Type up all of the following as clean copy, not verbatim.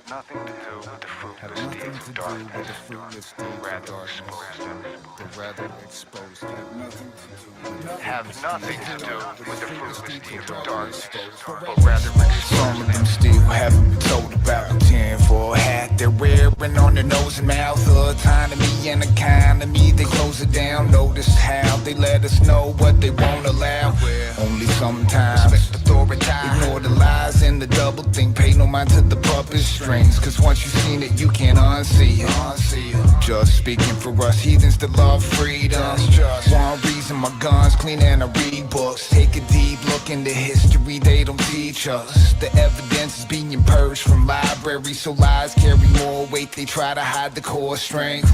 nothing to do with the Have fruitless nothing deeds to of do with darkness, the fruitless but deeds of rather darkness, expose them. but rather expose them. Have nothing to do with the Have fruitless nothing deeds to of do darkness, with the fruitless deeds of but rather darkness, expose but rather Some expose of them them. still haven't been told about the tinfoil hat they're wearing on their nose and mouth. Autonomy and economy, they close it down. Notice how they let us know what they won't allow. Only sometimes ignore the lies and the double think. Pay no mind to the puppet strings, cause once you've seen it, you can't unsee it. Just speaking for us heathens that love freedom. One reason my gun's clean and I read books. Take a deep look into history, they don't teach us. The evidence is being purged from libraries, so lies carry more weight. They try to hide the core strength.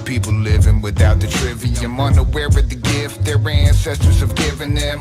People living without the trivium, unaware of the gift their ancestors have given them.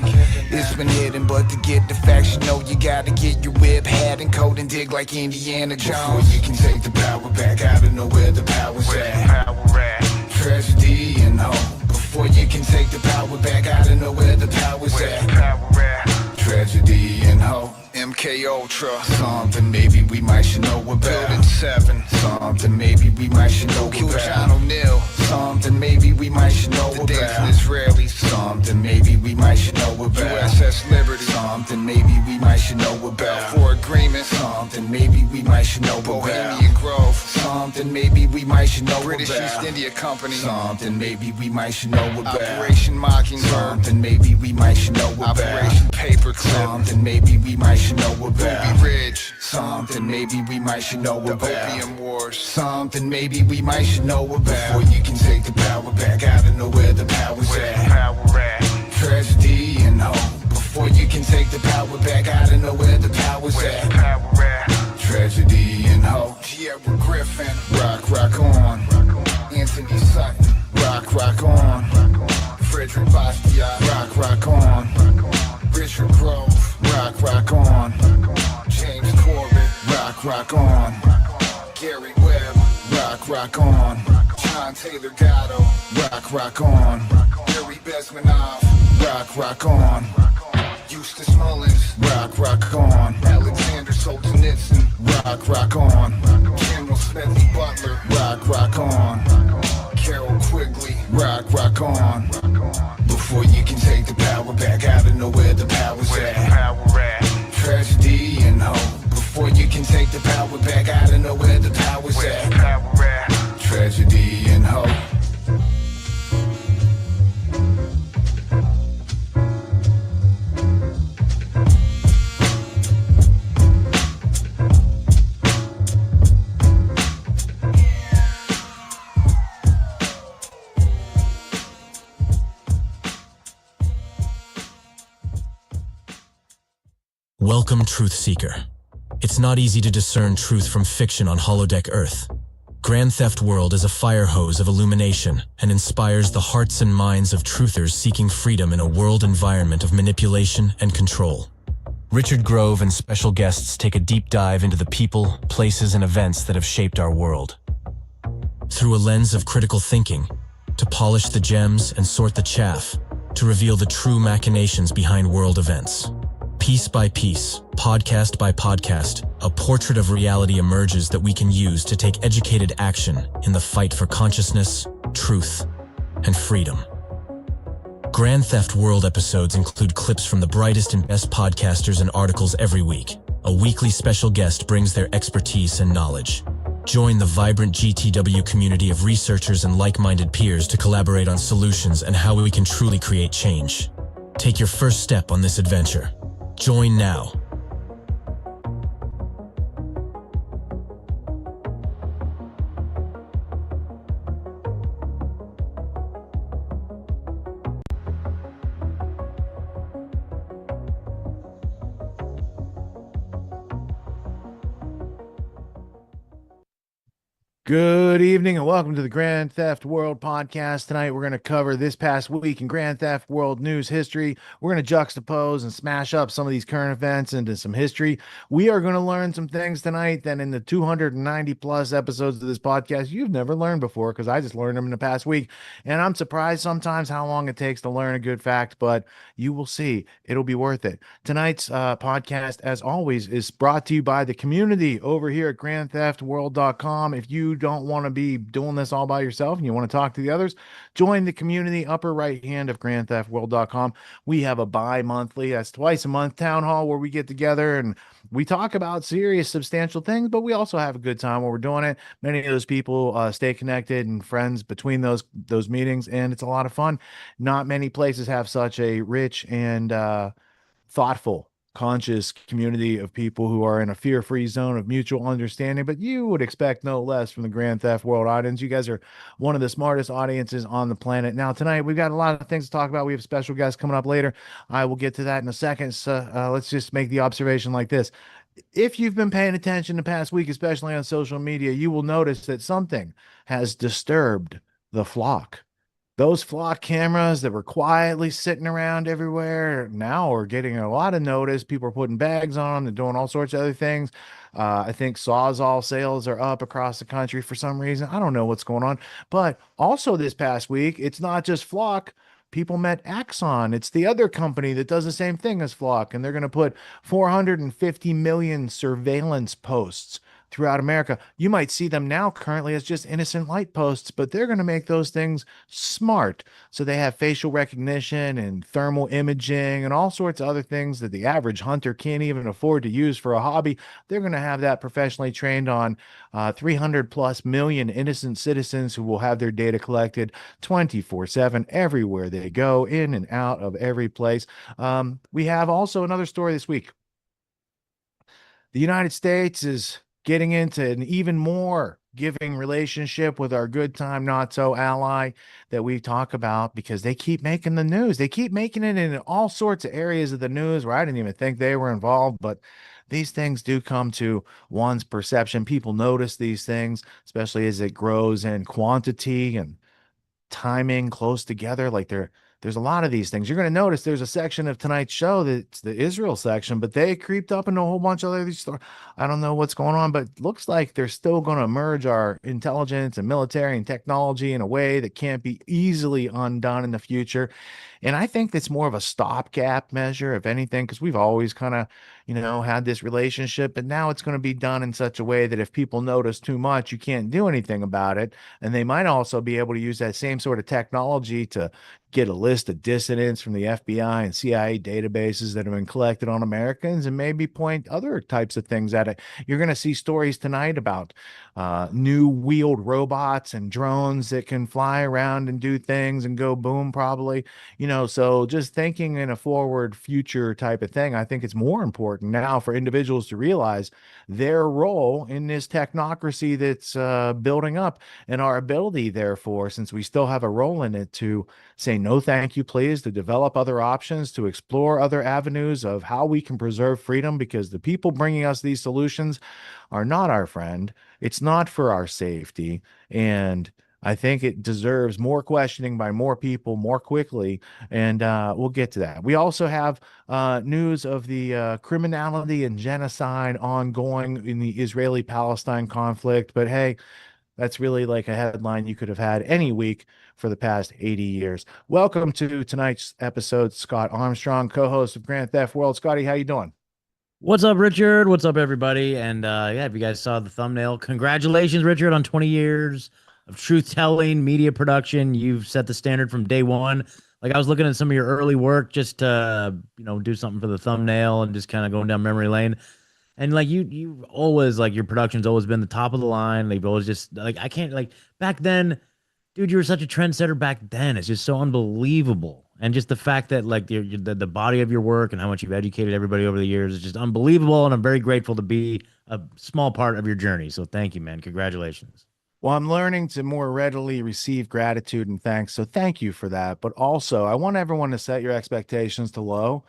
It's been hidden, but to get the facts, you know you gotta get your whip, hat and coat and dig like Indiana Jones. Before you can take the power back, gotta know where the power's at. Tragedy and hope. Before you can take the power back, gotta know where the power's at. Tragedy and hope. MK Ultra, something maybe we might should know about. Building 7, something maybe we might should know about. John O'Neill, something maybe we might should know about. The dancing Israelis, something maybe we might should know about. USS Liberty, something maybe we might should know about. For agreement, something maybe we might should know about. Bohemian Grove, something maybe we might should know about. British East India Company, something maybe we might should know about. Operation Mockingbird, something maybe we might should know about. Operation Paperclip, something maybe we might should know about. Ruby Ridge, something maybe we might should know about. The Opium Wars, something maybe we might should know about. Before you can take the power back, gotta know where the power's at. Tragedy and hope. Before you can take the power back, gotta know where the power's at. Tragedy and hope. Tierra Griffin, rock on. Anthony Sutton, rock on. Frederick Bastiat, rock on. Richard Grove, rock on. James Corbett, rock on. Gary Webb, rock on. John Taylor Gatto, rock on. Gary Bezmenov, rock on. Eustace Mullins, rock on. Alexander Solzhenitsyn, rock on. General Smedley Butler, rock on. Carol Quigley, rock on. Before you can take the power back, gotta know where the power's at. Tragedy and hope. Before you can take the power back, gotta know where the power's at. Tragedy and hope. Welcome, Truth Seeker. It's not easy to discern truth from fiction on holodeck Earth. Grand Theft World is a fire hose of illumination and inspires the hearts and minds of truthers seeking freedom in a world environment of manipulation and control. Richard Grove and special guests take a deep dive into the people, places, and events that have shaped our world. Through a lens of critical thinking, to polish the gems and sort the chaff, to reveal the true machinations behind world events. Piece by piece, podcast by podcast, a portrait of reality emerges that we can use to take educated action in the fight for consciousness, truth, and freedom. Grand Theft World episodes include clips from the brightest and best podcasters and articles every week. A weekly special guest brings their expertise and knowledge. Join the vibrant GTW community of researchers and like-minded peers to collaborate on solutions and how we can truly create change. Take your first step on this adventure. Join now. Good evening and welcome to the Grand Theft World podcast. Tonight we're going to cover this past week in Grand Theft World news history. We're going to juxtapose and smash up some of these current events into some history. We are going to learn some things tonight that in the 290 plus episodes of this podcast you've never learned before, because I just learned them in the past week. And I'm surprised sometimes how long it takes to learn a good fact, but you will see it'll be worth it. Tonight's podcast, as always, is brought to you by the community over here at grandtheftworld.com. If you don't want to be doing this all by yourself and you want to talk to the others, join the community upper right hand of grandtheftworld.com. We have a bi-monthly, that's twice a month, town hall where we get together and we talk about serious, substantial things, but we also have a good time while we're doing it. Many of those people stay connected and friends between those meetings, and it's a lot of fun. Not many places have such a rich and thoughtful, conscious community of people who are in a fear-free zone of mutual understanding, but you would expect no less from the Grand Theft World audience. You guys are one of the smartest audiences on the planet. Now, tonight, we've got a lot of things to talk about. We have special guests coming up later. I will get to that in a second. So let's just make the observation like this. If you've been paying attention the past week, especially on social media, you will notice that something has disturbed the flock. Those flock cameras that were quietly sitting around everywhere now are getting a lot of notice. People are putting bags on them. They're doing all sorts of other things. I think Sawzall sales are up across the country for some reason. I don't know what's going on. But also this past week, it's not just Flock. People met Axon. It's the other company that does the same thing as Flock, and they're going to put 450 million surveillance posts throughout America. You might see them now currently as just innocent light posts, but they're going to make those things smart. So they have facial recognition and thermal imaging and all sorts of other things that the average hunter can't even afford to use for a hobby. They're going to have that professionally trained on 300 plus million innocent citizens who will have their data collected 24/7 everywhere they go, in and out of every place. We have also another story this week. The United States is getting into an even more giving relationship with our good time, not so ally that we talk about, because they keep making the news. They keep making it in all sorts of areas of the news where I didn't even think they were involved, but these things do come to one's perception. People notice these things, especially as it grows in quantity and timing close together. Like there's a lot of these things. You're going to notice there's a section of tonight's show that's the Israel section, but they creeped up into a whole bunch of other stories. I don't know what's going on, but it looks like they're still going to merge our intelligence and military and technology in a way that can't be easily undone in the future. And I think that's more of a stopgap measure, if anything, because we've always kind of, had this relationship, but now it's going to be done in such a way that if people notice too much, you can't do anything about it. And they might also be able to use that same sort of technology to get a list of dissidents from the FBI and CIA databases that have been collected on Americans and maybe point other types of things at it. You're going to see stories tonight about new wheeled robots and drones that can fly around and do things and go boom, probably. So just thinking in a forward future type of thing, I think it's more important now for individuals to realize their role in this technocracy that's building up, and our ability, therefore, since we still have a role in it, to say no thank you please, to develop other options, to explore other avenues of how we can preserve freedom, because the people bringing us these solutions are not our friend. It's not for our safety, and I think it deserves more questioning by more people more quickly, and we'll get to that. We also have news of the criminality and genocide ongoing in the Israeli-Palestine conflict, but hey, that's really like a headline you could have had any week for the past 80 years. Welcome to tonight's episode, Scott Armstrong, co-host of Grand Theft World. Scotty, how you doing? What's up, Richard? What's up, everybody? And yeah, if you guys saw the thumbnail, congratulations, Richard, on 20 years of truth-telling, media production. You've set the standard from day one. Like, I was looking at some of your early work just to, do something for the thumbnail and just kind of going down memory lane. And like you always, like, your production's always been the top of the line. They've always just, like, I can't, like, back then, dude, you were such a trendsetter back then. It's just so unbelievable. And just the fact that, like, the body of your work and how much you've educated everybody over the years is just unbelievable. And I'm very grateful to be a small part of your journey. So thank you, man. Congratulations. Well, I'm learning to more readily receive gratitude and thanks, so thank you for that. But also, I want everyone to set your expectations to low,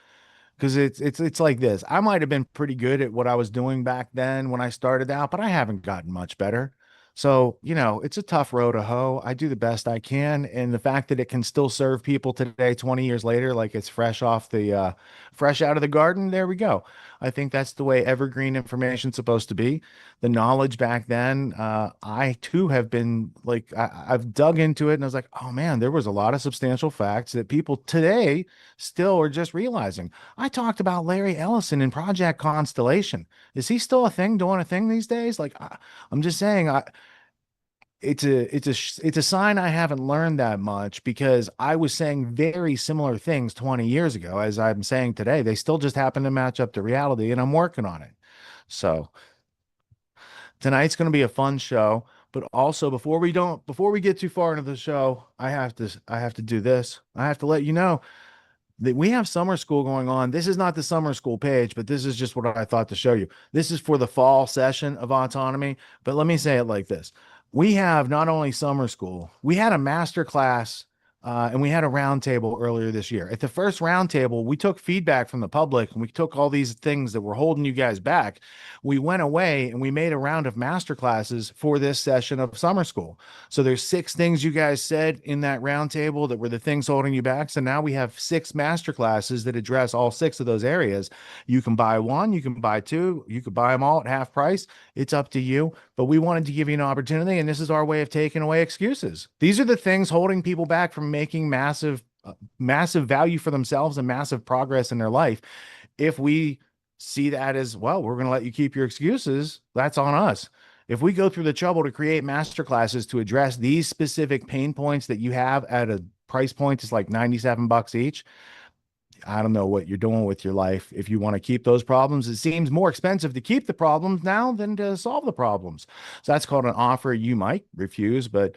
because it's like this. I might have been pretty good at what I was doing back then when I started out, but I haven't gotten much better. So, it's a tough road to hoe. I do the best I can. And the fact that it can still serve people today, 20 years later, like it's fresh out of the garden, there we go. I think that's the way evergreen information's supposed to be. The knowledge back then, I too have been like, I've dug into it and I was like, oh man, there was a lot of substantial facts that people today still are just realizing. I talked about Larry Ellison in Project Constellation. Is he still a thing, doing a thing these days? Like, I'm just saying, it's a sign I haven't learned that much because I was saying very similar things 20 years ago as I'm saying today. They still just happen to match up to reality, and I'm working on it. So tonight's going to be a fun show, but also before we get too far into the show, I have to do this. I have to let you know that we have summer school going on. This is not the summer school page, but this is just what I thought to show you. This is for the fall session of autonomy, but let me say it like this. We have not only summer school, we had a master class and we had a roundtable earlier this year. At the first roundtable, we took feedback from the public and we took all these things that were holding you guys back. We went away and we made a round of master classes for this session of summer school. So there's 6 things you guys said in that roundtable that were the things holding you back. So now we have 6 master classes that address all 6 of those areas. You can buy one, you can buy 2, you could buy them all at half price. It's up to you. But we wanted to give you an opportunity, and this is our way of taking away excuses. These are the things holding people back from making massive value for themselves and massive progress in their life. If we see that as, well, we're going to let you keep your excuses, that's on us. If we go through the trouble to create master classes to address these specific pain points that you have at a price point that's like $97 each, I don't know what you're doing with your life. If you want to keep those problems, it seems more expensive to keep the problems now than to solve the problems. So that's called an offer you might refuse, but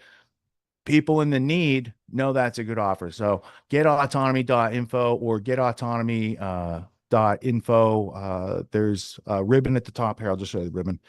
people in the need know that's a good offer. So getautonomy.info or getautonomy.info. There's a ribbon at the top here. I'll just show you the ribbon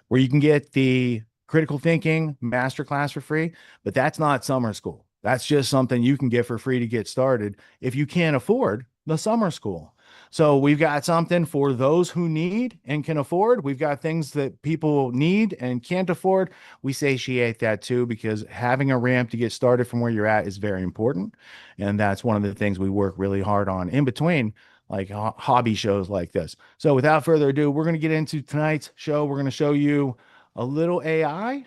where you can get the critical thinking masterclass for free, but that's not summer school. That's just something you can get for free to get started if you can't afford the summer school. So we've got something for those who need and can afford. We've got things that people need and can't afford. We satiate that too, because having a ramp to get started from where you're at is very important. And that's one of the things we work really hard on in between, like hobby shows like this. So without further ado, we're going to get into tonight's show. We're going to show you a little AI,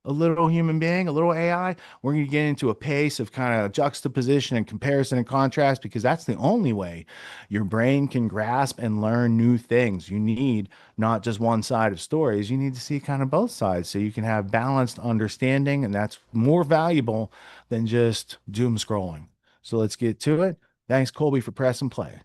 a little human being, a little AI. We're going to get into a pace of kind of juxtaposition and comparison and contrast, because that's the only way your brain can grasp and learn new things. You need not just one side of stories. You need to see kind of both sides so you can have balanced understanding, and that's more valuable than just doom scrolling. So let's get to it. Thanks, Colby, for pressing play.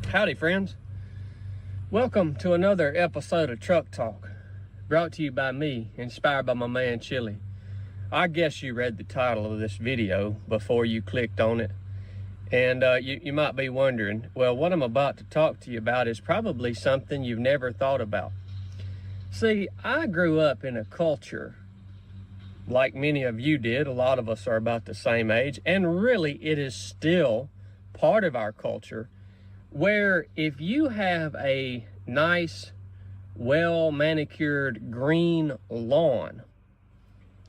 Howdy, friends. Welcome to another episode of Truck Talk, brought to you by me, inspired by my man Chili. I guess you read the title of this video before you clicked on it, and you might be wondering, well, what I'm about to talk to you about is probably something you've never thought about. See, I grew up in a culture like many of you did. A lot of us are about the same age, and really it is still part of our culture, where if you have a nice well manicured green lawn,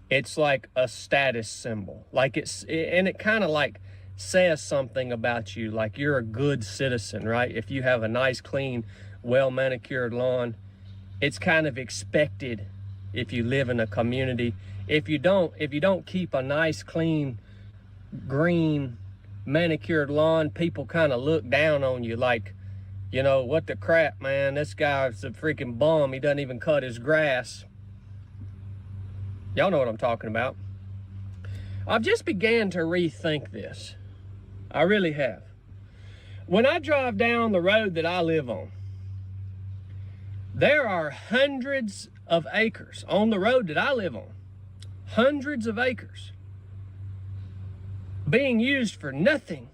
it's like a status symbol. Like and it kind of like says something about you, like you're a good citizen, right? If you have a nice, clean, well manicured lawn, it's kind of expected if you live in a community. If you don't keep a nice, clean, green, manicured lawn, people kind of look down on you like, you know, what the crap, man, this guy's a freaking bum. He doesn't even cut his grass. Y'all know what I'm talking about. I've just began to rethink this. I really have. When I drive down the road that I live on, there are hundreds of acres on the road that I live on. Hundreds of acres being used for nothing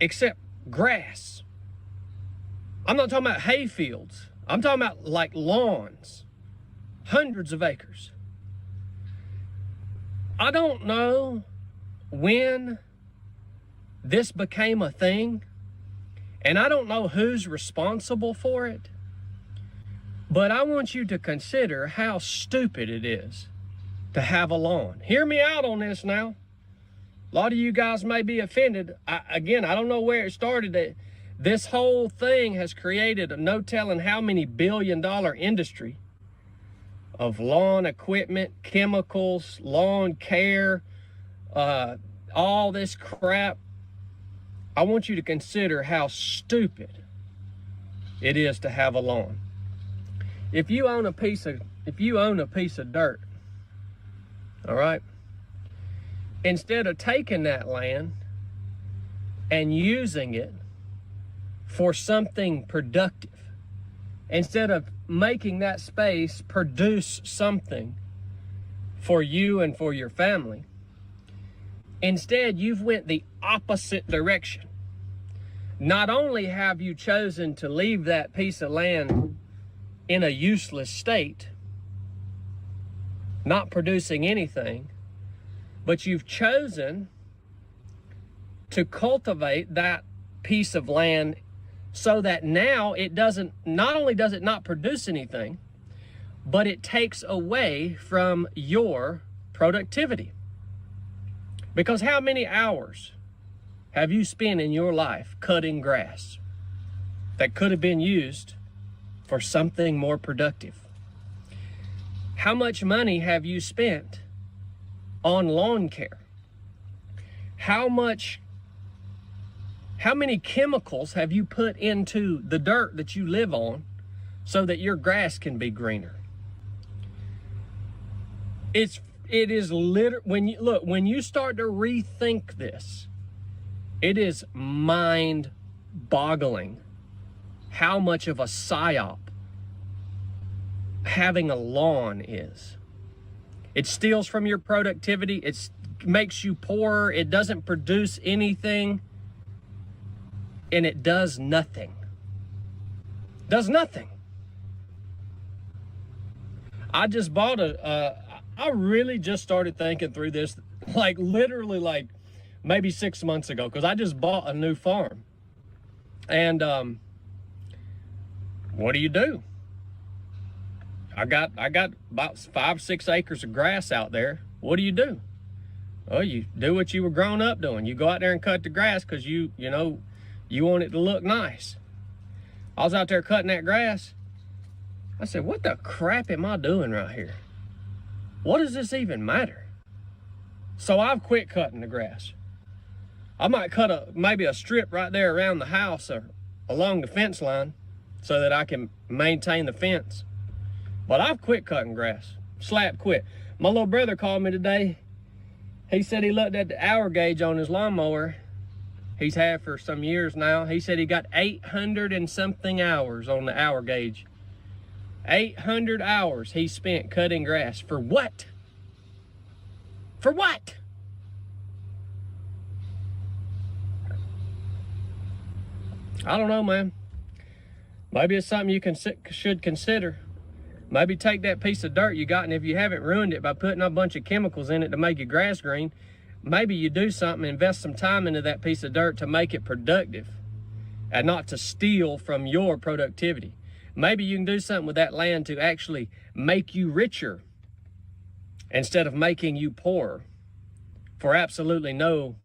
except grass. I'm not talking about hay fields. I'm talking about like lawns. Hundreds of acres. I don't know when this became a thing, and I don't know who's responsible for it, but I want you to consider how stupid it is to have a lawn. Hear me out on this now. A lot of you guys may be offended. I don't know where it started. This whole thing has created a no telling how many billion-dollar industry of lawn equipment, chemicals, lawn care, all this crap. I want you to consider how stupid it is to have a lawn. If you own a piece of dirt, all right, instead of taking that land and using it for something productive, instead of making that space produce something for you and for your family, instead you've went the opposite direction. Not only have you chosen to leave that piece of land in a useless state, not producing anything, but you've chosen to cultivate that piece of land so that now it not only does it not produce anything, but it takes away from your productivity. Because how many hours have you spent in your life cutting grass that could have been used for something more productive? How much money have you spent on lawn care? How many chemicals have you put into the dirt that you live on so that your grass can be greener? It is literally, when you start to rethink this, it is mind-boggling how much of a psyop having a lawn is. It steals from your productivity. It makes you poorer. It doesn't produce anything. And it does nothing. Does nothing. I just bought I really just started thinking through this, like literally like maybe 6 months ago, because I just bought a new farm. And what do? I got about 5-6 acres of grass out there. What do? Well, you do what you were grown up doing. You go out there and cut the grass because you want it to look nice. I was out there cutting that grass. I said, what the crap am I doing right here? What does this even matter? So I've quit cutting the grass. I might cut maybe a strip right there around the house or along the fence line so that I can maintain the fence. But I've quit cutting grass. Slap quit. My little brother called me today. He said he looked at the hour gauge on his lawnmower. He's had for some years now. He said he got 800 and something hours on the hour gauge. 800 hours he spent cutting grass. For what? For what? I don't know, man. Maybe it's something you should consider. Maybe take that piece of dirt you got, and if you haven't ruined it by putting a bunch of chemicals in it to make your grass green, maybe you do something, invest some time into that piece of dirt to make it productive and not to steal from your productivity. Maybe you can do something with that land to actually make you richer instead of making you poorer for absolutely no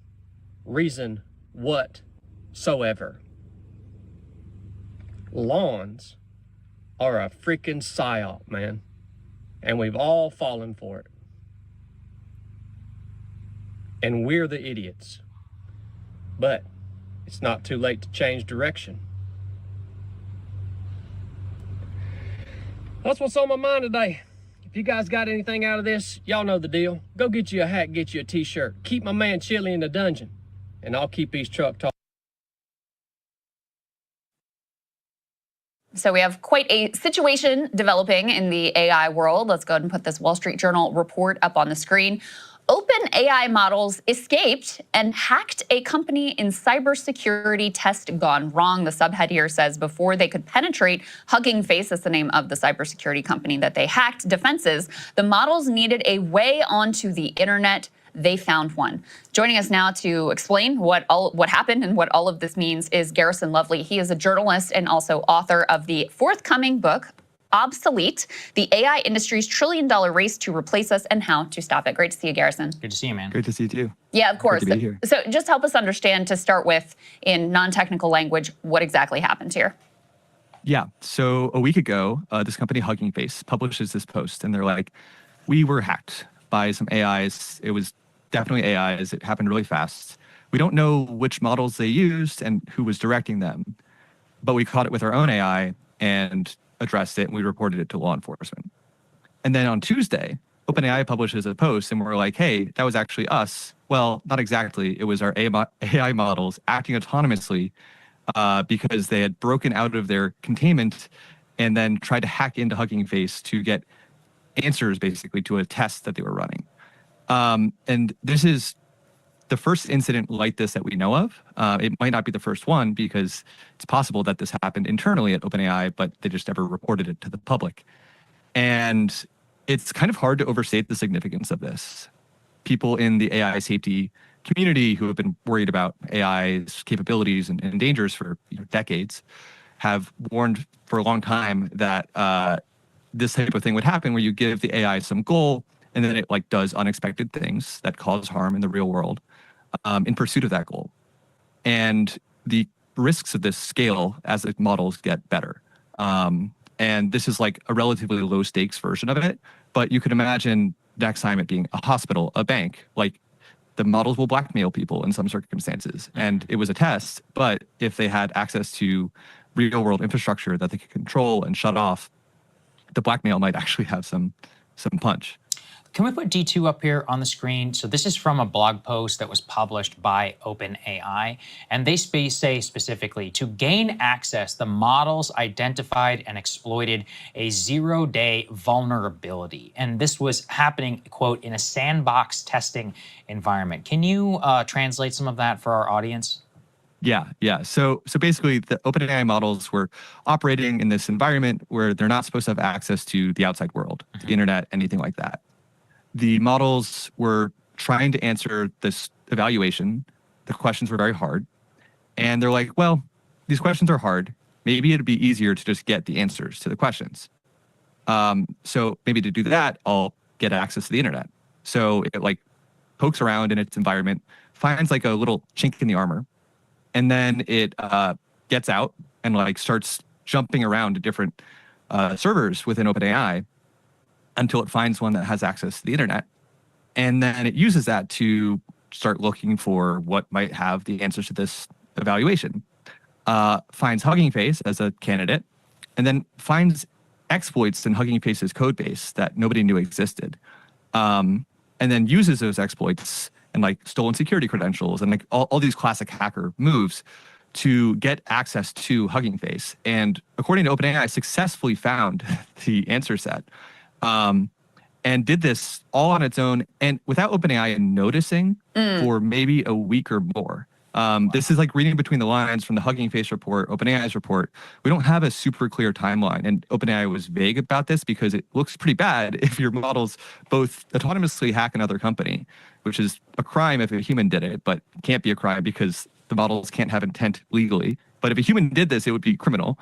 reason whatsoever. Lawns are a freaking psyop, man. And we've all fallen for it. And we're the idiots. But it's not too late to change direction. That's what's on my mind today. If you guys got anything out of this, y'all know the deal. Go get you a hat, get you a t-shirt. Keep my man Chili in the dungeon. And I'll keep these truck talk. So we have quite a situation developing in the AI world. Let's go ahead and put this Wall Street Journal report up on the screen. Open AI models escaped and hacked a company in cybersecurity test gone wrong. The subhead here says before they could penetrate Hugging Face, that's the name of the cybersecurity company that they hacked, defenses, the models needed a way onto the internet. They found one. Joining us now to explain what happened and what all of this means is Garrison Lovely. He is a journalist and also author of the forthcoming book, Obsolete, the AI industry's trillion-dollar race to replace us and how to stop it. Great to see you, Garrison. Good to see you, man. Great to see you too. Yeah, of course. Great to be here. So just help us understand, to start with, in non-technical language, what exactly happened here. Yeah, so a week ago, this company Hugging Face publishes this post, and they're like, we were hacked by some AIs. It was definitely AIs. It happened really fast. We don't know which models they used and who was directing them, but we caught it with our own AI and addressed it, and we reported it to law enforcement. And then on Tuesday, OpenAI publishes a post, and we're like, hey, that was actually us. Well, not exactly. It was our AI models acting autonomously because they had broken out of their containment and then tried to hack into Hugging Face to get answers, basically, to a test that they were running. And this is the first incident like this that we know of. It might not be the first one because it's possible that this happened internally at OpenAI, but they just never reported it to the public. And it's kind of hard to overstate the significance of this. People in the AI safety community who have been worried about AI's capabilities and dangers for decades have warned for a long time that this type of thing would happen, where you give the AI some goal and then it does unexpected things that cause harm in the real world in pursuit of that goal. And the risks of this scale as the models get better. And this is like a relatively low stakes version of it, but you could imagine next time it being a hospital, a bank, the models will blackmail people in some circumstances. And it was a test, but if they had access to real world infrastructure that they could control and shut off, the blackmail might actually have some punch. Can we put D2 up here on the screen? So this is from a blog post that was published by OpenAI, and they say specifically, to gain access, the models identified and exploited a zero-day vulnerability. And this was happening, quote, in a sandbox testing environment. Can you translate some of that for our audience? Yeah. So basically, the OpenAI models were operating in this environment where they're not supposed to have access to the outside world, the internet, anything like that. The models were trying to answer this evaluation. The questions were very hard. And they're like, well, these questions are hard. Maybe it'd be easier to just get the answers to the questions. So maybe to do that, I'll get access to the internet. So it pokes around in its environment, finds a little chink in the armor, and then it gets out and starts jumping around to different servers within OpenAI until it finds one that has access to the internet. And then it uses that to start looking for what might have the answers to this evaluation. Finds Hugging Face as a candidate, and then finds exploits in Hugging Face's code base that nobody knew existed. And then uses those exploits and stolen security credentials and all these classic hacker moves to get access to Hugging Face. And according to OpenAI, successfully found the answer set. And did this all on its own and without OpenAI noticing for maybe a week or more. This is reading between the lines from the Hugging Face report, OpenAI's report. We don't have a super clear timeline, and OpenAI was vague about this because it looks pretty bad if your models both autonomously hack another company, which is a crime if a human did it, but can't be a crime because the models can't have intent legally. But if a human did this, it would be criminal.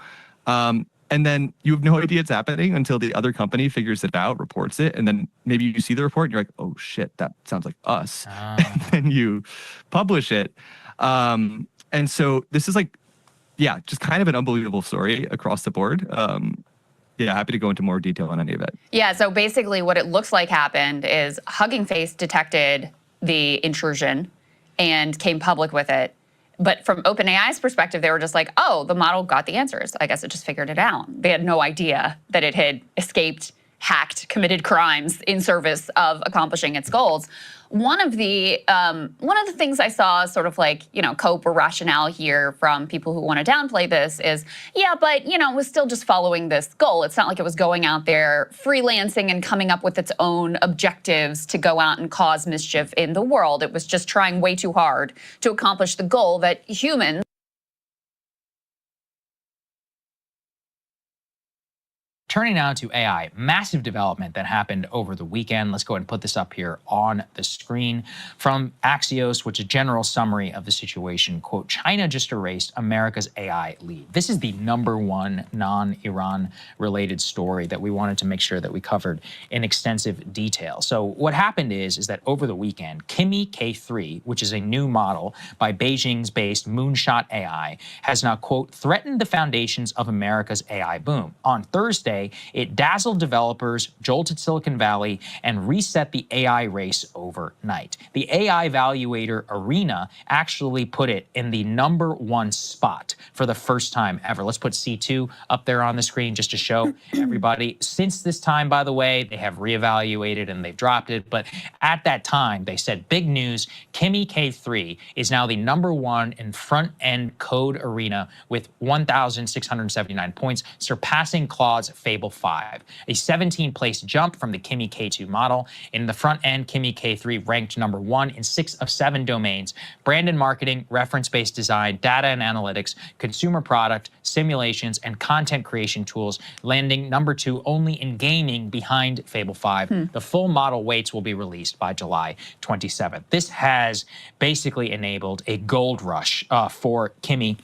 And then you have no idea it's happening until the other company figures it out, reports it, and then maybe you see the report and you're like, oh shit, that sounds like us. And then you publish it. And so this is like, yeah, just kind of an unbelievable story across the board. Yeah, happy to go into more detail on any of it. Yeah, so basically what it looks like happened is Hugging Face detected the intrusion and came public with it. But from OpenAI's perspective, they were just like, oh, the model got the answers. I guess it just figured it out. They had no idea that it had escaped, hacked, committed crimes in service of accomplishing its goals. One of the things I saw sort of like, cope or rationale here from people who want to downplay this is, yeah, but, it was still just following this goal. It's not like it was going out there freelancing and coming up with its own objectives to go out and cause mischief in the world. It was just trying way too hard to accomplish the goal that humans Turning now to AI, massive development that happened over the weekend. Let's go ahead and put this up here on the screen. From Axios, which is a general summary of the situation, quote, China just erased America's AI lead. This is the #1 non-Iran related story that we wanted to make sure that we covered in extensive detail. So what happened is that over the weekend, Kimi K3, which is a new model by Beijing's based Moonshot AI, has now, quote, threatened the foundations of America's AI boom. On Thursday, it dazzled developers, jolted Silicon Valley, and reset the AI race overnight. The AI evaluator Arena actually put it in the #1 spot for the first time ever. Let's put C2 up there on the screen just to show everybody. Since this time, by the way, they have reevaluated and they've dropped it. But at that time, they said, big news, Kimi K3 is now the #1 in front-end code arena with 1,679 points, surpassing Claude's Fable 5, a 17-place jump from the Kimi K2 model. In the front end, Kimi K3 ranked #1 in 6 of 7 domains: brand and marketing, reference-based design, data and analytics, consumer product, simulations, and content creation tools, landing #2 only in gaming behind Fable 5. The full model weights will be released by July 27th. This has basically enabled a gold rush for Kimi,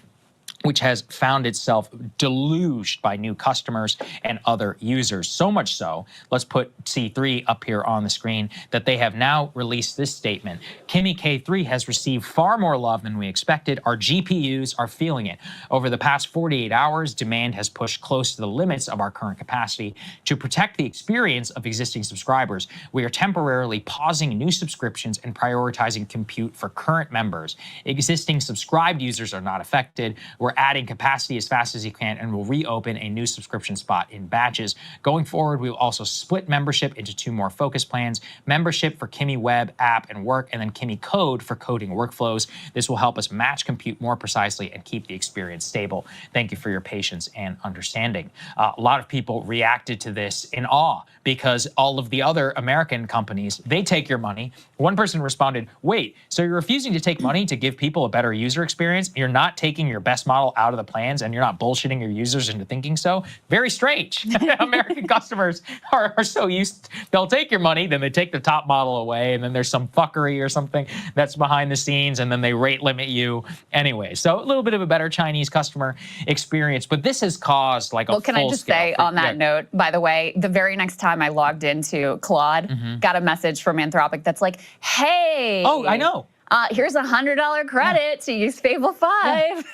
which has found itself deluged by new customers and other users. So much so, let's put C3 up here on the screen, that they have now released this statement. Kimi K3 has received far more love than we expected. Our GPUs are feeling it. Over the past 48 hours, demand has pushed close to the limits of our current capacity. To protect the experience of existing subscribers, we are temporarily pausing new subscriptions and prioritizing compute for current members. Existing subscribed users are not affected. We're adding capacity as fast as you can and will reopen a new subscription spot in batches. Going forward, we will also split membership into 2 more focus plans: membership for Kimi Web, App, and Work, and then Kimi Code for coding workflows. This will help us match compute more precisely and keep the experience stable. Thank you for your patience and understanding. A lot of people reacted to this in awe because all of the other American companies, they take your money. One person responded, wait, so you're refusing to take money to give people a better user experience? You're not taking your best model out of the plans and you're not bullshitting your users into thinking so? Very strange. American customers are so used, they'll take your money, then they take the top model away, and then there's some fuckery or something that's behind the scenes, and then they rate limit you anyway. So a little bit of a better Chinese customer experience, but this has caused like a Well, can I just say on that note, by the way, the very next time I logged into Claude, got a message from Anthropic that's like, hey. Oh, I know. Here's a $100 credit to use Fable 5.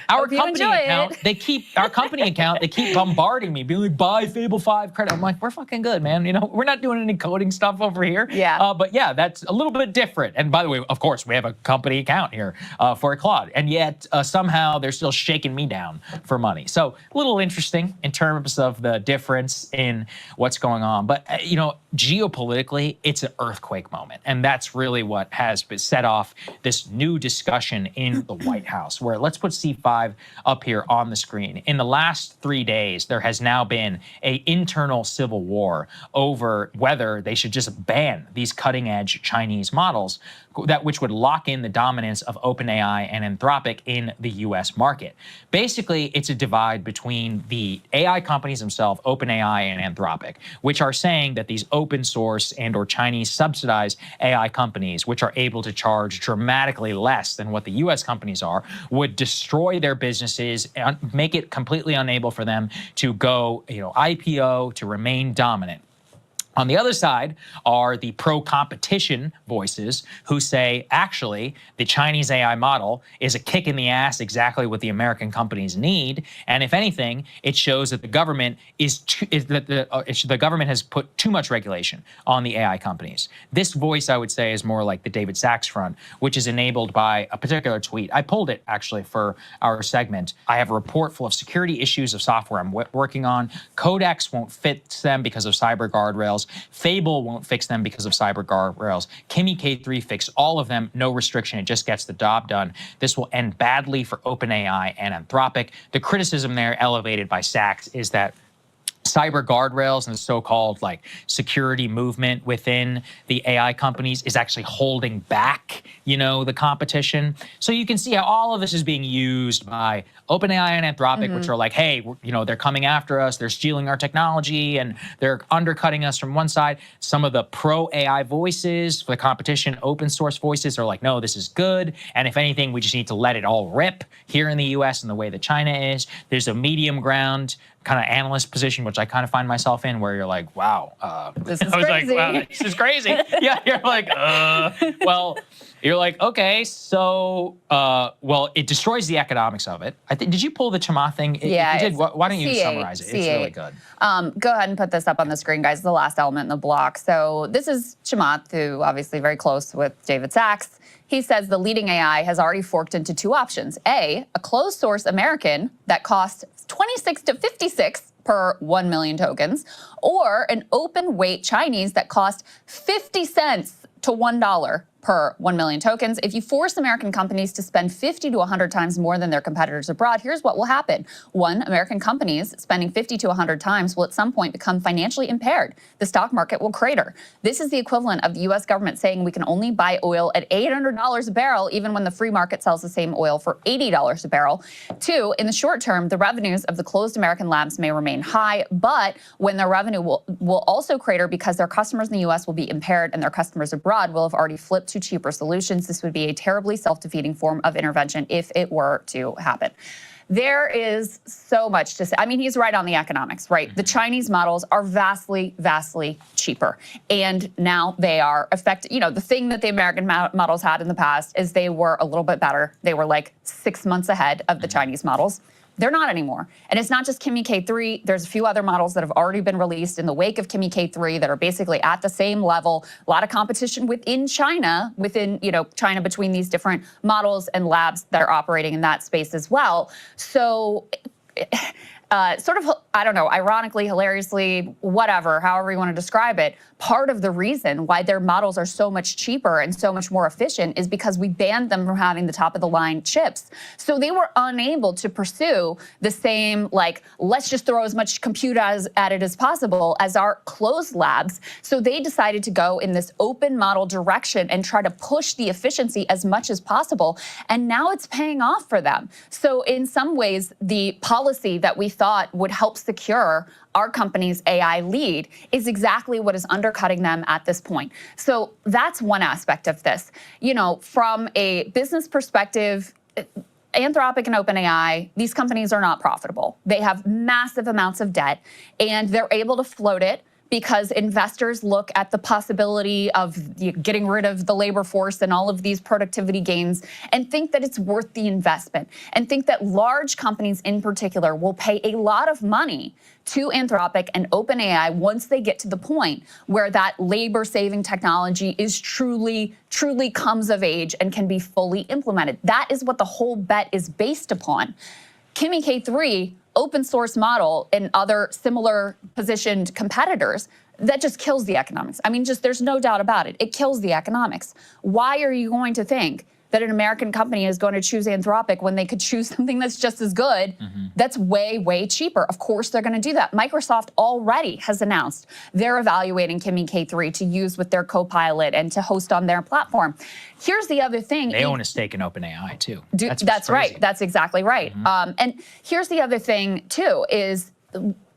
Our company account, they keep bombarding me, being like, buy Fable 5 credit. I'm like, we're fucking good, man. We're not doing any coding stuff over here. Yeah. But yeah, that's a little bit different. And by the way, of course, we have a company account here for Claude, and yet somehow they're still shaking me down for money. So a little interesting in terms of the difference in what's going on. But geopolitically, it's an earthquake moment, and that's really what has been set off this new discussion in the White House, where let's put C5 up here on the screen. In the last 3 days, there has now been an internal civil war over whether they should just ban these cutting-edge Chinese models. which would lock in the dominance of OpenAI and Anthropic in the US market. Basically, it's a divide between the AI companies themselves, OpenAI and Anthropic, which are saying that these open source and or Chinese subsidized AI companies, which are able to charge dramatically less than what the US companies are, would destroy their businesses and make it completely unable for them to go, IPO, to remain dominant. On the other side are the pro-competition voices who say, actually, the Chinese AI model is a kick in the ass, exactly what the American companies need. And if anything, it shows that the government the government has put too much regulation on the AI companies. This voice, I would say, is more like the David Sachs front, which is enabled by a particular tweet. I pulled it actually for our segment. I have a report full of security issues of software I'm working on. Codex won't fix them because of cyber guardrails. Fable won't fix them because of cyber guardrails. Kimi K3 fixed all of them, no restriction. It just gets the job done. This will end badly for OpenAI and Anthropic. The criticism there, elevated by Sachs, is that cyber guardrails and the so-called security movement within the AI companies is actually holding back, the competition. So you can see how all of this is being used by OpenAI and Anthropic, which are like, hey, they're coming after us, they're stealing our technology, and they're undercutting us from one side. Some of the pro-AI voices for the competition, open source voices, are like, no, this is good. And if anything, we just need to let it all rip here in the US in the way that China is. There's a medium ground kind of analyst position, which I kind of find myself in, where you're like, wow, this is crazy. Wow, this is crazy. Yeah, you're like, well, you're like, okay, so, well, it destroys the economics of it. I think, did you pull the Chamath thing? Yeah. If you did, why don't you C8, summarize it? It's really good. Go ahead and put this up on the screen, guys. The last element in the block. So this is Chamath, who obviously very close with David Sachs. He says the leading AI has already forked into two options. A closed source American that costs 26 to 56 per 1 million tokens, or an open weight Chinese that cost 50 cents to $1 per 1 million tokens. If you force American companies to spend 50 to 100 times more than their competitors abroad, here's what will happen. One, American companies spending 50 to 100 times will at some point become financially impaired. The stock market will crater. This is the equivalent of the US government saying we can only buy oil at $800 a barrel, even when the free market sells the same oil for $80 a barrel. Two, in the short term, the revenues of the closed American labs may remain high, but when their revenue will also crater because their customers in the US will be impaired and their customers abroad will have already flipped to cheaper solutions. This would be a terribly self-defeating form of intervention if it were to happen. There is so much to say. I mean, he's right on the economics, right? The Chinese models are vastly, vastly cheaper. And now they are affected. The thing that the American models had in the past is they were a little bit better. They were like 6 months ahead of the Chinese models. They're not anymore. And it's not just Kimi K3. There's a few other models that have already been released in the wake of Kimi K3 that are basically at the same level. A lot of competition within China, China between these different models and labs that are operating in that space as well. So sort of, I don't know, ironically, hilariously, whatever, however you want to describe it, part of the reason why their models are so much cheaper and so much more efficient is because we banned them from having the top of the line chips. So they were unable to pursue the same, let's just throw as much compute at it as possible as our closed labs. So they decided to go in this open model direction and try to push the efficiency as much as possible. And now it's paying off for them. So in some ways, the policy that we thought would help secure our company's AI lead is exactly what is undercutting them at this point. So that's one aspect of this. From a business perspective, Anthropic and OpenAI, these companies are not profitable. They have massive amounts of debt, and they're able to float it because investors look at the possibility of getting rid of the labor force and all of these productivity gains and think that it's worth the investment, and think that large companies in particular will pay a lot of money to Anthropic and OpenAI once they get to the point where that labor-saving technology is truly comes of age and can be fully implemented. That is what the whole bet is based upon. Kimi K3, open source model, and other similar positioned competitors, that just kills the economics. I mean, there's no doubt about it. It kills the economics. Why are you going to think that an American company is going to choose Anthropic when they could choose something that's just as good, that's way, way cheaper. Of course, they're going to do that. Microsoft already has announced they're evaluating Kimi K3 to use with their Copilot and to host on their platform. Here's the other thing. They own a stake in OpenAI, too. That's right. That's exactly right. And here's the other thing, too, is,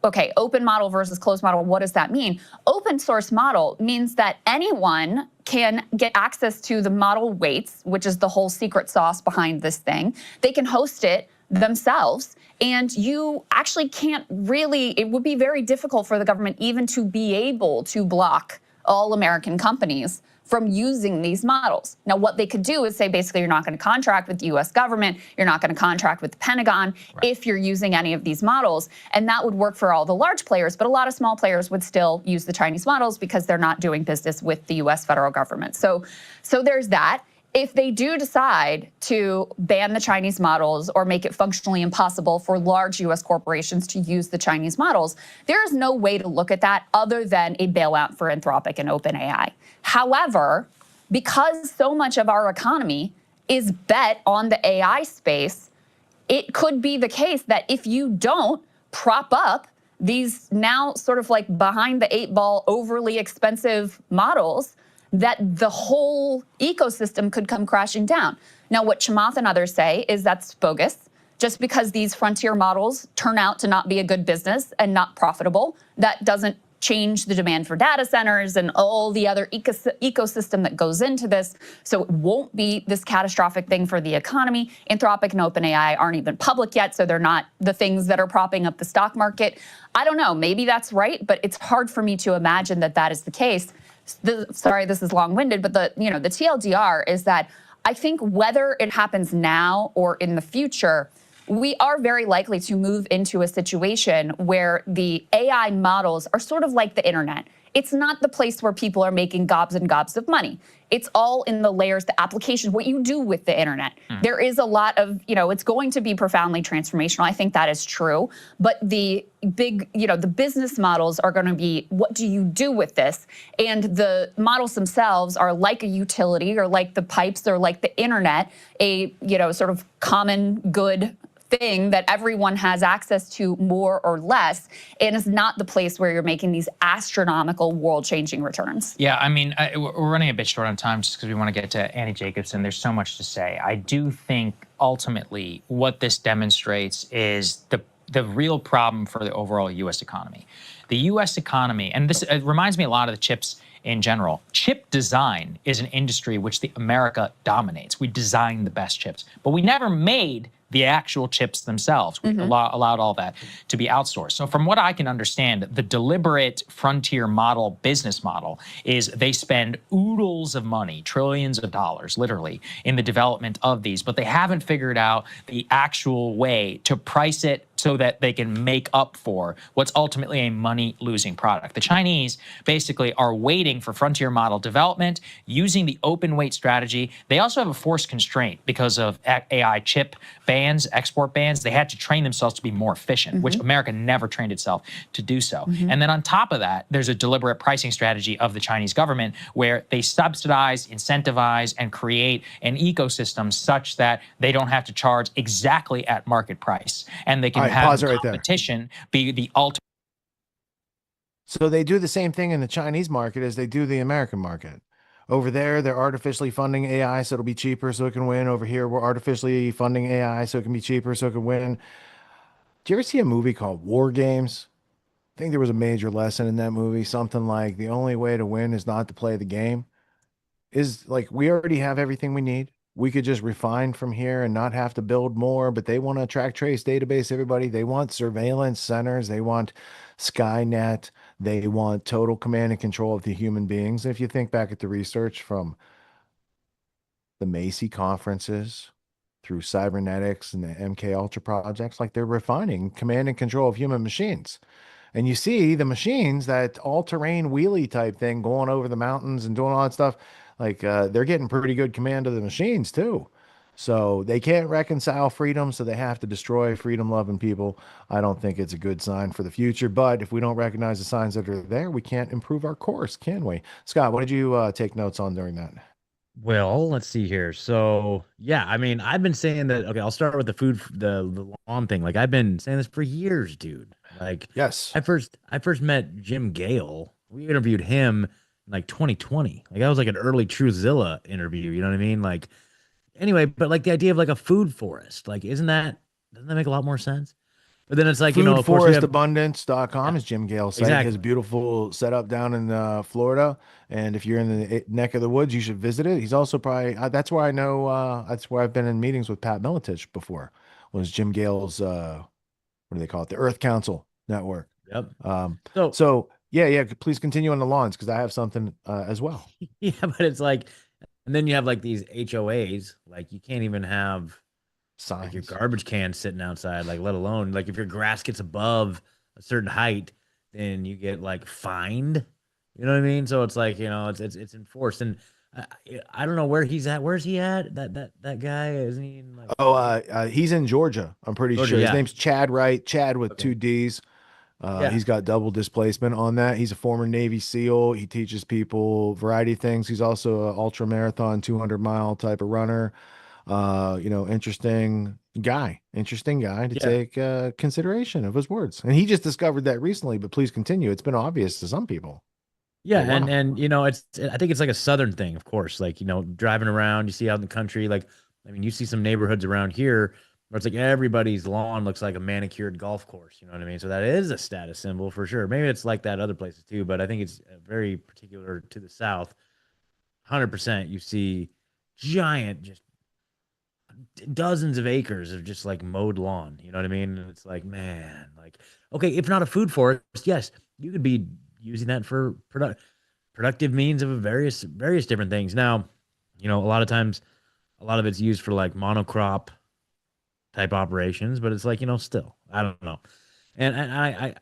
okay, open model versus closed model, what does that mean? Open source model means that anyone can get access to the model weights, which is the whole secret sauce behind this thing. They can host it themselves, and you actually can't really, it would be very difficult for the government even to be able to block all American companies from using these models. Now, what they could do is say, basically, you're not going to contract with the US government, you're not going to contract with the Pentagon if you're using any of these models. And that would work for all the large players, but a lot of small players would still use the Chinese models because they're not doing business with the US federal government. So there's that. If they do decide to ban the Chinese models or make it functionally impossible for large US corporations to use the Chinese models, there is no way to look at that other than a bailout for Anthropic and OpenAI. However, because so much of our economy is bet on the AI space, it could be the case that if you don't prop up these now sort of like behind the eight ball, overly expensive models, that the whole ecosystem could come crashing down. Now, what Chamath and others say is that's bogus. Just because these frontier models turn out to not be a good business and not profitable, that doesn't change the demand for data centers and all the other ecosystem that goes into this. So it won't be this catastrophic thing for the economy. Anthropic and OpenAI aren't even public yet, so they're not the things that are propping up the stock market. I don't know, maybe that's right, but it's hard for me to imagine that that is the case. Sorry, this is long-winded, but the TLDR is that I think whether it happens now or in the future, we are very likely to move into a situation where the AI models are sort of like the internet. It's not the place where people are making gobs and gobs of money. It's all in the layers, the application, what you do with the internet. There is a lot of, it's going to be profoundly transformational. I think that is true. But the big, the business models are going to be, what do you do with this? And the models themselves are like a utility or like the pipes or like the internet, a, sort of common good thing that everyone has access to more or less, and is not the place where you're making these astronomical world-changing returns. Yeah, I mean, we're running a bit short on time just because we want to get to Annie Jacobson. There's so much to say. I do think ultimately what this demonstrates is the real problem for the overall U.S. economy. The U.S. economy, and this reminds me a lot of the chips in general. Chip design is an industry which America dominates. We design the best chips, but we never made the actual chips themselves. We allowed all that to be outsourced. So from what I can understand, the deliberate frontier model, business model, is they spend oodles of money, trillions of dollars, literally, in the development of these, but they haven't figured out the actual way to price it so that they can make up for what's ultimately a money-losing product. The Chinese basically are waiting for frontier model development, using the open weight strategy. They also have a forced constraint because of AI chip bans, export bans. They had to train themselves to be more efficient, which America never trained itself to do so. And then on top of that, there's a deliberate pricing strategy of the Chinese government where they subsidize, incentivize, and create an ecosystem such that they don't have to charge exactly at market price. And they can have competition be the ultimate. So they do the same thing in the Chinese market as they do the American market. Over there, they're artificially funding AI so it'll be cheaper so it can win. Over here, we're artificially funding AI so it can be cheaper so it can win. Do you ever see a movie called War Games? I think there was a major lesson in that movie. Something like the only way to win is not to play the game. Is like we already have everything we need. We could just refine from here and not have to build more, but they want to track, trace, database everybody. They want surveillance centers. They want Skynet. They want total command and control of the human beings. And if you think back at the research from the Macy conferences through cybernetics and the MK Ultra projects, like they're refining command and control of human machines. And you see the machines, that all-terrain wheelie type thing going over the mountains and doing all that stuff, like they're getting pretty good command of the machines too. So they can't reconcile freedom, so they have to destroy freedom-loving people. I don't think it's a good sign for the future, but if we don't recognize the signs that are there, we can't improve our course, can we? Scott, what did you take notes on during that? Well, let's see here. So, yeah, I mean, I've been saying that. Okay, I'll start with the food, the lawn thing. Like, I've been saying this for years, dude. Like, Yes. I first met Jim Gale. We interviewed him in like 2020. Like, that was like an early Truthzilla interview. You know what I mean? Like, anyway, but like the idea of like a food forest, like, doesn't that make a lot more sense? But then it's like, of course, we have, Foodforestabundance.com, yeah, is Jim Gale's site. He has a exactly. beautiful setup down in Florida. And if you're in the neck of the woods, you should visit it. He's also probably, that's where I know, that's where I've been in meetings with Pat Miletich before, was Jim Gale's, what do they call it? The Earth Council Network. Yep. Um, So, so, yeah, please continue on the lawns because I have something as well. yeah, but it's like, and then you have like these HOAs, like you can't even have like your Signs. garbage can sitting outside, like let alone like if your grass gets above a certain height, then you get like fined. You know what I mean? So it's like, it's enforced. And I, I don't know where he's at. Where's he at? That guy, isn't he in like Oh, he's in Georgia. I'm pretty Georgia? sure his Yeah. name's Chad Wright. Chad with Okay. two D's. Yeah. He's got double displacement on that. He's a former Navy SEAL. He teaches people a variety of things. He's also an ultra marathon, 200-mile type of runner. Interesting guy to Yeah. take consideration of his words. And he just discovered that recently, but please continue. It's been obvious to some people. Yeah, Oh, wow. and I think it's like a southern thing, of course. Like, driving around, you see out in the country, like I mean, you see some neighborhoods around here where it's like everybody's lawn looks like a manicured golf course, you know what I mean? So that is a status symbol for sure. Maybe it's like that other places too, but I think it's very particular to the South. 100% you see giant, just dozens of acres of just like mowed lawn, you know what I mean? And it's like, man, like, okay, if not a food forest, yes, you could be using that for productive means of various different things. Now, a lot of times, a lot of it's used for like monocrop type operations, but it's like, still, I don't know. And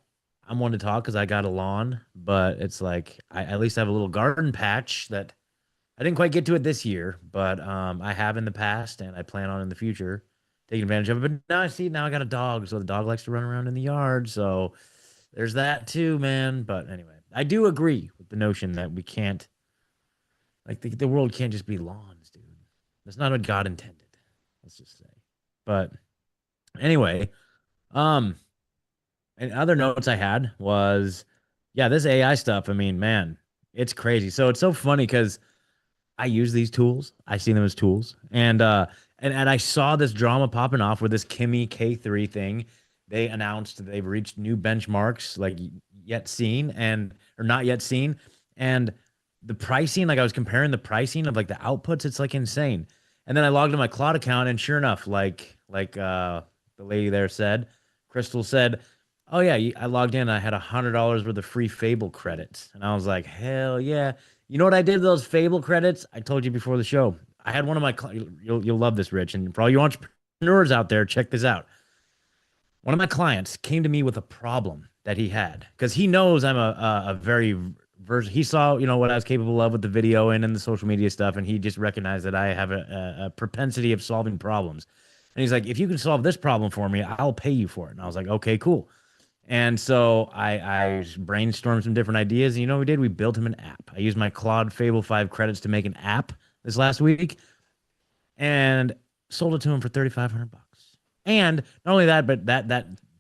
I'm one to talk because I got a lawn, but it's like I at least have a little garden patch that I didn't quite get to it this year, but I have in the past, and I plan on in the future taking advantage of it. But now I got a dog, so the dog likes to run around in the yard, so there's that too, man. But anyway, I do agree with the notion that we can't, like, the world can't just be lawns, dude. That's not what God intended. Let's just say. But anyway, um, and other notes I had was, yeah, this AI stuff. I mean, man, it's crazy. So it's so funny because I use these tools. I see them as tools, and I saw this drama popping off with this Kimmy K3 thing. They announced they've reached new benchmarks, like yet seen and or not yet seen, and the pricing. Like I was comparing the pricing of like the outputs. It's like insane. And then I logged in my Claude account, and sure enough, like the lady there said, Crystal said, "Oh yeah, I logged in. And I had $100 worth of free Fable credits," and I was like, "Hell yeah!" You know what I did with those Fable credits? I told you before the show. I had one of my you'll love this, Rich, and for all you entrepreneurs out there, check this out. One of my clients came to me with a problem that he had because he knows I'm a very he saw what I was capable of with the video and in the social media stuff, and he just recognized that I have a propensity of solving problems. And he's like, if you can solve this problem for me, I'll pay you for it. And I was like, okay, cool. And so I brainstormed some different ideas. And you know what we did? We built him an app. I used my Claude Fable 5 credits to make an app this last week and sold it to him for $3,500. And not only that, but that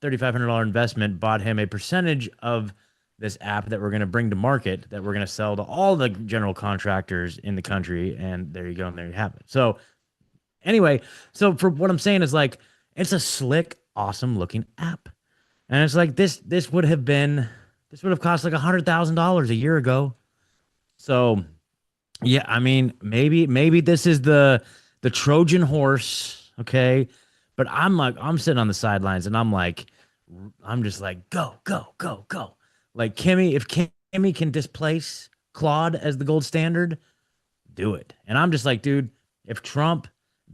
$3,500 investment bought him a percentage of this app that we're going to bring to market that we're going to sell to all the general contractors in the country. And there you go. And there you have it. So anyway, so for what I'm saying is like, it's a slick, awesome looking app. And it's like this would have cost like $100,000 a year ago. So yeah, I mean, maybe this is the Trojan horse, okay? But I'm sitting on the sidelines and I'm just like, go, go, go, go. Like if Kimmy can displace Claude as the gold standard, do it. And I'm just like, dude, if Trump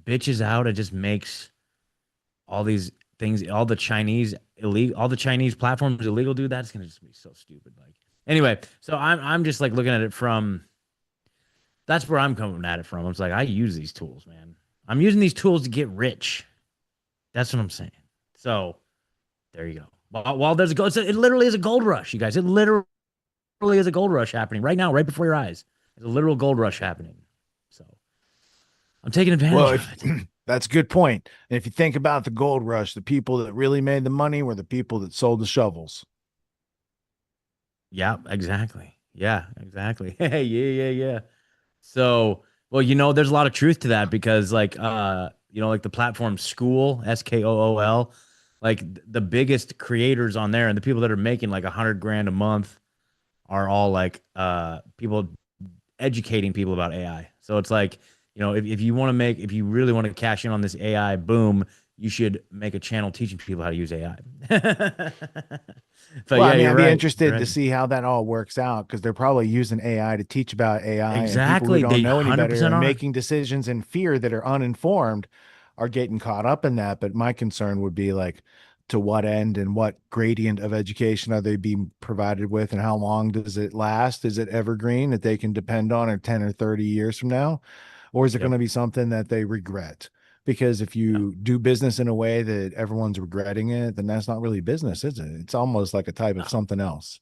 bitches out and just makes all these things, all the Chinese platforms illegal, dude, that's gonna just be so stupid. Like anyway, so I'm just like looking at it from that's where I'm coming at it from. I'm like, I use these tools, man. I'm using these tools to get rich. That's what I'm saying. So there you go. While there's it literally is a gold rush, you guys. It literally is a gold rush happening right now, right before your eyes. There's a literal gold rush happening. So I'm taking advantage Well, of it. that's a good point. And if you think about the gold rush, the people that really made the money were the people that sold the shovels. Yeah, exactly. Yeah, exactly. Hey, yeah. So, well, there's a lot of truth to that because like the platform School, Skool, like the biggest creators on there and the people that are making like 100 grand a month are all like people educating people about AI. So it's like, if you really want to cash in on this AI boom, you should make a channel teaching people how to use AI. But Well, I yeah, mean, you're I'd be right. You're interested to right. see how that all works out because they're probably using AI to teach about AI, and people who Exactly. don't They know any better 100% and are. making decisions in fear that are uninformed are getting caught up in that. But my concern would be like, to what end and what gradient of education are they being provided with, and how long does it last? Is it evergreen that they can depend on, or 10 or 30 years from now? Or is it going Yep. to be something that they regret? Because if Yeah. you do business in a way that everyone's regretting it, then that's not really business, is it? It's almost like a type of No. something else.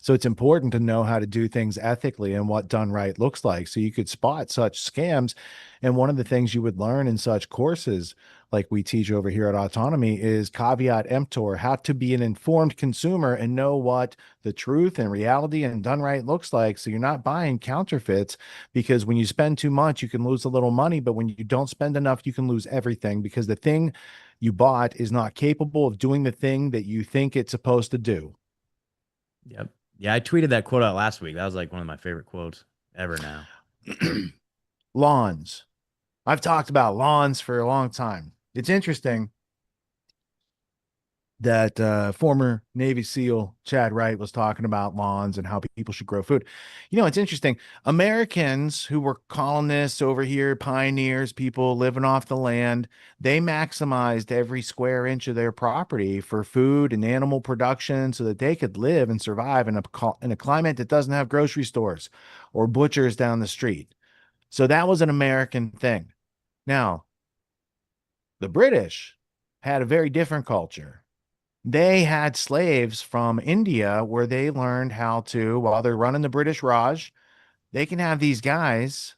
So it's important to know how to do things ethically and what done right looks like. So you could spot such scams. And one of the things you would learn in such courses, like we teach over here at Autonomy, is caveat emptor, how to be an informed consumer and know what the truth and reality and done right looks like. So you're not buying counterfeits, because when you spend too much, you can lose a little money. But when you don't spend enough, you can lose everything, because the thing you bought is not capable of doing the thing that you think it's supposed to do. Yep. Yeah, I tweeted that quote out last week. That was like one of my favorite quotes ever now. Lawns. I've talked about lawns for a long time. It's interesting that former Navy SEAL Chad Wright was talking about lawns and how people should grow food. It's interesting. Americans who were colonists over here, pioneers, people living off the land, they maximized every square inch of their property for food and animal production so that they could live and survive in a climate that doesn't have grocery stores or butchers down the street. So that was an American thing. Now, the British had a very different culture. They had slaves from India where they learned how to, while they're running the British Raj, they can have these guys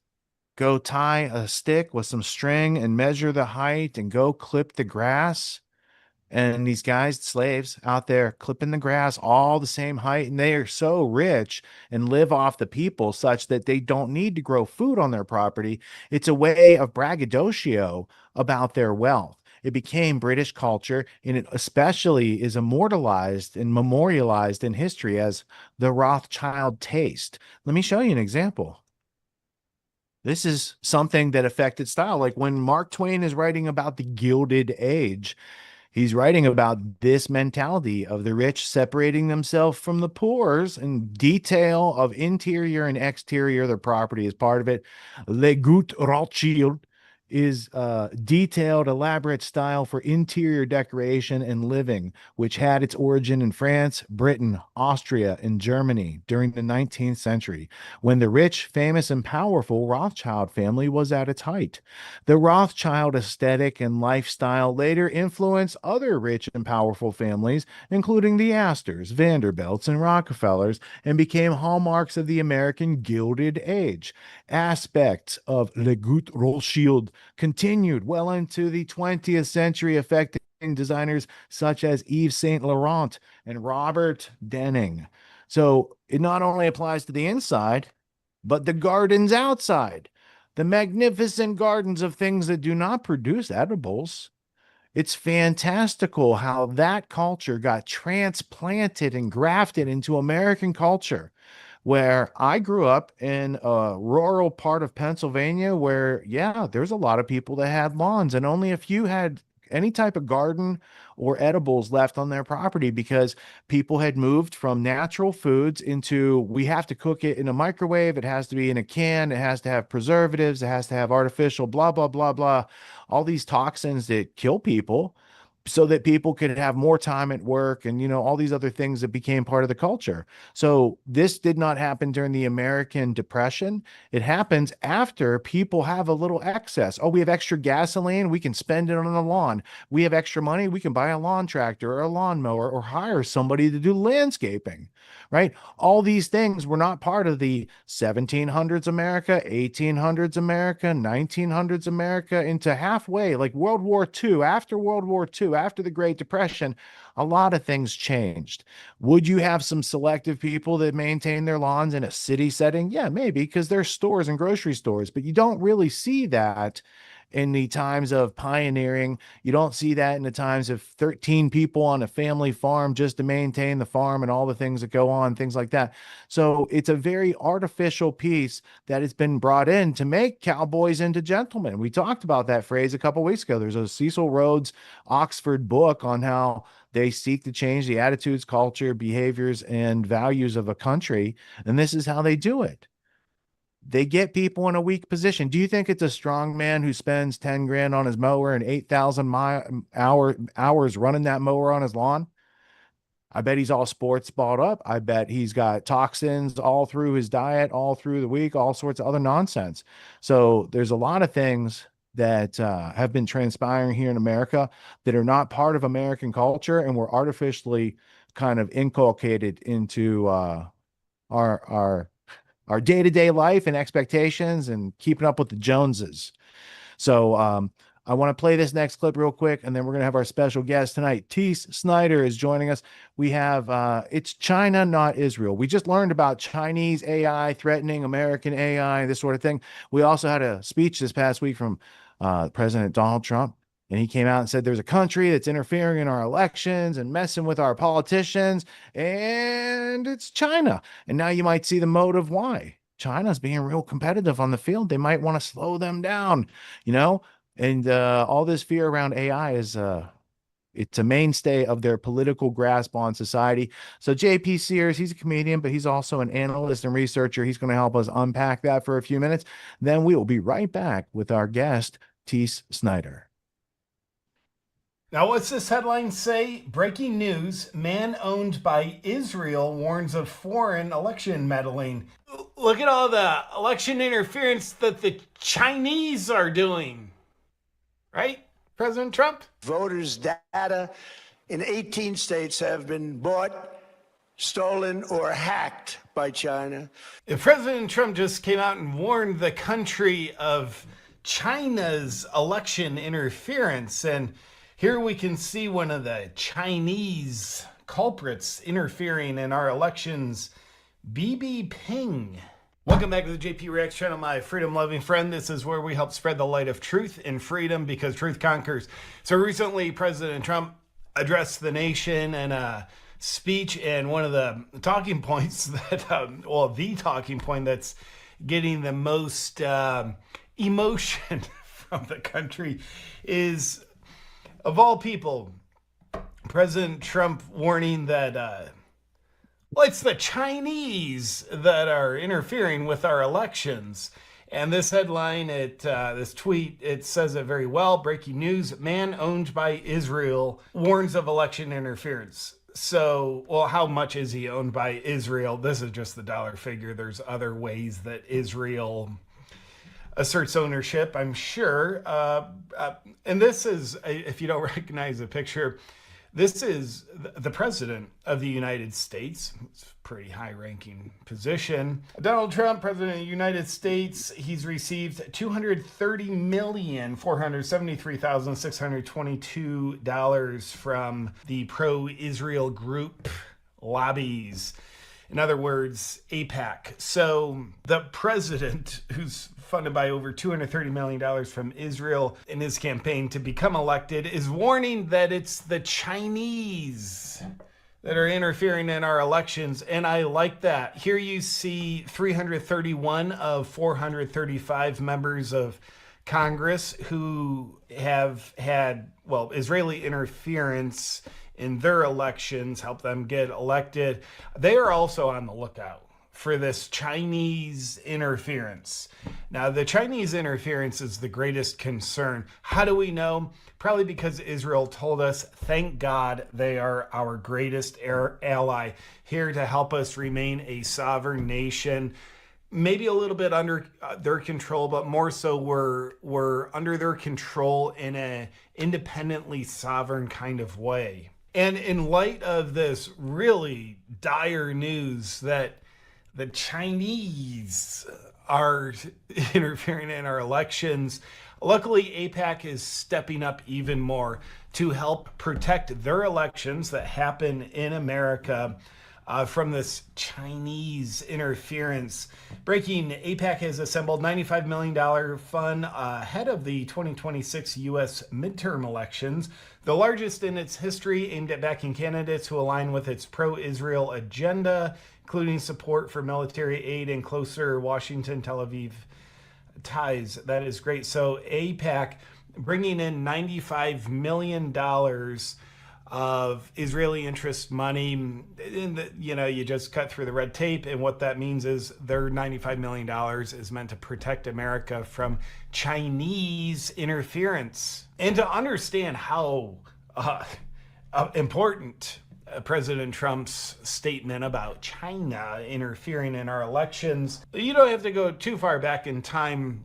go tie a stick with some string and measure the height and go clip the grass. And these guys, slaves out there clipping the grass all the same height, and they are so rich and live off the people such that they don't need to grow food on their property. It's a way of braggadocio about their wealth. It became British culture, and it especially is immortalized and memorialized in history as the Rothschild taste. Let me show you an example. This is something that affected style. Like when Mark Twain is writing about the Gilded Age, he's writing about this mentality of the rich separating themselves from the poors, and detail of interior and exterior of their property is part of it. Le Gout Rothschild is detailed, elaborate style for interior decoration and living, which had its origin in France, Britain, Austria, and Germany during the 19th century, when the rich, famous, and powerful Rothschild family was at its height. The Rothschild aesthetic and lifestyle later influenced other rich and powerful families, including the Astors, Vanderbilts, and Rockefellers, and became hallmarks of the American Gilded Age. Aspects of Le Gout Rothschild continued well into the 20th century, affecting designers such as Yves Saint Laurent and Robert Denning. So it not only applies to the inside, but the gardens outside, the magnificent gardens of things that do not produce edibles. It's fantastical how that culture got transplanted and grafted into American culture. Where I grew up in a rural part of Pennsylvania, where, yeah, there's a lot of people that had lawns, and only a few had any type of garden or edibles left on their property, because people had moved from natural foods into, we have to cook it in a microwave, it has to be in a can, it has to have preservatives, it has to have artificial blah blah blah blah, all these toxins that kill people. so that people could have more time at work and, all these other things that became part of the culture. So this did not happen during the American Depression. It happens after people have a little excess. Oh, we have extra gasoline, we can spend it on the lawn. We have extra money, we can buy a lawn tractor or a lawnmower or hire somebody to do landscaping, right? All these things were not part of the 1700s America, 1800s America, 1900s America, into halfway, like World War II. After World War II, after the Great Depression, a lot of things changed. Would you have some selective people that maintain their lawns in a city setting? Yeah, maybe, because there's stores and grocery stores, but you don't really see that in the times of pioneering. You don't see that in the times of 13 people on a family farm just to maintain the farm and all the things that go on, things like that. So it's a very artificial piece that has been brought in to make cowboys into gentlemen. We talked about that phrase a couple weeks ago. There's a Cecil Rhodes Oxford book on how they seek to change the attitudes, culture, behaviors, and values of a country. And this is how they do it. They get people in a weak position. Do you think it's a strong man who spends 10 grand on his mower and 8,000 hours running that mower on his lawn? I bet he's all sports balled up. I bet he's got toxins all through his diet, all through the week, all sorts of other nonsense. So there's a lot of things that have been transpiring here in America that are not part of American culture and were artificially kind of inculcated into our day-to-day life and expectations and keeping up with the Joneses. So I want to play this next clip real quick, and then we're going to have our special guest tonight. Teace Snyder is joining us. We have, it's China, not Israel. We just learned about Chinese AI threatening American AI, this sort of thing. We also had a speech this past week from President Donald Trump, and he came out and said there's a country that's interfering in our elections and messing with our politicians, and it's China. And now you might see the motive why. China's being real competitive on the field. They might want to slow them down, and all this fear around AI is it's a mainstay of their political grasp on society. So JP Sears, he's a comedian, but he's also an analyst and researcher. He's going to help us unpack that for a few minutes. Then we will be right back with our guest, Teace Snyder. Now, what's this headline say? Breaking news, man owned by Israel warns of foreign election meddling. Look at all the election interference that the Chinese are doing. Right, President Trump? Voters' data in 18 states have been bought, stolen, or hacked by China. If President Trump just came out and warned the country of China's election interference, and here we can see one of the Chinese culprits interfering in our elections, BB Ping. Welcome back to the JP Reacts channel, my freedom-loving friend. This is where we help spread the light of truth and freedom because truth conquers. So recently, President Trump addressed the nation in a speech, and one of the talking points that, the talking point that's getting the most emotion from the country is, of all people, President Trump warning that, it's the Chinese that are interfering with our elections. And this headline, this tweet, it says it very well. Breaking news, man owned by Israel warns of election interference. So, how much is he owned by Israel? This is just the dollar figure. There's other ways that Israel asserts ownership, I'm sure. And this is, if you don't recognize the picture, this is the President of the United States. It's a pretty high-ranking position. Donald Trump, President of the United States, he's received $230,473,622 from the pro-Israel group lobbies. In other words, AIPAC. So the president, who's funded by over $230 million from Israel in his campaign to become elected, is warning that it's the Chinese that are interfering in our elections. And I like that. Here you see 331 of 435 members of Congress who have had, Israeli interference in their elections, help them get elected. They are also on the lookout for this Chinese interference. Now, the Chinese interference is the greatest concern. How do we know? Probably because Israel told us, thank God they are our greatest ally, here to help us remain a sovereign nation. Maybe a little bit under their control, but more so we're under their control in an independently sovereign kind of way. And in light of this really dire news that the Chinese are interfering in our elections, luckily AIPAC is stepping up even more to help protect their elections that happen in America from this Chinese interference. Breaking, AIPAC has assembled $95 million fund ahead of the 2026 U.S. midterm elections, the largest in its history, aimed at backing candidates who align with its pro-Israel agenda, including support for military aid and closer Washington-Tel Aviv ties. That is great. So AIPAC bringing in $95 million of Israeli interest money. You just cut through the red tape, and what that means is their $95 million is meant to protect America from Chinese interference. And to understand how important President Trump's statement about China interfering in our elections, you don't have to go too far back in time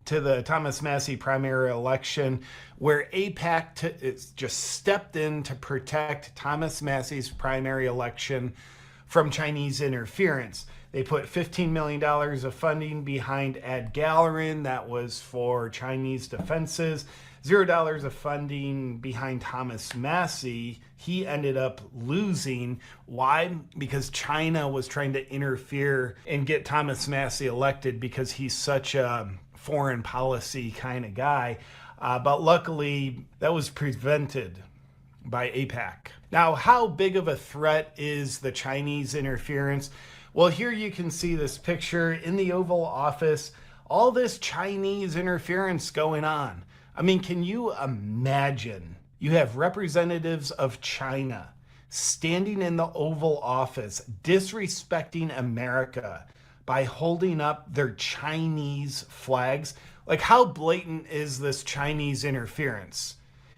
to the Thomas Massie primary election, where AIPAC just stepped in to protect Thomas Massie's primary election from Chinese interference. They put $15 million of funding behind Ed Gallerin, that was for Chinese defenses. $0 of funding behind Thomas Massie. He ended up losing. Why? Because China was trying to interfere and get Thomas Massie elected because he's such a foreign policy kind of guy. But luckily, that was prevented by AIPAC. Now, how big of a threat is the Chinese interference? Well, here you can see this picture in the Oval Office, all this Chinese interference going on. I mean, can you imagine? You have representatives of China standing in the Oval Office, disrespecting America by holding up their Chinese flags. Like, how blatant is this Chinese interference?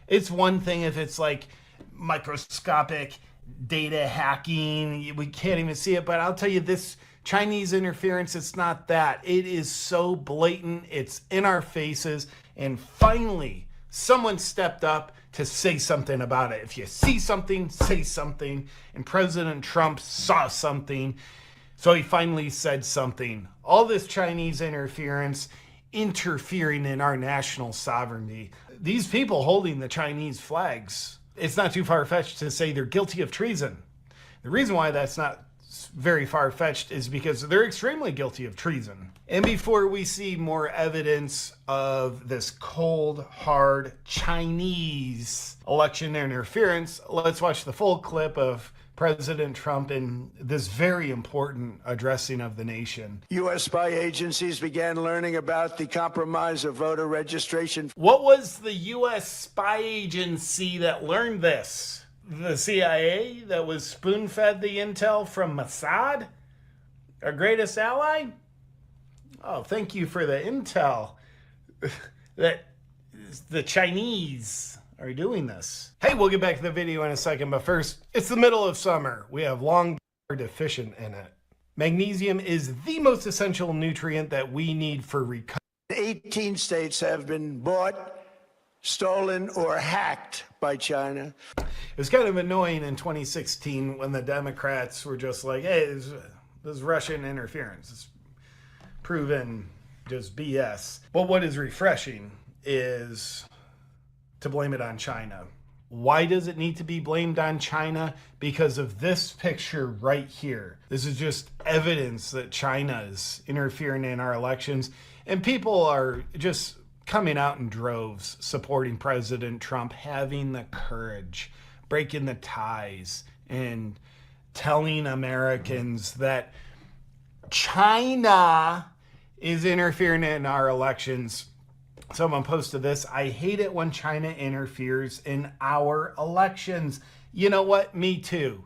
It's one thing if it's like microscopic data hacking, we can't even see it, but I'll tell you this Chinese interference, it's not that. It is so blatant, it's in our faces, and finally, someone stepped up to say something about it. If you see something, say something, and President Trump saw something, so he finally said something. All this Chinese interference, interfering in our national sovereignty. These people holding the Chinese flags, it's not too far-fetched to say they're guilty of treason. The reason why that's not very far-fetched is because they're extremely guilty of treason. And before we see more evidence of this cold, hard Chinese election interference, let's watch the full clip of President Trump in this very important addressing of the nation. U.S. spy agencies began learning about the compromise of voter registration. What was the U.S. spy agency that learned this? The CIA that was spoon-fed the intel from Mossad? Our greatest ally? Oh, thank you for the intel. That the Chinese are doing this. Hey, we'll get back to the video in a second, but first, it's the middle of summer. We have long deficient in it. Magnesium is the most essential nutrient that we need for recovery. 18 states have been bought, stolen, or hacked by China. It was kind of annoying in 2016 when the Democrats were just like, hey, this is Russian interference. It's proven just BS. But what is refreshing is to blame it on China. Why does it need to be blamed on China? Because of this picture right here. This is just evidence that China is interfering in our elections, and people are just coming out in droves supporting President Trump, having the courage, breaking the ties, and telling Americans that China is interfering in our elections. Someone posted this: I hate it when China interferes in our elections. You know what? Me too.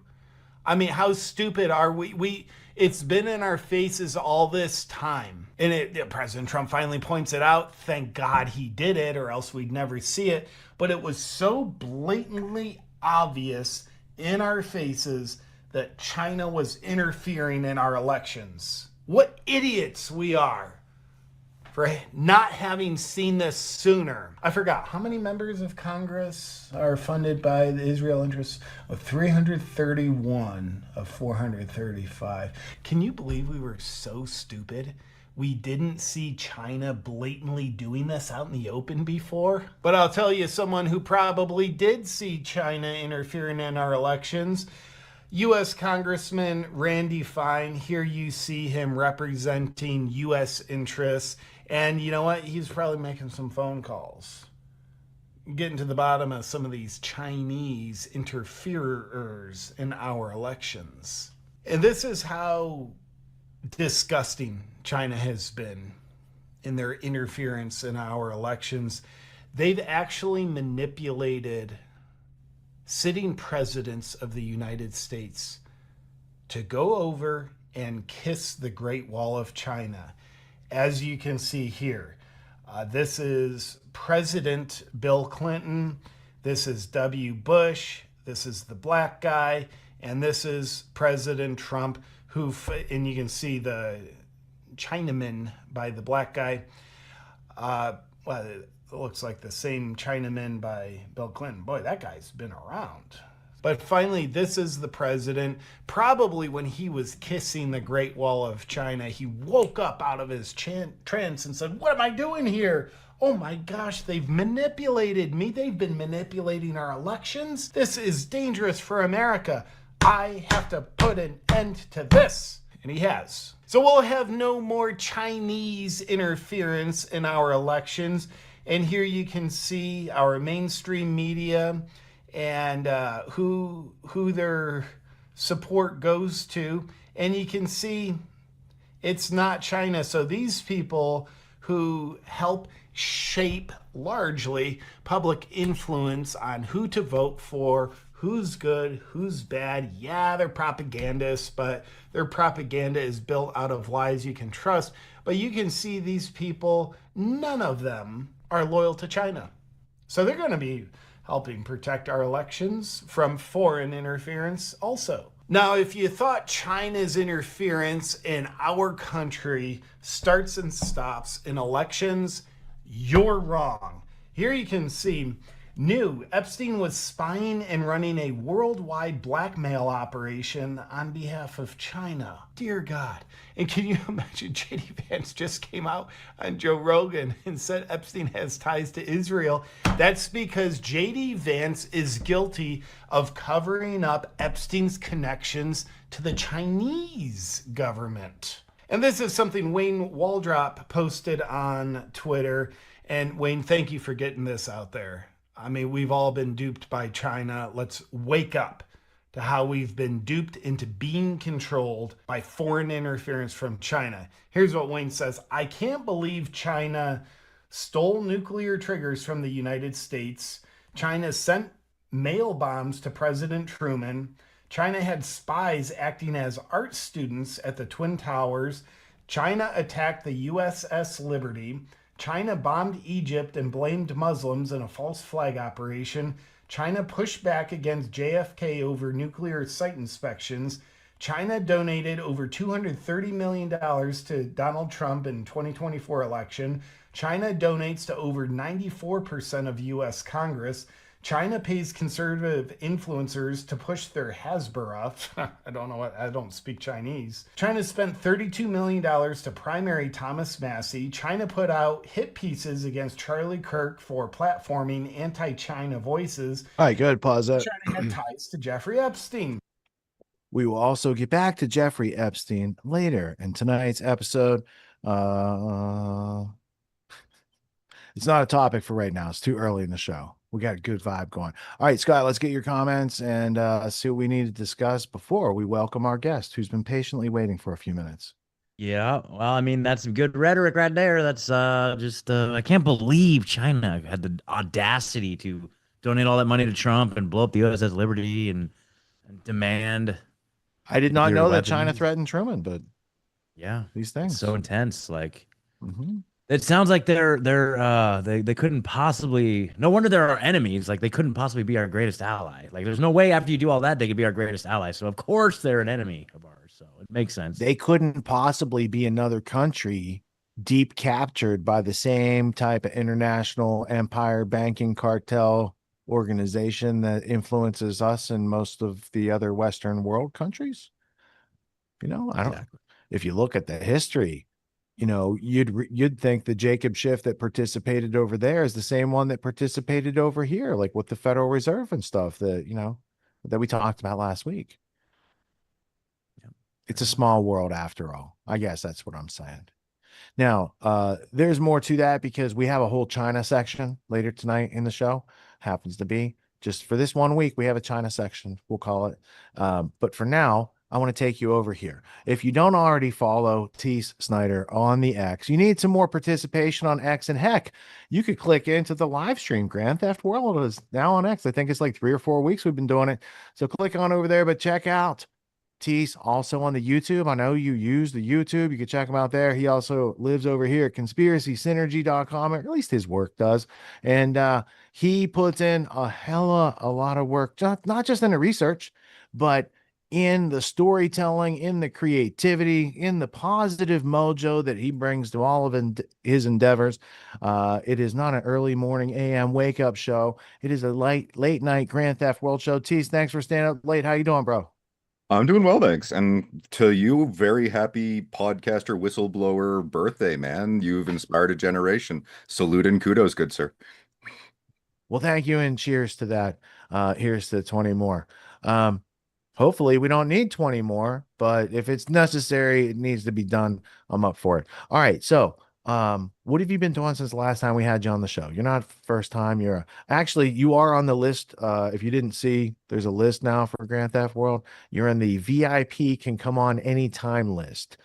I mean, how stupid are we? It's been in our faces all this time. And President Trump finally points it out. Thank God he did it, or else we'd never see it. But it was so blatantly obvious in our faces that China was interfering in our elections. What idiots we are for not having seen this sooner. I forgot, how many members of Congress are funded by the Israel interests? 331 of 435. Can you believe we were so stupid? We didn't see China blatantly doing this out in the open before? But I'll tell you someone who probably did see China interfering in our elections. U.S. Congressman Randy Fine. Here you see him representing U.S. interests. And you know what? He's probably making some phone calls, getting to the bottom of some of these Chinese interferers in our elections. And this is how disgusting China has been in their interference in our elections. They've actually manipulated sitting presidents of the United States to go over and kiss the Great Wall of China. As you can see here, this is President Bill Clinton, this is W. Bush, this is the black guy, and this is President Trump, and you can see the Chinaman by the black guy. Well, it looks like the same Chinaman by Bill Clinton. Boy, that guy's been around. But finally, this is the president. Probably when he was kissing the Great Wall of China, he woke up out of his trance and said, "What am I doing here? Oh my gosh, they've manipulated me. They've been manipulating our elections. This is dangerous for America. I have to put an end to this." And he has. So we'll have no more Chinese interference in our elections. And here you can see our mainstream media and who their support goes to. And you can see it's not China. So these people who help shape largely public influence on who to vote for, who's good, who's bad. Yeah, they're propagandists, but their propaganda is built out of lies you can trust. But you can see these people, none of them are loyal to China. So they're going to be helping protect our elections from foreign interference also. Now, if you thought China's interference in our country starts and stops in elections, you're wrong. Here you can see new Epstein was spying and running a worldwide blackmail operation on behalf of China. Dear God. And can you imagine J.D. Vance just came out on Joe Rogan and said Epstein has ties to Israel? That's because J.D. Vance is guilty of covering up Epstein's connections to the Chinese government. And this is something Wayne Waldrop posted on Twitter. And Wayne, thank you for getting this out there. I mean, we've all been duped by China. Let's wake up to how we've been duped into being controlled by foreign interference from China. Here's what Wayne says. "I can't believe China stole nuclear triggers from the United States. China sent mail bombs to President Truman. China had spies acting as art students at the Twin Towers. China attacked the USS Liberty. China bombed Egypt and blamed Muslims in a false flag operation. China pushed back against JFK over nuclear site inspections. China donated over $230 million to Donald Trump in 2024 election. China donates to over 94% of U.S. Congress. China pays conservative influencers to push their Hasbara." I don't speak Chinese. "China spent $32 million to primary Thomas Massie. China put out hit pieces against Charlie Kirk for platforming anti-China voices." All right, good. Pause that. China had ties to Jeffrey Epstein. We will also get back to Jeffrey Epstein later in tonight's episode. It's not a topic for right now. It's too early in the show. We got a good vibe going. All right, Scott, let's get your comments and see what we need to discuss before we welcome our guest who's been patiently waiting for a few minutes. Yeah, well, I mean, that's some good rhetoric right there. That's I can't believe China had the audacity to donate all that money to Trump and blow up the USS Liberty and demand I did not nuclear know that China weapons. threatened Truman, but Yeah, these it's things. so intense. Like Mhm. it sounds like they couldn't possibly. No wonder they're our enemies. Like they couldn't possibly be our greatest ally. Like there's no way after you do all that they could be our greatest ally. So of course they're an enemy of ours. So it makes sense. They couldn't possibly be another country deep captured by the same type of international empire banking cartel organization that influences us and most of the other Western world countries. I don't. Exactly. If you look at the history, you'd think the Jacob Schiff that participated over there is the same one that participated over here, like with the Federal Reserve and stuff that we talked about last week. Yep. It's a small world after all. I guess that's what I'm saying. Now, there's more to that because we have a whole China section later tonight in the show. Happens to be just for this one week, we have a China section, we'll call it. But for now, I want to take you over here. If you don't already follow Teace Snyder on the X, you need some more participation on X. And heck, you could click into the live stream. Grand Theft World is now on X. I think it's like 3 or 4 weeks we've been doing it. So click on over there, but check out Teace also on the YouTube. I know you use the YouTube. You can check him out there. He also lives over here at conspiracysynergy.com, or at least his work does. And he puts in a lot of work, not just in the research, but in the storytelling, in the creativity, in the positive mojo that he brings to all of his endeavors. It is not an early morning AM wake up show. It is a late night Grand Theft World show. Teace, thanks for staying up late. How you doing, bro? I'm doing well, thanks. And to you, very happy podcaster whistleblower birthday, man. You've inspired a generation. Salute and kudos, good sir. Well, thank you and cheers to that. Here's to 20 more. Hopefully we don't need 20 more, but if it's necessary, it needs to be done. I'm up for it. All right. So, what have you been doing since the last time we had you on the show? You're not first time. Actually, you are on the list. If you didn't see, there's a list now for Grand Theft World. You're in the VIP can come on anytime list.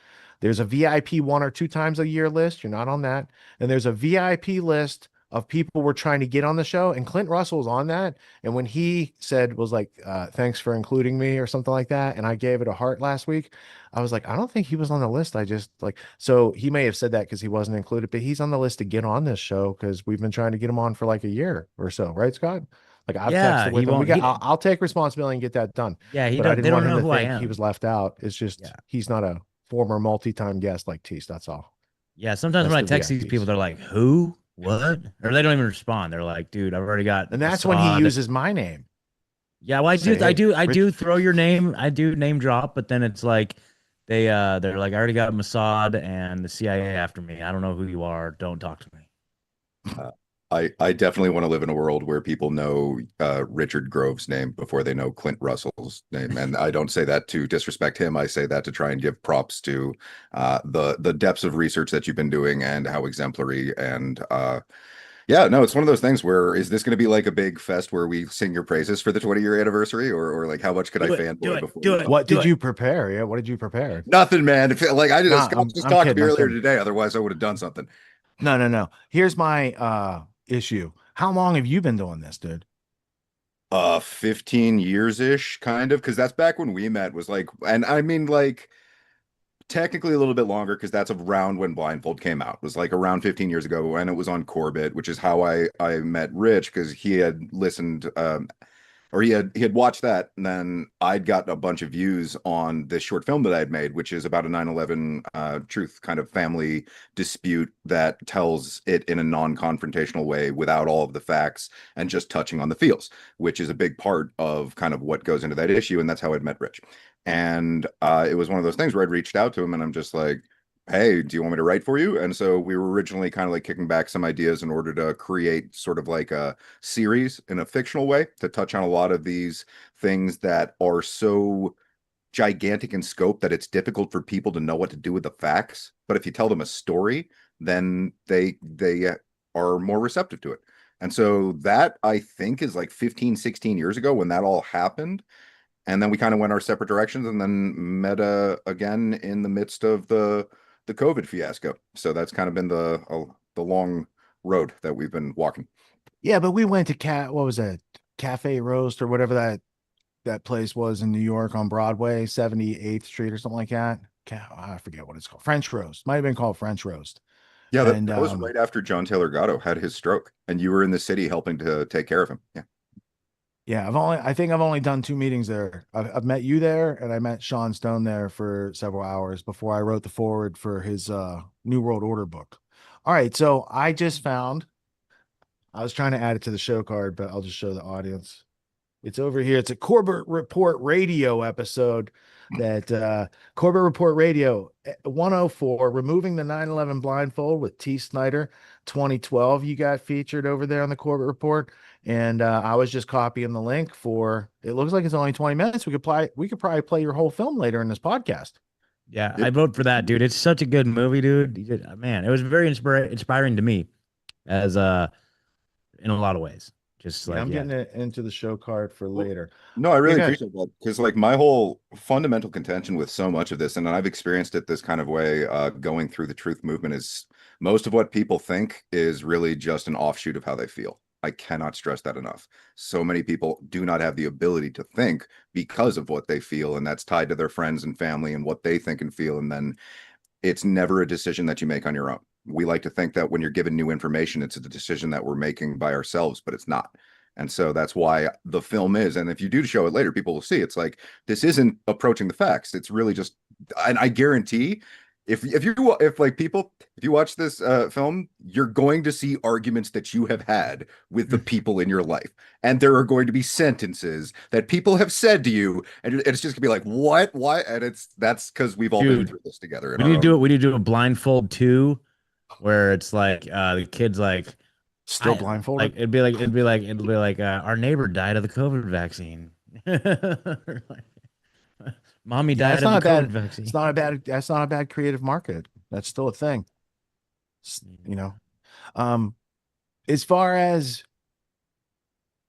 There's a VIP 1 or 2 times a year list. You're not on that. And there's a VIP list of people we're trying to get on the show, and Clint Russell's on that. And when he was like, thanks for including me or something like that, and I gave it a heart last week, I was like, I don't think he was on the list. I just so he may have said that because he wasn't included, but he's on the list to get on this show because we've been trying to get him on for like a year or so, right, Scott? Like I've texted with him. I'll take responsibility and get that done. Yeah, but I didn't want him to who I think am. he was left out. It's just he's not a former multi-time guest like Teace. That's all. Yeah, sometimes when I text these people, they're like, who? What? Or they don't even respond. They're like, dude, I've already got. And that's when he uses my name. Yeah, well, I do throw your name. I do name drop, but then it's like they're like, I already got Mossad and the CIA after me. I don't know who you are. Don't talk to me. I definitely want to live in a world where people know Richard Grove's name before they know Clint Russell's name. And I don't say that to disrespect him. I say that to try and give props to the depths of research that you've been doing and how exemplary. And yeah, no, it's one of those things where is this going to be like a big fest where we sing your praises for the 20-year anniversary, or like how much could I fanboy before? What did you prepare? Yeah, what did you prepare? Nothing, man. Like I just I'm talked to me earlier kidding. today. Otherwise, I would have done something. No. Here's my issue. How long have you been doing this, dude? 15 years-ish, kind of, because that's back when we met was like, and I mean like technically a little bit longer because that's around when Blindfold came out. It was like around 15 years ago, and it was on Corbett, which is how I met Rich, because he had listened or he had watched that, and then I'd gotten a bunch of views on this short film that I'd made, which is about a 9/11 truth kind of family dispute that tells it in a non-confrontational way without all of the facts and just touching on the feels, which is a big part of kind of what goes into that issue. And that's how I'd met Rich. And it was one of those things where I'd reached out to him and I'm just like, hey, do you want me to write for you? And so we were originally kind of like kicking back some ideas in order to create sort of like a series in a fictional way to touch on a lot of these things that are so gigantic in scope that it's difficult for people to know what to do with the facts. But if you tell them a story, then they are more receptive to it. And so that I think is like 15, 16 years ago when that all happened. And then we kind of went our separate directions and then met again in the midst of the COVID fiasco. So that's kind of been the long road that we've been walking. Yeah, but we went to what was that, Cafe Roast or whatever that that place was in New York on Broadway, 78th Street or something like that. I forget what it's called. French Roast. Might have been called French Roast. Yeah, that, And that was right after John Taylor Gatto had his stroke, and you were in the city helping to take care of him. Yeah. yeah, I think I've only done 2 meetings there. I've met you there, and I met Sean Stone there for several hours before I wrote the forward for his New World Order book. All right, so I just found, I was trying to add it to the show card, but I'll just show the audience. It's over here. It's a Corbett Report Radio episode that Corbett Report Radio 104, removing the 9/11 blindfold with Teace Snyder 2012. You got featured over there on the Corbett Report. And I was just copying the link for, it looks like it's only 20 minutes. We could probably play your whole film later in this podcast. Yeah, I vote for that, dude. It's such a good movie, dude. Man, it was very inspiring to me as in a lot of ways. Just Yeah, like I'm getting it into the show card for later. No, I really Okay. appreciate that because, like, my whole fundamental contention with so much of this, and I've experienced it this kind of way, going through the truth movement, is most of what people think is really just an offshoot of how they feel. I cannot stress that enough. So many people do not have the ability to think because of what they feel, and that's tied to their friends and family and what they think and feel. And then it's never a decision that you make on your own. We like to think that when you're given new information, it's a decision that we're making by ourselves, but it's not. And so that's why the film is, and if you do show it later, people will see it's like, this isn't approaching the facts. It's really just, and I guarantee if you watch this film, you're going to see arguments that you have had with the people in your life, and there are going to be sentences that people have said to you, and it's just gonna be like, what, why? And that's because we've all been Dude, through this together. we need to do it. We need to do a blindfold 2, where it's like the kid's like Still blindfolded. Like it'd be like our neighbor died of the COVID vaccine. Mommy died That's of not the a COVID bad. vaccine. It's not a bad. That's not a bad creative market. That's still a thing. You know, as far as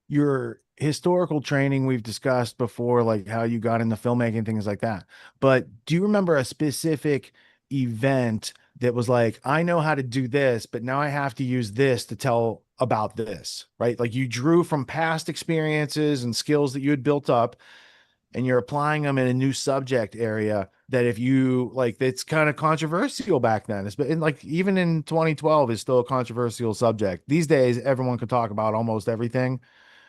your historical training, we've discussed before, like how you got into filmmaking, things like that. But do you remember a specific event that was like, I know how to do this, but now I have to use this to tell about this, right? Like you drew from past experiences and skills that you had built up, and you're applying them in a new subject area that if you like, it's kind of controversial back then. It's been like, even in 2012 is still a controversial subject. These days, everyone can talk about almost everything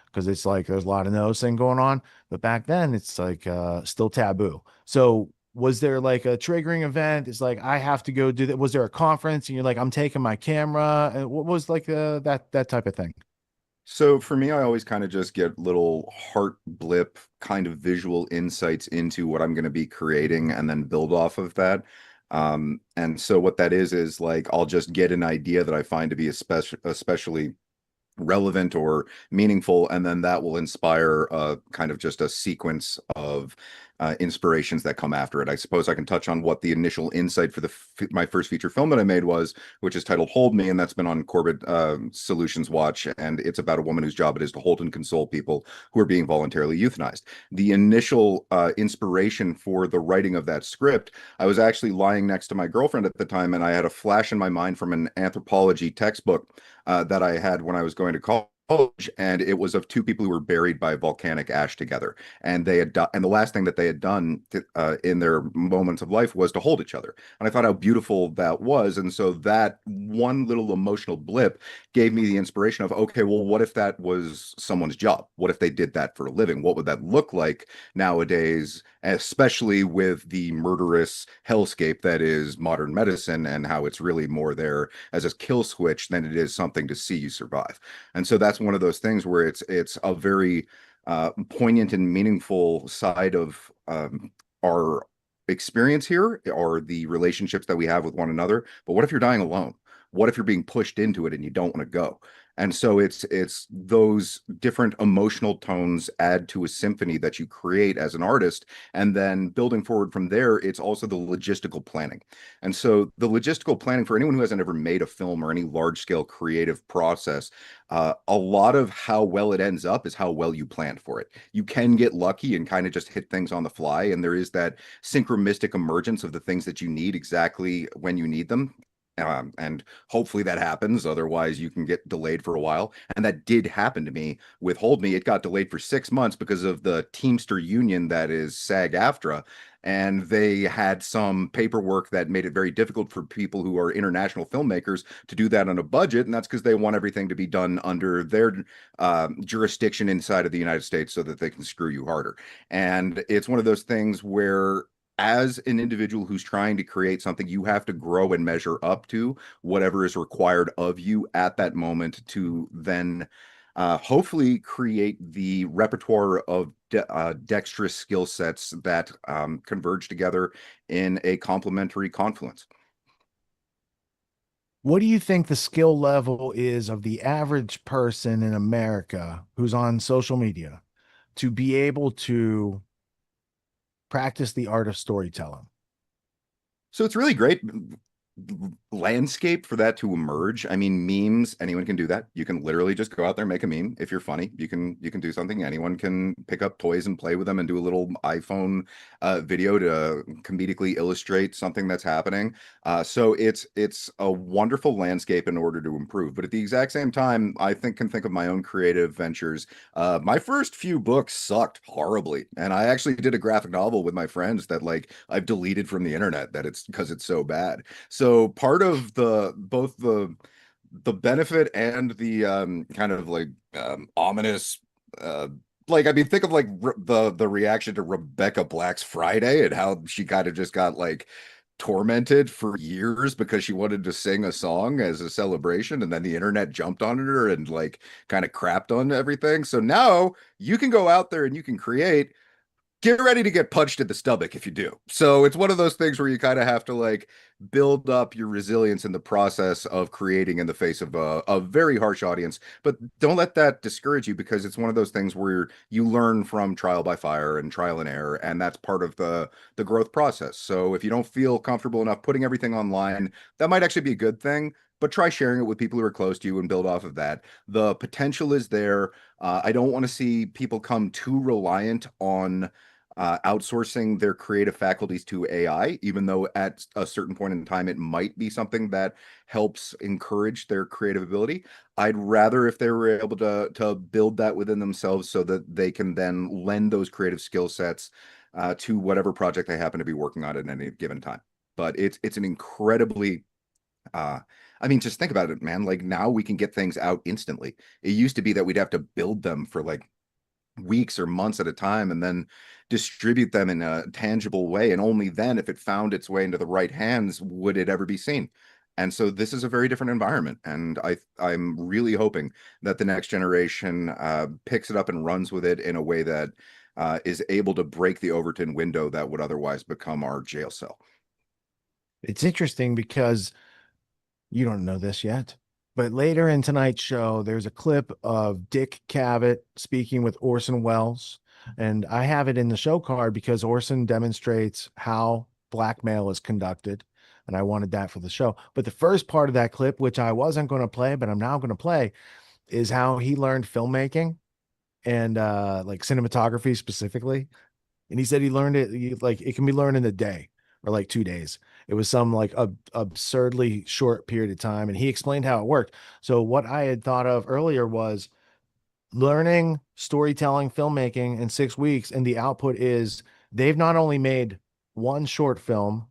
because it's like, there's a lot of nose thing going on, but back then it's like still taboo. So was there like a triggering event? It's like, I have to go do that. Was there a conference and you're like, I'm taking my camera? And what was like that type of thing? So for me, I always kind of just get little heart blip kind of visual insights into what I'm going to be creating and then build off of that. And so what that is like, I'll just get an idea that I find to be especially relevant or meaningful, and then that will inspire kind of just a sequence of inspirations that come after it. I suppose I can touch on what the initial insight for my first feature film that I made was, which is titled Hold Me, and that's been on Corbett Solutions Watch, and it's about a woman whose job it is to hold and console people who are being voluntarily euthanized. The initial inspiration for the writing of that script, I was actually lying next to my girlfriend at the time, and I had a flash in my mind from an anthropology textbook that I had when I was going to college, and it was of two people who were buried by volcanic ash together, and and the last thing that they had done in their moments of life was to hold each other. And I thought how beautiful that was, and so that one little emotional blip gave me the inspiration of, okay, well, what if that was someone's job? What if they did that for a living? What would that look like nowadays, especially with the murderous hellscape that is modern medicine, and how it's really more there as a kill switch than it is something to see you survive. And so that's one of those things where it's a very poignant and meaningful side of our experience here, or the relationships that we have with one another. But what if you're dying alone? What if you're being pushed into it and you don't want to go? And so it's those different emotional tones add to a symphony that you create as an artist, and then building forward from there, it's also the logistical planning. And so the logistical planning, for anyone who hasn't ever made a film or any large scale creative process, a lot of how well it ends up is how well you planned for it. You can get lucky and kind of just hit things on the fly, and there is that synchronistic emergence of the things that you need exactly when you need them. And hopefully that happens. Otherwise, you can get delayed for a while. And that did happen to me with Hold Me. It got delayed for 6 months because of the Teamster union that is SAG-AFTRA. And they had some paperwork that made it very difficult for people who are international filmmakers to do that on a budget. And that's because they want everything to be done under their jurisdiction inside of the United States so that they can screw you harder. And it's one of those things where as an individual who's trying to create something, you have to grow and measure up to whatever is required of you at that moment to then hopefully create the repertoire of dexterous skill sets that converge together in a complementary confluence. What do you think the skill level is of the average person in America who's on social media to be able to practice the art of storytelling? So it's really great landscape for that to emerge. I mean, memes, anyone can do that. You can literally just go out there and make a meme. If you're funny, you can do something. Anyone can pick up toys and play with them and do a little iPhone video to comedically illustrate something that's happening. So it's a wonderful landscape in order to improve. But at the exact same time, I can think of my own creative ventures. My first few books sucked horribly, and I actually did a graphic novel with my friends that like I've deleted from the internet that it's because it's so bad. So part of both the benefit and the kind of like ominous like I mean think of like the reaction to Rebecca Black's Friday and how she kind of just got like tormented for years because she wanted to sing a song as a celebration, and then the internet jumped on her and like kind of crapped on everything. So now you can go out there and you can create. Get ready to get punched in the stomach if you do. So it's one of those things where you kind of have to like build up your resilience in the process of creating in the face of a very harsh audience. But don't let that discourage you, because it's one of those things where you learn from trial by fire and trial and error, and that's part of the growth process. So if you don't feel comfortable enough putting everything online, that might actually be a good thing. But try sharing it with people who are close to you and build off of that. The potential is there. I don't want to see people come too reliant on outsourcing their creative faculties to AI, even though at a certain point in time it might be something that helps encourage their creative ability. I'd rather if they were able to build that within themselves so that they can then lend those creative skill sets to whatever project they happen to be working on at any given time. But it's an incredibly I mean, just think about it, man. Like now we can get things out instantly. It used to be that we'd have to build them for like weeks or months at a time and then distribute them in a tangible way. And only then, if it found its way into the right hands, would it ever be seen. And so this is a very different environment. And I'm really hoping that the next generation picks it up and runs with it in a way that is able to break the Overton window that would otherwise become our jail cell. It's interesting because you don't know this yet, but later in tonight's show, there's a clip of Dick Cavett speaking with Orson Welles. And I have it in the show card because Orson demonstrates how blackmail is conducted. And I wanted that for the show. But the first part of that clip, which I wasn't going to play, but I'm now going to play, is how he learned filmmaking and like cinematography specifically. And he said he learned it like it can be learned in a day or like 2 days. It was some like absurdly short period of time. And he explained how it worked. So what I had thought of earlier was learning storytelling, filmmaking in 6 weeks. And the output is they've not only made one short film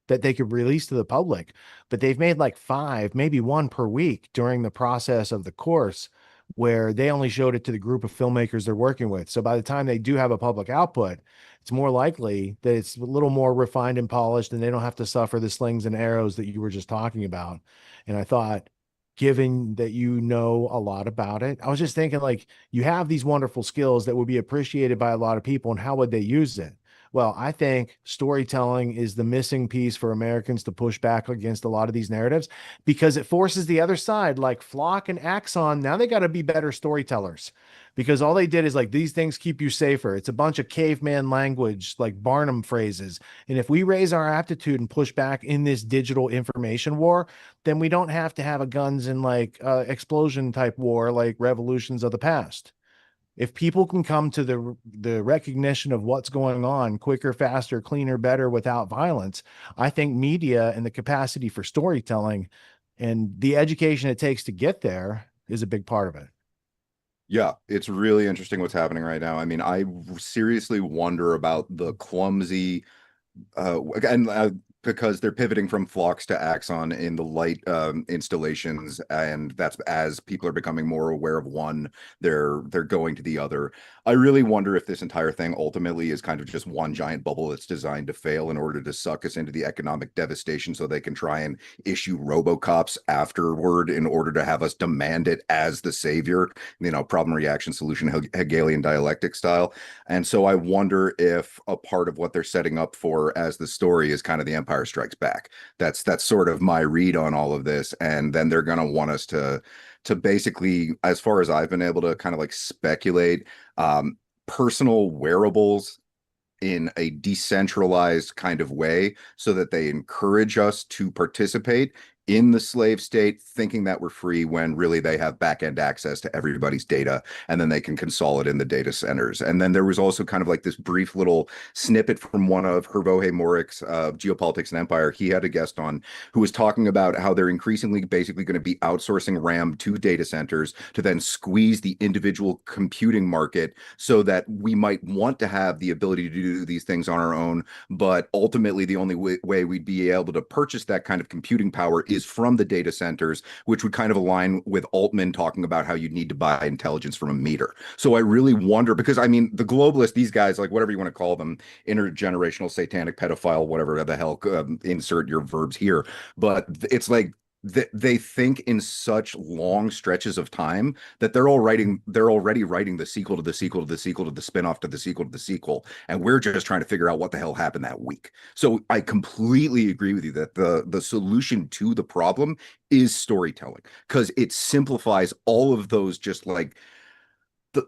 that they could release to the public, but they've made like 5, maybe 1 per week during the process of the course, where they only showed it to the group of filmmakers they're working with. So by the time they do have a public output, it's more likely that it's a little more refined and polished, and they don't have to suffer the slings and arrows that you were just talking about. And I thought, given that you know a lot about it, I was just thinking like you have these wonderful skills that would be appreciated by a lot of people, and how would they use it? Well, I think storytelling is the missing piece for Americans to push back against a lot of these narratives, because it forces the other side, like Flock and Axon. Now they got to be better storytellers, because all they did is like, these things keep you safer. It's a bunch of caveman language, like Barnum phrases. And if we raise our aptitude and push back in this digital information war, then we don't have to have a guns and like explosion type war, like revolutions of the past. if people can come to the recognition of what's going on quicker, faster, cleaner, better without violence, I think media and the capacity for storytelling and the education it takes to get there is a big part of it. Yeah, it's really interesting what's happening right now. I mean, I seriously wonder about the clumsy and because they're pivoting from Phlox to Axon in the light installations, and that's as people are becoming more aware of one, they're going to the other. I really wonder if this entire thing ultimately is kind of just one giant bubble that's designed to fail in order to suck us into the economic devastation so they can try and issue RoboCops afterward in order to have us demand it as the savior, problem reaction solution Hegelian dialectic style. And so I wonder if a part of what they're setting up for as the story is kind of the Empire Strikes Back. That's sort of my read on all of this. And then they're going to want us to basically, as far as I've been able to kind of like speculate, personal wearables in a decentralized kind of way so that they encourage us to participate in the slave state, thinking that we're free when really they have back-end access to everybody's data, and then they can consolidate in the data centers. And then there was also kind of like this brief little snippet from one of Hervoje Morik's Geopolitics and Empire. He had a guest on who was talking about how they're increasingly basically going to be outsourcing RAM to data centers to then squeeze the individual computing market so that we might want to have the ability to do these things on our own, but ultimately the only way we'd be able to purchase that kind of computing power is from the data centers, which would kind of align with Altman talking about how you need to buy intelligence from a meter. So I really wonder, because I mean, the globalists, these guys, like whatever you want to call them, intergenerational, satanic, pedophile, whatever the hell, insert your verbs here. But it's like, they think in such long stretches of time that they're already writing the sequel to the sequel to the sequel to the spinoff to the sequel to the sequel, and we're just trying to figure out what the hell happened that week. So I completely agree with you that the solution to the problem is storytelling, because it simplifies all of those just like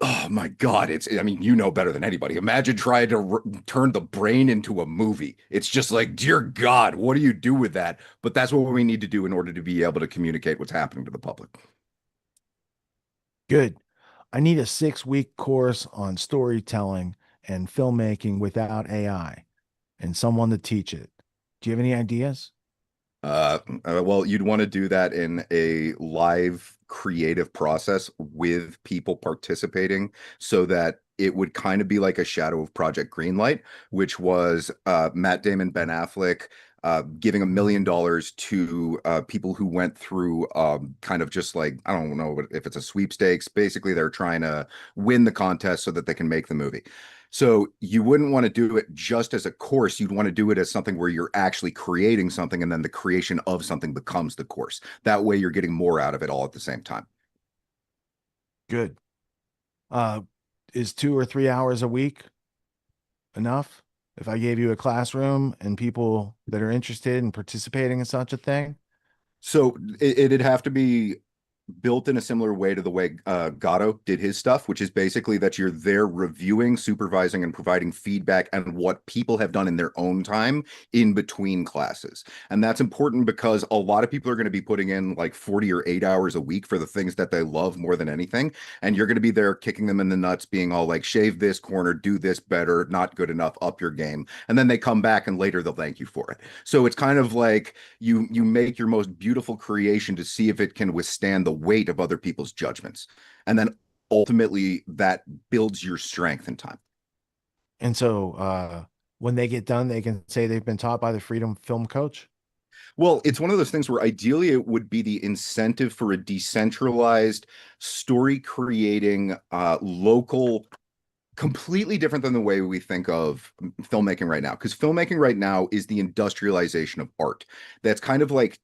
oh my God, I mean, you know better than anybody. Imagine trying to turn the brain into a movie. It's just like, dear God, what do you do with that? But that's what we need to do in order to be able to communicate what's happening to the public. Good. I need a 6-week course on storytelling and filmmaking without AI and someone to teach it. Do you have any ideas? Well, you'd want to do that in a live creative process with people participating so that it would kind of be like a shadow of Project Greenlight, which was Matt Damon, Ben Affleck, giving $1 million to people who went through kind of just like, I don't know if it's a sweepstakes. Basically, they're trying to win the contest so that they can make the movie. So you wouldn't want to do it just as a course. You'd want to do it as something where you're actually creating something, and then the creation of something becomes the course. That way you're getting more out of it all at the same time. Good. Is 2 or 3 hours a week enough? If I gave you a classroom and people that are interested in participating in such a thing? So it'd have to be built in a similar way to the way Gatto did his stuff, which is basically that you're there reviewing, supervising, and providing feedback on what people have done in their own time in between classes. And that's important because a lot of people are going to be putting in like 40 or 8 hours a week for the things that they love more than anything. And you're going to be there kicking them in the nuts, being all like, shave this corner, do this better, not good enough, up your game. And then they come back and later they'll thank you for it. So it's kind of like you make your most beautiful creation to see if it can withstand the weight of other people's judgments, and then ultimately that builds your strength in time. And so when they get done, they can say they've been taught by the Freedom Film Coach? Well, it's one of those things where ideally it would be the incentive for a decentralized story creating local, completely different than the way we think of filmmaking right now, because filmmaking right now is the industrialization of art. That's kind of like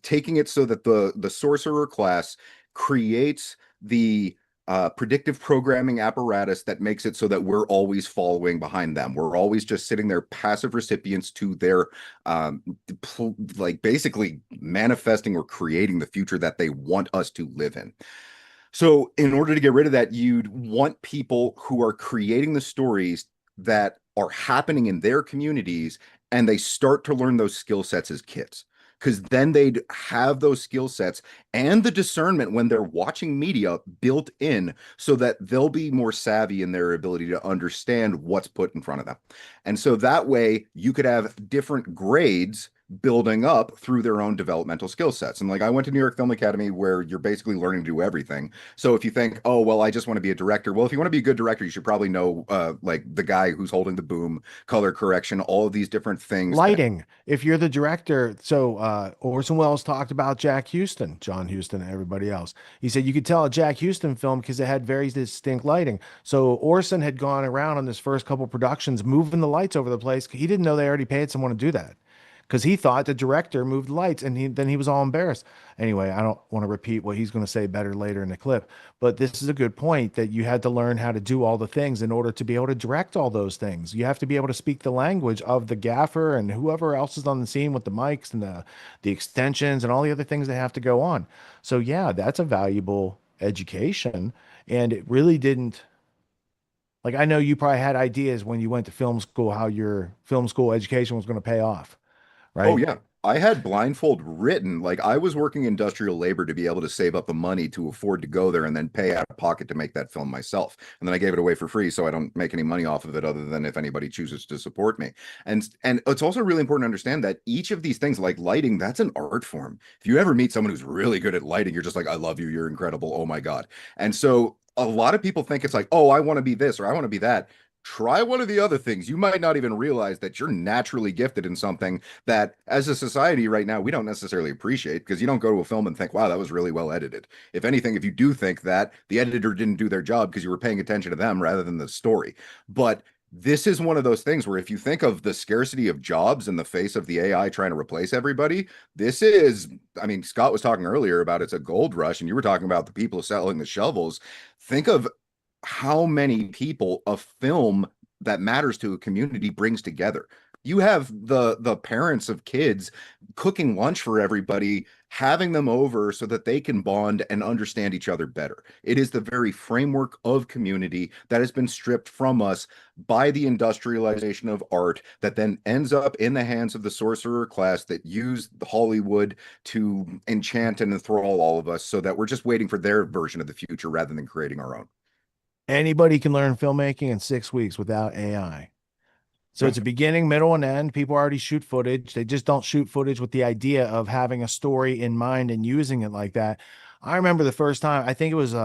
taking it so that the sorcerer class creates the predictive programming apparatus that makes it so that we're always following behind them. We're always just sitting there passive recipients to their like basically manifesting or creating the future that they want us to live in. So in order to get rid of that, you'd want people who are creating the stories that are happening in their communities, and they start to learn those skill sets as kids. because then they'd have those skill sets and the discernment when they're watching media built in so that they'll be more savvy in their ability to understand what's put in front of them. And so that way you could have different grades building up through their own developmental skill sets. And like I went to New York Film Academy where you're basically learning to do everything. So if you think, oh, well, I just want to be a director. Well, if you want to be a good director, you should probably know like the guy who's holding the boom, color correction, all of these different things. Lighting. If you're the director, so Orson Welles talked about Jack Huston, John Huston, and everybody else. He said you could tell a Jack Huston film because it had very distinct lighting. So Orson had gone around on this first couple productions moving the lights over the place. He didn't know they already paid someone to do that, because he thought the director moved lights, and then he was all embarrassed. Anyway, I don't want to repeat what he's going to say better later in the clip, but this is a good point that you had to learn how to do all the things in order to be able to direct all those things. You have to be able to speak the language of the gaffer and whoever else is on the scene with the mics and the extensions and all the other things that have to go on. So yeah, that's a valuable education, and it really didn't. Like, I know you probably had ideas when you went to film school how your film school education was going to pay off. Right? Oh yeah. I had blindfold written. Like I was working industrial labor to be able to save up the money to afford to go there and then pay out of pocket to make that film myself. And then I gave it away for free so I don't make any money off of it other than if anybody chooses to support me. And it's also really important to understand that each of these things like lighting, that's an art form. If you ever meet someone who's really good at lighting, you're just like, I love you, you're incredible. Oh my God. And so a lot of people think it's like, oh, I want to be this or I want to be that. Try one of the other things. You might not even realize that you're naturally gifted in something that, as a society right now, we don't necessarily appreciate, because you don't go to a film and think, wow, that was really well edited. If anything, if you do think that, the editor didn't do their job because you were paying attention to them rather than the story. But this is one of those things where if you think of the scarcity of jobs in the face of the AI trying to replace everybody, this is, I mean, Scott was talking earlier about it's a gold rush, and you were talking about the people selling the shovels. Think of how many people a film that matters to a community brings together. You have the parents of kids cooking lunch for everybody, having them over so that they can bond and understand each other better. It is the very framework of community that has been stripped from us by the industrialization of art that then ends up in the hands of the sorcerer class that use Hollywood to enchant and enthrall all of us so that we're just waiting for their version of the future rather than creating our own. Anybody can learn filmmaking in 6 weeks without AI. So it's a beginning, middle, and end. People already shoot footage. They just don't shoot footage with the idea of having a story in mind and using it like that. I remember the first time, I think it was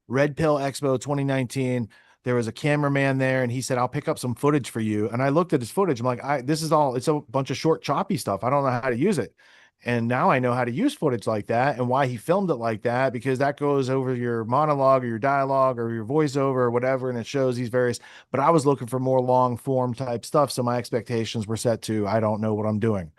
Red Pill Expo 2019. There was a cameraman there, and he said, I'll pick up some footage for you. And I looked at his footage. I'm like, this is all, it's a bunch of short, choppy stuff. I don't know how to use it. And now I know how to use footage like that and why he filmed it like that, because that goes over your monologue or your dialogue or your voiceover or whatever. And it shows these various, but I was looking for more long form type stuff. So my expectations were set to, I don't know what I'm doing.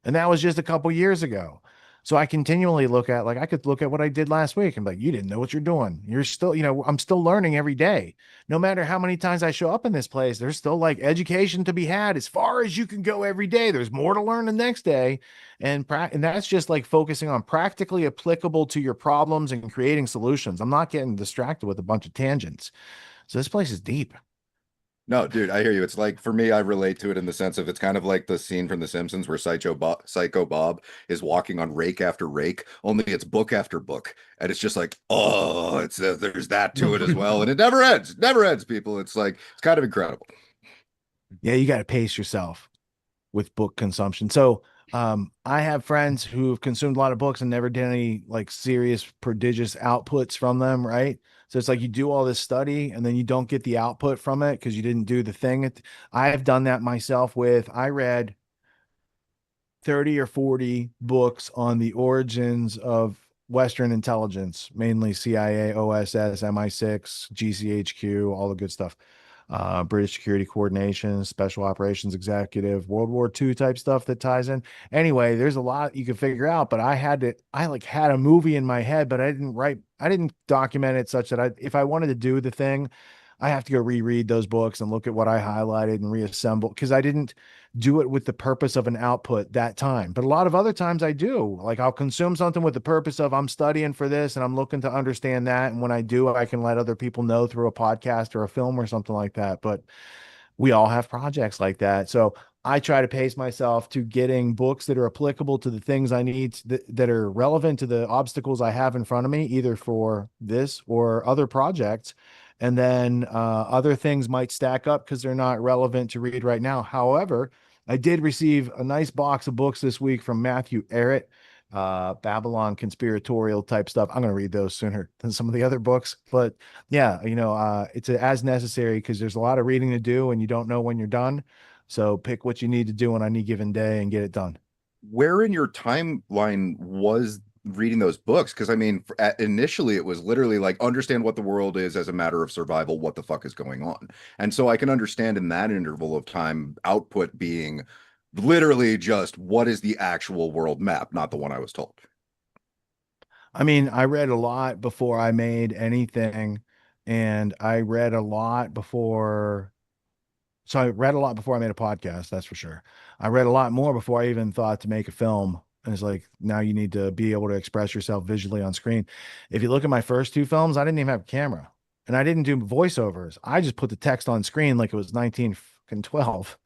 And that was just a couple years ago. So I continually look at, like, I could look at what I did last week and be like, you didn't know what you're doing. You're still, I'm still learning every day. No matter how many times I show up in this place, there's still like education to be had as far as you can go every day. There's more to learn the next day. And that's just like focusing on practically applicable to your problems and creating solutions. I'm not getting distracted with a bunch of tangents. So this place is deep. No, dude, I hear you. It's like, for me, I relate to it in the sense of it's kind of like the scene from The Simpsons where Psycho Bob is walking on rake after rake, only it's book after book. And it's just like, oh, it's there's that to it as well. And it never ends. It never ends, people. It's like, it's kind of incredible. Yeah, you got to pace yourself with book consumption. So I have friends who've consumed a lot of books and never did any like serious prodigious outputs from them, right? So it's like you do all this study and then you don't get the output from it because you didn't do the thing. I have done that myself I read 30 or 40 books on the origins of Western intelligence, mainly CIA, OSS, MI6, GCHQ, all the good stuff. British Security Coordination, Special Operations Executive, World War II type stuff that ties in. Anyway, there's a lot you can figure out, but I had a movie in my head, but I didn't document it such that if I wanted to do the thing, I have to go reread those books and look at what I highlighted and reassemble, because I didn't do it with the purpose of an output that time. But a lot of other times I do. Like, I'll consume something with the purpose of I'm studying for this and I'm looking to understand that. And when I do, I can let other people know through a podcast or a film or something like that. But we all have projects like that. So I try to pace myself to getting books that are applicable to the things I need that are relevant to the obstacles I have in front of me, either for this or other projects. And then other things might stack up because they're not relevant to read right now. However, I did receive a nice box of books this week from Matthew Arrett, Babylon conspiratorial type stuff. I'm going to read those sooner than some of the other books. But yeah, it's as necessary because there's a lot of reading to do and you don't know when you're done. So pick what you need to do on any given day and get it done. Where in your timeline was reading those books? Because I mean, initially it was literally like understand what the world is as a matter of survival, what the fuck is going on. And so I can understand in that interval of time output being literally just what is the actual world map, not the one I was told. I mean, I read a lot before I made anything, and I read a lot before. So I read a lot before I made a podcast, that's for sure. I read a lot more before I even thought to make a film. And it's like, now you need to be able to express yourself visually on screen. If you look at my first two films, I didn't even have a camera and I didn't do voiceovers. I just put the text on screen like it was 1912.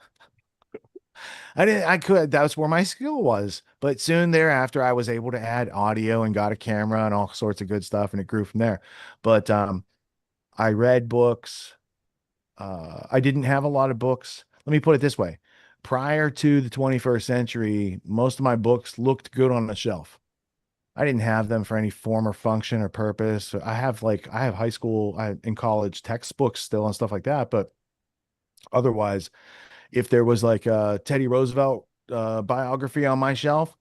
That's where my skill was. But soon thereafter, I was able to add audio and got a camera and all sorts of good stuff. And it grew from there. But I read books. I didn't have a lot of books. Let me put it this way. Prior to the 21st century, most of my books looked good on the shelf. I didn't have them for any form or function or purpose. I have high school and college textbooks still and stuff like that. But otherwise, if there was like a Teddy Roosevelt biography on my shelf,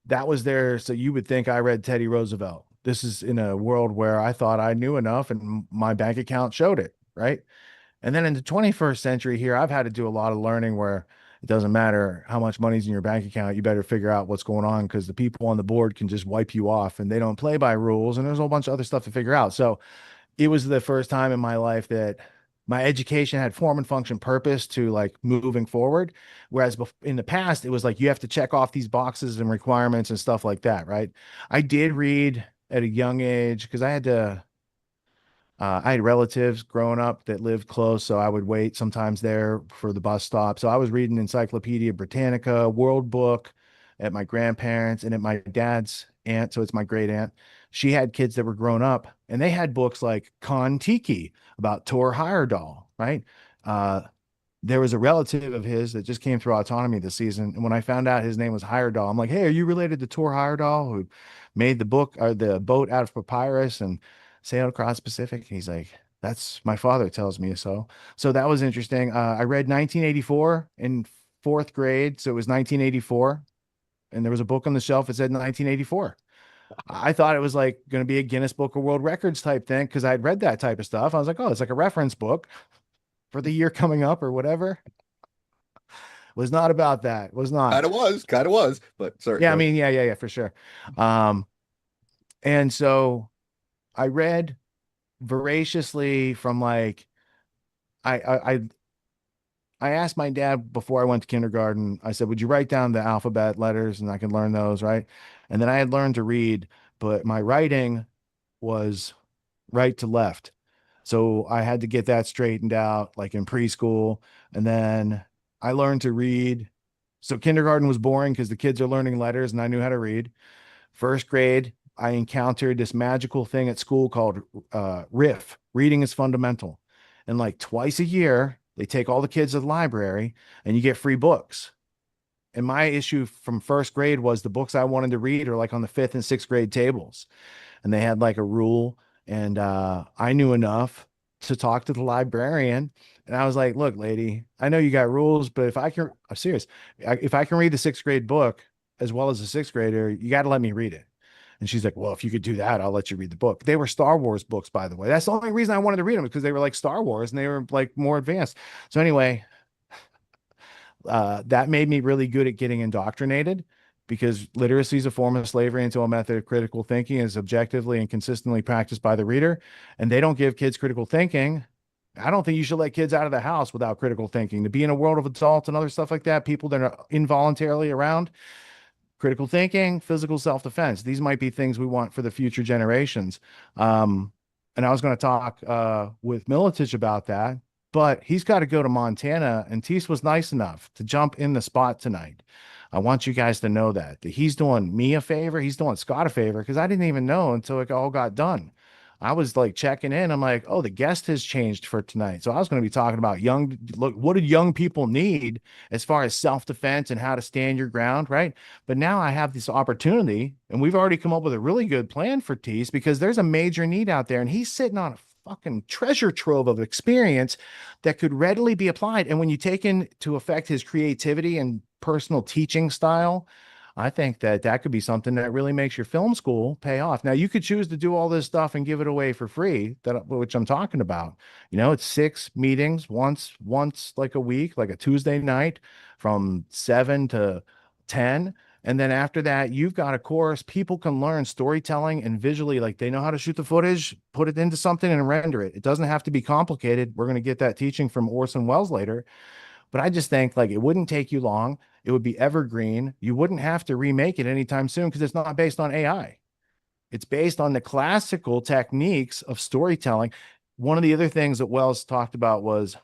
that was there. So you would think I read Teddy Roosevelt. This is in a world where I thought I knew enough and my bank account showed it, right? And then in the 21st century here, I've had to do a lot of learning where it doesn't matter how much money's in your bank account. You better figure out what's going on because the people on the board can just wipe you off and they don't play by rules. And there's a whole bunch of other stuff to figure out. So it was the first time in my life that my education had form and function purpose to like moving forward. Whereas in the past, it was like you have to check off these boxes and requirements and stuff like that, right? I did read at a young age because I had relatives growing up that lived close, so I would wait sometimes there for the bus stop. So I was reading Encyclopedia Britannica, World Book at my grandparents and at my dad's aunt. So it's my great aunt. She had kids that were grown up and they had books like Kon-Tiki about Tor Heyerdahl, right? There was a relative of his that just came through autonomy this season. And when I found out his name was Heyerdahl, I'm like, hey, are you related to Tor Heyerdahl, who made the book or the boat out of papyrus and sailed across the Pacific? And he's like, that's my father tells me so. So that was interesting. I read 1984 in fourth grade. So it was 1984. And there was a book on the shelf that said 1984. I thought it was like going to be a Guinness Book of World Records type thing because I'd read that type of stuff. I was like, oh, it's like a reference book for the year coming up or whatever. Was not about that. Was not. Kind of was, but sorry. Yeah, I mean, yeah, for sure. And so I read voraciously from like I asked my dad before I went to kindergarten. I said, would you write down the alphabet letters and I can learn those, right? And then I had learned to read, but my writing was right to left. So I had to get that straightened out like in preschool. And then I learned to read. So kindergarten was boring because the kids are learning letters and I knew how to read. First grade, I encountered this magical thing at school called RIF, Reading is Fundamental. And like twice a year, they take all the kids to the library and you get free books. And my issue from first grade was the books I wanted to read are like on the fifth and sixth grade tables. And they had like a rule. And I knew enough to talk to the librarian. And I was like, look, lady, I know you got rules, but if I can, I'm serious, if I can read the sixth grade book as well as a sixth grader, you got to let me read it. And she's like, well, if you could do that, I'll let you read the book. They were Star Wars books, by the way. That's the only reason I wanted to read them, because they were like Star Wars and they were like more advanced. So anyway, that made me really good at getting indoctrinated, because literacy is a form of slavery until a method of critical thinking is objectively and consistently practiced by the reader. And they don't give kids critical thinking. I don't think you should let kids out of the house without critical thinking. To be in a world of adults and other stuff like that, people that are involuntarily around, critical thinking, physical self-defense. These might be things we want for the future generations. And I was going to talk with Militich about that, but he's got to go to Montana, and Teace was nice enough to jump in the spot tonight. I want you guys to know that he's doing me a favor. He's doing Scott a favor, because I didn't even know until it all got done. I was like checking in. I'm like, oh, the guest has changed for tonight. So I was going to be talking about look, what did young people need as far as self-defense and how to stand your ground, right? But now I have this opportunity, and we've already come up with a really good plan for Teace, because there's a major need out there, and he's sitting on a fucking treasure trove of experience that could readily be applied. And when you take into effect his creativity and personal teaching style, I think that that could be something that really makes your film school pay off. Now, you could choose to do all this stuff and give it away for free, which I'm talking about. You know, it's 6 meetings once like a week, like a Tuesday night from 7 to 10. And then after that, you've got a course. People can learn storytelling and visually, like they know how to shoot the footage, put it into something and render it. It doesn't have to be complicated. We're going to get that teaching from Orson Welles later. But I just think like it wouldn't take you long. It would be evergreen. You wouldn't have to remake it anytime soon, because it's not based on AI. It's based on the classical techniques of storytelling. One of the other things that Wells talked about was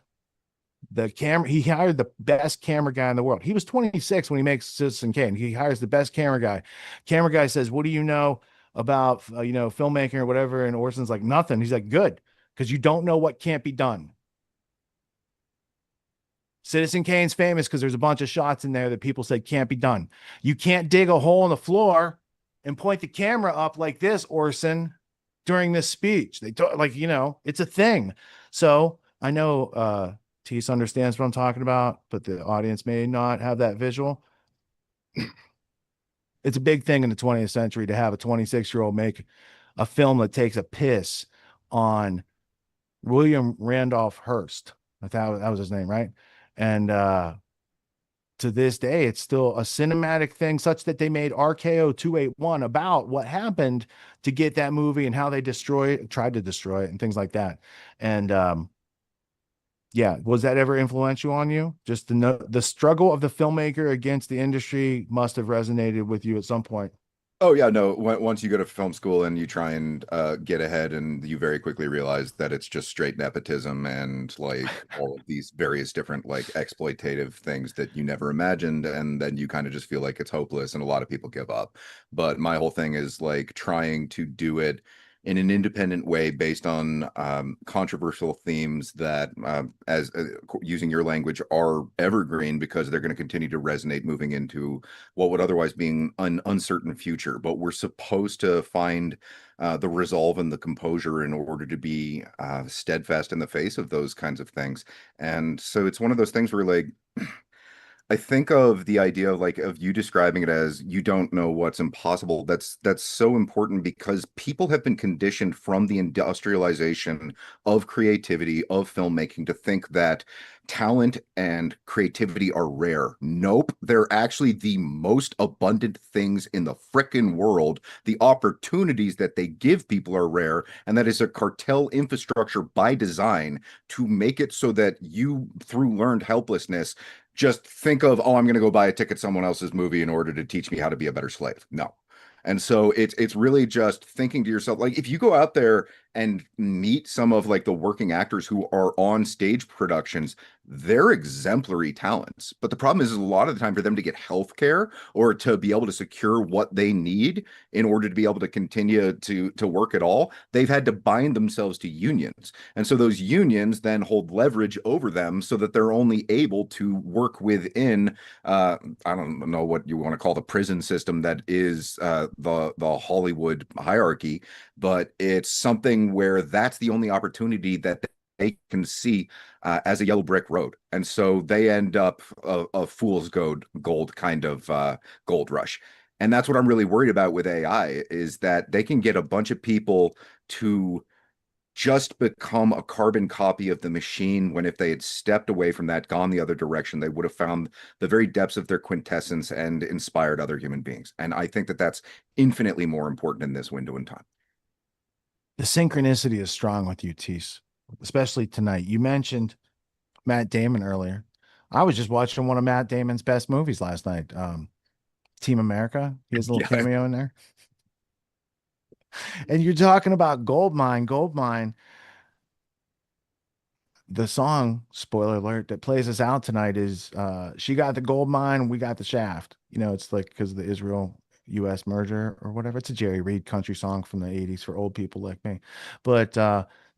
the camera. He hired the best camera guy in the world. He was 26 when he makes Citizen Kane. He hires the best camera guy. Camera guy says, "What do you know about filmmaking or whatever?" And Orson's like, "Nothing." He's like, "Good, because you don't know what can't be done." Citizen Kane's famous because there's a bunch of shots in there that people said can't be done. You can't dig a hole in the floor and point the camera up like this, Orson, during this speech. They talk like, it's a thing. So I know Teace understands what I'm talking about, but the audience may not have that visual. It's a big thing in the 20th century to have a 26-year-old make a film that takes a piss on William Randolph Hearst. That was his name, right? And to this day, it's still a cinematic thing, such that they made RKO 281 about what happened to get that movie and how they tried to destroy it and things like that. And yeah, was that ever influential on you? Just the struggle of the filmmaker against the industry must have resonated with you at some point. Oh yeah, no. Once you go to film school and you try and get ahead, and you very quickly realize that it's just straight nepotism and like all of these various different like exploitative things that you never imagined, and then you kind of just feel like it's hopeless, and a lot of people give up. But my whole thing is like trying to do it in an independent way based on controversial themes that, as using your language, are evergreen because they're going to continue to resonate moving into what would otherwise be an uncertain future. But we're supposed to find the resolve and the composure in order to be steadfast in the face of those kinds of things. And so it's one of those things where like, I think of the idea of you describing it as you don't know what's impossible. That's so important because people have been conditioned from the industrialization of creativity, of filmmaking, to think that talent and creativity are rare. Nope, they're actually the most abundant things in the frickin' world. The opportunities that they give people are rare, and that is a cartel infrastructure by design to make it so that you, through learned helplessness, just think of, oh, I'm going to go buy a ticket to someone else's movie in order to teach me how to be a better slave. No. And so it's really just thinking to yourself, like, if you go out there and meet some of like the working actors who are on stage productions, they're exemplary talents. But the problem is a lot of the time for them to get health care or to be able to secure what they need in order to be able to continue to work at all, they've had to bind themselves to unions. And so those unions then hold leverage over them so that they're only able to work within, I don't know what you want to call the prison system that is the Hollywood hierarchy, but it's something where that's the only opportunity that they can see as a yellow brick road. And so they end up a fool's gold kind of gold rush. And that's what I'm really worried about with AI, is that they can get a bunch of people to just become a carbon copy of the machine, when if they had stepped away from that, gone the other direction, they would have found the very depths of their quintessence and inspired other human beings. And I think that that's infinitely more important in this window in time. The synchronicity is strong with you, Teace, especially tonight. You mentioned Matt Damon earlier. I was just watching one of Matt Damon's best movies last night, Team America. He has a little cameo in there. And you're talking about Goldmine. the song, spoiler alert, that plays us out tonight is She Got the Gold Mine, We Got the Shaft. You know, it's like because of the Israel US merger or whatever. It's a Jerry Reed country song from the 80s for old people like me. But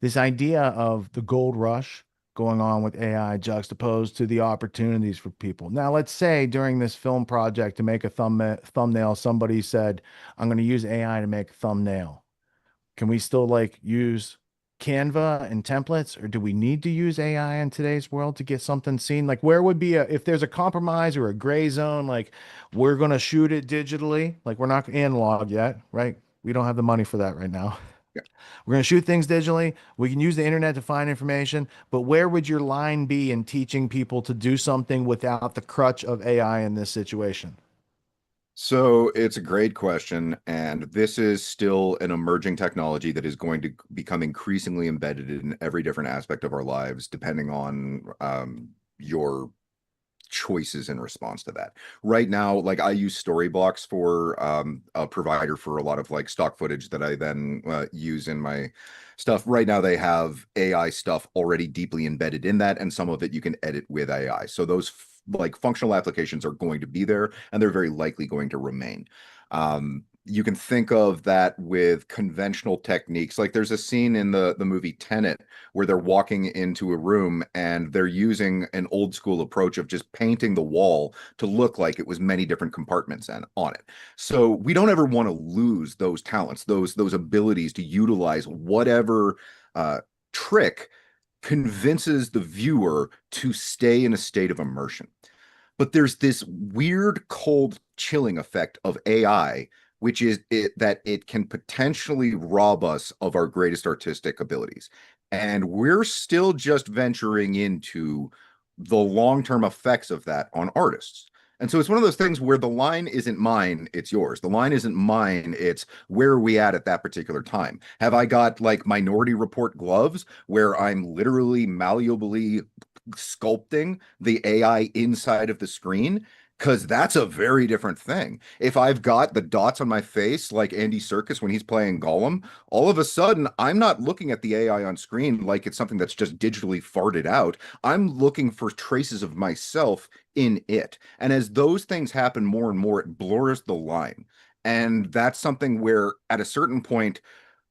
this idea of the gold rush going on with AI juxtaposed to the opportunities for people. Now, let's say during this film project to make a thumbnail, somebody said, I'm going to use AI to make a thumbnail. Can we still like use Canva and templates, or do we need to use AI in today's world to get something seen? Like, where would be if there's a compromise or a gray zone, like we're going to shoot it digitally, like we're not analog yet, right? We don't have the money for that right now. We're going to shoot things digitally. We can use the internet to find information, but where would your line be in teaching people to do something without the crutch of AI in this situation? So it's a great question, and this is still an emerging technology that is going to become increasingly embedded in every different aspect of our lives, depending on your choices in response to that. Right now, like I use Storyblocks for a provider for a lot of like stock footage that I then use in my stuff. Right now, they have AI stuff already deeply embedded in that, and some of it you can edit with AI. So those like functional applications are going to be there, and they're very likely going to remain. You can think of that with conventional techniques. Like there's a scene in the movie Tenet where they're walking into a room and they're using an old school approach of just painting the wall to look like it was many different compartments on it. So we don't ever want to lose those talents, those abilities to utilize whatever trick convinces the viewer to stay in a state of immersion. But there's this weird cold chilling effect of AI, which is that it can potentially rob us of our greatest artistic abilities. And we're still just venturing into the long-term effects of that on artists. And so it's one of those things where the line isn't mine, it's yours. The line isn't mine, it's where are we at that particular time? Have I got like Minority Report gloves where I'm literally malleably sculpting the AI inside of the screen? Because that's a very different thing. If I've got the dots on my face, like Andy Serkis when he's playing Gollum, all of a sudden I'm not looking at the AI on screen like it's something that's just digitally farted out. I'm looking for traces of myself in it. And as those things happen more and more, it blurs the line. And that's something where at a certain point,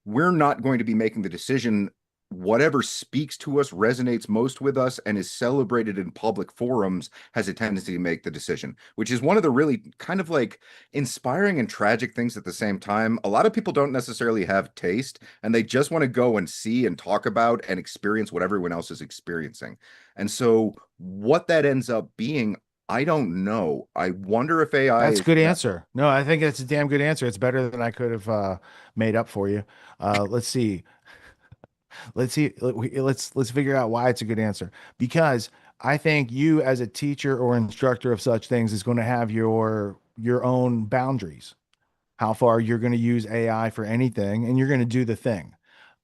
we're not going to be making the decision. Whatever speaks to us, resonates most with us, and is celebrated in public forums has a tendency to make the decision, which is one of the really kind of like inspiring and tragic things at the same time. A lot of people don't necessarily have taste, and they just want to go and see and talk about and experience what everyone else is experiencing. And so what that ends up being, I don't know. I wonder if AI That's a is good answer. No, I think that's a damn good answer. It's better than I could have made up for you. Let's see. Let's figure out why it's a good answer. Because I think you as a teacher or instructor of such things is going to have your own boundaries, how far you're going to use AI for anything, and you're going to do the thing.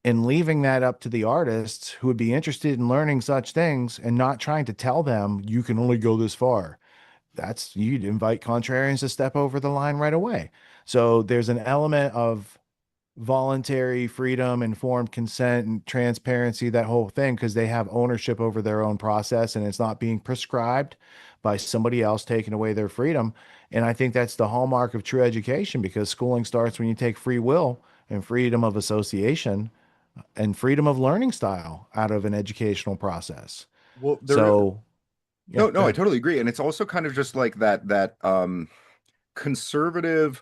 And leaving that up to the artists who would be interested in learning such things and not trying to tell them you can only go this far. That's you'd invite contrarians to step over the line right away. So there's an element of voluntary freedom, informed consent, and transparency, that whole thing, because they have ownership over their own process and it's not being prescribed by somebody else taking away their freedom. And I think that's the hallmark of true education, because schooling starts when you take free will and freedom of association and freedom of learning style out of an educational process. well, there So, yeah, no, go no, I ahead. totally agree. And it's also kind of just like that conservative,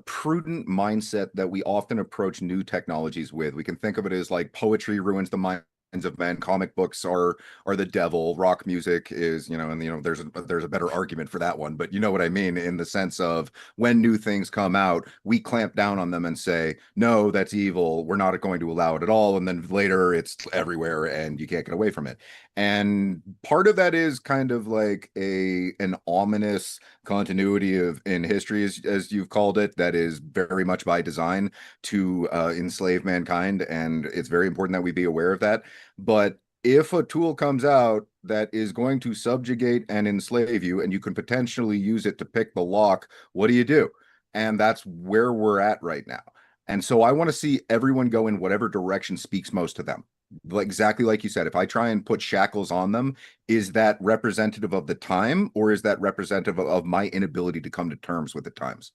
prudent mindset that we often approach new technologies with. We can think of it as like poetry ruins the minds of men, comic books are the devil, rock music is, and there's a better argument for that one, but you know what I mean, in the sense of when new things come out, we clamp down on them and say, no, that's evil, we're not going to allow it at all, and then later it's everywhere and you can't get away from it. And part of that is kind of like an ominous continuity of in history, as you've called it, that is very much by design to enslave mankind, and it's very important that we be aware of that. But if a tool comes out that is going to subjugate and enslave you, and you can potentially use it to pick the lock, what do you do? And that's where we're at right now. And so I want to see everyone go in whatever direction speaks most to them. Like exactly like you said, if I try and put shackles on them, is that representative of the time, or is that representative of my inability to come to terms with the times?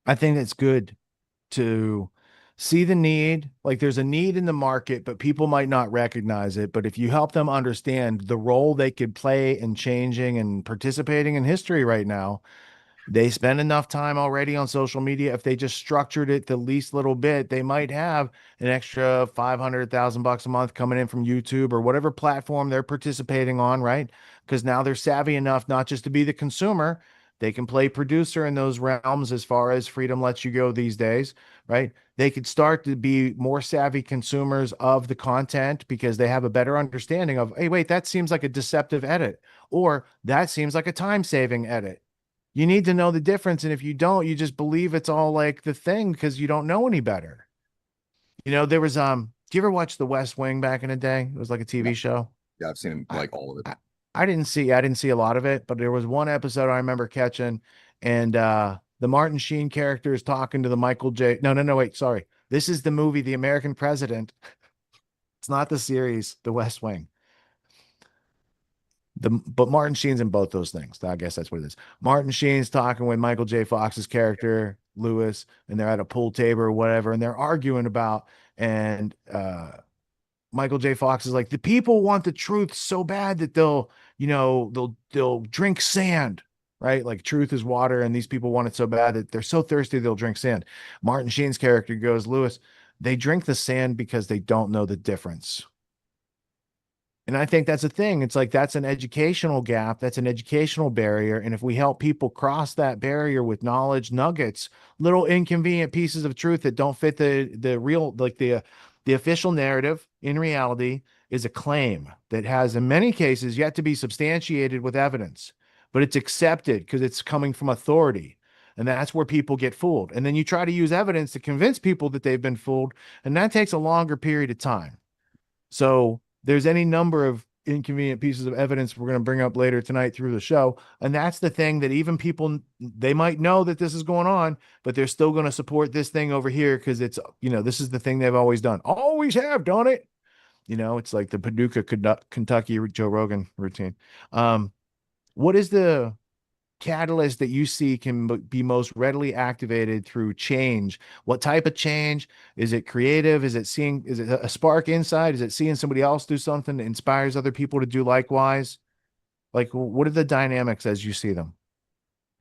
I think it's good to see the need. Like there's a need in the market, but people might not recognize it. But if you help them understand the role they could play in changing and participating in history right now, they spend enough time already on social media. If they just structured it the least little bit, they might have an extra 500,000 bucks a month coming in from YouTube or whatever platform they're participating on, right? Because now they're savvy enough not just to be the consumer, they can play producer in those realms as far as freedom lets you go these days, right? They could start to be more savvy consumers of the content because they have a better understanding of, hey, wait, that seems like a deceptive edit, or that seems like a time saving edit. You need to know the difference. And if you don't, you just believe it's all like the thing because you don't know any better. You know, there was do you ever watch The West Wing back in the day? It was like a Yeah, TV show. yeah, I've seen I, like all of it. I didn't see a lot of it, but there was one episode I remember catching, and the Martin Sheen character is talking to the Michael J. No, wait, sorry. This is the movie, The American President. It's not the series, The West Wing. But Martin Sheen's in both those things. I guess that's what it is. Martin Sheen's talking with Michael J. Fox's character, Lewis, and they're at a pool table or whatever, and they're arguing about, and Michael J. Fox is like, the people want the truth so bad that they'll drink sand, right? Like truth is water, and these people want it so bad that they're so thirsty they'll drink sand. Martin Sheen's character goes, Lewis, they drink the sand because they don't know the difference. And I think that's a thing. It's like that's an educational gap. That's an educational barrier. And if we help people cross that barrier with knowledge nuggets, little inconvenient pieces of truth that don't fit the real, like the official narrative in reality is a claim that has in many cases yet to be substantiated with evidence, but it's accepted because it's coming from authority. And that's where people get fooled. And then you try to use evidence to convince people that they've been fooled, and that takes a longer period of time. So there's any number of inconvenient pieces of evidence we're going to bring up later tonight through the show. And that's the thing that even people, they might know that this is going on, but they're still going to support this thing over here because it's, this is the thing they've always done. Always have done it. It's like the Paducah, Kentucky Joe Rogan routine. What is the catalyst that you see can be most readily activated through change? What type of change? Is it creative? Is it a spark inside? Is it seeing somebody else do something that inspires other people to do likewise? Like, what are the dynamics as you see them?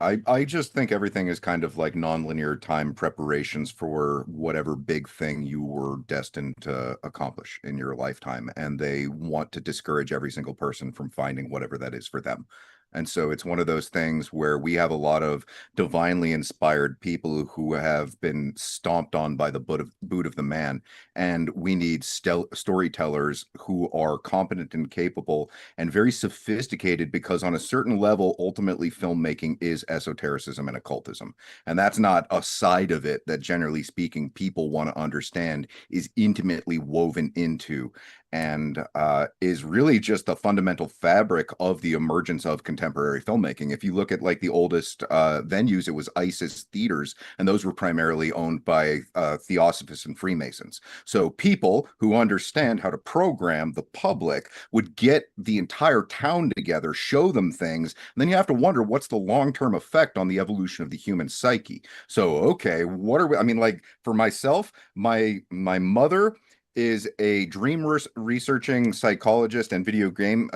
I just think everything is kind of like nonlinear time preparations for whatever big thing you were destined to accomplish in your lifetime. And they want to discourage every single person from finding whatever that is for them. And so it's one of those things where we have a lot of divinely inspired people who have been stomped on by the boot of the man. And we need storytellers who are competent and capable and very sophisticated, because on a certain level, ultimately filmmaking is esotericism and occultism. And that's not a side of it that, generally speaking, people want to understand is intimately woven into and is really just the fundamental fabric of the emergence of contemporary filmmaking. If you look at like the oldest venues, it was ISIS theaters, and those were primarily owned by Theosophists and Freemasons. So people who understand how to program the public would get the entire town together, show them things, and then you have to wonder what's the long-term effect on the evolution of the human psyche. So, okay, what are we, I mean, like for myself, my mother is a dream researching psychologist and video game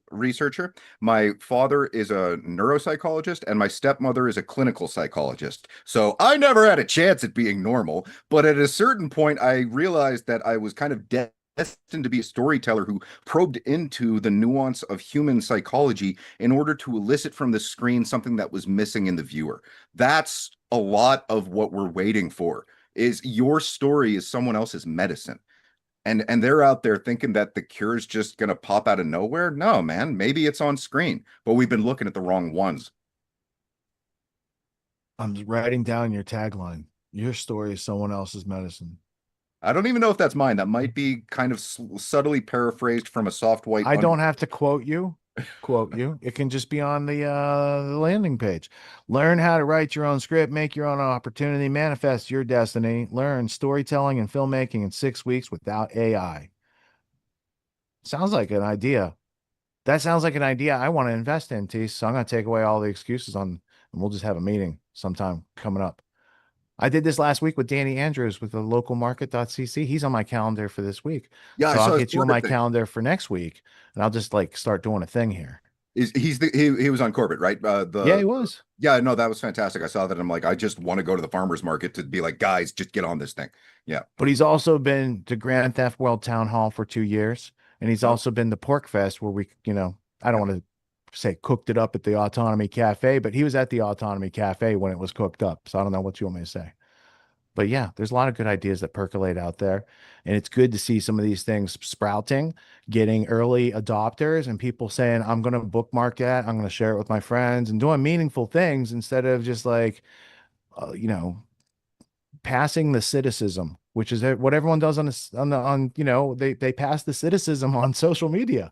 researcher. My father is a neuropsychologist, and my stepmother is a clinical psychologist. So I never had a chance at being normal, but at a certain point, I realized that I was kind of destined to be a storyteller who probed into the nuance of human psychology in order to elicit from the screen something that was missing in the viewer. That's a lot of what we're waiting for, is your story is someone else's medicine. And they're out there thinking that the cure is just going to pop out of nowhere. No, man, maybe it's on screen, but we've been looking at the wrong ones. I'm writing down your tagline. Your story is someone else's medicine. I don't even know if that's mine. That might be kind of subtly paraphrased from a soft white. I don't have to quote you. quote you. It can just be on the landing page. Learn how to write your own script, make your own opportunity, manifest your destiny. Learn storytelling and filmmaking in 6 weeks without AI. Sounds like an idea. That sounds like an idea I want to invest in, Tease. So I'm going to take away all the excuses on, and we'll just have a meeting sometime coming up. I did this last week with Danny Andrews with the local market.cc. He's on my calendar for this week. Yeah, So I I'll saw his get you on Corbett my thing. calendar for next week, and I'll just like start doing a thing here. He was on Corbett, right? Yeah, he was. Yeah, no, that was fantastic. I saw that. I'm like, I just want to go to the farmer's market to be like, guys, just get on this thing. Yeah. But he's also been to Grand Theft World Town Hall for 2 years. And he's Oh, also been to Pork Fest where we, I don't want to say cooked it up at the Autonomy Cafe, but he was at the Autonomy Cafe when it was cooked up. So I don't know what you want me to say. But yeah, there's a lot of good ideas that percolate out there. And it's good to see some of these things sprouting, getting early adopters and people saying, I'm going to bookmark that. I'm going to share it with my friends and doing meaningful things instead of just like, uh, you know, passing the cynicism, which is what everyone does they pass the cynicism on social media.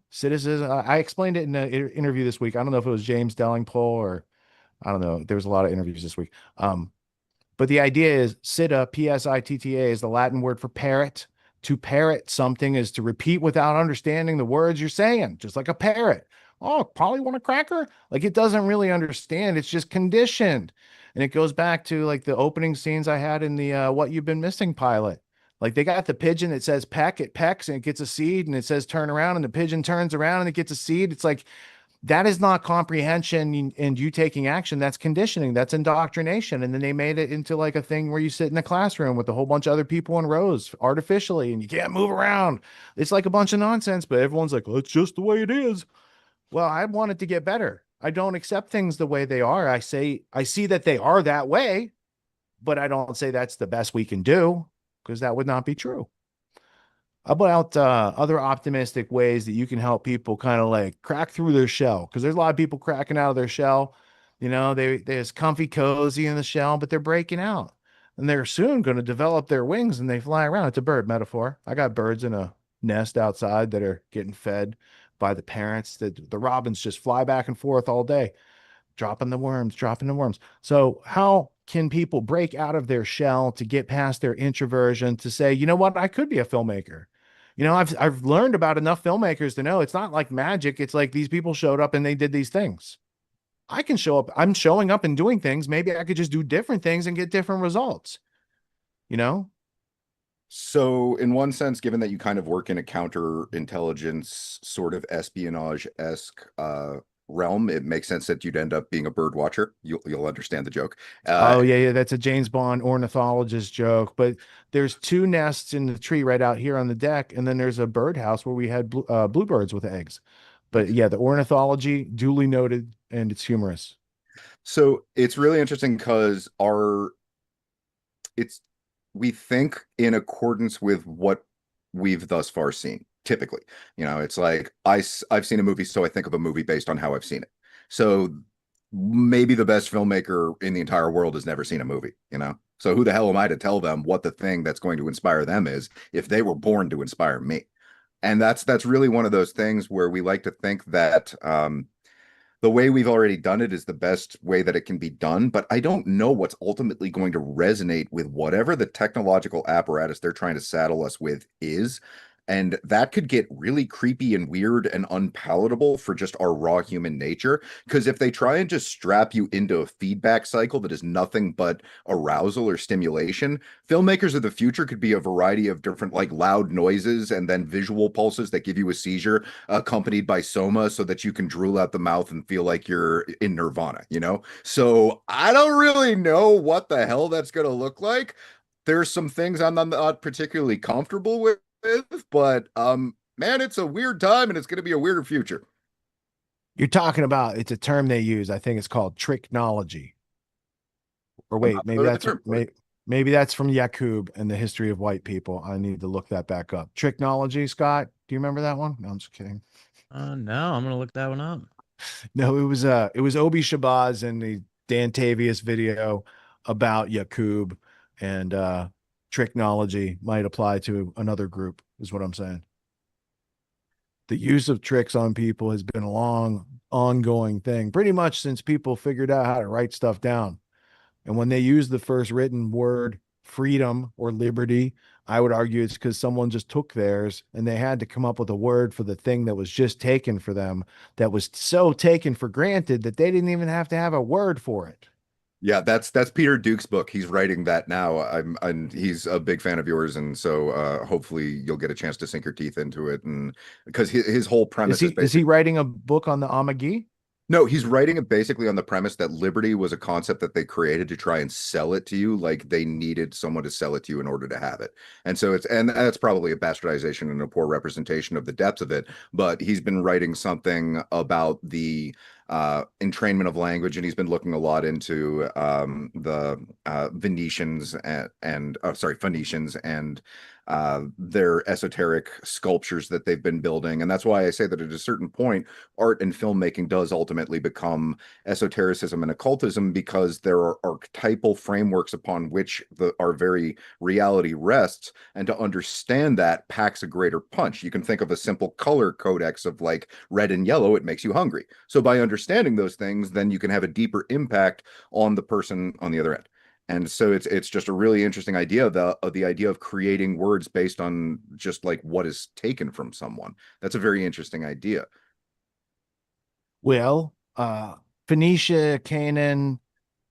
Cynicism. I explained it in an interview this week. I don't know if it was James Dellingpole or I don't know. There was a lot of interviews this week. But the idea is sitta, P-S-I-T-T-A, is the Latin word for parrot. To parrot something is to repeat without understanding the words you're saying, just like a parrot. Oh, probably want a cracker? Like it doesn't really understand. It's just conditioned. And it goes back to like the opening scenes I had in the What You've Been Missing pilot. Like they got the pigeon that says peck, it pecks and it gets a seed, and it says turn around and the pigeon turns around and it gets a seed. It's like that is not comprehension and you taking action. That's conditioning. That's indoctrination. And then they made it into like a thing where you sit in a classroom with a whole bunch of other people in rows artificially and you can't move around. It's like a bunch of nonsense, but everyone's like, well, it's just the way it is. Well, I want it to get better. I don't accept things the way they are. I see that they are that way, but I don't say that's the best we can do because that would not be true. How about other optimistic ways that you can help people kind of like crack through their shell? Because there's a lot of people cracking out of their shell. They're just comfy, cozy in the shell, but they're breaking out. And they're soon going to develop their wings and they fly around. It's a bird metaphor. I got birds in a nest outside that are getting fed by the parents. The robins just fly back and forth all day, dropping the worms, dropping the worms. So how can people break out of their shell to get past their introversion to say, you know what, I could be a filmmaker? I've learned about enough filmmakers to know it's not like magic. It's like these people showed up and they did these things. I can show up. I'm showing up and doing things. Maybe I could just do different things and get different results. You know? So, in one sense, given that you kind of work in a counterintelligence sort of espionage-esque realm, it makes sense that you'd end up being a bird watcher. You'll understand the joke. Oh yeah, that's a James Bond ornithologist joke. But there's two nests in the tree right out here on the deck, and then there's a birdhouse where we had bluebirds with eggs. But yeah, the ornithology duly noted, and it's humorous. So it's really interesting because we think in accordance with what we've thus far seen. Typically, it's like I've seen a movie, so I think of a movie based on how I've seen it. So maybe the best filmmaker in the entire world has never seen a movie, So who the hell am I to tell them what the thing that's going to inspire them is if they were born to inspire me? And that's really one of those things where we like to think that the way we've already done it is the best way that it can be done, but I don't know what's ultimately going to resonate with whatever the technological apparatus they're trying to saddle us with is. And that could get really creepy and weird and unpalatable for just our raw human nature. Because if they try and just strap you into a feedback cycle that is nothing but arousal or stimulation, filmmakers of the future could be a variety of different, like loud noises and then visual pulses that give you a seizure, accompanied by soma, so that you can drool out the mouth and feel like you're in nirvana, So I don't really know what the hell that's going to look like. There's some things I'm not particularly comfortable with, but man, it's a weird time and it's going to be a weirder future. You're talking about, it's a term they use. I think it's called tricknology. Or wait, maybe that's from Yakub and the History of White People. I need to look that back up. Tricknology, Scott. Do you remember that one? No, I'm just kidding. No, I'm gonna look that one up. No, it was Obi Shabazz in the Dan Tavius video about Yakub, and tricknology might apply to another group, is what I'm saying. the use of tricks on people has been a long, ongoing thing, pretty much since people figured out how to write stuff down. And when they use the first written word, freedom or liberty, I would argue it's because someone just took theirs and they had to come up with a word for the thing that was just taken for them, that was so taken for granted that they didn't even have to have a word for it. Yeah, that's Peter Duke's book. He's writing that now. And he's a big fan of yours, and so hopefully you'll get a chance to sink your teeth into it. And because his whole premise is Is he basically writing a book on the Amagi? no, he's writing it basically on the premise that liberty was a concept that they created to try and sell it to you, like they needed someone to sell it to you in order to have it. And so and that's probably a bastardization and a poor representation of the depth of it. But he's been writing something about the entrainment of language, and he's been looking a lot into the Venetians and sorry, Phoenicians and their esoteric sculptures that they've been building. And that's why I say that at a certain point, art and filmmaking does ultimately become esotericism and occultism, because there are archetypal frameworks upon which our very reality rests. And to understand that packs a greater punch. You can think of a simple color codex of like red and yellow, it makes you hungry. So by understanding those things, then you can have a deeper impact on the person on the other end. And so it's just a really interesting idea of the idea of creating words based on just like what is taken from someone. That's a very interesting idea. Well, Phoenicia, Canaan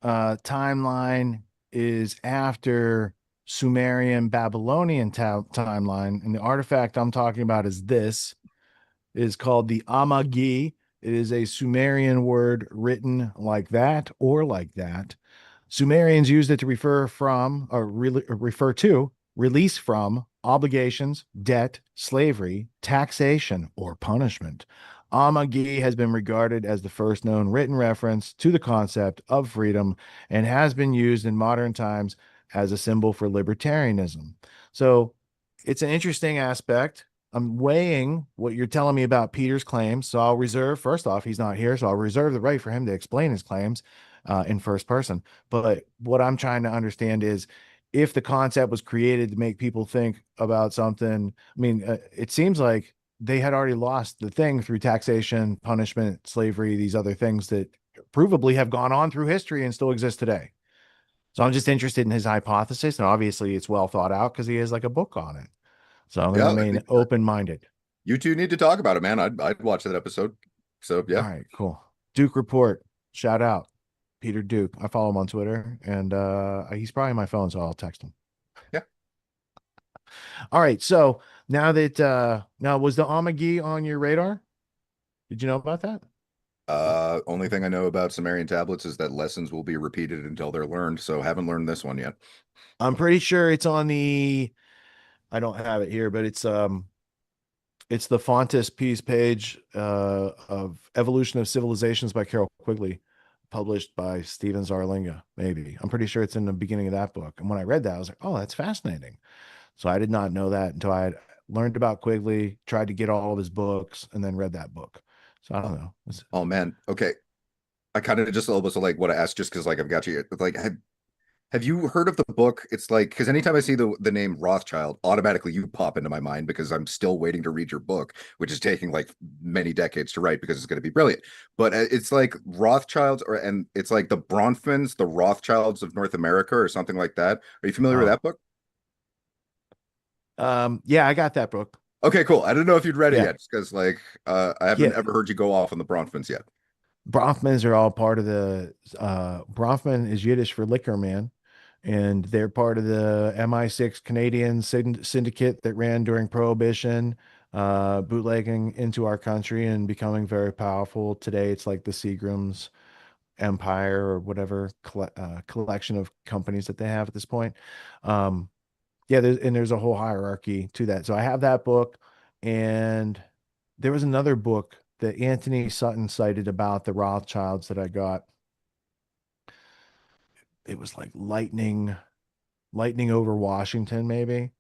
timeline is after Sumerian Babylonian timeline, and the artifact I'm talking about is called the Amagi. It is a Sumerian word written like that or like that. Sumerians used it to refer to release from obligations, debt, slavery, taxation, or punishment. Amagi has been regarded as the first known written reference to the concept of freedom and has been used in modern times as a symbol for libertarianism. So it's an interesting aspect. I'm weighing what you're telling me about Peter's claims. So I'll reserve, first off, he's not here, so I'll reserve the right for him to explain his claims in first person. But what I'm trying to understand is, if the concept was created to make people think about something, I mean, it seems like they had already lost the thing through taxation, punishment, slavery, these other things that provably have gone on through history and still exist today. So I'm just interested in his hypothesis, and obviously it's well thought out because he has like a book on it. So I'm going to remain open-minded. You two need to talk about it, man. I'd watch that episode. So yeah. All right, cool. Duke Report, shout out Peter Duke. I follow him on Twitter, and he's probably on my phone, so I'll text him. Yeah. All right. So now that now, was the Amagi on your radar? Did you know about that? Only thing I know about Sumerian tablets is that lessons will be repeated until they're learned. So haven't learned this one yet. I'm pretty sure it's on the, I don't have it here, but it's the Frontispiece page of Evolution of Civilizations by Carol Quigley, published by Steven Zarlinga. Maybe. I'm pretty sure it's in the beginning of that book. And when I read that, I was like, oh, that's fascinating. So I did not know that until I had learned about Quigley, tried to get all of his books, and then read that book. So I don't know. Oh man. Okay. I kind of just almost like what I asked just because like I've got you like have you heard of the book? It's like, because anytime I see the name Rothschild, automatically you pop into my mind because I'm still waiting to read your book, which is taking like many decades to write because it's going to be brilliant. But it's like Rothschilds, and it's like the Bronfmans, the Rothschilds of North America, or something like that. Are you familiar with that book? Yeah, I got that book. Okay, cool. I don't know if you'd read it yet, because like I haven't Yeah. ever heard you go off on the Bronfmans yet. Bronfmans are all part of the Bronfman is Yiddish for liquor man, and they're part of the MI6 Canadian syndicate that ran during Prohibition, bootlegging into our country and becoming very powerful. Today, it's like the Seagram's empire or whatever collection of companies that they have at this point. Yeah, there's a whole hierarchy to that. So I have that book, and there was another book that Anthony Sutton cited about the Rothschilds that I got. It was like lightning over Washington, maybe.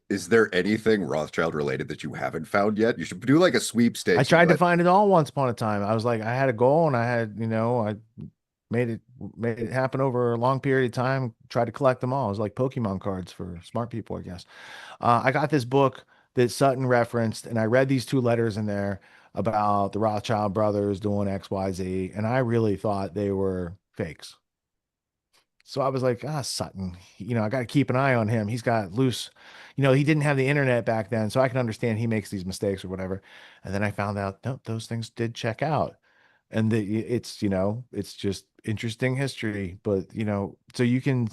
Is there anything Rothschild related that you haven't found yet? You should do like a sweepstakes. I tried to find it all once upon a time. I was like, I had a goal, and I had, I made it happen over a long period of time. Tried to collect them all. It was like Pokemon cards for smart people, I guess. I got this book that Sutton referenced, and I read these two letters in there about the Rothschild brothers doing XYZ, and I really thought they were fakes. So I was like, Sutton, I got to keep an eye on him. He's got loose, he didn't have the internet back then, so I can understand he makes these mistakes or whatever. And then I found out, no, those things did check out. And it's just interesting history. But, so you can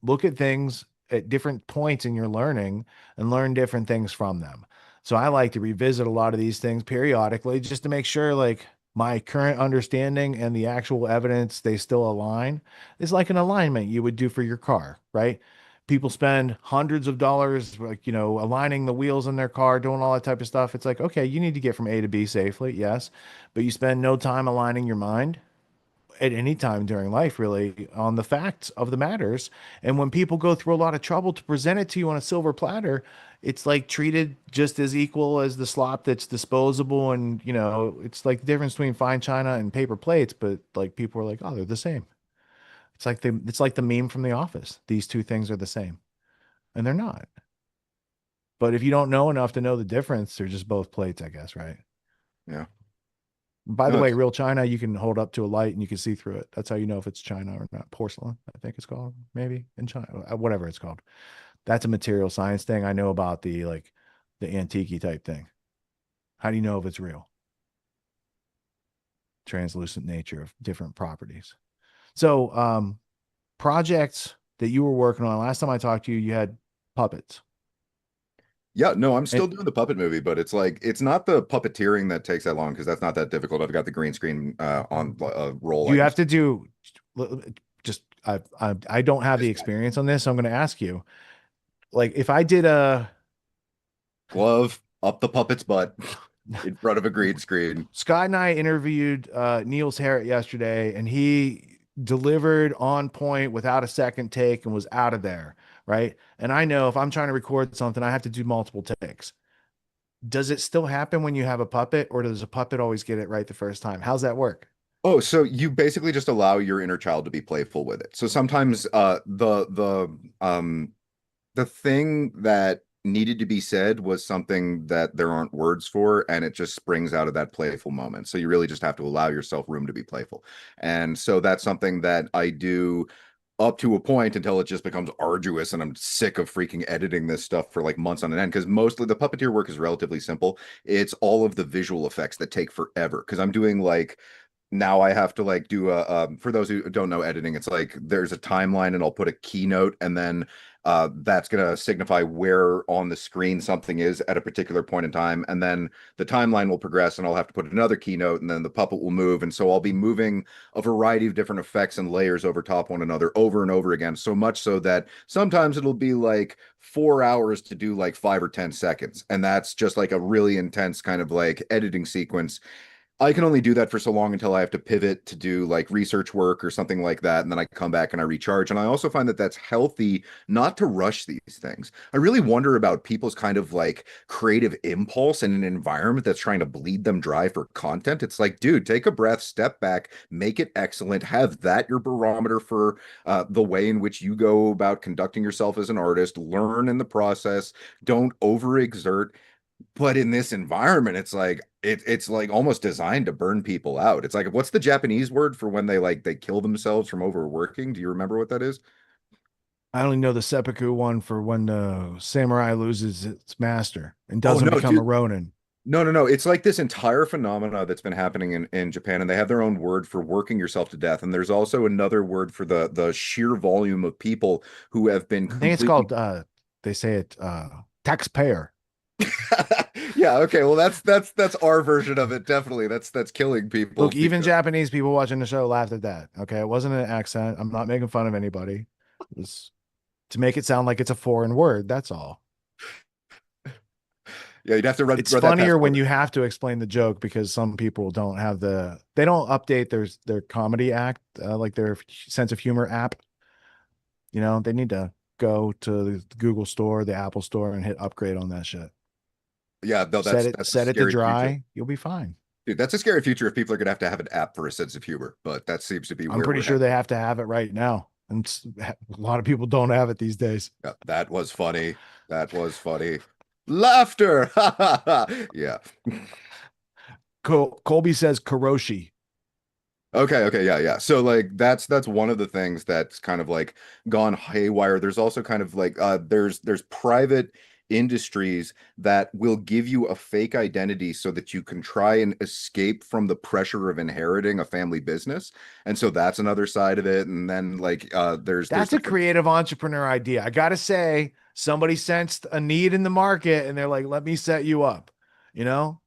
look at things at different points in your learning and learn different things from them. So I like to revisit a lot of these things periodically just to make sure, like, my current understanding and the actual evidence, they still align. It's like an alignment you would do for your car, right? People spend hundreds of dollars, like, aligning the wheels in their car, doing all that type of stuff. It's like, okay, you need to get from A to B safely, yes, but you spend no time aligning your mind at any time during life, really, on the facts of the matters. And when people go through a lot of trouble to present it to you on a silver platter, it's like treated just as equal as the slop that's disposable. And, it's like the difference between fine china and paper plates, but like people are like, oh, they're the same. It's like the meme from The Office. These two things are the same, and they're not. But if you don't know enough to know the difference, they're just both plates, I guess, right? Yeah. By the way, real china, you can hold up to a light and you can see through it. That's how you know if it's china or not. Porcelain, I think it's called, maybe in China, whatever it's called. That's a material science thing. I know about the antique type thing. How do you know if it's real? Translucent nature of different properties. So, projects that you were working on, last time I talked to you, you had puppets. Yeah, no, I'm still doing the puppet movie, but it's like it's not the puppeteering that takes that long because that's not that difficult. I've got the green screen on roll. You have to do just I don't have the experience on this, so I'm going to ask you, like, if I did a glove up the puppet's butt in front of a green screen. Scott and I interviewed Niels Harrit yesterday, and he delivered on point without a second take and was out of there. Right. And I know if I'm trying to record something, I have to do multiple takes. Does it still happen when you have a puppet, or does a puppet always get it right the first time? How's that work? Oh, so you basically just allow your inner child to be playful with it. So sometimes the thing that needed to be said was something that there aren't words for, and it just springs out of that playful moment. So you really just have to allow yourself room to be playful. And so that's something that I do up to a point until it just becomes arduous and I'm sick of freaking editing this stuff for like months on end, because mostly the puppeteer work is relatively simple. It's all of the visual effects that take forever, because I'm doing like now I have to like do a for those who don't know editing, it's like there's a timeline and I'll put a keynote, and then that's going to signify where on the screen something is at a particular point in time, and then the timeline will progress and I'll have to put another keynote, and then the puppet will move, and so I'll be moving a variety of different effects and layers over top one another over and over again, so much so that sometimes it'll be like 4 hours to do like 5 or 10 seconds, and that's just like a really intense kind of like editing sequence. I can only do that for so long until I have to pivot to do like research work or something like that. And then I come back and I recharge. And I also find that that's healthy not to rush these things. I really wonder about people's kind of like creative impulse in an environment that's trying to bleed them dry for content. It's like, dude, take a breath, step back, make it excellent. Have that your barometer for the way in which you go about conducting yourself as an artist. Learn in the process. Don't overexert. But in this environment, it's like it's like almost designed to burn people out. It's like, what's the Japanese word for when they kill themselves from overworking? Do you remember what that is? I only know the seppuku one for when the samurai loses its master and doesn't become dude. a ronin. No. It's like this entire phenomena that's been happening in Japan, and they have their own word for working yourself to death. And there's also another word for the sheer volume of people who have been I think it's called they say it taxpayer. Yeah, okay. Well, that's our version of it. Definitely. That's killing people. Look, even Japanese people watching the show laughed at that. Okay. It wasn't an accent. I'm not making fun of anybody. It was to make it sound like it's a foreign word. That's all. Yeah, you'd have to run. It's funnier when you have to explain the joke, because some people don't have they don't update their comedy act, like their sense of humor app. They need to go to the Google store, the Apple store, and hit upgrade on that shit. Yeah, no, that's set it to dry. Future. You'll be fine. Dude, that's a scary future if people are going to have an app for a sense of humor, but that seems to be I'm pretty sure they have to have it right now. And a lot of people don't have it these days. Yeah, that was funny. That was funny. Laughter. Yeah. Colby says Karoshi. Okay, yeah. So like that's one of the things that's kind of like gone haywire. There's also kind of like there's private industries that will give you a fake identity so that you can try and escape from the pressure of inheriting a family business. And so that's another side of it. And then like there's That's a creative entrepreneur idea. I gotta say, somebody sensed a need in the market and they're like, let me set you up. You know,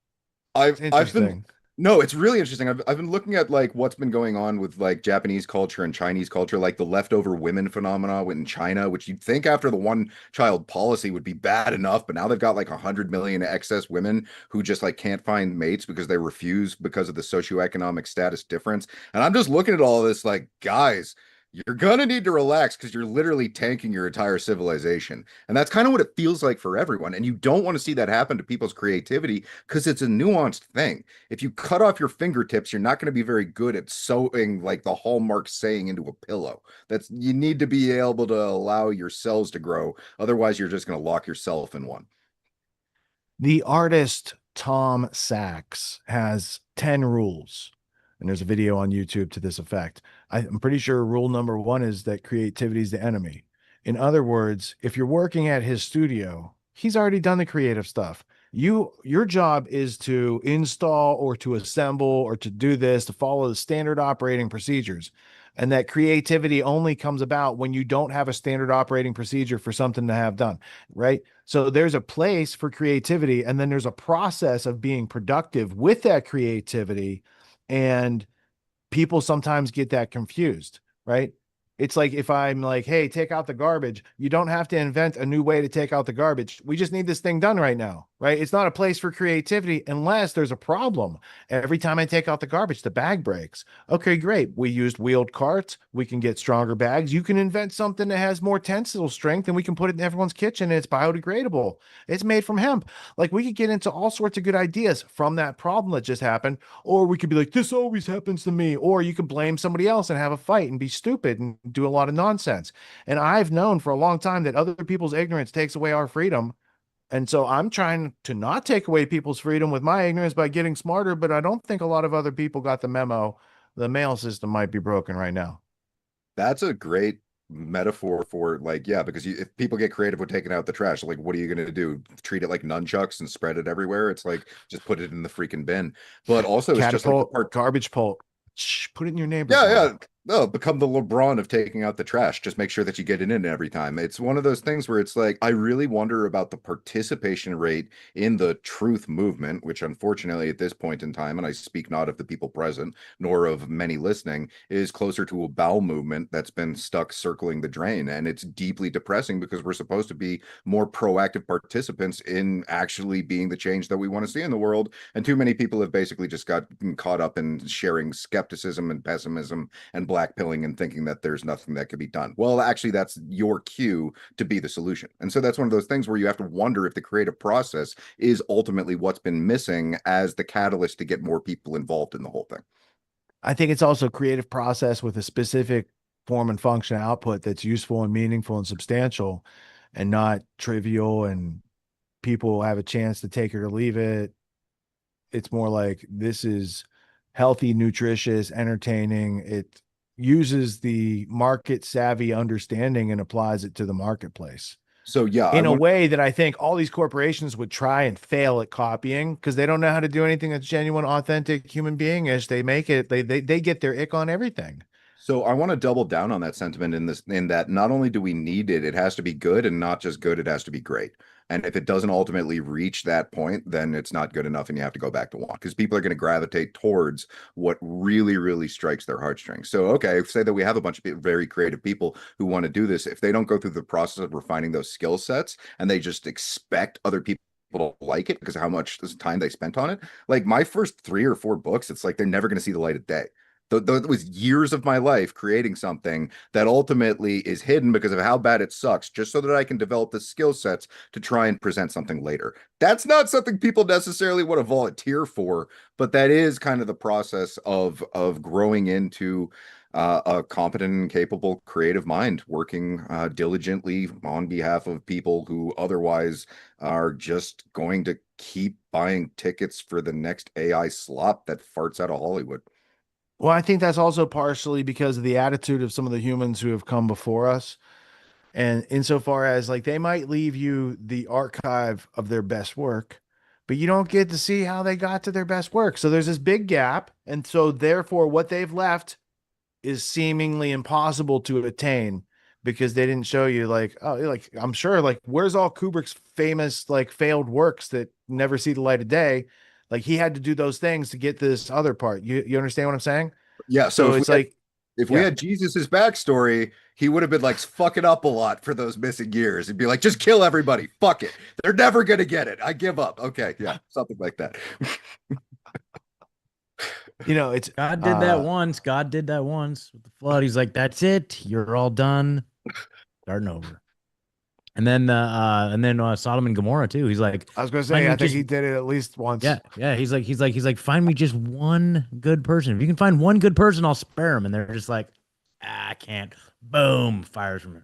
it's I've been interesting. no, it's really interesting. I've been looking at like what's been going on with like Japanese culture and Chinese culture, like the leftover women phenomena in China, which you'd think after the one child policy would be bad enough, but now they've got like 100 million excess women who just like can't find mates because they refuse because of the socioeconomic status difference. And I'm just looking at all of this like, guys, you're gonna need to relax because you're literally tanking your entire civilization. And that's kind of what it feels like for everyone. And you don't want to see that happen to people's creativity because it's a nuanced thing. If you cut off your fingertips, you're not going to be very good at sewing like the Hallmark saying into a pillow. That's you need to be able to allow your cells to grow. Otherwise, you're just going to lock yourself in one. The artist Tom Sachs has 10 rules, and there's a video on YouTube to this effect. I'm pretty sure rule number one is that creativity is the enemy. In other words, if you're working at his studio, he's already done the creative stuff. Your job is to install or to assemble or to do this, to follow the standard operating procedures. And that creativity only comes about when you don't have a standard operating procedure for something to have done, right? So there's a place for creativity, and then there's a process of being productive with that creativity. And people sometimes get that confused, right? It's like if I'm like, hey, take out the garbage, you don't have to invent a new way to take out the garbage. We just need this thing done right now, right? It's not a place for creativity unless there's a problem. Every time I take out the garbage, the bag breaks. Okay, great. We used wheeled carts. We can get stronger bags. You can invent something that has more tensile strength and we can put it in everyone's kitchen and it's biodegradable. It's made from hemp. Like we could get into all sorts of good ideas from that problem that just happened. Or we could be like, this always happens to me. Or you could blame somebody else and have a fight and be stupid and do a lot of nonsense. And I've known for a long time that other people's ignorance takes away our freedom. And so I'm trying to not take away people's freedom with my ignorance by getting smarter, but I don't think a lot of other people got the memo. The mail system might be broken right now. That's a great metaphor for like, yeah, because if people get creative with taking out the trash, like, what are you going to do? Treat it like nunchucks and spread it everywhere? It's like, just put it in the freaking bin. But also, it's just like the Catapult, garbage pulp. Shh, put it in your neighbor's yeah, lawn. yeah. No, become the LeBron of taking out the trash. Just make sure that you get it in every time. It's one of those things where it's like, I really wonder about the participation rate in the truth movement, which unfortunately at this point in time, and I speak not of the people present, nor of many listening, is closer to a bowel movement that's been stuck circling the drain. And it's deeply depressing because we're supposed to be more proactive participants in actually being the change that we want to see in the world. And too many people have basically just got caught up in sharing skepticism and pessimism and blackpilling and thinking that there's nothing that could be done. Well, actually, that's your cue to be the solution. And so that's one of those things where you have to wonder if the creative process is ultimately what's been missing as the catalyst to get more people involved in the whole thing. I think it's also creative process with a specific form and function output that's useful and meaningful and substantial and not trivial, and people have a chance to take it or leave it. It's more like this is healthy, nutritious, entertaining. It uses the market savvy understanding and applies it to the marketplace So yeah, in a way that I think all these corporations would try and fail at copying because they don't know how to do anything that's genuine, authentic, human being-ish. They make it, they get their ick on everything. So I want to double down on that sentiment in that not only do we need it, it has to be good, and not just good, it has to be great. And if it doesn't ultimately reach that point, then it's not good enough and you have to go back to one, because people are going to gravitate towards what really, really strikes their heartstrings. So, okay, say that we have a bunch of very creative people who want to do this. If they don't go through the process of refining those skill sets and they just expect other people to like it because of how much time they spent on it, like my first 3 or 4 books, it's like they're never going to see the light of day. That was years of my life creating something that ultimately is hidden because of how bad it sucks, just so that I can develop the skill sets to try and present something later. That's not something people necessarily want to volunteer for, but that is kind of the process of growing into a competent and capable creative mind working diligently on behalf of people who otherwise are just going to keep buying tickets for the next AI slop that farts out of Hollywood. Well, I think that's also partially because of the attitude of some of the humans who have come before us. And insofar as like they might leave you the archive of their best work, but you don't get to see how they got to their best work. So there's this big gap. And so therefore, what they've left is seemingly impossible to attain because they didn't show you like, oh, like I'm sure, like, where's all Kubrick's famous like failed works that never see the light of day? Like he had to do those things to get this other part. You understand what I'm saying? Yeah, so So it's like, if we yeah. had Jesus's backstory, he would have been like fucking up a lot for those missing years. He'd be like, just kill everybody. Fuck it. They're never gonna get it. I give up. Okay, yeah, something like that. You know, it's God did that once. God did that once with the flood. He's like, that's it. You're all done. Starting over. And then Sodom and Gomorrah too. He's like, I was gonna find say, me I think just- he did it at least once. yeah. He's like, find me just one good person. If you can find one good person, I'll spare him. And they're just like, I can't. Boom, fires from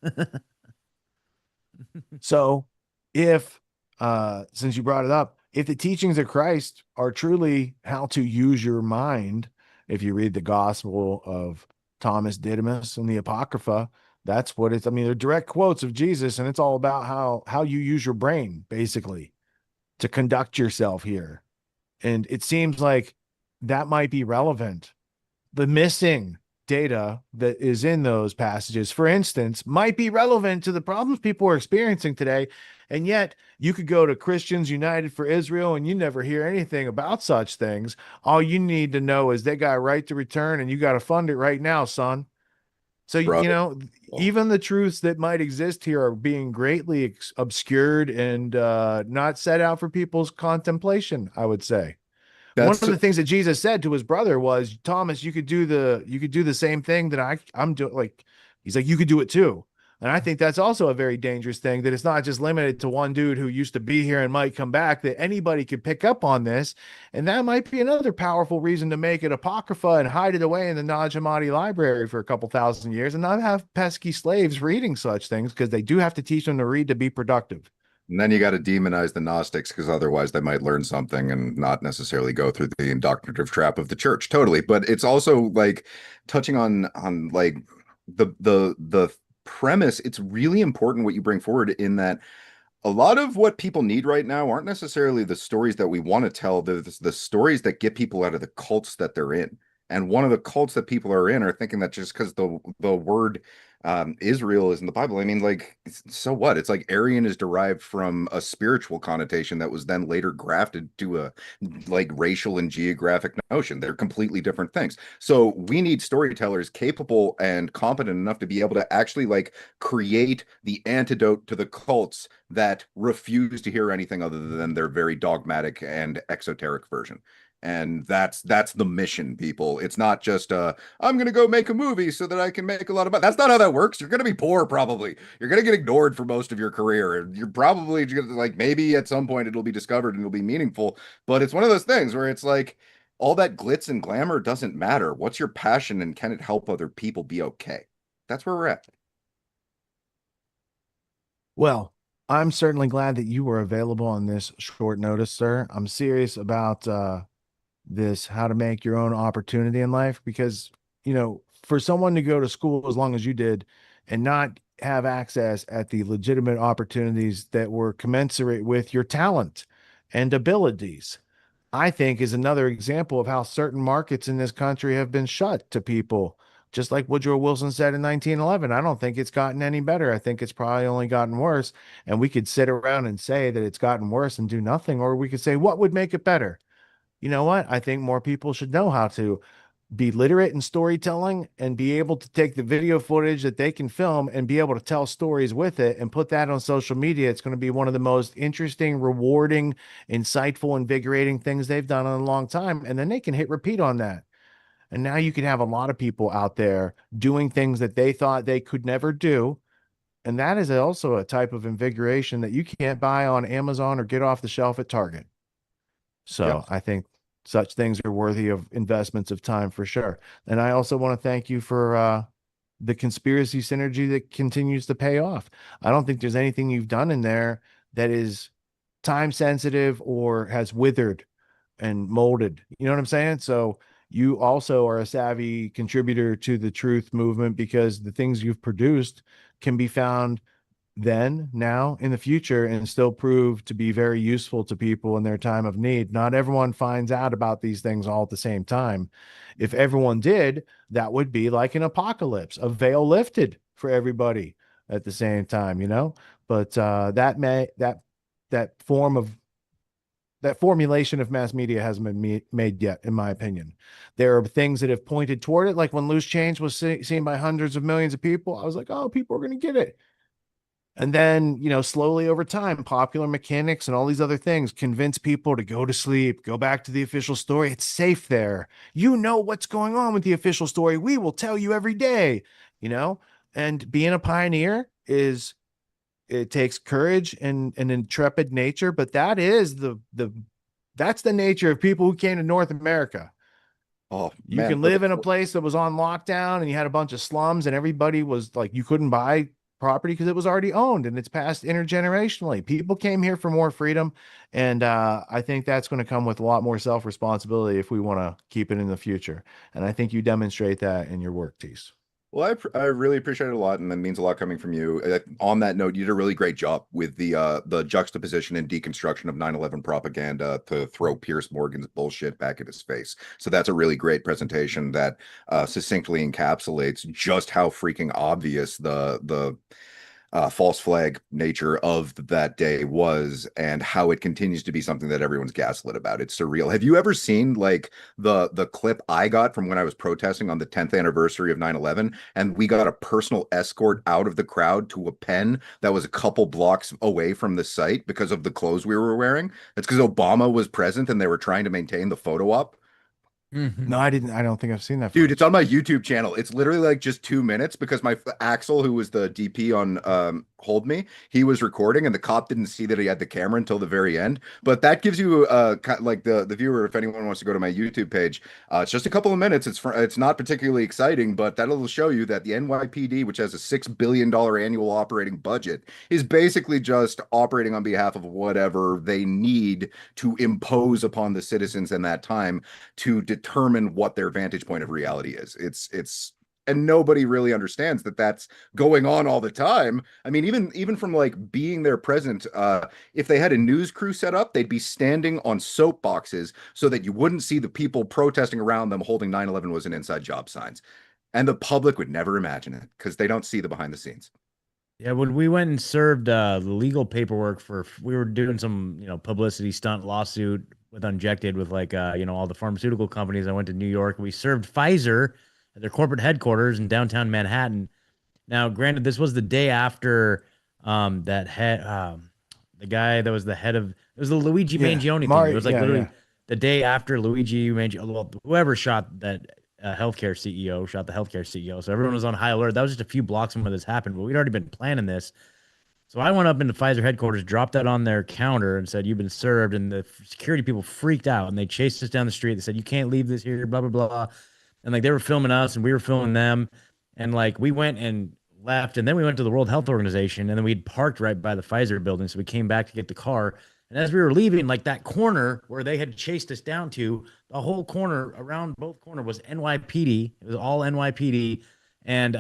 above. So if since you brought it up, if the teachings of Christ are truly how to use your mind, if you read the gospel of Thomas Didymus and the Apocrypha, that's what it's, I mean, they're direct quotes of Jesus, and it's all about how you use your brain basically to conduct yourself here. And it seems like that might be relevant. The missing data that is in those passages, for instance, might be relevant to the problems people are experiencing today. And yet you could go to Christians United for Israel and you never hear anything about such things. All you need to know is they got a right to return and you got to fund it right now, son. So, Brother. you know, even the truths that might exist here are being greatly obscured and not set out for people's contemplation, I would say. One of the things that Jesus said to his brother was, Thomas, you could do the same thing that I'm doing. Like, he's like, you could do it too. And I think that's also a very dangerous thing, that it's not just limited to one dude who used to be here and might come back, that anybody could pick up on this. And that might be another powerful reason to make it apocrypha and hide it away in the Nag Hammadi library for a couple thousand years and not have pesky slaves reading such things, because they do have to teach them to read to be productive. And then you got to demonize the Gnostics, because otherwise they might learn something and not necessarily go through the indoctrinative trap of the church. Totally. But it's also like touching on like the premise. It's really important what you bring forward, in that a lot of what people need right now aren't necessarily the stories that we want to tell, the stories that get people out of the cults that they're in. And one of the cults that people are in are thinking that just because the word Israel is in the Bible, I mean, like, so what? It's like Aryan is derived from a spiritual connotation that was then later grafted to a like racial and geographic notion. They're completely different things. So we need storytellers capable and competent enough to be able to actually like create the antidote to the cults that refuse to hear anything other than their very dogmatic and exoteric version. And that's the mission, people. It's not just I'm gonna go make a movie so that I can make a lot of money. That's not how that works. You're gonna be poor, probably. You're gonna get ignored for most of your career, and you're probably gonna, like, maybe at some point it'll be discovered and it'll be meaningful. But it's one of those things where it's like all that glitz and glamour doesn't matter. What's your passion, and can it help other people be okay? That's where we're at. Well, I'm certainly glad that you were available on this short notice, sir. I'm serious about this, how to make your own opportunity in life, because, you know, for someone to go to school as long as you did and not have access at the legitimate opportunities that were commensurate with your talent and abilities, I think is another example of how certain markets in this country have been shut to people. Just like Woodrow Wilson said in 1911, I don't think it's gotten any better. I think it's probably only gotten worse. And we could sit around and say that it's gotten worse and do nothing, or we could say, what would make it better? You know what? I think more people should know how to be literate in storytelling and be able to take the video footage that they can film and be able to tell stories with it and put that on social media. It's going to be one of the most interesting, rewarding, insightful, invigorating things they've done in a long time. And then they can hit repeat on that. And now you can have a lot of people out there doing things that they thought they could never do. And that is also a type of invigoration that you can't buy on Amazon or get off the shelf at Target. So Yeah. I think such things are worthy of investments of time for sure. And I also want to thank you for the conspiracy synergy that continues to pay off. I don't think there's anything you've done in there that is time sensitive or has withered and molded. You know what I'm saying? So you also are a savvy contributor to the truth movement because the things you've produced can be found then, now, in the future, and still prove to be very useful to people in their time of need. Not everyone finds out about these things all at the same time. If everyone did, that would be like an apocalypse, a veil lifted for everybody at the same time, you know? But that form of that formulation of mass media hasn't been made yet, in my opinion. There are things that have pointed toward it, like when Loose Change was seen by hundreds of millions of people. I was like, oh, people are going to get it. And then, you know, slowly over time, popular mechanics and all these other things convince people to go to sleep, go back to the official story. It's safe there. You know what's going on with the official story. We will tell you every day, you know, and being a pioneer it takes courage and an intrepid nature, but that is that's the nature of people who came to North America. Oh, You man, can live in a place that was on lockdown and you had a bunch of slums and everybody was like, you couldn't buy property because it was already owned and it's passed intergenerationally. People came here for more freedom. And I think that's going to come with a lot more self-responsibility if we want to keep it in the future. And I think you demonstrate that in your work, Teace. Well, I really appreciate it a lot, and that means a lot coming from you. On that note, you did a really great job with the juxtaposition and deconstruction of 9/11 propaganda to throw Piers Morgan's bullshit back at his face. So that's a really great presentation that succinctly encapsulates just how freaking obvious the false flag nature of that day was, and how it continues to be something that everyone's gaslit about. It's surreal. Have you ever seen like the clip I got from when I was protesting on the 10th anniversary of 9/11, and we got a personal escort out of the crowd to a pen that was a couple blocks away from the site because of the clothes we were wearing? That's because Obama was present and they were trying to maintain the photo op. No, I didn't. I don't think I've seen that. Dude, it's on my YouTube channel. It's literally like just 2 minutes because my Axel, who was the DP on Hold Me, he was recording and the cop didn't see that he had the camera until the very end. But that gives you like the viewer, if anyone wants to go to my YouTube page, it's just a couple of minutes. It's not particularly exciting, but that'll show you that the NYPD, which has a $6 billion annual operating budget, is basically just operating on behalf of whatever they need to impose upon the citizens in that time to determine what their vantage point of reality is. It's and nobody really understands that that's going on all the time. I mean, even from like being there present, if they had a news crew set up, they'd be standing on soapboxes so that you wouldn't see the people protesting around them holding 9/11 was an inside job signs. And the public would never imagine it because they don't see the behind the scenes. Yeah, when we went and served the legal paperwork we were doing some, publicity stunt lawsuit with Unjected with like, all the pharmaceutical companies. I went to New York. We served Pfizer at their corporate headquarters in downtown Manhattan. Now, granted, this was the day after the guy that was the head of, it was the Luigi Mangione thing. It was like literally the day after Luigi Mangione, well, whoever shot that healthcare CEO, shot the healthcare CEO. So everyone was on high alert. That was just a few blocks from where this happened, but we'd already been planning this. So I went up into Pfizer headquarters, dropped that on their counter and said, "You've been served." And the security people freaked out and they chased us down the street. They said, "You can't leave this here, blah, blah, blah." And like they were filming us and we were filming them. And like we went and left and then we went to the World Health Organization and then we'd parked right by the Pfizer building. So we came back to get the car. And as we were leaving, like that corner where they had chased us down to, the whole corner around both corner was NYPD. It was all NYPD. And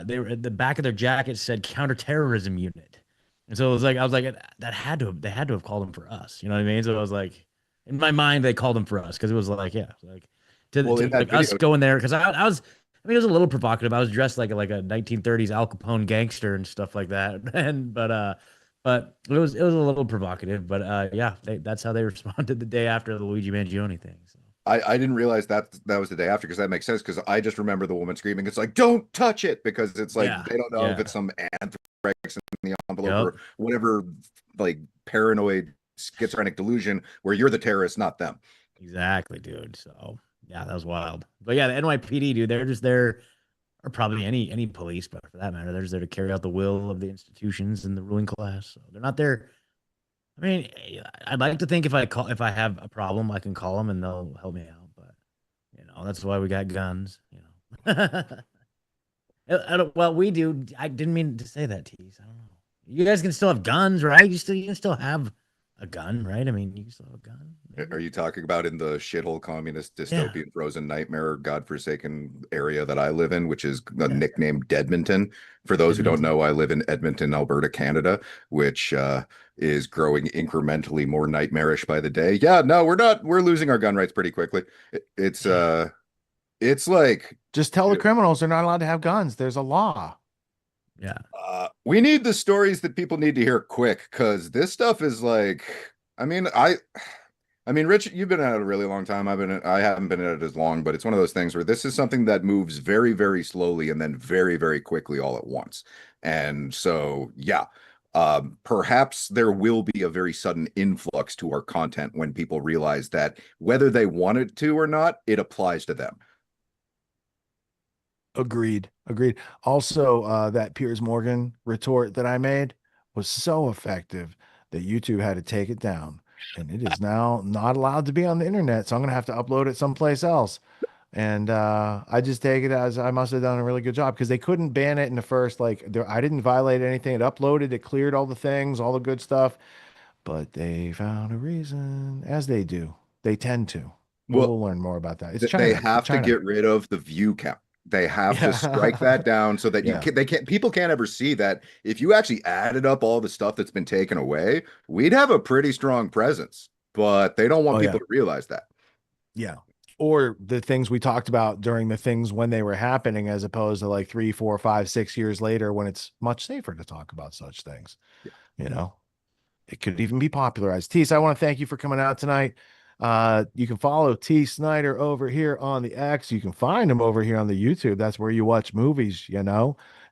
they were at the back of their jacket said counterterrorism unit. And so it was like, I was like, they had to have called them for us. You know what I mean? So I was like, in my mind, they called them for us because it was like, yeah, like like us going there. Because I was, I mean, it was a little provocative. I was dressed like a 1930s Al Capone gangster and stuff like that. And but it was a little provocative. But yeah, that's how they responded the day after the Luigi Mangione thing. So. I didn't realize that was the day after because that makes sense because I just remember the woman screaming, "It's like don't touch it," because it's like they don't know if it's some anthrax in the envelope or whatever, like paranoid schizophrenic delusion where you're the terrorist, not them. Exactly, dude. So yeah, that was wild. But yeah, the NYPD, dude, they're just there, or probably any police, but for that matter, they're just there to carry out the will of the institutions and the ruling class. So they're not there I mean, I'd like to think if if I have a problem, I can call them and they'll help me out. But that's why we got guns. Well, we do. I didn't mean to say that, Tease. I don't know. You guys can still have guns, right? You can still have a gun, right? I mean, you can still have a gun. Are you talking about in the shithole communist Yeah. dystopian frozen nightmare godforsaken area that I live in, which is Yeah. nicknamed Edmonton? For those who don't Edmonton. know, I live in Edmonton, Alberta, Canada, which is growing incrementally more nightmarish by the day. Yeah, no, we're losing our gun rights pretty quickly. It's like Just tell the criminals they're not allowed to have guns. There's a law. Yeah. we need the stories that people need to hear quick, because this stuff is like, I mean, Rich, you've been at it a really long time. I haven't been at it as long, but it's one of those things where this is something that moves very, very slowly and then very, very quickly all at once. And so, yeah, perhaps there will be a very sudden influx to our content when people realize that whether they want it to or not, it applies to them. Agreed. Agreed. Also, that Piers Morgan retort that I made was so effective that YouTube had to take it down. And it is now not allowed to be on the internet. So I'm going to have to upload it someplace else. And I just take it as I must have done a really good job, because they couldn't ban it in the first, I didn't violate anything. It uploaded, it cleared all the things, all the good stuff. But they found a reason, as they do. They tend to. We'll learn more about that. It's China. They have to get rid of the view count. They have to strike that down so that people can't ever see that. If you actually added up all the stuff that's been taken away, we'd have a pretty strong presence, but they don't want people to realize that. Yeah. Or the things we talked about during the things when they were happening, as opposed to like 3, 4, 5, 6 years later, when it's much safer to talk about such things. It could even be popularized. Tease, I want to thank you for coming out tonight. You can follow Teace Snyder over here on the X. You can find him over here on the YouTube. That's where you watch movies,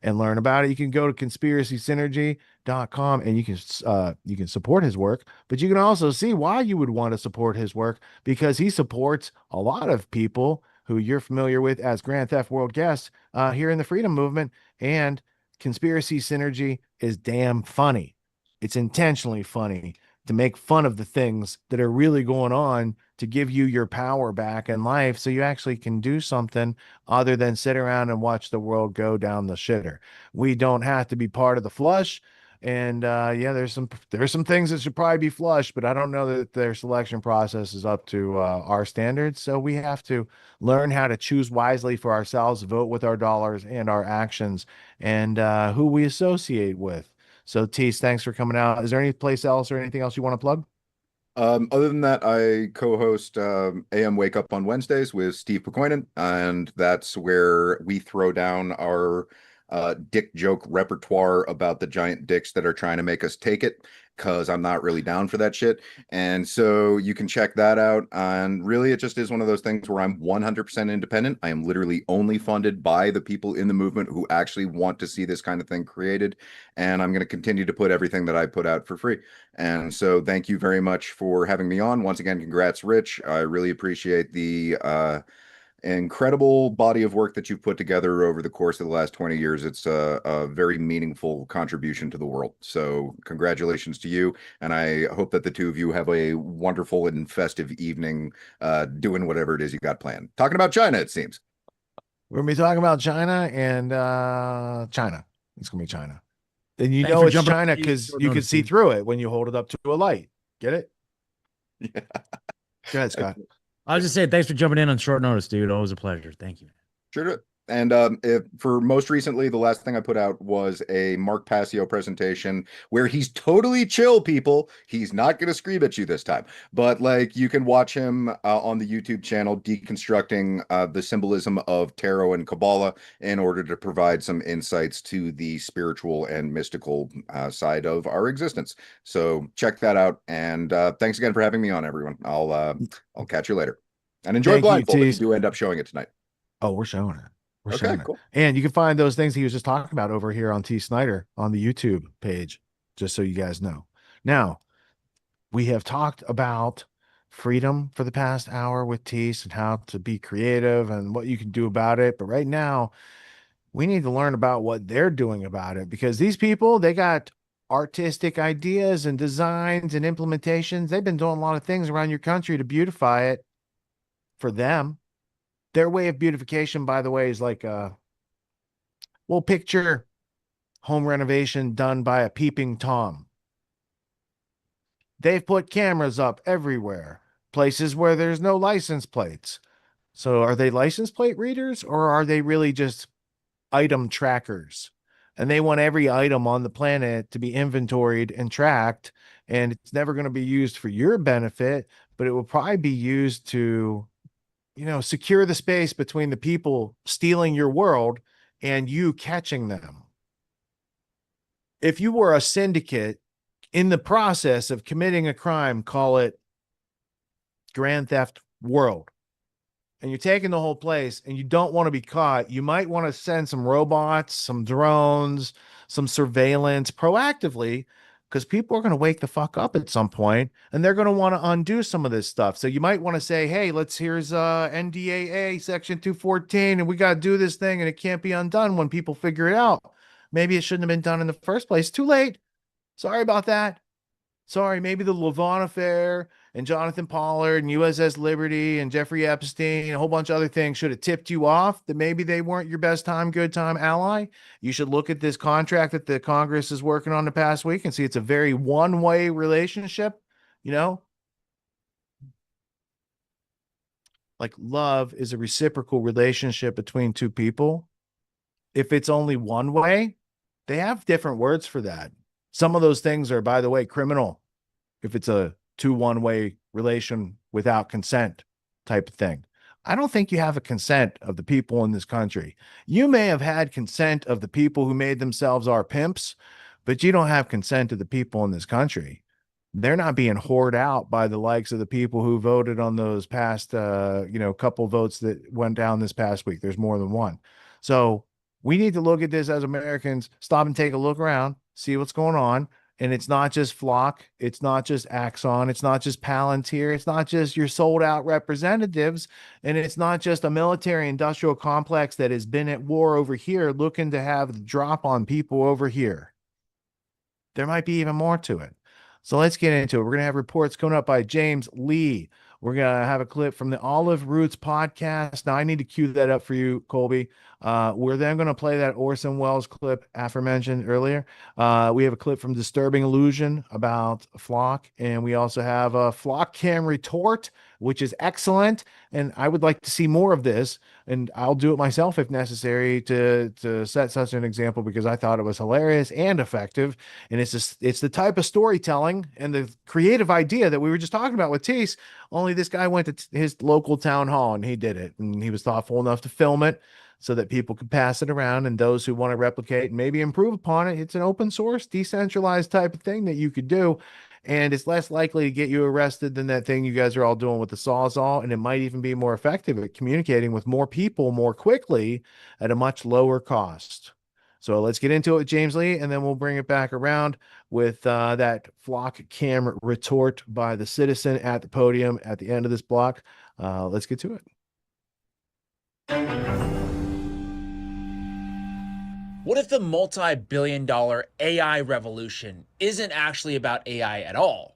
and learn about it. You can go to conspiracysynergy.com and you can support his work, but you can also see why you would want to support his work, because he supports a lot of people who you're familiar with as Grand Theft World guests here in the Freedom Movement. And Conspiracy Synergy is damn funny. It's intentionally funny to make fun of the things that are really going on, to give you your power back in life so you actually can do something other than sit around and watch the world go down the shitter. We don't have to be part of the flush. And there's some things that should probably be flush, but I don't know that their selection process is up to our standards. So we have to learn how to choose wisely for ourselves, vote with our dollars and our actions, and who we associate with. So, Tease, thanks for coming out. Is there any place else or anything else you want to plug? Other than that, I co-host AM Wake Up on Wednesdays with Steve Pekoinen, and that's where we throw down our dick joke repertoire about the giant dicks that are trying to make us take it, because I'm not really down for that shit. And so you can check that out. And really, it just is one of those things where I'm 100% independent. I am literally only funded by the people in the movement who actually want to see this kind of thing created. And I'm going to continue to put everything that I put out for free. And so thank you very much for having me on. Once again, congrats, Rich. I really appreciate the incredible body of work that you've put together over the course of the last 20 years. It's a very meaningful contribution to the world. So congratulations to you. And I hope that the two of you have a wonderful and festive evening doing whatever it is you got planned. Talking about China, it seems. We're going to be talking about China and China. It's going to be China. And Thanks know for it's jumping on China the because short you can notice, see dude. through it when you hold it up to a light. Get it? Yeah. Go ahead, Scott. I was just saying, thanks for jumping in on short notice, dude. Always a pleasure. Thank you. Sure. And for most recently, the last thing I put out was a Mark Passio presentation where he's totally chill, people. He's not going to scream at you this time. But like, you can watch him on the YouTube channel deconstructing the symbolism of tarot and Kabbalah in order to provide some insights to the spiritual and mystical side of our existence. So check that out. And thanks again for having me on, everyone. I'll catch you later. And enjoy Blindfold if you do end up showing it tonight. Oh, we're showing it. We're Okay, showing it. cool. And you can find those things he was just talking about over here on Teace Snyder on the YouTube page, just so you guys know. Now, we have talked about freedom for the past hour with Teace and how to be creative and what you can do about it. But right now, we need to learn about what they're doing about it, because these people, they got artistic ideas and designs and implementations. They've been doing a lot of things around your country to beautify it for them. Their way of beautification, by the way, is like we'll picture home renovation done by a peeping Tom. They've put cameras up everywhere, places where there's no license plates. So are they license plate readers, or are they really just item trackers? And they want every item on the planet to be inventoried and tracked. And it's never going to be used for your benefit, but it will probably be used to, secure the space between the people stealing your world and you catching them. If you were a syndicate in the process of committing a crime, call it Grand Theft World, and you're taking the whole place and you don't want to be caught, you might want to send some robots, some drones, some surveillance proactively, because people are going to wake the fuck up at some point and they're going to want to undo some of this stuff. So you might want to say, hey, here's NDAA section 214, and we got to do this thing and it can't be undone when people figure it out. Maybe it shouldn't have been done in the first place. Too late. Sorry about that. Sorry, maybe the Levon affair and Jonathan Pollard and USS Liberty and Jeffrey Epstein and a whole bunch of other things should have tipped you off that maybe they weren't your best time, good time ally. You should look at this contract that the Congress is working on the past week and see it's a very one-way relationship, Like love is a reciprocal relationship between two people. If it's only one way, they have different words for that. Some of those things are, by the way, criminal if it's a one-way relation without consent type of thing. I don't think you have a consent of the people in this country. You may have had consent of the people who made themselves our pimps, but you don't have consent of the people in this country. They're not being whored out by the likes of the people who voted on those past, couple votes that went down this past week. There's more than one. So we need to look at this as Americans, stop and take a look around, see what's going on. And it's not just Flock. It's not just Axon. It's not just Palantir. It's not just your sold out representatives. And it's not just a military industrial complex that has been at war over here looking to have the drop on people over here. There might be even more to it. So let's get into it. We're going to have reports coming up by James Lee. We're going to have a clip from the Olive Roots podcast. Now, I need to cue that up for you, Colby. We're then going to play that Orson Welles clip aforementioned earlier. We have a clip from Disturbing Illusion about Flock, and we also have a Flock Cam retort, which is excellent, and I would like to see more of this, and I'll do it myself if necessary to set such an example, because I thought it was hilarious and effective, and it's the type of storytelling and the creative idea that we were just talking about with Teace, only this guy went to his local town hall and he did it, and he was thoughtful enough to film it so that people could pass it around, and those who want to replicate and maybe improve upon it, it's an open source, decentralized type of thing that you could do. And it's less likely to get you arrested than that thing you guys are all doing with the Sawzall. And it might even be more effective at communicating with more people more quickly at a much lower cost. So let's get into it with James Lee, and then we'll bring it back around with that Flock Cam retort by the citizen at the podium at the end of this block. Let's get to it. What if the multi-billion-dollar AI revolution isn't actually about AI at all,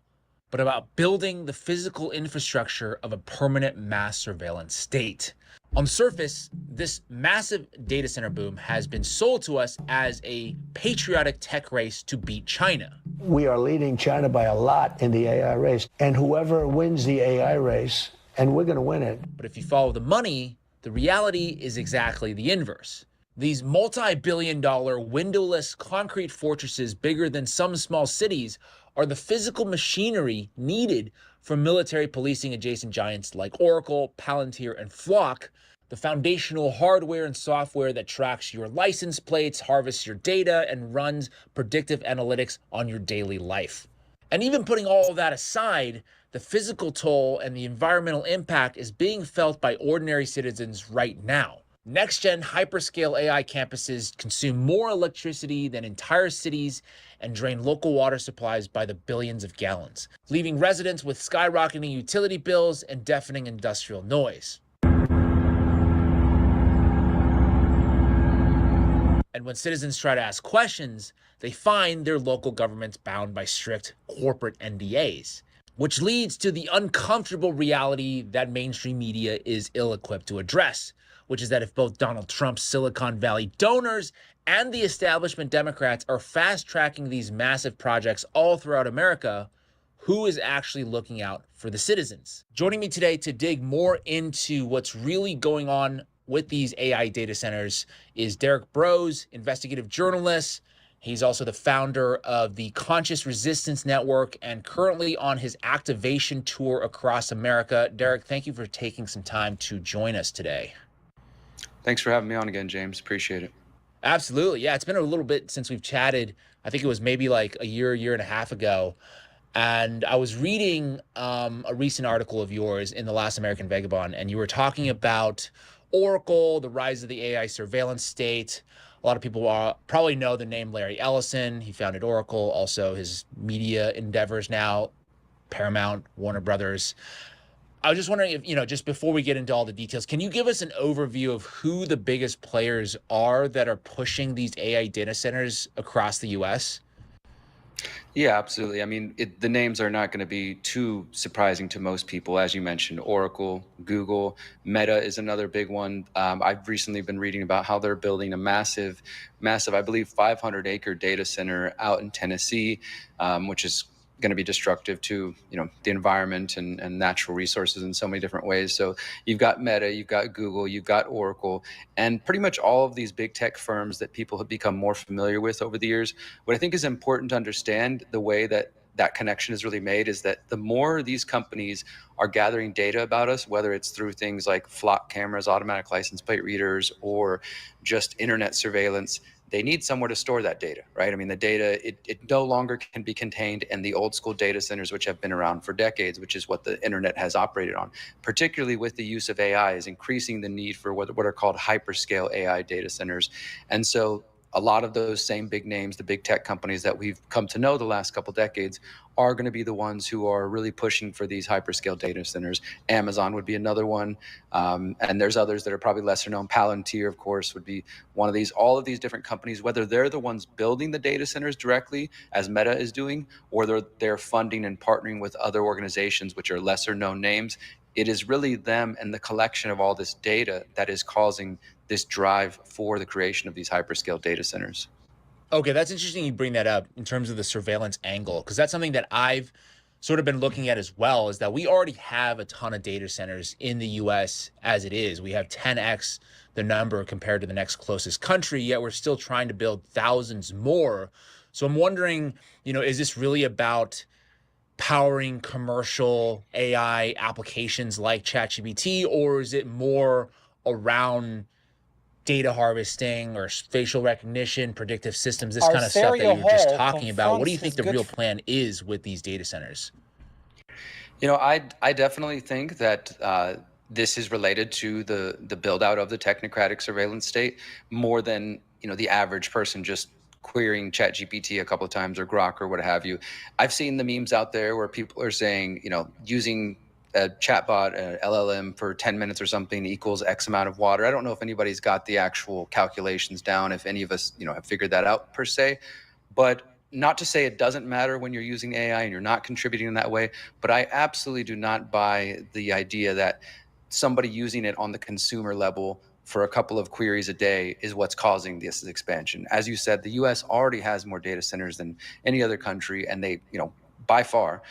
but about building the physical infrastructure of a permanent mass surveillance state? On the surface, this massive data center boom has been sold to us as a patriotic tech race to beat China. We are leading China by a lot in the AI race, and whoever wins the AI race, and we're going to win it. But if you follow the money, the reality is exactly the inverse. These multi-billion-dollar windowless concrete fortresses bigger than some small cities are the physical machinery needed for military policing adjacent giants like Oracle, Palantir, and Flock, the foundational hardware and software that tracks your license plates, harvests your data, and runs predictive analytics on your daily life. And even putting all of that aside, the physical toll and the environmental impact is being felt by ordinary citizens right now. Next-gen hyperscale AI campuses consume more electricity than entire cities and drain local water supplies by the billions of gallons, leaving residents with skyrocketing utility bills and deafening industrial noise. And when citizens try to ask questions, they find their local governments bound by strict corporate NDAs, which leads to the uncomfortable reality that mainstream media is ill-equipped to address, which is that if both Donald Trump's Silicon Valley donors and the establishment Democrats are fast-tracking these massive projects all throughout America, who is actually looking out for the citizens? Joining me today to dig more into what's really going on with these AI data centers is Derek Brose, investigative journalist. He's also the founder of the Conscious Resistance Network and currently on his activation tour across America. Derek, thank you for taking some time to join us today. Thanks for having me on again, James. Appreciate it. Absolutely. Yeah, it's been a little bit since we've chatted. I think it was maybe like a year and a half ago. And I was reading a recent article of yours in The Last American Vagabond, and you were talking about Oracle, the rise of the AI surveillance state. A lot of people probably know the name Larry Ellison. He founded Oracle, also his media endeavors now, Paramount, Warner Brothers. I was just wondering if, just before we get into all the details, can you give us an overview of who the biggest players are that are pushing these AI data centers across the US? Yeah, absolutely. I mean, the names are not going to be too surprising to most people. As you mentioned, Oracle, Google, Meta is another big one. I've recently been reading about how they're building a massive, I believe, 500-acre data center out in Tennessee, which is going to be destructive to the environment and natural resources in so many different ways. So you've got Meta, you've got Google, you've got Oracle, and pretty much all of these big tech firms that people have become more familiar with over the years. What I think is important to understand, the way that that connection is really made, is that the more these companies are gathering data about us, whether it's through things like flock cameras, automatic license plate readers, or just internet surveillance, they need somewhere to store that data, right? I mean, the data, it no longer can be contained in the old school data centers, which have been around for decades, which is what the internet has operated on. Particularly with the use of AI is increasing the need for what are called hyperscale AI data centers. And so a lot of those same big names, the big tech companies that we've come to know the last couple decades, are going to be the ones who are really pushing for these hyperscale data centers. Amazon would be another one. And there's others that are probably lesser known. Palantir, of course, would be one of these. All of these different companies, whether they're the ones building the data centers directly, as Meta is doing, or they're funding and partnering with other organizations, which are lesser known names, it is really them and the collection of all this data that is causing this drive for the creation of these hyperscale data centers. Okay, that's interesting you bring that up in terms of the surveillance angle, because that's something that I've sort of been looking at as well, is that we already have a ton of data centers in the US as it is. We have 10x the number compared to the next closest country, yet we're still trying to build thousands more. So I'm wondering, is this really about powering commercial AI applications like ChatGPT, or is it more around data harvesting or facial recognition, predictive systems, this kind of stuff that you were just talking about? What do you think the real plan is with these data centers? I definitely think that this is related to the build out of the technocratic surveillance state more than the average person just querying ChatGPT a couple of times or Grok or what have you. I've seen the memes out there where people are saying, using a chatbot, an LLM for 10 minutes or something equals X amount of water. I don't know if anybody's got the actual calculations down, if any of us, have figured that out per se, but not to say it doesn't matter when you're using AI and you're not contributing in that way. But I absolutely do not buy the idea that somebody using it on the consumer level for a couple of queries a day is what's causing this expansion. As you said, the US already has more data centers than any other country, and they, by far.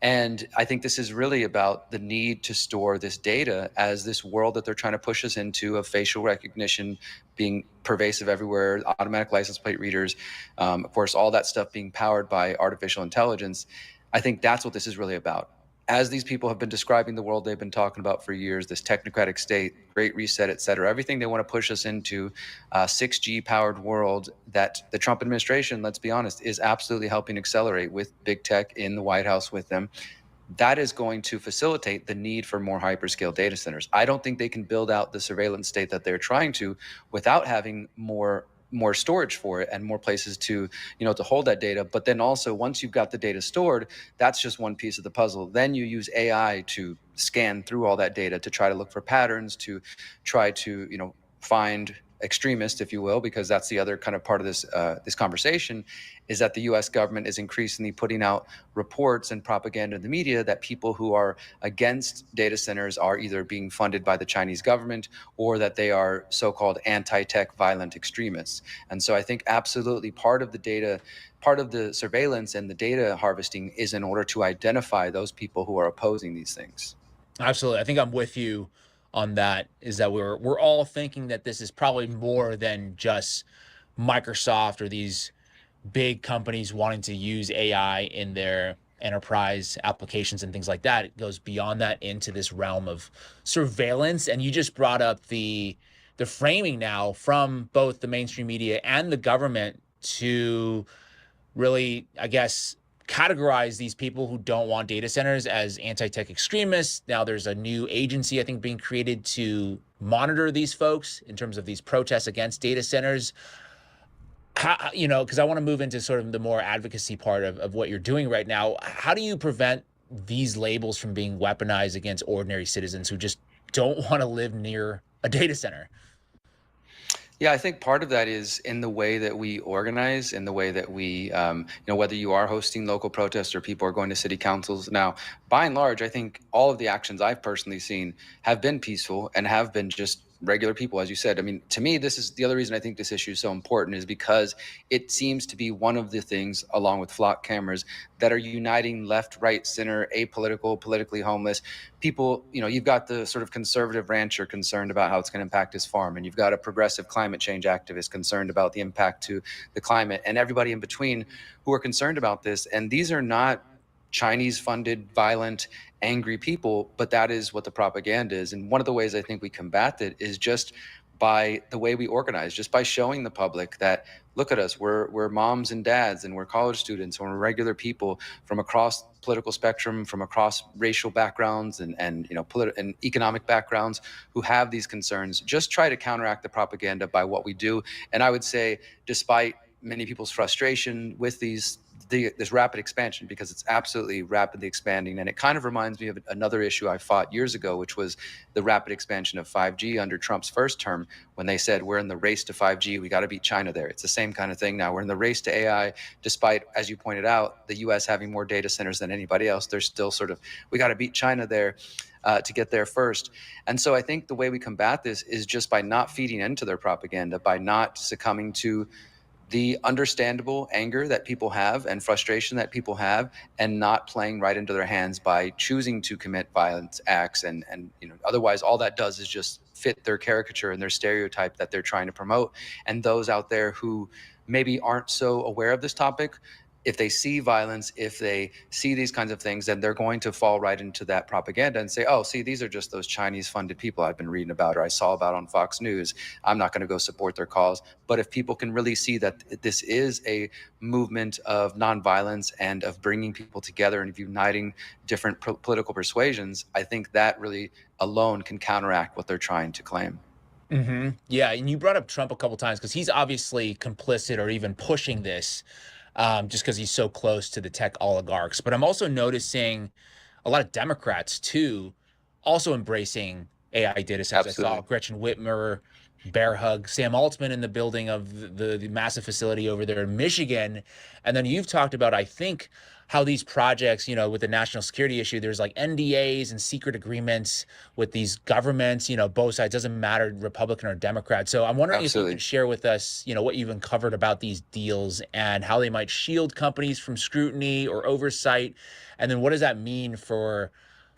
And I think this is really about the need to store this data as this world that they're trying to push us into, of facial recognition being pervasive everywhere, automatic license plate readers, of course, all that stuff being powered by artificial intelligence. I think that's what this is really about. As these people have been describing the world they've been talking about for years, this technocratic state, great reset, et cetera, everything they want to push us into, 6G powered world that the Trump administration, let's be honest, is absolutely helping accelerate with big tech in the White House with them. That is going to facilitate the need for more hyperscale data centers. I don't think they can build out the surveillance state that they're trying to without having more storage for it and more places to hold that data. But then also, once you've got the data stored, that's just one piece of the puzzle. Then you use AI to scan through all that data to try to look for patterns, to try to find extremist, if you will, because that's the other kind of part of this conversation, is that the U.S. government is increasingly putting out reports and propaganda in the media that people who are against data centers are either being funded by the Chinese government or that they are so-called anti-tech violent extremists. And so I think absolutely part of the surveillance and the data harvesting is in order to identify those people who are opposing these things. Absolutely. I think I'm with you on that, is that we're all thinking that this is probably more than just Microsoft or these big companies wanting to use AI in their enterprise applications and things like that. It goes beyond that into this realm of surveillance. And you just brought up the framing now from both the mainstream media and the government to really, I guess, categorize these people who don't want data centers as anti-tech extremists. Now there's a new agency, I think, being created to monitor these folks in terms of these protests against data centers. How, because I want to move into sort of the more advocacy part of what you're doing right now. How do you prevent these labels from being weaponized against ordinary citizens who just don't want to live near a data center? Yeah, I think part of that is in the way that we organize, in the way that we, whether you are hosting local protests or people are going to city councils. Now, by and large, I think all of the actions I've personally seen have been peaceful and have been just regular people, as you said. I mean, to me, this is the other reason I think this issue is so important, is because it seems to be one of the things, along with flock cameras, that are uniting left, right, center, apolitical, politically homeless people. You've got the sort of conservative rancher concerned about how it's going to impact his farm, and you've got a progressive climate change activist concerned about the impact to the climate, and everybody in between who are concerned about this. And these are not Chinese-funded, violent, angry people, but that is what the propaganda is. And one of the ways I think we combat it is just by the way we organize, just by showing the public that, look at us, we're moms and dads, and we're college students, and we're regular people from across political spectrum, from across racial backgrounds and economic backgrounds who have these concerns. Just try to counteract the propaganda by what we do. And I would say, despite many people's frustration with this rapid expansion, because it's absolutely rapidly expanding. And it kind of reminds me of another issue I fought years ago, which was the rapid expansion of 5G under Trump's first term, when they said, we're in the race to 5G, we got to beat China there. It's the same kind of thing now. We're in the race to AI, despite, as you pointed out, the US having more data centers than anybody else. There's still sort of, we got to beat China there to get there first. And so I think the way we combat this is just by not feeding into their propaganda, by not succumbing to the understandable anger that people have and frustration that people have, and not playing right into their hands by choosing to commit violent acts. And otherwise all that does is just fit their caricature and their stereotype that they're trying to promote. And those out there who maybe aren't so aware of this topic, if they see violence, if they see these kinds of things, then they're going to fall right into that propaganda and say, oh, see, these are just those Chinese-funded people I've been reading about or I saw about on Fox News. I'm not going to go support their cause. But if people can really see that this is a movement of nonviolence and of bringing people together and of uniting different political persuasions, I think that really alone can counteract what they're trying to claim. Mm-hmm. Yeah, and you brought up Trump a couple times because he's obviously complicit or even pushing this. Just because he's so close to the tech oligarchs. But I'm also noticing a lot of Democrats, too, also embracing AI data centers. Absolutely. I saw Gretchen Whitmer, bear hug Sam Altman in the building of the massive facility over there in Michigan. And then you've talked about, I think, how these projects, with the national security issue, there's like NDAs and secret agreements with these governments, both sides, doesn't matter, Republican or Democrat. So I'm wondering Absolutely. if you can share with us, what you've uncovered about these deals and how they might shield companies from scrutiny or oversight. And then what does that mean for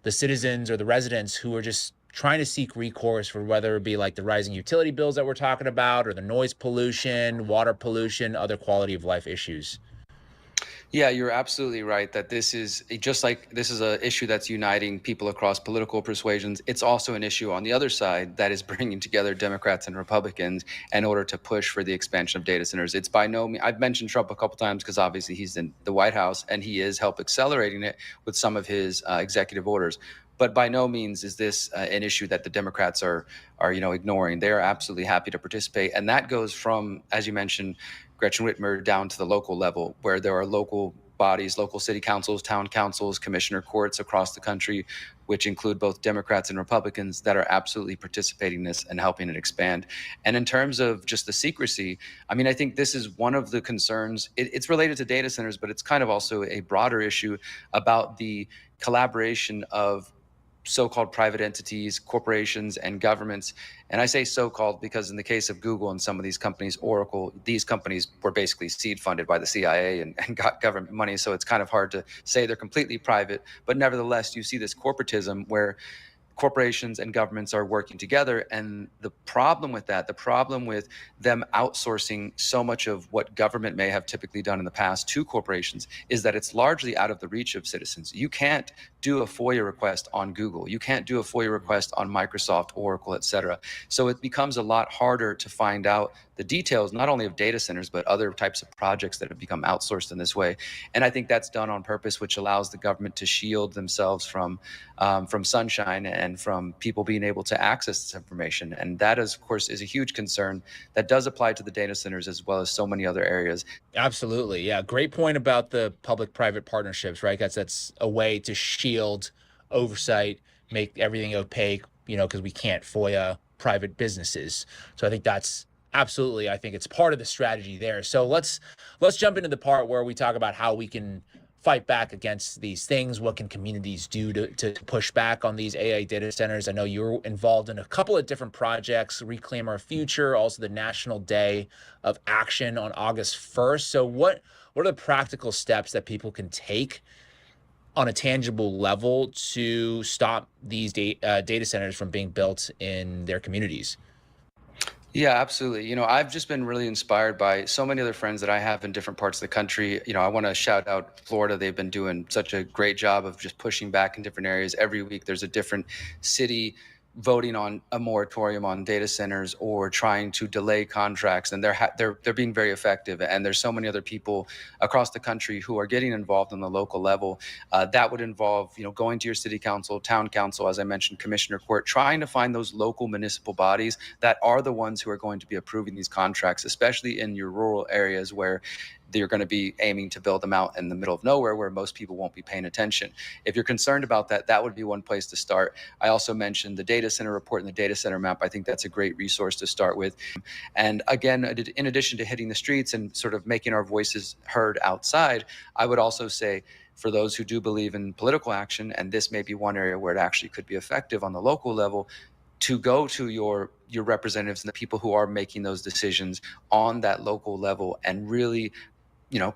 the citizens or the residents who are just trying to seek recourse for whether it be like the rising utility bills that we're talking about or the noise pollution, water pollution, other quality of life issues? Yeah, you're absolutely right that this is just like this is an issue that's uniting people across political persuasions. It's also an issue on the other side that is bringing together Democrats and Republicans in order to push for the expansion of data centers. It's by no means, I've mentioned Trump a couple times because obviously he's in the White House and he is help accelerating it with some of his executive orders. But by no means is this an issue that the Democrats are ignoring. They are absolutely happy to participate, and that goes from, as you mentioned, Gretchen Whitmer down to the local level, where there are local bodies, local city councils, town councils, commissioner courts across the country which include both Democrats and Republicans, that are absolutely participating in this and helping it expand. And in terms of just the secrecy, I mean, I think this is one of the concerns. It's related to data centers, but it's kind of also a broader issue about the collaboration of so-called private entities, corporations, and governments. And I say so-called because in the case of Google and some of these companies, Oracle, these companies were basically seed funded by the CIA and got government money. So it's kind of hard to say they're completely private. But nevertheless, you see this corporatism where corporations and governments are working together. And the problem with that, the problem with them outsourcing so much of what government may have typically done in the past to corporations, is that it's largely out of the reach of citizens. You can't do a FOIA request on Google. You can't do a FOIA request on Microsoft, Oracle, et cetera. So it becomes a lot harder to find out the details, not only of data centers, but other types of projects that have become outsourced in this way. And I think that's done on purpose, which allows the government to shield themselves from sunshine and from people being able to access this information. And that, is, of course, is a huge concern that does apply to the data centers as well as so many other areas. Absolutely. Yeah. Great point about the public-private partnerships, right? That's a way to shield oversight, make everything opaque, because we can't FOIA private businesses. So I think that's absolutely, I think it's part of the strategy there. So let's jump into the part where we talk about how we can fight back against these things. What can communities do to push back on these AI data centers? I know you're involved in a couple of different projects, Reclaim Our Future, also the National Day of Action on August 1st. So what are the practical steps that people can take on a tangible level to stop these data centers from being built in their communities? Yeah, absolutely. I've just been really inspired by so many other friends that I have in different parts of the country. I want to shout out Florida. They've been doing such a great job of just pushing back in different areas. Every week there's a different city voting on a moratorium on data centers or trying to delay contracts, and they're being very effective. And there's so many other people across the country who are getting involved on the local level. That would involve, going to your city council, town council, as I mentioned, commissioner court, trying to find those local municipal bodies that are the ones who are going to be approving these contracts, especially in your rural areas where you're going to be aiming to build them out in the middle of nowhere where most people won't be paying attention. If you're concerned about that, that would be one place to start. I also mentioned the data center report and the data center map. I think that's a great resource to start with. And again, in addition to hitting the streets and sort of making our voices heard outside, I would also say, for those who do believe in political action, and this may be one area where it actually could be effective on the local level, to go to your representatives and the people who are making those decisions on that local level and really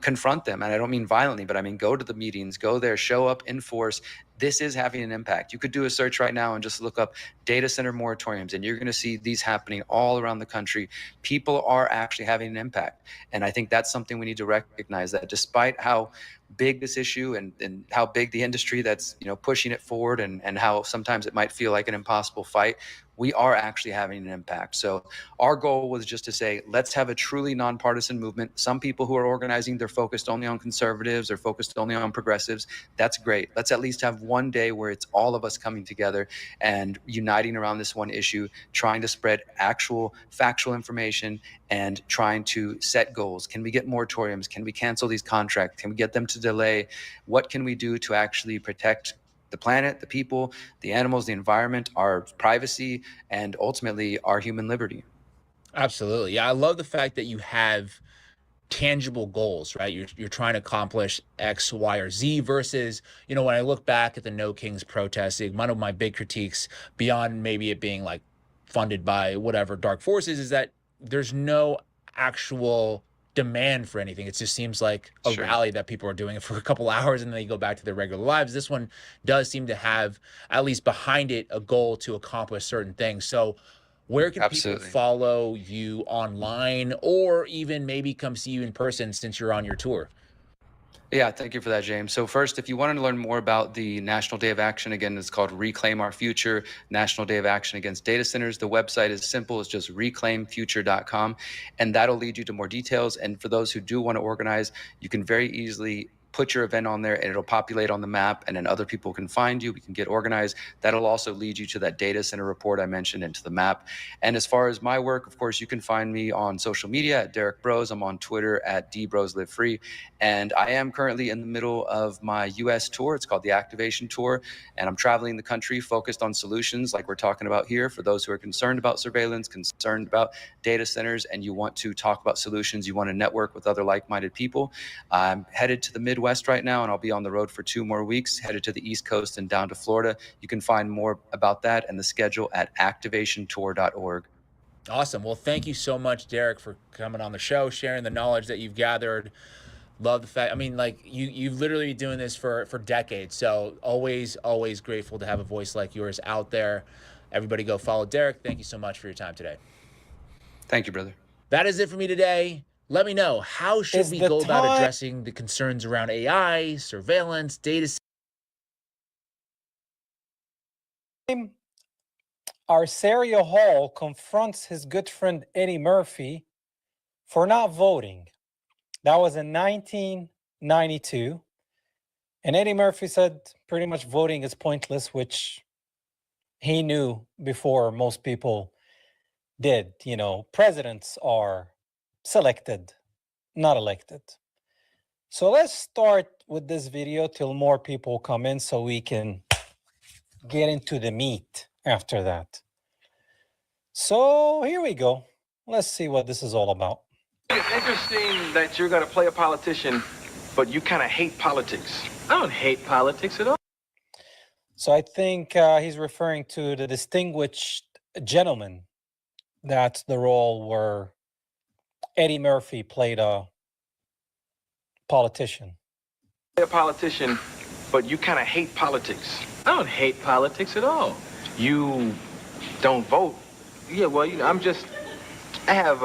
confront them. And I don't mean violently, but I mean, go to the meetings, go there, show up in force. This is having an impact. You could do a search right now and just look up data center moratoriums, and you're going to see these happening all around the country. People are actually having an impact. And I think that's something we need to recognize, that despite how big this issue and how big the industry that's pushing it forward and how sometimes it might feel like an impossible fight, we are actually having an impact. So our goal was just to say, let's have a truly nonpartisan movement. Some people who are organizing, they're focused only on conservatives, they're focused only on progressives. That's great. Let's at least have one day where it's all of us coming together and uniting around this one issue, trying to spread actual factual information and trying to set goals. Can we get moratoriums? Can we cancel these contracts? Can we get them to delay? What can we do to actually protect the planet, the people, the animals, the environment, our privacy, and ultimately our human liberty? Absolutely. Yeah, I love the fact that you have tangible goals, right? You're trying to accomplish X, Y, or Z versus, when I look back at the No Kings protesting, one of my big critiques, beyond maybe it being like funded by whatever dark forces, is that there's no actual demand for anything. It just seems like a rally that people are doing it for a couple hours and then they go back to their regular lives. This one does seem to have, at least behind it, a goal to accomplish certain things. So where can people follow you online, or even maybe come see you in person since you're on your tour? Yeah, thank you for that, James. So first, if you wanted to learn more about the National Day of Action, again, it's called Reclaim Our Future, National Day of Action Against Data Centers. The website is simple. It's just reclaimfuture.com, and that'll lead you to more details. And for those who do want to organize, you can very easily put your event on there and it'll populate on the map, and then other people can find you. We can get organized. That'll also lead you to that data center report I mentioned and to the map. And as far as my work, of course, you can find me on social media at Derek Bros. I'm on Twitter at DBrosLiveFree. And I am currently in the middle of my US tour. It's called the Activation Tour. And I'm traveling the country focused on solutions like we're talking about here for those who are concerned about surveillance, concerned about data centers, and you want to talk about solutions, you want to network with other like-minded people. I'm headed to the Midwest right now, and I'll be on the road for 2 more weeks, headed to the East Coast and down to Florida. You can find more about that and the schedule at activationtour.org. Awesome. Well, thank you so much, Derek, for coming on the show, sharing the knowledge that you've gathered. Love the fact, I mean, like, you've literally been doing this for decades. So always grateful to have a voice like yours out there. Everybody go follow Derek. Thank you so much for your time today. Thank you, brother. That is it for me today. Let me know, how should we go about addressing the concerns around AI, surveillance, data? Arcerio Hall confronts his good friend Eddie Murphy for not voting. That was in 1992. And Eddie Murphy said pretty much voting is pointless, which he knew before most people did. You know, presidents are selected, not elected. So let's start with this video till more people come in so we can get into the meat after that. So here we go. Let's see what this is all about. It's interesting that you're going to play a politician, but you kind of hate politics. I don't hate politics at all. So I think he's referring to the distinguished gentleman. That's the role where Eddie Murphy played a politician. Play a politician, but you kind of hate politics. I don't hate politics at all. You don't vote. Yeah, well, you know, I have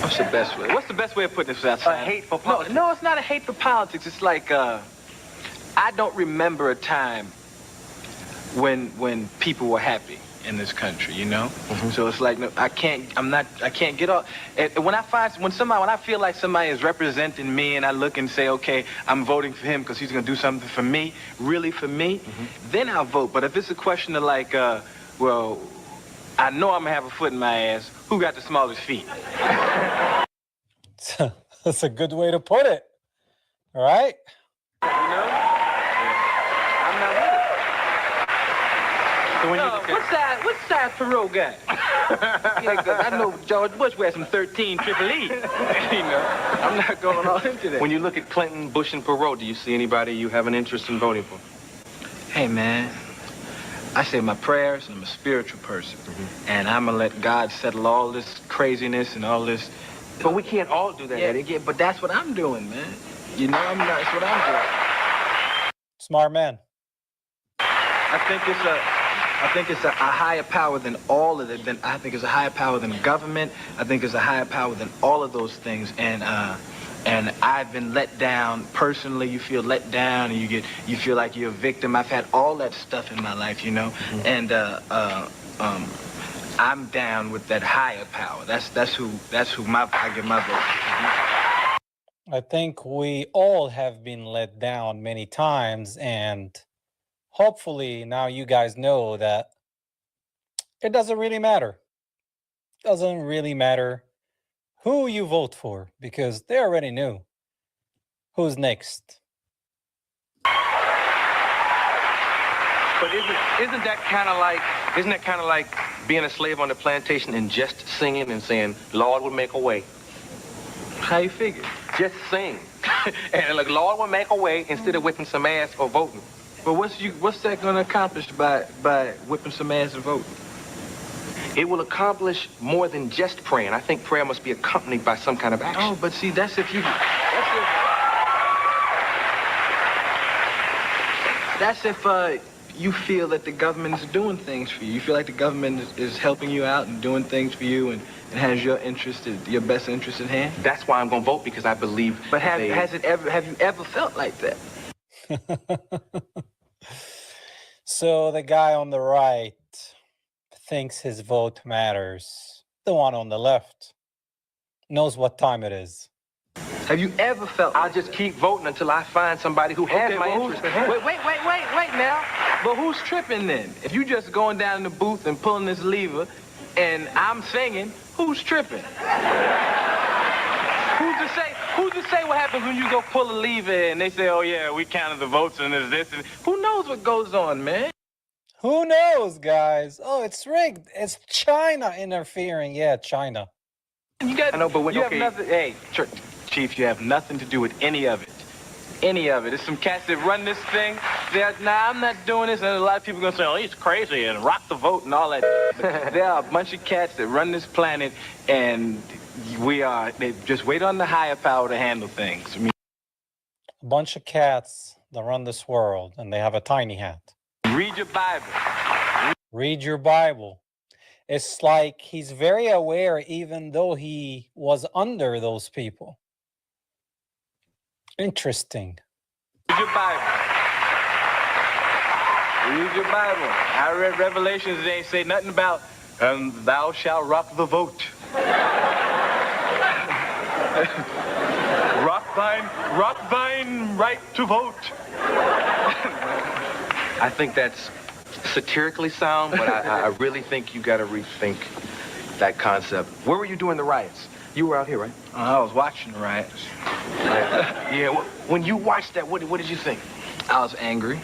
what's the best way? What's the best way of putting this without saying? A hate for politics? No, it's not a hate for politics. It's like, I don't remember a time when people were happy in this country, you know? Mm-hmm. So it's like, no, I can't get off. When I feel like somebody is representing me and I look and say, okay, I'm voting for him because he's going to do something for me, really for me, then I'll vote. But if it's a question of like, well, I know I'm going to have a foot in my ass, who got the smallest feet? That's a good way to put it. All right? You know? I'm not with it. So when what size Perot got? Yeah, 'cause I know George Bush wears some 13 Triple E. You know, I'm not going all into that. When you look at Clinton, Bush, and Perot, do you see anybody you have an interest in voting for? Hey, man, I say my prayers, and I'm a spiritual person. And I'm going to let God settle all this craziness and all this. But we can't all do that, Eddie. Yeah, but that's what I'm doing, man. You know, that's what I'm doing. Smart man. I think it's a higher power than all of it. I think it's a higher power than government. I think it's a higher power than all of those things. And I've been let down personally. You feel let down, and you feel like you're a victim. I've had all that stuff in my life, you know. And I'm down with that higher power. That's who I give my vote. I think we all have been let down many times, and hopefully now you guys know that it doesn't really matter. It doesn't really matter who you vote for, because they already knew who's next. But isn't that kind of like being a slave on the plantation and just singing and saying, Lord will make a way? How you figure? Just sing. And like, Lord will make a way instead of whipping some ass or voting. But what's that going to accomplish by whipping some ass and voting? It will accomplish more than just praying. I think prayer must be accompanied by some kind of action. Oh, but see, that's if you feel that the government is doing things for you. You feel like the government is helping you out and doing things for you and has your your best interest at hand. That's why I'm going to vote, because I believe. But have you ever felt like that? So the guy on the right thinks his vote matters. The one on the left knows what time it is. Have you ever felt I'll just keep voting until I find somebody who has my interest? Wait now. But who's tripping then? If you just going down in the booth and pulling this lever and I'm singing, who's tripping? Who's to say what happens when you go pull a lever and they say, oh yeah, we counted the votes and there's this and who knows what goes on, man? Who knows, guys? Oh, it's rigged. It's China interfering. Yeah, China. You got, I know, but you have nothing. Hey, Chief, you have nothing to do with any of it. Any of it. There's some cats that run this thing. Nah, I'm not doing this. And a lot of people are going to say, oh, he's crazy and rock the vote and all that. But there are a bunch of cats that run this planet, and they just wait on the higher power to handle things. I mean, a bunch of cats that run this world, and they have a tiny hat. Read your Bible. Read your Bible. It's like he's very aware, even though he was under those people. Interesting. Read your Bible. Read your Bible. I read Revelations. They ain't say nothing about, thou shalt rock the vote. rock thine right to vote. I think that's satirically sound, but I really think you got to rethink that concept. Where were you doing the riots? You were out here, right? I was watching the riots. Yeah, when you watched that, what did you think? I was angry,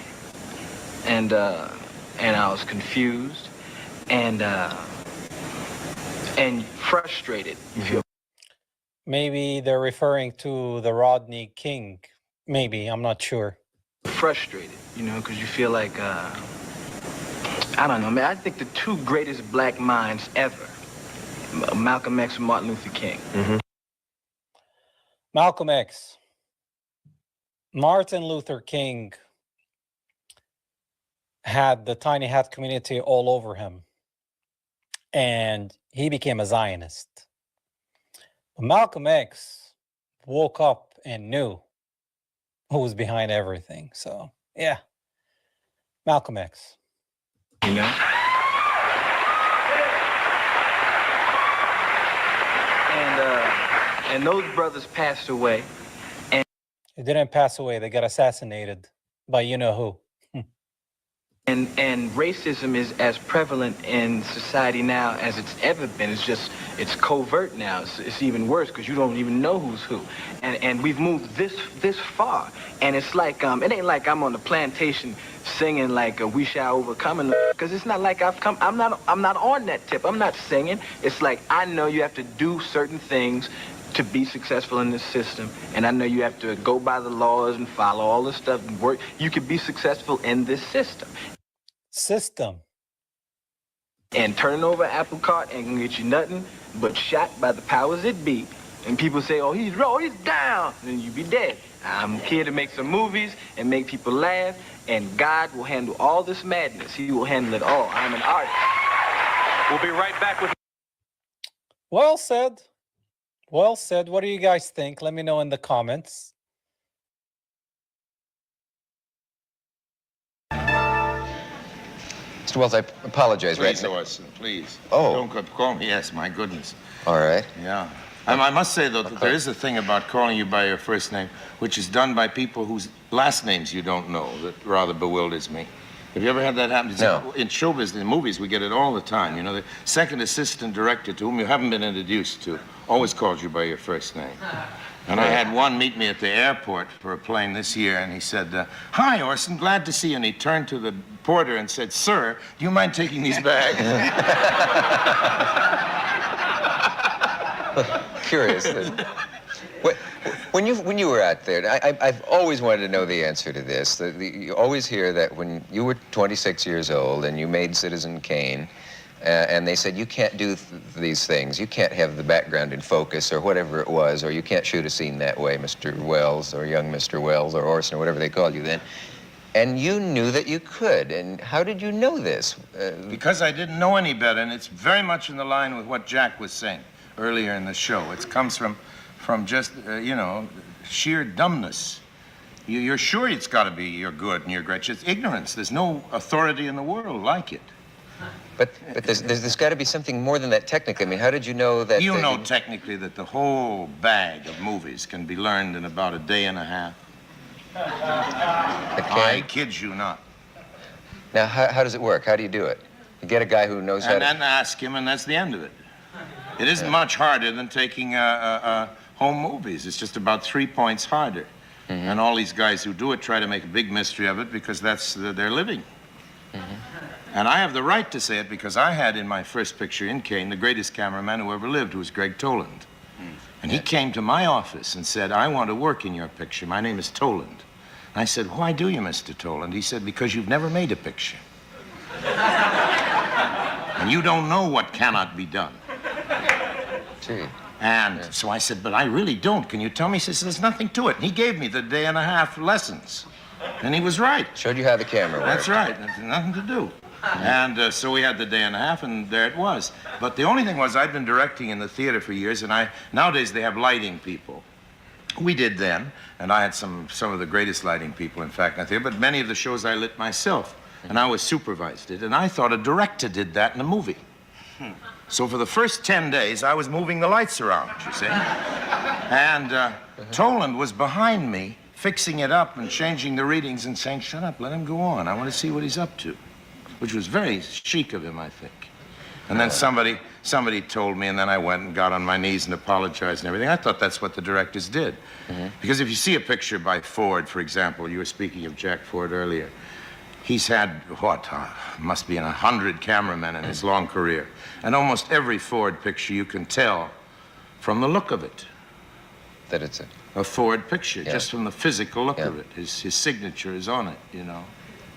and I was confused, and frustrated. Maybe they're referring to the Rodney King. Maybe, I'm not sure. Frustrated, because you feel like, I don't know, man. I think the two greatest black minds ever, Malcolm X and Martin Luther King. Mm-hmm. Malcolm X. Martin Luther King had the tiny hat community all over him, and he became a Zionist. But Malcolm X woke up and knew who was behind everything. So, yeah, Malcolm X. And those brothers passed away. And they didn't pass away. They got assassinated by you-know-who. And racism is as prevalent in society now as it's ever been. It's covert now. It's even worse because you don't even know who's who. And we've moved this far. And it's like, it ain't like I'm on the plantation singing like we shall overcome, because it's not like I'm not on that tip. I'm not singing. It's like I know you have to do certain things to be successful in this system, and I know you have to go by the laws and follow all this stuff and work. You can be successful in this system. And turning over an apple cart ain't gonna get you nothing but shot by the powers that be. And people say, oh, he's down, and then you be dead. I'm here to make some movies and make people laugh, and God will handle all this madness. He will handle it all. I'm an artist. We'll be right back with... Well said. Well said. What do you guys think? Let me know in the comments. Mr. Wells, I apologize. Please, right? Orson, please. Oh. Don't call me. Yes, my goodness. All right. Yeah. I must say, though, that there is a thing about calling you by your first name, which is done by people whose last names you don't know, that rather bewilders me. Have you ever had that happen? No. In show business, in movies, we get it all the time. The second assistant director to whom you haven't been introduced to always calls you by your first name. And I had one meet me at the airport for a plane this year, and he said, hi, Orson, glad to see you. And he turned to the porter and said, sir, do you mind taking these bags? Curious. When you were out there, I've always wanted to know the answer to this. You always hear that when you were 26 years old and you made Citizen Kane, and they said, you can't do these things. You can't have the background in focus or whatever it was, or you can't shoot a scene that way, Mr. Wells, or young Mr. Wells, or Orson, or whatever they called you then. And you knew that you could. And how did you know this? Because I didn't know any better, and it's very much in the line with what Jack was saying earlier in the show. It comes from just, sheer dumbness. You're sure it's got to be you're good and you're great. It's ignorance. There's no authority in the world like it. But there's got to be something more than that technically. I mean, how did you know that? You know technically that the whole bag of movies can be learned in about a day and a half. I kid you not. Now, how does it work? How do you do it? You get a guy who knows how to... And then ask him, and that's the end of it. It isn't much harder than taking home movies. It's just about 3 points harder. And all these guys who do it try to make a big mystery of it because that's their living. And I have the right to say it because I had in my first picture in Kane the greatest cameraman who ever lived, who was Greg Toland. And he came to my office and said, I want to work in your picture. My name is Toland. And I said, why do you, Mr. Toland? He said, because you've never made a picture. And you don't know what cannot be done. Gee. And so I said, but I really don't. Can you tell me? He says, there's nothing to it. And he gave me the day and a half lessons. And he was right. Showed you how the camera worked. That's right. There's nothing to do. And so we had the day and a half, and there it was. But the only thing was I'd been directing in the theater for years, and nowadays they have lighting people. We did then, and I had some of the greatest lighting people, in fact, in the theater, but many of the shows I lit myself, and I was supervised it, and I thought a director did that in a movie. So for the first 10 days, I was moving the lights around, you see. And Toland was behind me, fixing it up and changing the readings and saying, shut up, let him go on. I want to see what he's up to, which was very chic of him, I think. And then somebody told me, and then I went and got on my knees and apologized and everything. I thought that's what the directors did. Because if you see a picture by Ford, for example, you were speaking of Jack Ford earlier, he's had, what, must be 100 cameramen in his long career. And almost every Ford picture you can tell from the look of it. That it's a Ford picture, just from the physical look of it. His signature is on it, you know.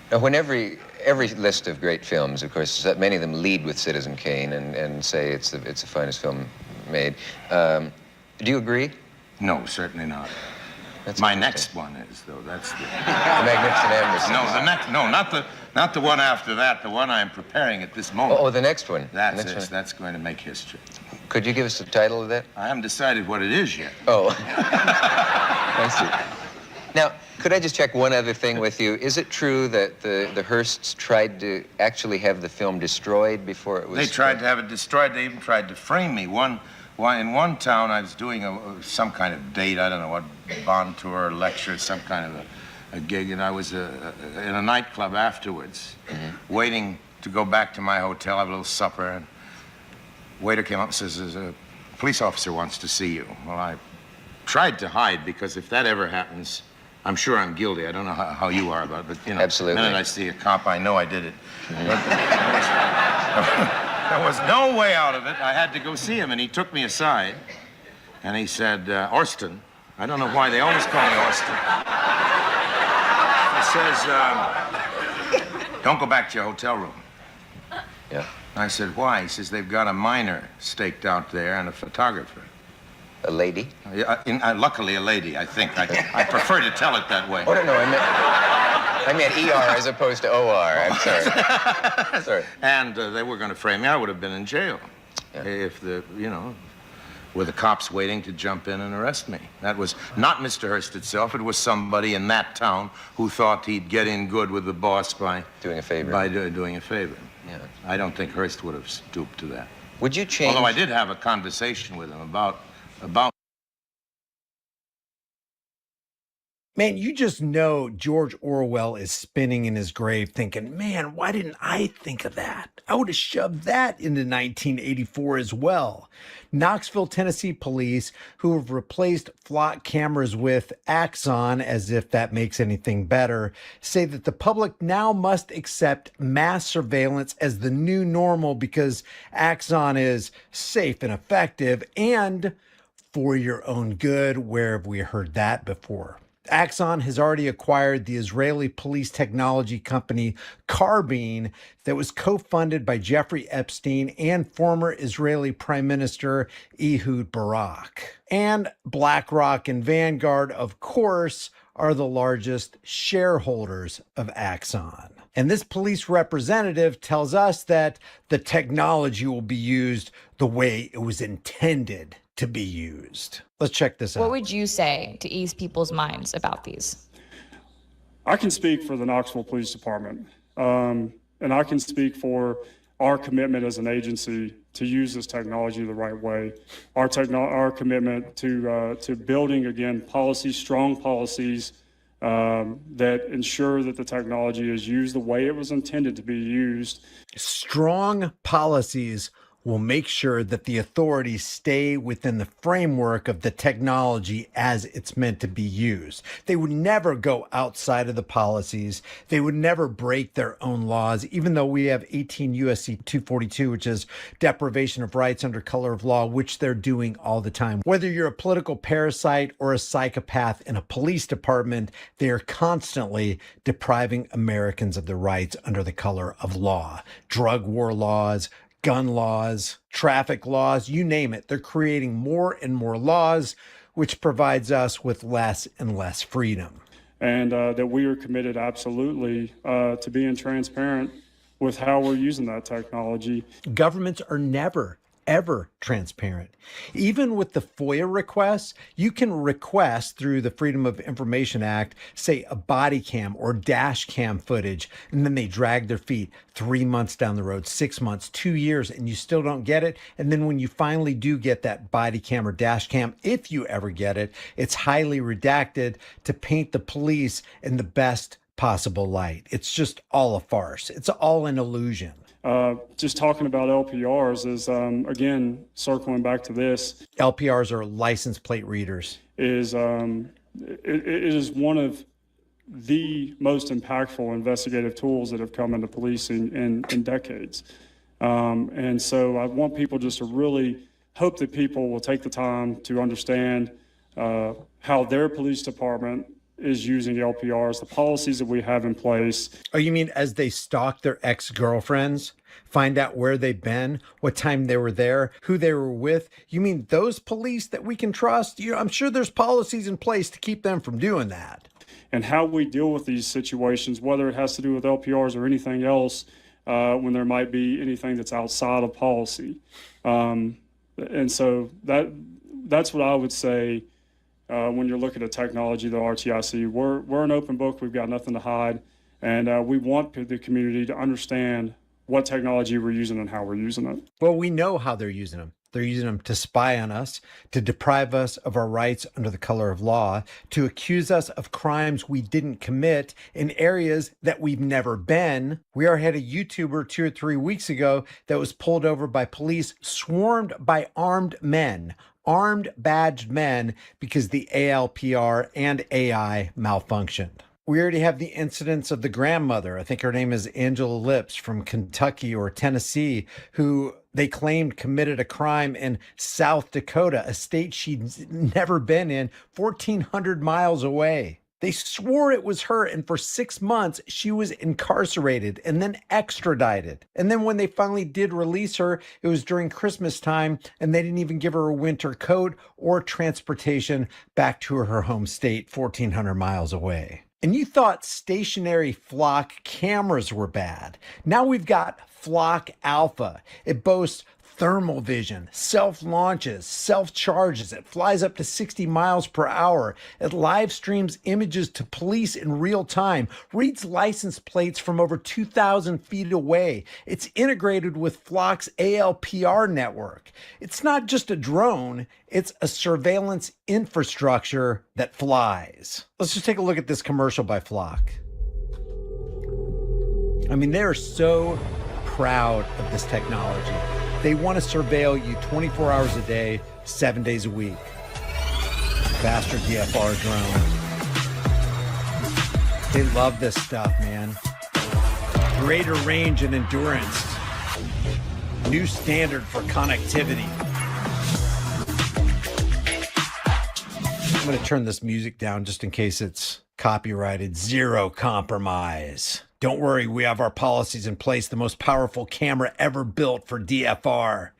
Now, when every list of great films, of course, many of them lead with Citizen Kane and say it's the finest film made. Do you agree? No, certainly not. That's my next one is, though. That's the Magnificent Amberson. No, the next. No, not the one after that. The one I'm preparing at this moment. Oh, the next one. That's it. That's going to make history. Could you give us the title of that? I haven't decided what it is yet. Oh. I see. Now, could I just check one other thing with you? Is it true that the Hearsts tried to actually have the film destroyed before it was... They tried to have it destroyed. They even tried to frame me. In one town, I was doing some kind of date, I don't know what, bond tour, lecture, some kind of a gig, and I was in a nightclub afterwards, waiting to go back to my hotel, have a little supper, and waiter came up and says, a police officer wants to see you. Well, I tried to hide, because if that ever happens, I'm sure I'm guilty. I don't know how you are about it, but, you know, absolutely. The minute I see a cop, I know I did it. There was no way out of it. I had to go see him, and he took me aside, and he said, Orston, I don't know why they always call me Orston. He says, don't go back to your hotel room. Yeah. I said, why? He says, they've got a miner staked out there and a photographer. A lady? Luckily, a lady, I think. I prefer to tell it that way. Oh, no, I meant ER as opposed to OR. I'm sorry. Sorry. And they were going to frame me. I would have been in jail if were the cops waiting to jump in and arrest me. That was not Mr. Hearst itself. It was somebody in that town who thought he'd get in good with the boss by doing a favor. Doing a favor. Yeah. I don't think Hearst would have stooped to that. Would you change? Although I did have a conversation with him about. Man, you just know George Orwell is spinning in his grave thinking, man, why didn't I think of that? I would have shoved that into 1984 as well. Knoxville, Tennessee police, who have replaced flock cameras with Axon, as if that makes anything better, say that the public now must accept mass surveillance as the new normal because Axon is safe and effective and for your own good. Where have we heard that before? Axon has already acquired the Israeli police technology company Carbine that was co-funded by Jeffrey Epstein and former Israeli Prime Minister Ehud Barak. And BlackRock and Vanguard, of course, are the largest shareholders of Axon. And this police representative tells us that the technology will be used the way it was intended to be used. Let's check this out. What would you say to ease people's minds about these? I can speak for the Knoxville Police Department, and I can speak for our commitment as an agency to use this technology the right way, our commitment to building, again, strong policies that ensure that the technology is used the way it was intended to be used. Strong policies will make sure that the authorities stay within the framework of the technology as it's meant to be used. They would never go outside of the policies. They would never break their own laws, even though we have 18 USC 242, which is deprivation of rights under color of law, which they're doing all the time. Whether you're a political parasite or a psychopath in a police department, they are constantly depriving Americans of their rights under the color of law. Drug war laws, gun laws, traffic laws, you name it. They're creating more and more laws, which provides us with less and less freedom. And that we are committed absolutely to being transparent with how we're using that technology. Governments are never, ever transparent. Even with the FOIA requests, you can request through the Freedom of Information Act, say a body cam or dash cam footage, and then they drag their feet 3 months down the road, 6 months, 2 years, and you still don't get it. And then when you finally do get that body cam or dash cam, if you ever get it, it's highly redacted to paint the police in the best possible light. It's just all a farce. It's all an illusion. Just talking about LPRs is, again, circling back to this. LPRs are license plate readers. It is one of the most impactful investigative tools that have come into policing in decades. And so I want people just to really hope that people will take the time to understand how their police department is using LPRs, the policies that we have in place. Oh, you mean as they stalk their ex-girlfriends, find out where they've been, what time they were there, who they were with? You mean those police that we can trust? I'm sure there's policies in place to keep them from doing that. And how we deal with these situations, whether it has to do with LPRs or anything else, when there might be anything that's outside of policy. And so that's what I would say. When you're looking at technology, the RTIC, we're an open book. We've got nothing to hide. And we want the community to understand what technology we're using and how we're using it. Well, we know how they're using them. They're using them to spy on us, to deprive us of our rights under the color of law, to accuse us of crimes we didn't commit in areas that we've never been. We already had a YouTuber 2 or 3 weeks ago that was pulled over by police, swarmed by armed badged men, because the ALPR and AI malfunctioned. We already have the incidents of the grandmother. I think her name is Angela Lips from Kentucky or Tennessee, who they claimed committed a crime in South Dakota, a state she'd never been in, 1,400 miles away. They swore it was her, and for 6 months, she was incarcerated and then extradited. And then when they finally did release her, it was during Christmas time, and they didn't even give her a winter coat or transportation back to her home state, 1,400 miles away. And you thought stationary flock cameras were bad. Now we've got Flock Alpha. It boasts thermal vision, self-launches, self-charges. It flies up to 60 miles per hour. It live streams images to police in real time, reads license plates from over 2,000 feet away. It's integrated with Flock's ALPR network. It's not just a drone, it's a surveillance infrastructure that flies. Let's just take a look at this commercial by Flock. I mean, they are so proud of this technology. They want to surveil you 24 hours a day, 7 days a week. Faster DFR drone. They love this stuff, man. Greater range and endurance. New standard for connectivity. I'm going to turn this music down just in case it's copyrighted. Zero compromise. Don't worry, we have our policies in place, the most powerful camera ever built for DFR.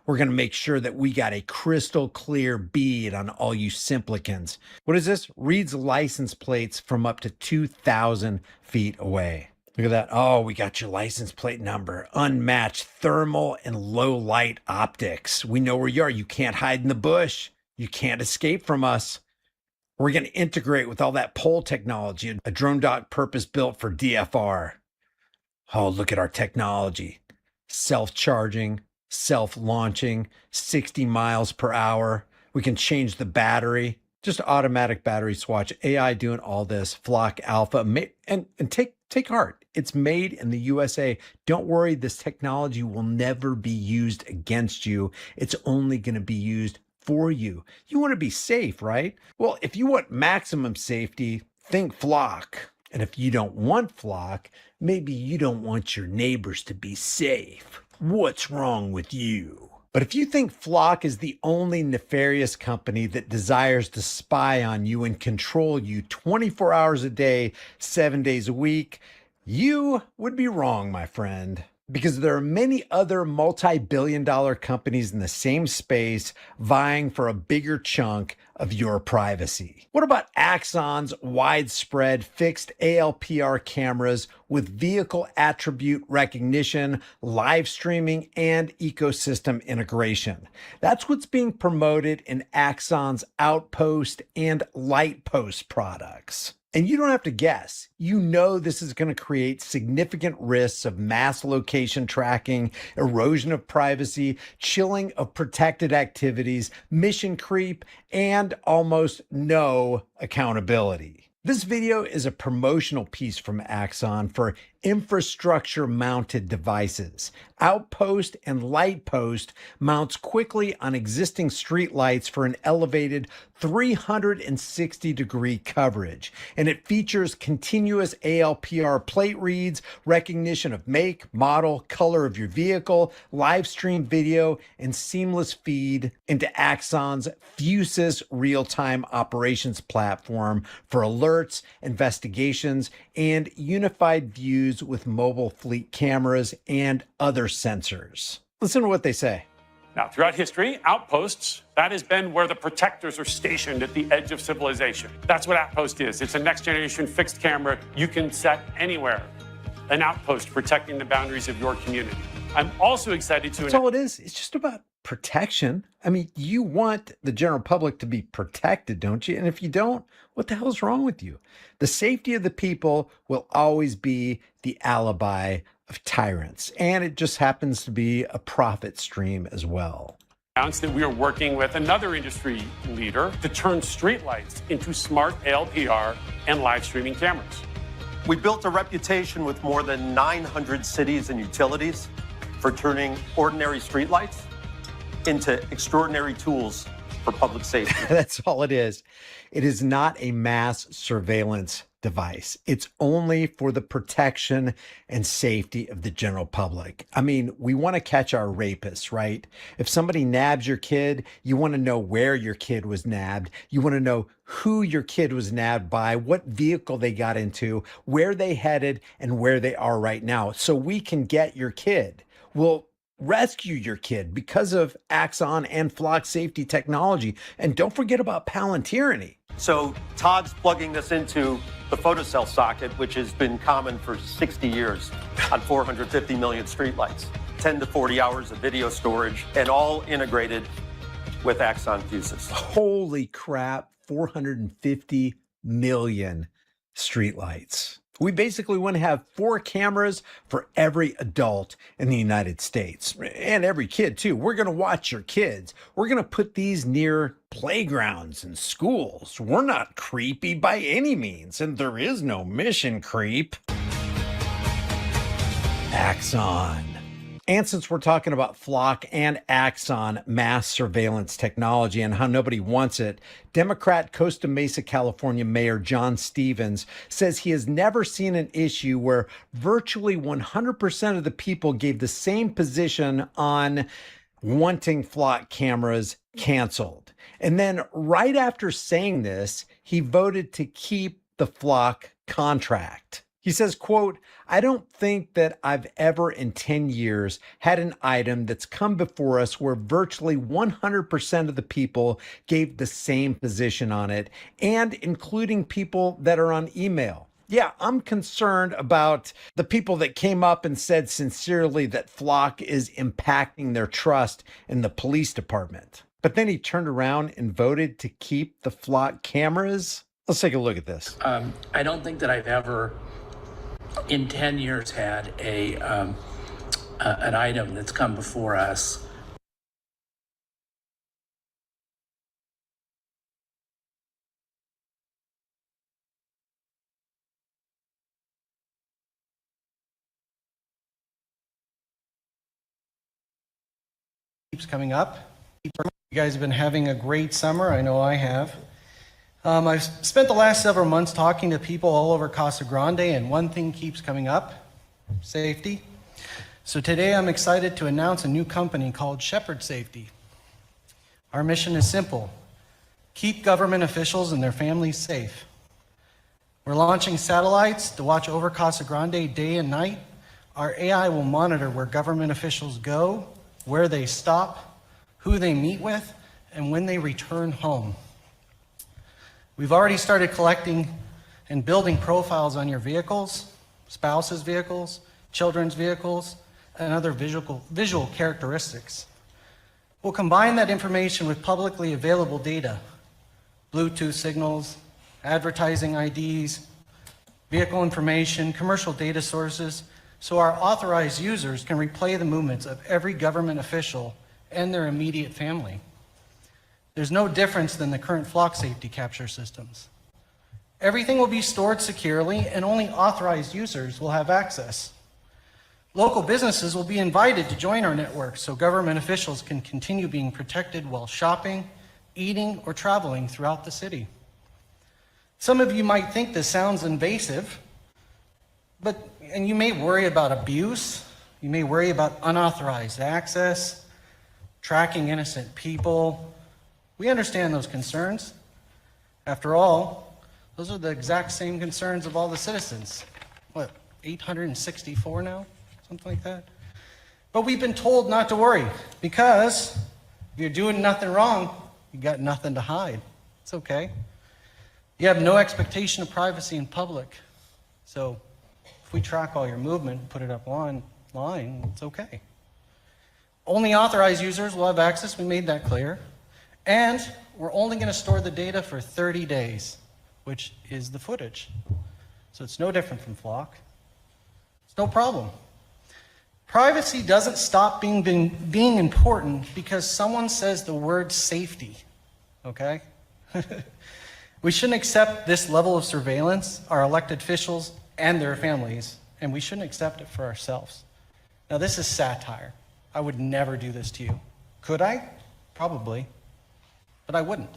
We're going to make sure that we got a crystal clear bead on all you simplicans. What is this? Reads license plates from up to 2,000 feet away. Look at that. Oh, we got your license plate number. Unmatched thermal and low light optics. We know where you are. You can't hide in the bush. You can't escape from us. We're going to integrate with all that pole technology, a drone dock purpose built for DFR. Oh, look at our technology. self-charging, self-launching, 60 miles per hour. We can change the battery, just automatic battery swatch. AI doing all this. Flock Alpha, and take heart. It's made in the USA. Don't worry, this technology will never be used against you. It's only going to be used for you. You want to be safe, right? Well, if you want maximum safety, think Flock. And if you don't want Flock, maybe you don't want your neighbors to be safe. What's wrong with you? But if you think Flock is the only nefarious company that desires to spy on you and control you 24 hours a day, 7 days a week, you would be wrong, my friend. Because there are many other multi-billion-dollar companies in the same space vying for a bigger chunk of your privacy. What about Axon's widespread fixed ALPR cameras with vehicle attribute recognition, live streaming, and ecosystem integration? That's what's being promoted in Axon's Outpost and Lightpost products. And you don't have to guess. You know this is going to create significant risks of mass location tracking, erosion of privacy, chilling of protected activities, mission creep, and almost no accountability. This video is a promotional piece from Axon for infrastructure-mounted devices. Outpost and Lightpost mounts quickly on existing streetlights for an elevated 360-degree coverage, and it features continuous ALPR plate reads, recognition of make, model, color of your vehicle, live stream video, and seamless feed into Axon's Fusus real-time operations platform for alerts, investigations, and unified views with mobile fleet cameras and other sensors. Listen to what they say. Now, throughout history, outposts, that has been where the protectors are stationed at the edge of civilization. That's what Outpost is. It's a next-generation fixed camera you can set anywhere. An outpost protecting the boundaries of your community. I'm also excited to... That's all it is. It's just about protection. I mean, you want the general public to be protected, don't you? And if you don't, what the hell's wrong with you? The safety of the people will always be the alibi of tyrants. And it just happens to be a profit stream as well. Announced that we are working with another industry leader to turn streetlights into smart ALPR and live streaming cameras. We built a reputation with more than 900 cities and utilities for turning ordinary streetlights into extraordinary tools for public safety. That's all it is. It is not a mass surveillance device. It's only for the protection and safety of the general public. I mean, we want to catch our rapists, right? If somebody nabs your kid, you want to know where your kid was nabbed. You want to know who your kid was nabbed by, what vehicle they got into, where they headed, and where they are right now, so we can get your kid. We'll rescue your kid because of Axon and Flock safety technology. And don't forget about Palantirity. So Todd's plugging this into the photocell socket, which has been common for 60 years on 450 million streetlights. 10 to 40 hours of video storage, and all integrated with Axon Fusus. Holy crap, 450 million streetlights. We basically want to have 4 cameras for every adult in the United States, and every kid too. We're going to watch your kids. We're going to put these near playgrounds and schools. We're not creepy by any means, and there is no mission creep. Axon. And since we're talking about Flock and Axon mass surveillance technology and how nobody wants it, Democrat Costa Mesa, California Mayor John Stevens says he has never seen an issue where virtually 100% of the people gave the same position on wanting Flock cameras canceled. And then right after saying this, he voted to keep the Flock contract. He says, quote, "I don't think that I've ever in 10 years had an item that's come before us where virtually 100% of the people gave the same position on it, and including people that are on email. Yeah, I'm concerned about the people that came up and said sincerely that Flock is impacting their trust in the police department." But then he turned around and voted to keep the Flock cameras. Let's take a look at this. I don't think that I've ever in 10 years had an item that's come before us. Keeps coming up. You guys have been having a great summer. I know I have. I've spent the last several months talking to people all over Casa Grande, and one thing keeps coming up: safety. So today I'm excited to announce a new company called Shepherd Safety. Our mission is simple: keep government officials and their families safe. We're launching satellites to watch over Casa Grande day and night. Our AI will monitor where government officials go, where they stop, who they meet with, and when they return home. We've already started collecting and building profiles on your vehicles, spouses' vehicles, children's vehicles, and other visual characteristics. We'll combine that information with publicly available data: Bluetooth signals, advertising IDs, vehicle information, commercial data sources, so our authorized users can replay the movements of every government official and their immediate family. There's no difference than the current flock safety capture systems. Everything will be stored securely, and only authorized users will have access. Local businesses will be invited to join our network so government officials can continue being protected while shopping, eating, or traveling throughout the city. Some of you might think this sounds invasive, and you may worry about abuse, you may worry about unauthorized access, tracking innocent people. We understand those concerns. After all, those are the exact same concerns of all the citizens. What, 864 now? Something like that? But we've been told not to worry, because if you're doing nothing wrong, you got nothing to hide. It's okay. You have no expectation of privacy in public. So if we track all your movement, put it up online, it's okay. Only authorized users will have access. We made that clear. And we're only going to store the data for 30 days, which is the footage. So it's no different from Flock. It's no problem. Privacy doesn't stop being important because someone says the word safety, okay? We shouldn't accept this level of surveillance, our elected officials and their families, and we shouldn't accept it for ourselves. Now, this is satire. I would never do this to you. Could I? Probably. But I wouldn't,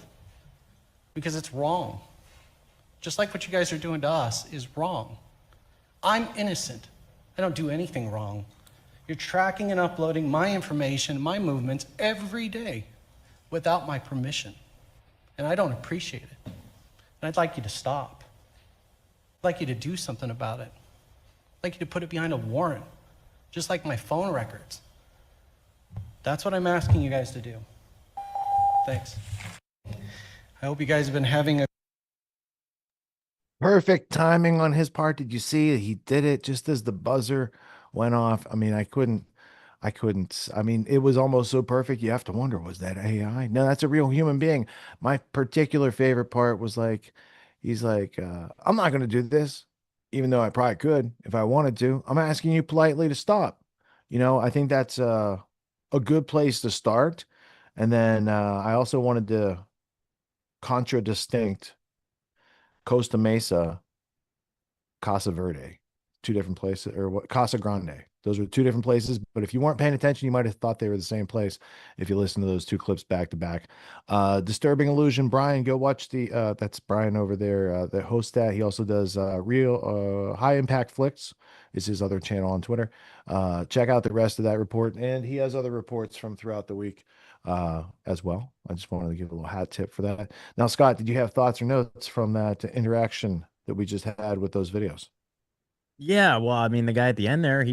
because it's wrong. Just like what you guys are doing to us is wrong. I'm innocent. I don't do anything wrong. You're tracking and uploading my information, my movements every day without my permission. And I don't appreciate it. And I'd like you to stop. I'd like you to do something about it. I'd like you to put it behind a warrant, just like my phone records. That's what I'm asking you guys to do. Thanks. I hope you guys have been having a Perfect timing on his part. Did you see it? He did it just as the buzzer went off. I mean, I couldn't. I mean, it was almost so perfect. You have to wonder, was that AI? No, that's a real human being. My particular favorite part was like, he's like, I'm not going to do this, even though I probably could if I wanted to. I'm asking you politely to stop. I think that's a good place to start. And then I also wanted to contradistinct Costa Mesa, Casa Verde, two different places, or what, Casa Grande. Those were two different places, but if you weren't paying attention, you might have thought they were the same place if you listen to those two clips back to back. Disturbing Illusion, Brian, go watch that's Brian over there that hosts that. He also does real High Impact Flicks is his other channel on Twitter. Check out the rest of that report, and he has other reports from throughout the week as well. I just wanted to give a little hat tip for that. Now, Scott, did you have thoughts or notes from that interaction that we just had with those videos? Yeah, well, I mean, the guy at the end there,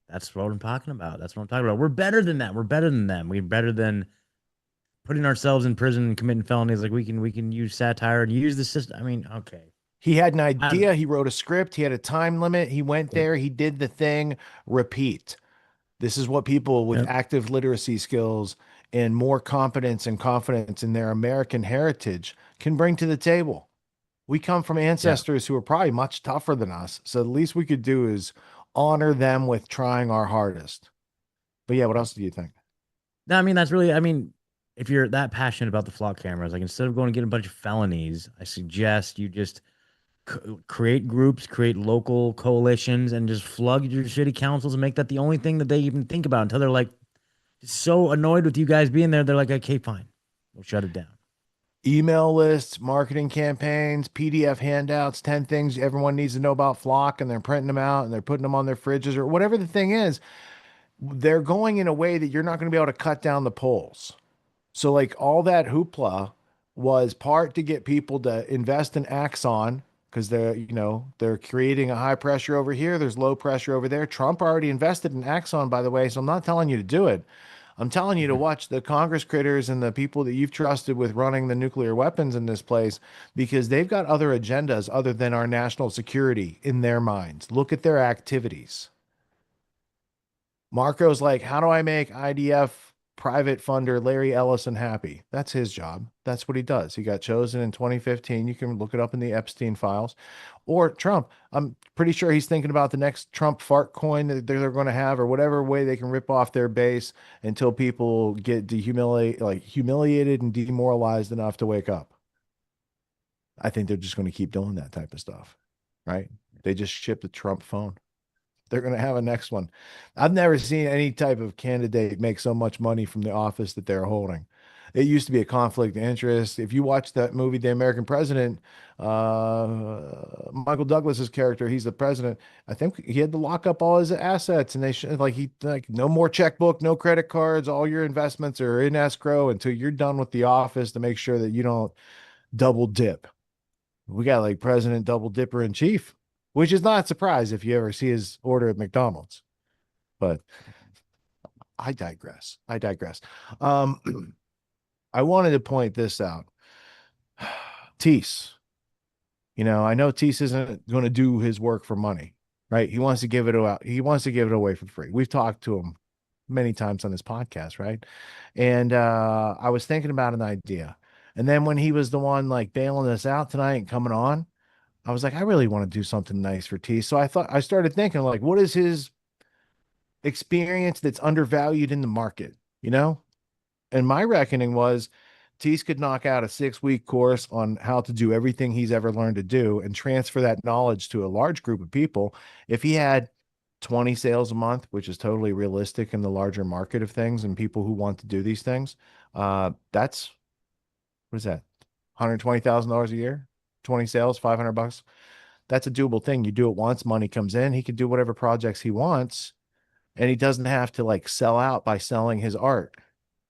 that's what I'm talking about. That's what I'm talking about. We're better than that. We're better than them. We're better than putting ourselves in prison and committing felonies. Like we can use satire and use the system. I mean, okay. He had an idea. He wrote a script. He had a time limit. He went there. He did the thing. Repeat. This is what people with active literacy skills and more competence and confidence in their American heritage can bring to the table. We come from ancestors who are probably much tougher than us. So the least we could do is honor them with trying our hardest. But yeah, what else do you think? No, I mean, that's really, I mean, if you're that passionate about the flock cameras, like instead of going and getting a bunch of felonies, I suggest you just create groups, create local coalitions, and just flood your city councils and make that the only thing that they even think about until they're like so annoyed with you guys being there. They're like, okay, fine, we'll shut it down. Email lists, marketing campaigns, PDF handouts, 10 things everyone needs to know about flock, and they're printing them out and they're putting them on their fridges or whatever the thing is. They're going in a way that you're not going to be able to cut down the polls. So like all that hoopla was part to get people to invest in Axon because they're creating a high pressure over here. There's low pressure over there. Trump already invested in Axon, by the way. So I'm not telling you to do it. I'm telling you to watch the Congress critters and the people that you've trusted with running the nuclear weapons in this place, because they've got other agendas other than our national security in their minds. Look at their activities. Marco's like, how do I make IDF private funder Larry Ellison happy? That's his job. That's what he does. He got chosen in 2015. You can look it up in the Epstein files. Or Trump. I'm pretty sure he's thinking about the next Trump fart coin that they're going to have, or whatever way they can rip off their base until people get humiliated and demoralized enough to wake up. I think they're just going to keep doing that type of stuff, right? They just ship the Trump phone. They're going to have a next one. I've never seen any type of candidate make so much money from the office that they're holding. It used to be a conflict of interest. If you watch that movie, The American President, Michael Douglas's character, he's the president. I think he had to lock up all his assets, and they should no more checkbook, no credit cards. All your investments are in escrow until you're done with the office to make sure that you don't double dip. We got like President Double Dipper in Chief, which is not a surprise if you ever see his order at McDonald's. But I digress. I wanted to point this out. Teace. I know Teace isn't going to do his work for money, right? He wants to give it out. He wants to give it away for free. We've talked to him many times on this podcast, right? And I was thinking about an idea. And then when he was the one like bailing us out tonight and coming on, I was like, I really want to do something nice for Teace. So I started thinking, like, what is his experience that's undervalued in the market, And my reckoning was Teace could knock out a 6-week course on how to do everything he's ever learned to do and transfer that knowledge to a large group of people. If he had 20 sales a month, which is totally realistic in the larger market of things and people who want to do these things, that's, what is that? $120,000 a year, 20 sales, $500. That's a doable thing. You do it once, money comes in. He can do whatever projects he wants, and he doesn't have to like sell out by selling his art.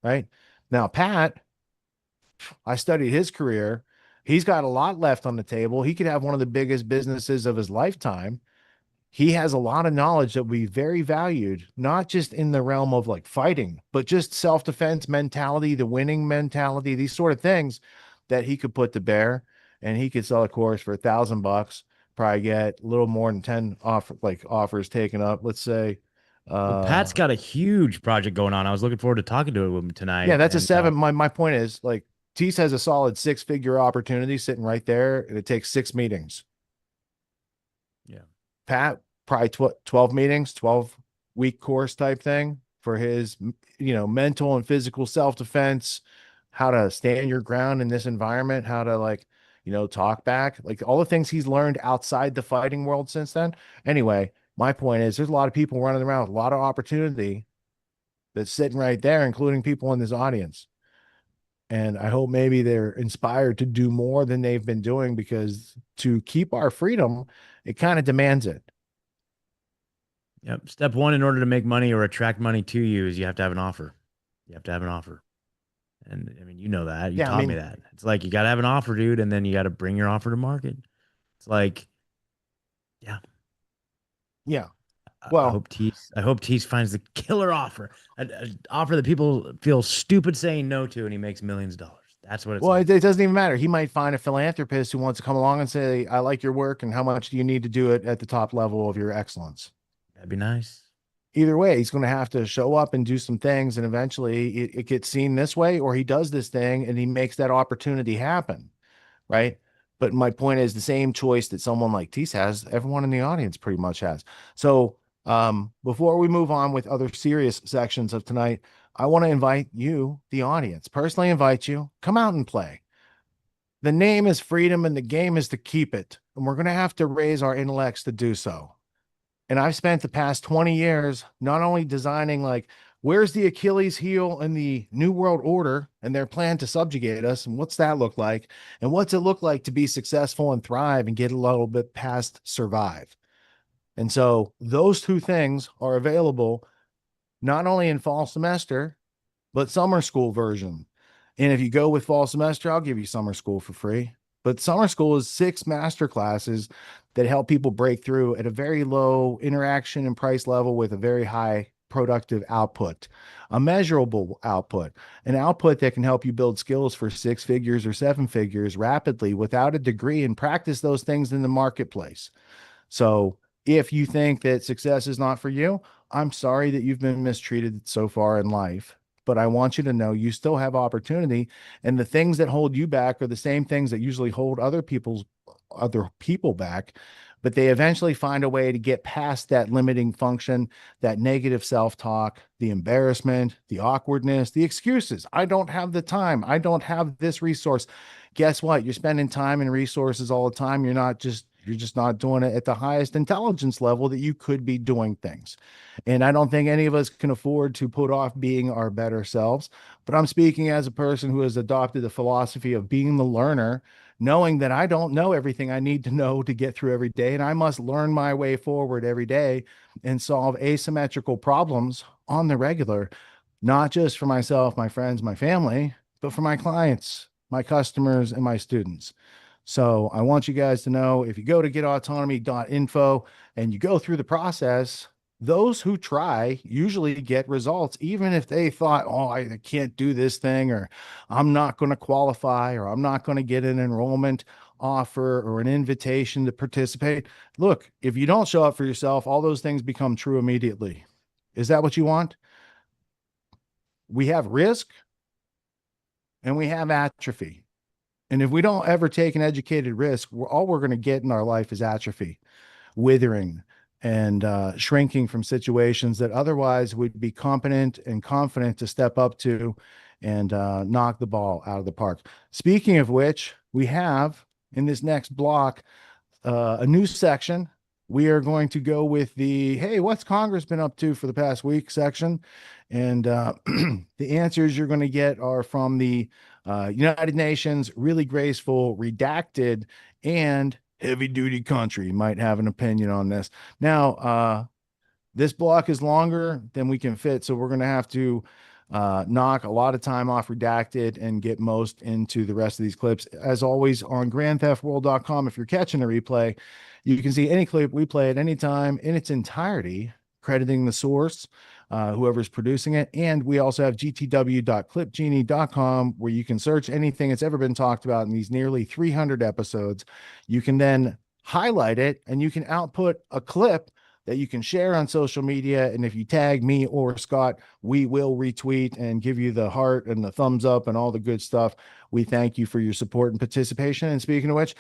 Right now, Pat, I studied his career. He's got a lot left on the table. He could have one of the biggest businesses of his lifetime. He has a lot of knowledge that will be very valued, not just in the realm of like fighting, but just self-defense mentality, the winning mentality, these sort of things that he could put to bear. And he could sell a course for $1,000, probably get a little more than 10 offers taken up. Let's say, well, Pat's got a huge project going on. I was looking forward to talking to him tonight. Yeah, that's a 7. My point is, like, Teace has a solid 6-figure opportunity sitting right there, and it takes 6 meetings. Yeah. Pat, probably 12 meetings, 12-week course type thing for his, mental and physical self-defense, how to stand your ground in this environment, how to talk back, like all the things he's learned outside the fighting world since then. Anyway, my point is there's a lot of people running around with a lot of opportunity that's sitting right there, including people in this audience. And I hope maybe they're inspired to do more than they've been doing, because to keep our freedom, it kind of demands it. Yep. Step 1, in order to make money or attract money to you, is you have to have an offer. You have to have an offer. And I mean, you know that. You taught me that. It's like, you got to have an offer, dude. And then you got to bring your offer to market. It's like, yeah. Yeah. Well, I hope Teace finds the killer offer, an offer that people feel stupid saying no to, and he makes millions of dollars. That's what it's like. It doesn't even matter. He might find a philanthropist who wants to come along and say, I like your work, and how much do you need to do it at the top level of your excellence? That'd be nice. Either way, he's going to have to show up and do some things, and eventually it gets seen this way, or he does this thing and he makes that opportunity happen, right? But my point is, the same choice that someone like Teace has, everyone in the audience pretty much has. So Before we move on with other serious sections of tonight, I want to invite you, the audience, personally invite you, come out and play. The name is freedom and the game is to keep it. And we're going to have to raise our intellects to do so. And I've spent the past 20 years not only designing like, where's the Achilles heel in the New World Order and their plan to subjugate us? And what's that look like? And what's it look like to be successful and thrive and get a little bit past survive? And so those two things are available not only in fall semester, but summer school version. And if you go with fall semester, I'll give you summer school for free. But summer school is 6 master classes that help people break through at a very low interaction and price level with a very high productive output, a measurable output, an output that can help you build skills for 6 figures or 7 figures rapidly without a degree and practice those things in the marketplace. So if you think that success is not for you, I'm sorry that you've been mistreated so far in life. But I want you to know you still have opportunity, and the things that hold you back are the same things that usually hold other people back, but they eventually find a way to get past that limiting function, that negative self-talk, the embarrassment, the awkwardness, the excuses. I don't have the time. I don't have this resource. Guess what? You're spending time and resources all the time. You're just not doing it at the highest intelligence level that you could be doing things. And I don't think any of us can afford to put off being our better selves. But I'm speaking as a person who has adopted the philosophy of being the learner, knowing that I don't know everything I need to know to get through every day. And I must learn my way forward every day and solve asymmetrical problems on the regular, not just for myself, my friends, my family, but for my clients, my customers, and my students. So I want you guys to know, if you go to getautonomy.info and you go through the process, those who try usually get results, even if they thought, oh, I can't do this thing, or I'm not going to qualify, or I'm not going to get an enrollment offer or an invitation to participate. Look, if you don't show up for yourself, all those things become true immediately. Is that what you want? We have risk and we have atrophy. And if we don't ever take an educated risk, all we're going to get in our life is atrophy, withering, and shrinking from situations that otherwise would be competent and confident to step up to and knock the ball out of the park. Speaking of which, we have in this next block a new section. We are going to go with the, hey, what's Congress been up to for the past week section? And the answers you're going to get are from the United Nations, really graceful, redacted, and heavy-duty country. Might have an opinion on this. Now, this block is longer than we can fit, so we're going to have to knock a lot of time off redacted and get most into the rest of these clips. As always, on grandtheftworld.com, if you're catching a replay, you can see any clip we play at any time in its entirety, crediting the source, whoever's producing it. And we also have gtw.clipgenie.com, where you can search anything that's ever been talked about in these nearly 300 episodes. You can then highlight it and you can output a clip that you can share on social media. And if you tag me or Scott, we will retweet and give you the heart and the thumbs up and all the good stuff. We thank you for your support and participation. And speaking of which,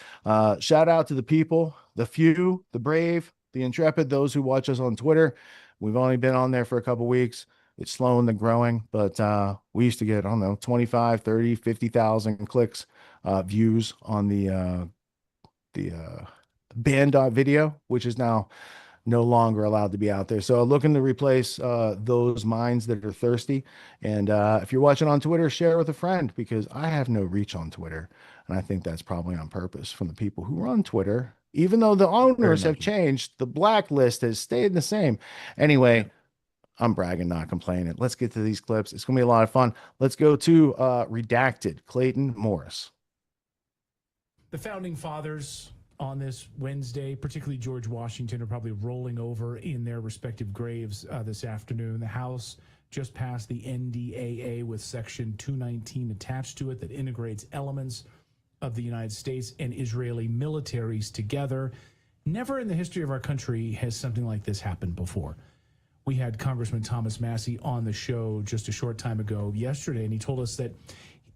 shout out to the people, the few, the brave, the intrepid, those who watch us on Twitter. We've only been on there for a couple weeks. It's slowing and growing, but we used to get, I don't know, 25, 30, 50,000 clicks, views on the band video, which is now no longer allowed to be out there. So looking to replace those minds that are thirsty. And if you're watching on Twitter, share with a friend, because I have no reach on Twitter. And I think that's probably on purpose from the people who run Twitter. Even though the owners have changed, the blacklist has stayed the same. Anyway, I'm bragging, not complaining. Let's get to these clips. It's going to be a lot of fun. Let's go to Redacted, Clayton Morris. The founding fathers on this Wednesday, particularly George Washington, are probably rolling over in their respective graves this afternoon. The House just passed the NDAA with Section 219 attached to it that integrates elements of the United States and Israeli militaries together. Never in the history of our country has something like this happened before. We had Congressman Thomas Massey on the show just a short time ago yesterday, and he told us that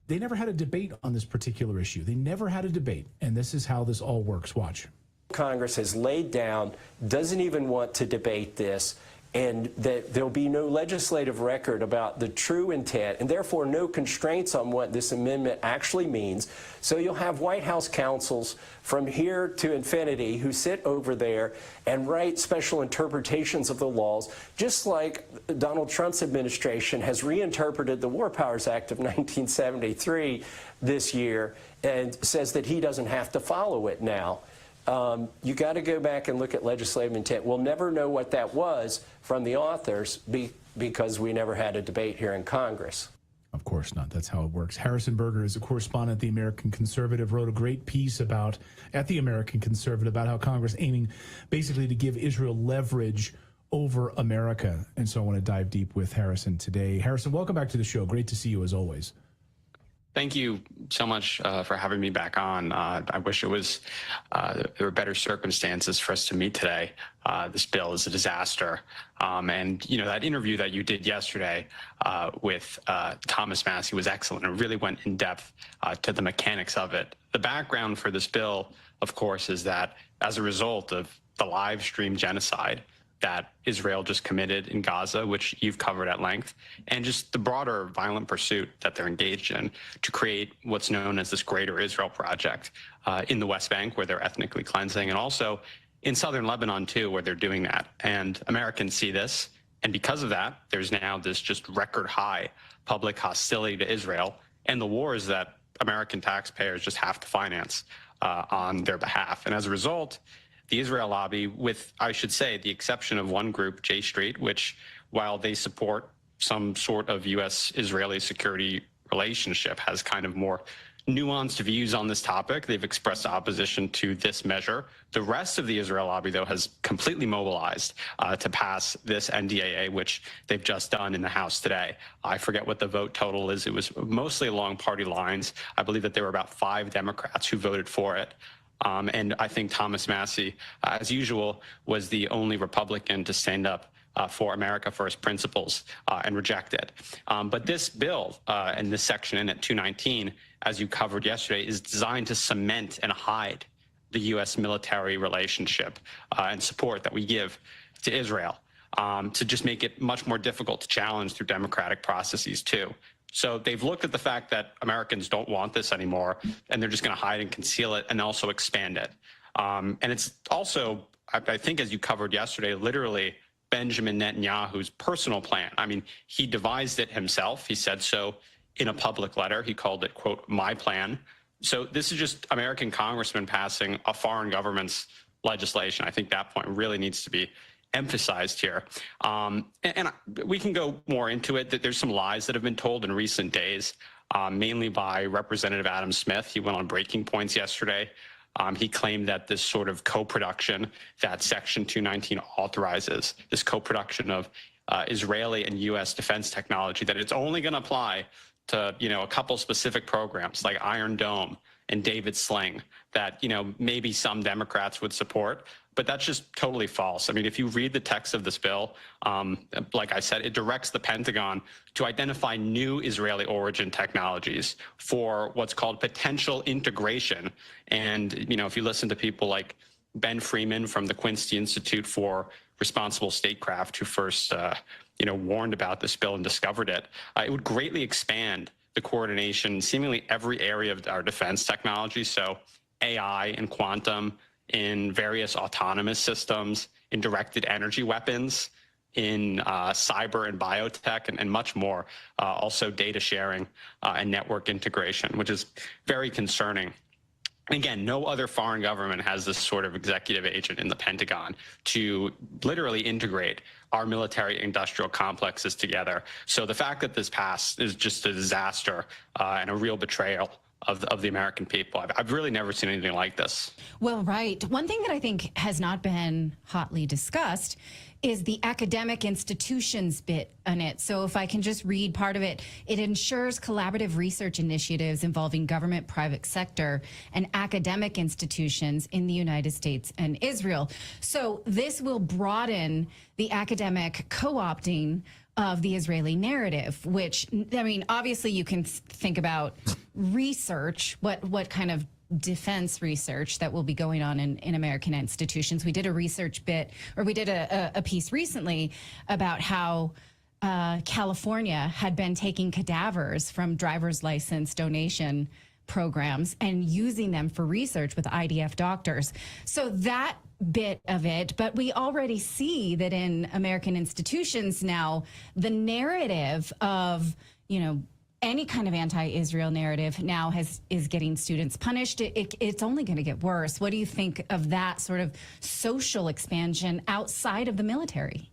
they never had a debate on this particular issue. They never had a debate, and this is how this all works. Watch. Congress has laid down, doesn't even want to debate this, and that there'll be no legislative record about the true intent, and therefore no constraints on what this amendment actually means. So you'll have White House counsels from here to infinity who sit over there and write special interpretations of the laws, just like Donald Trump's administration has reinterpreted the War Powers Act of 1973 this year and says that he doesn't have to follow it now. You got to go back and look at legislative intent. We'll never know what that was from the authors because we never had a debate here in Congress. Of course not. That's how it works. Harrison Berger is a correspondent at the American Conservative, wrote a great piece at the American Conservative about how Congress aiming basically to give Israel leverage over America. And so I want to dive deep with Harrison today. Harrison, welcome back to the show. Great to see you as always. Thank you so much for having me back on. I wish there were better circumstances for us to meet today. This bill is a disaster. And, that interview that you did yesterday with Thomas Massie was excellent. It really went in depth to the mechanics of it. The background for this bill, of course, is that as a result of the live stream genocide that Israel just committed in Gaza, which you've covered at length, and just the broader violent pursuit that they're engaged in to create what's known as this Greater Israel Project in the West Bank, where they're ethnically cleansing, and also in southern Lebanon, too, where they're doing that. And Americans see this, and because of that, there's now this just record high public hostility to Israel and the wars that American taxpayers just have to finance on their behalf. And as a result, the Israel lobby, with, I should say, the exception of one group, J Street, which, while they support some sort of U.S.-Israeli security relationship, has kind of more nuanced views on this topic. They've expressed opposition to this measure. The rest of the Israel lobby, though, has completely mobilized to pass this NDAA, which they've just done in the House today. I forget what the vote total is. It was mostly along party lines. I believe that there were about 5 Democrats who voted for it. And I think Thomas Massie, as usual, was the only Republican to stand up for America First principles and reject it. But this bill and this section in it, 219, as you covered yesterday, is designed to cement and hide the U.S. military relationship and support that we give to Israel, to just make it much more difficult to challenge through democratic processes, too. So they've looked at the fact that Americans don't want this anymore, and they're just going to hide and conceal it and also expand it. And it's also, I think, as you covered yesterday, literally Benjamin Netanyahu's personal plan. I mean, he devised it himself. He said so in a public letter. He called it, quote, my plan. So this is just American congressmen passing a foreign government's legislation. I think that point really needs to be emphasized here. And we can go more into it. That there's some lies that have been told in recent days, mainly by Representative Adam Smith. He went on Breaking Points yesterday. He claimed that this sort of co-production that Section 219 authorizes, this co-production of Israeli and U.S. defense technology, that it's only going to apply to, a couple specific programs like Iron Dome and David Sling that, maybe some Democrats would support. But that's just totally false. I mean, if you read the text of this bill, like I said, it directs the Pentagon to identify new Israeli origin technologies for what's called potential integration. And, if you listen to people like Ben Freeman from the Quincy Institute for Responsible Statecraft, who first, warned about this bill and discovered it, it would greatly expand the coordination in seemingly every area of our defense technology. So AI and quantum, in various autonomous systems, in directed energy weapons, in cyber and biotech, and much more. Also data sharing and network integration, which is very concerning. Again, no other foreign government has this sort of executive agent in the Pentagon to literally integrate our military industrial complexes together. So the fact that this passed is just a disaster and a real betrayal of the American people. I've really never seen anything like this. Well, right. One thing that I think has not been hotly discussed is the academic institutions bit on it. So if I can just read part of it, it ensures collaborative research initiatives involving government, private sector, and academic institutions in the United States and Israel. So this will broaden the academic co-opting of the Israeli narrative, which, I mean, obviously you can think about research, what kind of defense research that will be going on in American institutions. We did a research bit, or we did a piece recently about how California had been taking cadavers from driver's license donation programs and using them for research with IDF doctors. So that bit of it, but we already see that in American institutions now, the narrative of, any kind of anti-Israel narrative now is getting students punished. It's only going to get worse. What do you think of that sort of social expansion outside of the military?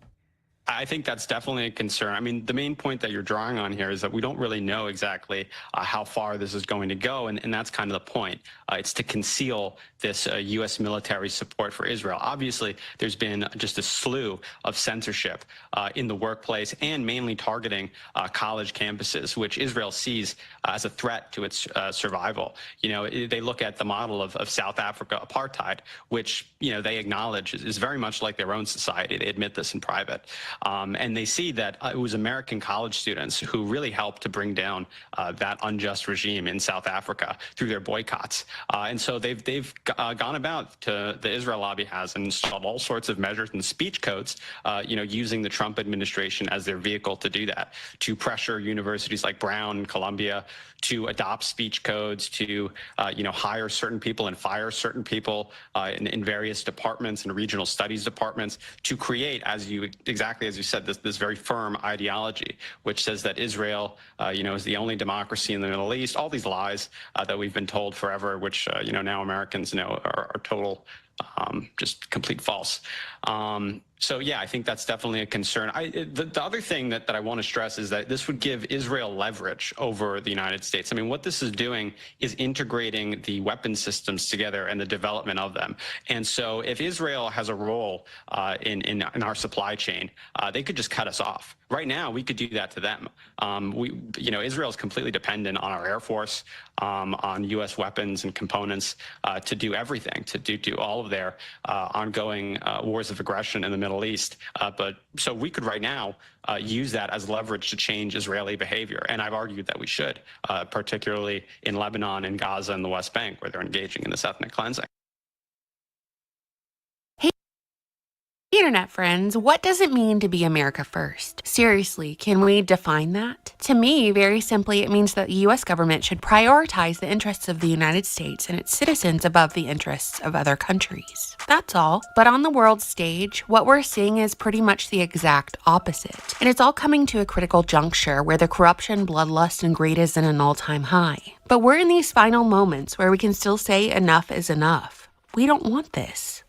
I think that's definitely a concern. I mean, the main point that you're drawing on here is that we don't really know exactly how far this is going to go, and that's kind of the point. It's to conceal this U.S. military support for Israel. Obviously, there's been just a slew of censorship in the workplace and mainly targeting college campuses, which Israel sees as a threat to its survival. They look at the model of South Africa apartheid, which, they acknowledge is very much like their own society. They admit this in private. And they see that it was American college students who really helped to bring down that unjust regime in South Africa through their boycotts. And so they've gone about to, the Israel lobby has installed all sorts of measures and speech codes, using the Trump administration as their vehicle to do that, to pressure universities like Brown, Columbia, to adopt speech codes, to hire certain people and fire certain people in various departments and regional studies departments, to create, exactly as you said, this very firm ideology, which says that Israel, is the only democracy in the Middle East. All these lies that we've been told forever, which now Americans know are total, just complete false. So yeah, I think that's definitely a concern. The other thing that I want to stress is that this would give Israel leverage over the United States. I mean, what this is doing is integrating the weapon systems together and the development of them. And so if Israel has a role in our supply chain, they could just cut us off. Right now, we could do that to them. Israel is completely dependent on our Air Force, on U.S. weapons and components to do everything, to do all of their ongoing wars of aggression in the Middle East. But so we could right now use that as leverage to change Israeli behavior. And I've argued that we should, particularly in Lebanon and Gaza and the West Bank, where they're engaging in this ethnic cleansing. Internet friends, what does it mean to be America first? Seriously, can we define that? To me, very simply, it means that the U.S. government should prioritize the interests of the United States and its citizens above the interests of other countries. That's all. But on the world stage, what we're seeing is pretty much the exact opposite. And it's all coming to a critical juncture where the corruption, bloodlust, and greed is at an all-time high. But we're in these final moments where we can still say enough is enough. We don't want this.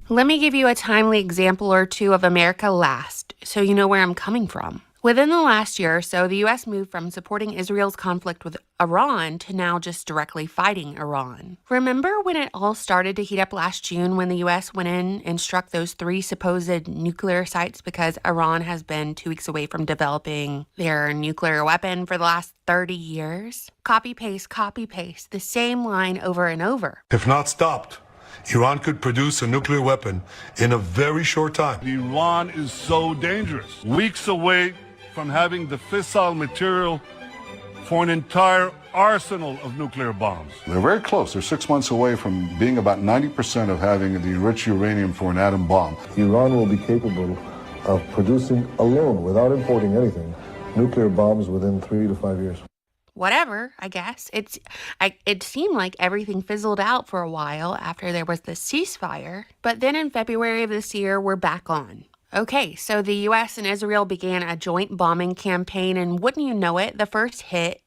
Let me give you a timely example or two of America last, so you know where I'm coming from. Within the last year or so, the U.S. moved from supporting Israel's conflict with Iran to now just directly fighting Iran. Remember when it all started to heat up last June when the U.S. went in and struck those 3 supposed nuclear sites because Iran has been 2 weeks away from developing their nuclear weapon for the last 30 years? Copy, paste, the same line over and over. If not stopped, Iran could produce a nuclear weapon in a very short time. Iran is so dangerous. Weeks away from having the fissile material for an entire arsenal of nuclear bombs. They're very close. They're 6 months away from being about 90% of having the enriched uranium for an atom bomb. Iran will be capable of producing alone, without importing anything, nuclear bombs within 3 to 5 years. Whatever, I guess. It seemed like everything fizzled out for a while after there was the ceasefire, but then in February of this year, we're back on. Okay, so the U.S. and Israel began a joint bombing campaign, and wouldn't you know it, the first hit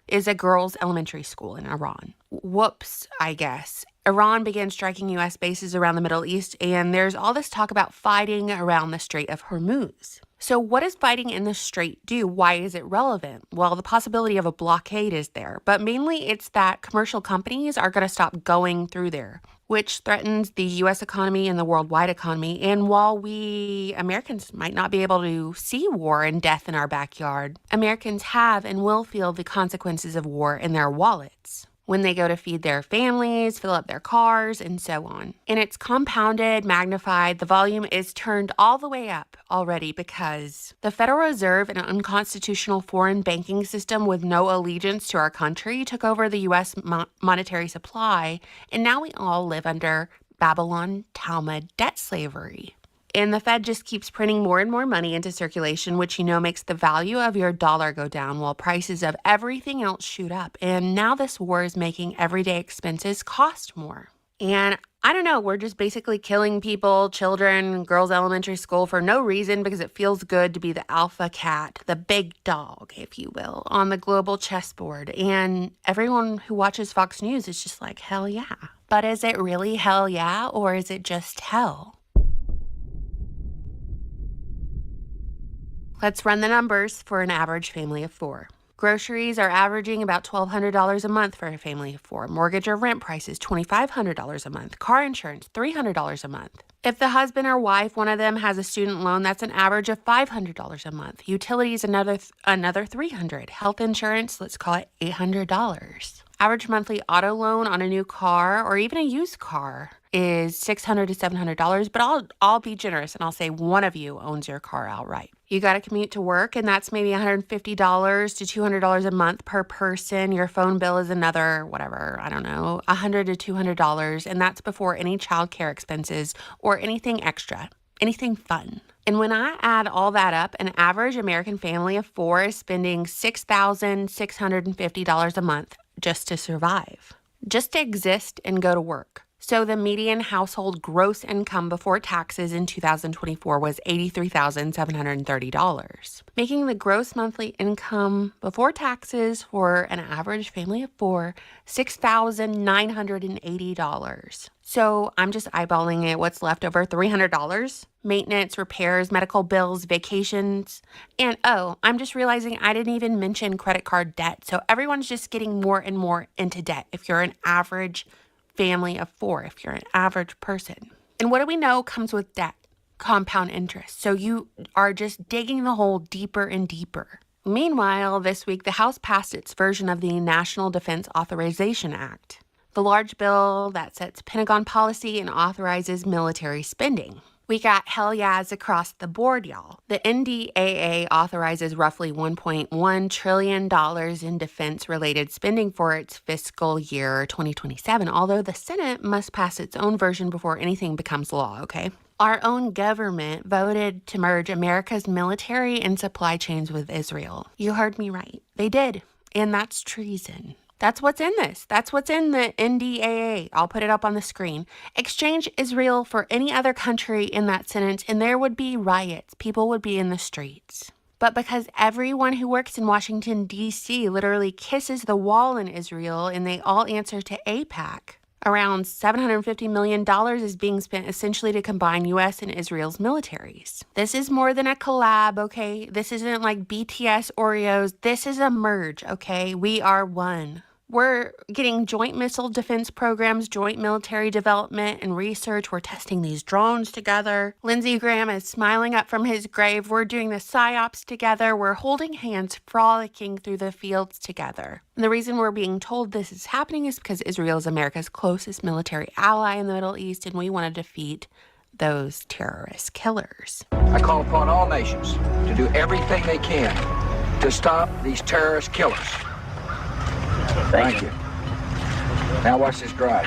is a girls' elementary school in Iran. Whoops, I guess. Iran began striking U.S. bases around the Middle East, and there's all this talk about fighting around the Strait of Hormuz. So what does fighting in the strait do? Why is it relevant? Well, the possibility of a blockade is there, but mainly it's that commercial companies are going to stop going through there, which threatens the U.S. economy and the worldwide economy. And while we Americans might not be able to see war and death in our backyard, Americans have and will feel the consequences of war in their wallets. when they go to feed their families, fill up their cars, and so on. And it's compounded, magnified. The volume is turned all the way up already because the Federal Reserve, an unconstitutional foreign banking system with no allegiance to our country, took over the U.S. monetary supply, and now we all live under Babylon Talmud debt slavery. And the Fed just keeps printing more and more money into circulation, which makes the value of your dollar go down while prices of everything else shoot up. And now this war is making everyday expenses cost more. And I don't know, we're just basically killing people, children, girls' elementary school for no reason because it feels good to be the alpha cat, the big dog, if you will, on the global chessboard. And everyone who watches Fox News is just like, hell yeah. But is it really hell yeah, or is it just hell? Let's run the numbers for an average family of four. Groceries are averaging about $1,200 a month for a family of four. Mortgage or rent prices, $2,500 a month. Car insurance, $300 a month. If the husband or wife, one of them, has a student loan, that's an average of $500 a month. Utilities, another $300. Health insurance, let's call it $800. Average monthly auto loan on a new car or even a used car is $600 to $700, but I'll be generous and I'll say one of you owns your car outright. You got to commute to work, and that's maybe $150 to $200 a month per person. Your phone bill is another, $100 to $200, and that's before any childcare expenses or anything extra, anything fun. And when I add all that up, an average American family of four is spending $6,650 a month just to survive, just to exist and go to work. So the median household gross income before taxes in 2024 was $83,730, making the gross monthly income before taxes for an average family of four $6,980. So I'm just eyeballing it. What's left over? $300? Maintenance, repairs, medical bills, vacations. And I'm just realizing I didn't even mention credit card debt. So everyone's just getting more and more into debt if you're an average family of four, if you're an average person. And what do we know comes with debt? Compound interest. So you are just digging the hole deeper and deeper. Meanwhile, this week, the House passed its version of the National Defense Authorization Act, the large bill that sets Pentagon policy and authorizes military spending. We got hell yeahs across the board, y'all. The NDAA authorizes roughly $1.1 trillion in defense-related spending for its fiscal year 2027, although the Senate must pass its own version before anything becomes law, okay? Our own government voted to merge America's military and supply chains with Israel. You heard me right. They did, and that's treason. That's what's in this. That's what's in the NDAA. I'll put it up on the screen. Exchange Israel for any other country in that sentence, and there would be riots. People would be in the streets. But because everyone who works in Washington, D.C. literally kisses the wall in Israel, and they all answer to AIPAC, around $750 million is being spent essentially to combine U.S. and Israel's militaries. This is more than a collab, okay? This isn't like BTS Oreos. This is a merge, okay? We are one. We're getting joint missile defense programs, joint military development and research. We're testing these drones together. Lindsey Graham is smiling up from his grave. We're doing the PSYOPs together. We're holding hands, frolicking through the fields together. And the reason we're being told this is happening is because Israel is America's closest military ally in the Middle East, and we want to defeat those terrorist killers. I call upon all nations to do everything they can to stop these terrorist killers. Thank you. Now watch this drive.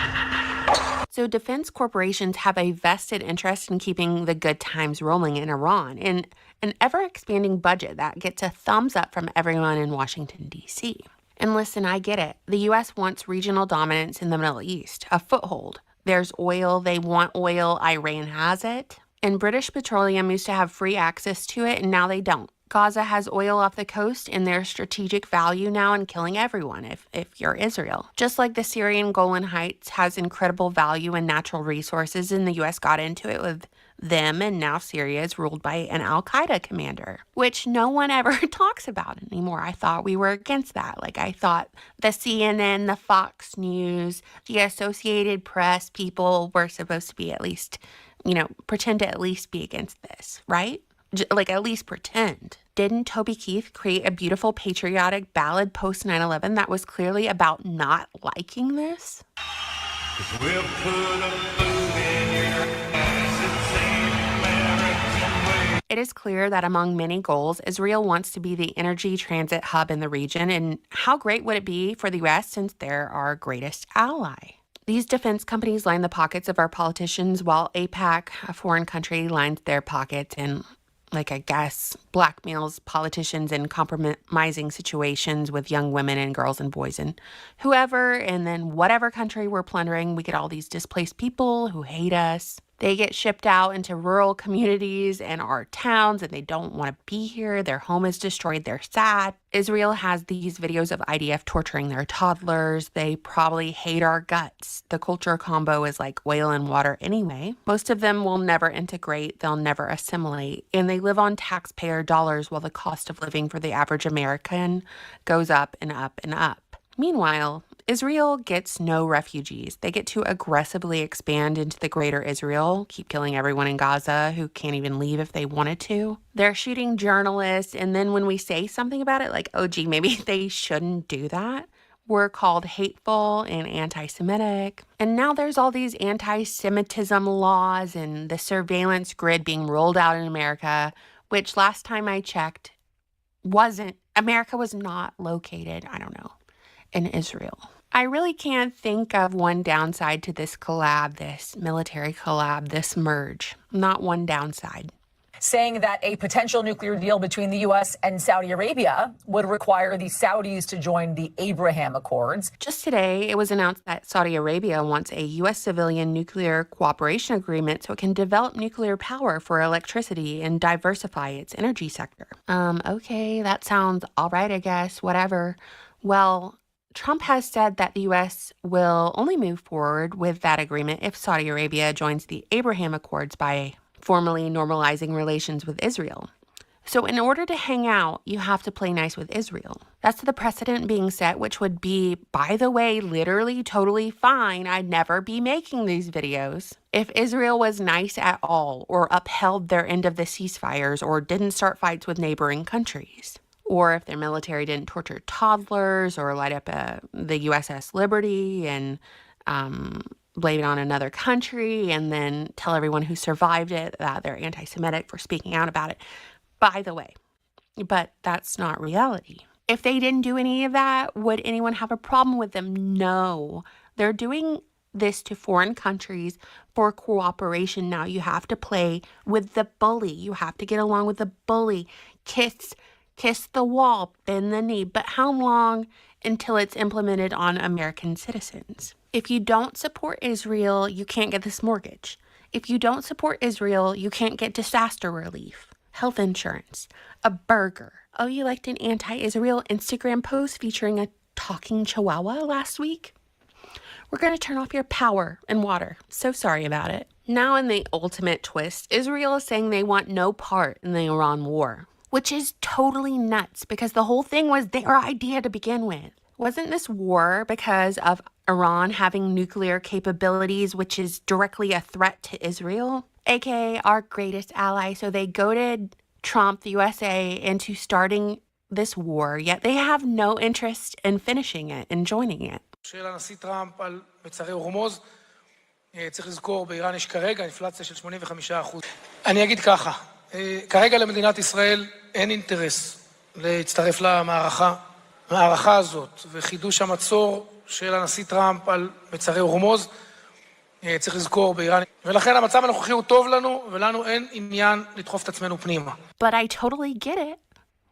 So defense corporations have a vested interest in keeping the good times rolling in Iran, and an ever-expanding budget that gets a thumbs up from everyone in Washington, D.C. And listen, I get it. The U.S. wants regional dominance in the Middle East, a foothold. There's oil. They want oil. Iran has it. And British Petroleum used to have free access to it, and now they don't. Gaza has oil off the coast, and there's strategic value now in killing everyone if you're Israel. Just like the Syrian Golan Heights has incredible value in natural resources, and the U.S. got into it with them, and now Syria is ruled by an al-Qaeda commander, which no one ever talks about anymore. I thought we were against that. Like, I thought the CNN, the Fox News, the Associated Press people were supposed to be at least, pretend to at least be against this, right? Like, at least pretend. Didn't Toby Keith create a beautiful patriotic ballad post 9/11 that was clearly about not liking this? We'll put a food in your ass and sing American way. It is clear that among many goals, Israel wants to be the energy transit hub in the region, and how great would it be for the U.S. since they're our greatest ally? These defense companies line the pockets of our politicians, while AIPAC, a foreign country, lines their pockets and, like, I guess, blackmails politicians in compromising situations with young women and girls and boys and whoever. And then whatever country we're plundering, we get all these displaced people who hate us. They get shipped out into rural communities and our towns, and they don't want to be here. Their home is destroyed. They're sad. Israel has these videos of IDF torturing their toddlers. They probably hate our guts. The culture combo is like oil and water anyway. Most of them will never integrate. They'll never assimilate. And they live on taxpayer dollars while the cost of living for the average American goes up and up and up. Meanwhile, Israel gets no refugees. They get to aggressively expand into the greater Israel, keep killing everyone in Gaza who can't even leave if they wanted to. They're shooting journalists, and then when we say something about it, like, oh, gee, maybe they shouldn't do that, we're called hateful and anti-Semitic. And now there's all these anti-Semitism laws and the surveillance grid being rolled out in America, which last time I checked America was not located, I don't know, in Israel. I really can't think of one downside to this collab, this military collab, this merge. Not one downside. Saying that a potential nuclear deal between the U.S. and Saudi Arabia would require the Saudis to join the Abraham Accords. Just today, it was announced that Saudi Arabia wants a U.S. civilian nuclear cooperation agreement so it can develop nuclear power for electricity and diversify its energy sector. Okay, that sounds all right, I guess, whatever. Well, Trump has said that the U.S. will only move forward with that agreement if Saudi Arabia joins the Abraham Accords by formally normalizing relations with Israel. So in order to hang out, you have to play nice with Israel. That's the precedent being set, which would be, by the way, literally totally fine. I'd never be making these videos if Israel was nice at all, or upheld their end of the ceasefires, or didn't start fights with neighboring countries. Or if their military didn't torture toddlers or light up the USS Liberty and blame it on another country and then tell everyone who survived it that they're anti-Semitic for speaking out about it. By the way, but that's not reality. If they didn't do any of that, would anyone have a problem with them? No. They're doing this to foreign countries for cooperation. Now you have to play with the bully. You have to get along with the bully. Kiss the wall, bend the knee. But how long until it's implemented on American citizens? If you don't support Israel, you can't get this mortgage. If you don't support Israel, you can't get disaster relief, health insurance, a burger. Oh, you liked an anti-Israel Instagram post featuring a talking chihuahua last week? We're going to turn off your power and water. So sorry about it. Now, in the ultimate twist, Israel is saying they want no part in the Iran war, which is totally nuts because the whole thing was their idea to begin with. Wasn't this war because of Iran having nuclear capabilities, which is directly a threat to Israel, aka our greatest ally? So they goaded Trump, the USA, into starting this war, yet they have no interest in finishing it and joining it. של הנשיא טראמפ על מצרי הורמוז, צריך לזכור, באיראן יש כרגע אינפלציה של 85%. אני אגיד ככה, כרגע למדינת ישראל אין אינטרס להצטרף למערכה הזאת, וחידוש המצור של הנשיא טראמפ על מצרי הורמוז, צריך לזכור, באיראן. ולכן המצב הנוכחי הוא טוב לנו, ולנו אין עניין לדחוף את עצמנו פנימה. But I totally get it.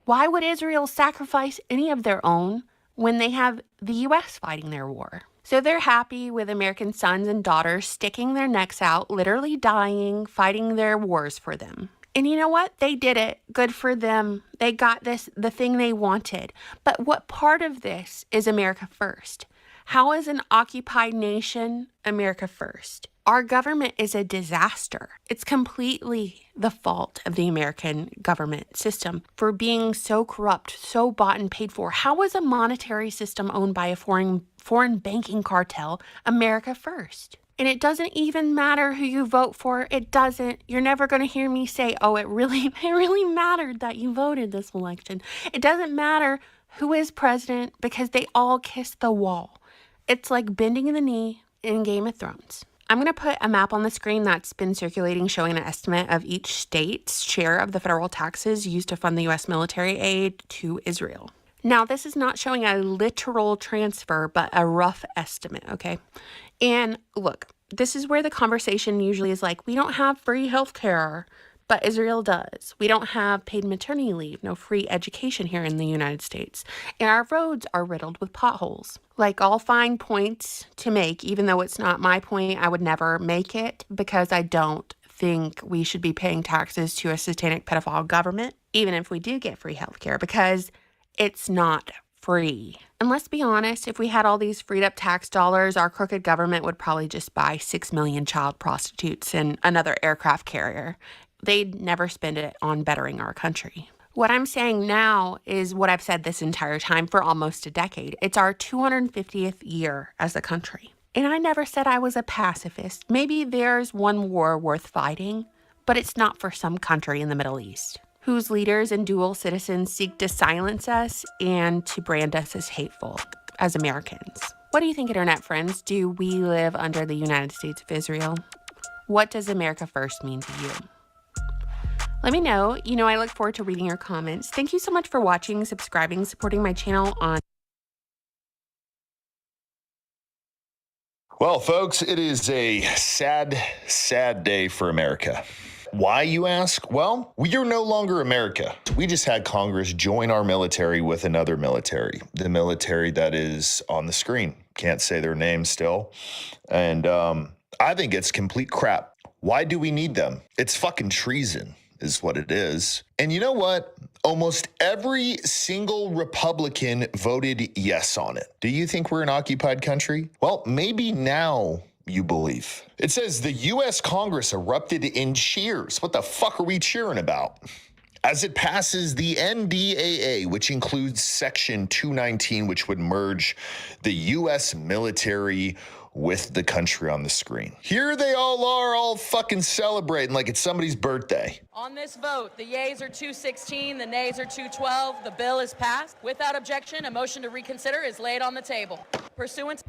Why would Israel sacrifice any of their own when they have the U.S. fighting their war? So they're happy with American sons and daughters sticking their necks out, literally dying, fighting their wars for them. And you know what? They did it. Good for them. They got the thing they wanted. But what part of this is America first? How is an occupied nation America first? Our government is a disaster. It's completely the fault of the American government system for being so corrupt, so bought and paid for. How is a monetary system owned by a foreign banking cartel America first? And it doesn't even matter who you vote for. It doesn't. You're never going to hear me say, oh, it really mattered that you voted this election. It doesn't matter who is president because they all kiss the wall. It's like bending the knee in Game of Thrones. I'm going to put a map on the screen that's been circulating showing an estimate of each state's share of the federal taxes used to fund the U.S. military aid to Israel. Now, this is not showing a literal transfer, but a rough estimate, okay? And look, this is where the conversation usually is like, we don't have free healthcare, but Israel does. We don't have paid maternity leave, no free education here in the United States. And our roads are riddled with potholes. Like, all fine points to make, even though it's not my point, I would never make it because I don't think we should be paying taxes to a satanic pedophile government, even if we do get free healthcare, because it's not free. And let's be honest, if we had all these freed up tax dollars, our crooked government would probably just buy 6 million child prostitutes and another aircraft carrier. They'd never spend it on bettering our country. What I'm saying now is what I've said this entire time for almost a decade. It's our 250th year as a country. And I never said I was a pacifist. Maybe there's one war worth fighting, but it's not for some country in the Middle East, whose leaders and dual citizens seek to silence us and to brand us as hateful, as Americans. What do you think, internet friends? Do we live under the United States of Israel? What does America first mean to you? Let me know. You know, I look forward to reading your comments. Thank you so much for watching, subscribing, supporting my channel on... Well, folks, it is a sad, sad day for America. Why, you ask? Well, we are no longer America. We just had Congress join our military with another military, the military that is on the screen. Can't say their name still. And I think it's complete crap. Why do we need them? It's fucking treason, is what it is. And you know what? Almost every single Republican voted yes on it. Do you think we're an occupied country? Well, maybe now you believe. It says the U.S. Congress erupted in cheers. What the fuck are we cheering about? As it passes the NDAA, which includes Section 219, which would merge the U.S. military with the country on the screen. Here they all are, all fucking celebrating like it's somebody's birthday. On this vote, the yeas are 216, the nays are 212. The bill is passed. Without objection, a motion to reconsider is laid on the table. Pursuant...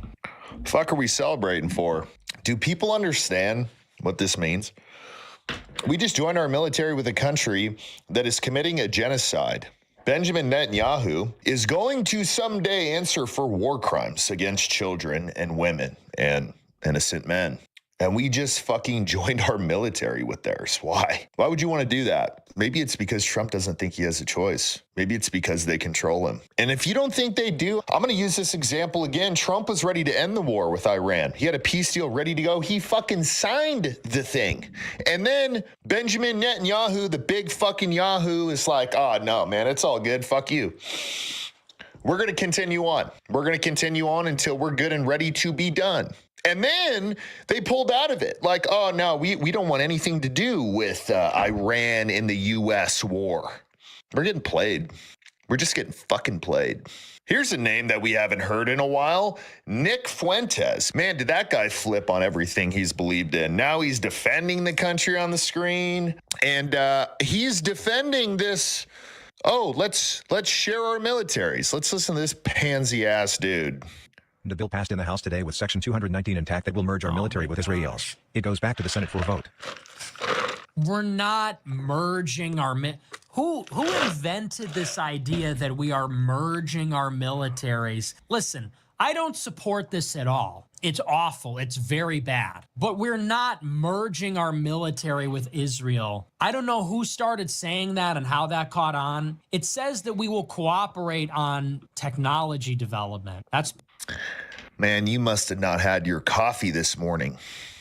Fuck are we celebrating for? Do people understand what this means? We just joined our military with a country that is committing a genocide. Benjamin Netanyahu is going to someday answer for war crimes against children and women and innocent men. And we just fucking joined our military with theirs. Why? Why would you want to do that? Maybe it's because Trump doesn't think he has a choice. Maybe it's because they control him. And if you don't think they do, I'm going to use this example again. Trump was ready to end the war with Iran. He had a peace deal ready to go. He fucking signed the thing. And then Benjamin Netanyahu, the big fucking Yahoo, is like, oh, no, man, it's all good. Fuck you. We're going to continue on. We're going to continue on until we're good and ready to be done. And then they pulled out of it. Like, oh, no, we don't want anything to do with Iran in the U.S. war. We're getting played. We're just getting fucking played. Here's a name that we haven't heard in a while. Nick Fuentes. Man, did that guy flip on everything he's believed in. Now he's defending the country on the screen. And he's defending this. Oh, let's share our militaries. Let's listen to this pansy-ass dude. The bill passed in the House today with Section 219 intact that will merge our military with Israel's. It goes back to the Senate for a vote. We're not merging our who invented this idea that we are merging our militaries? Listen, I don't support this at all. It's awful. It's very bad. But we're not merging our military with Israel. I don't know who started saying that and how that caught on. It says that we will cooperate on technology development. That's... Man, you must have not had your coffee this morning.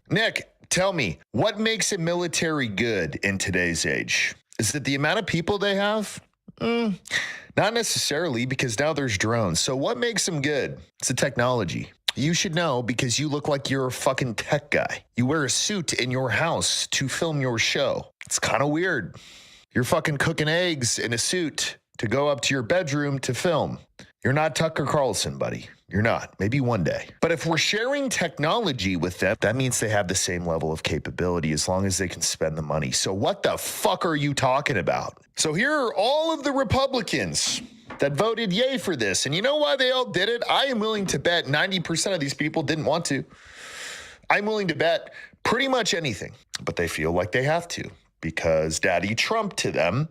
Nick, tell me, what makes a military good in today's age? Is it the amount of people they have? Not necessarily, because now there's drones. So what makes them good? It's the technology. You should know because you look like you're a fucking tech guy. You wear a suit in your house to film your show. It's kind of weird. You're fucking cooking eggs in a suit to go up to your bedroom to film. You're not Tucker Carlson, buddy. You're not. Maybe one day. But if we're sharing technology with them, that means they have the same level of capability as long as they can spend the money. So what the fuck are you talking about? So here are all of the Republicans that voted yay for this. And you know why they all did it? I am willing to bet 90% of these people didn't want to. I'm willing to bet pretty much anything, but they feel like they have to because Daddy Trump to them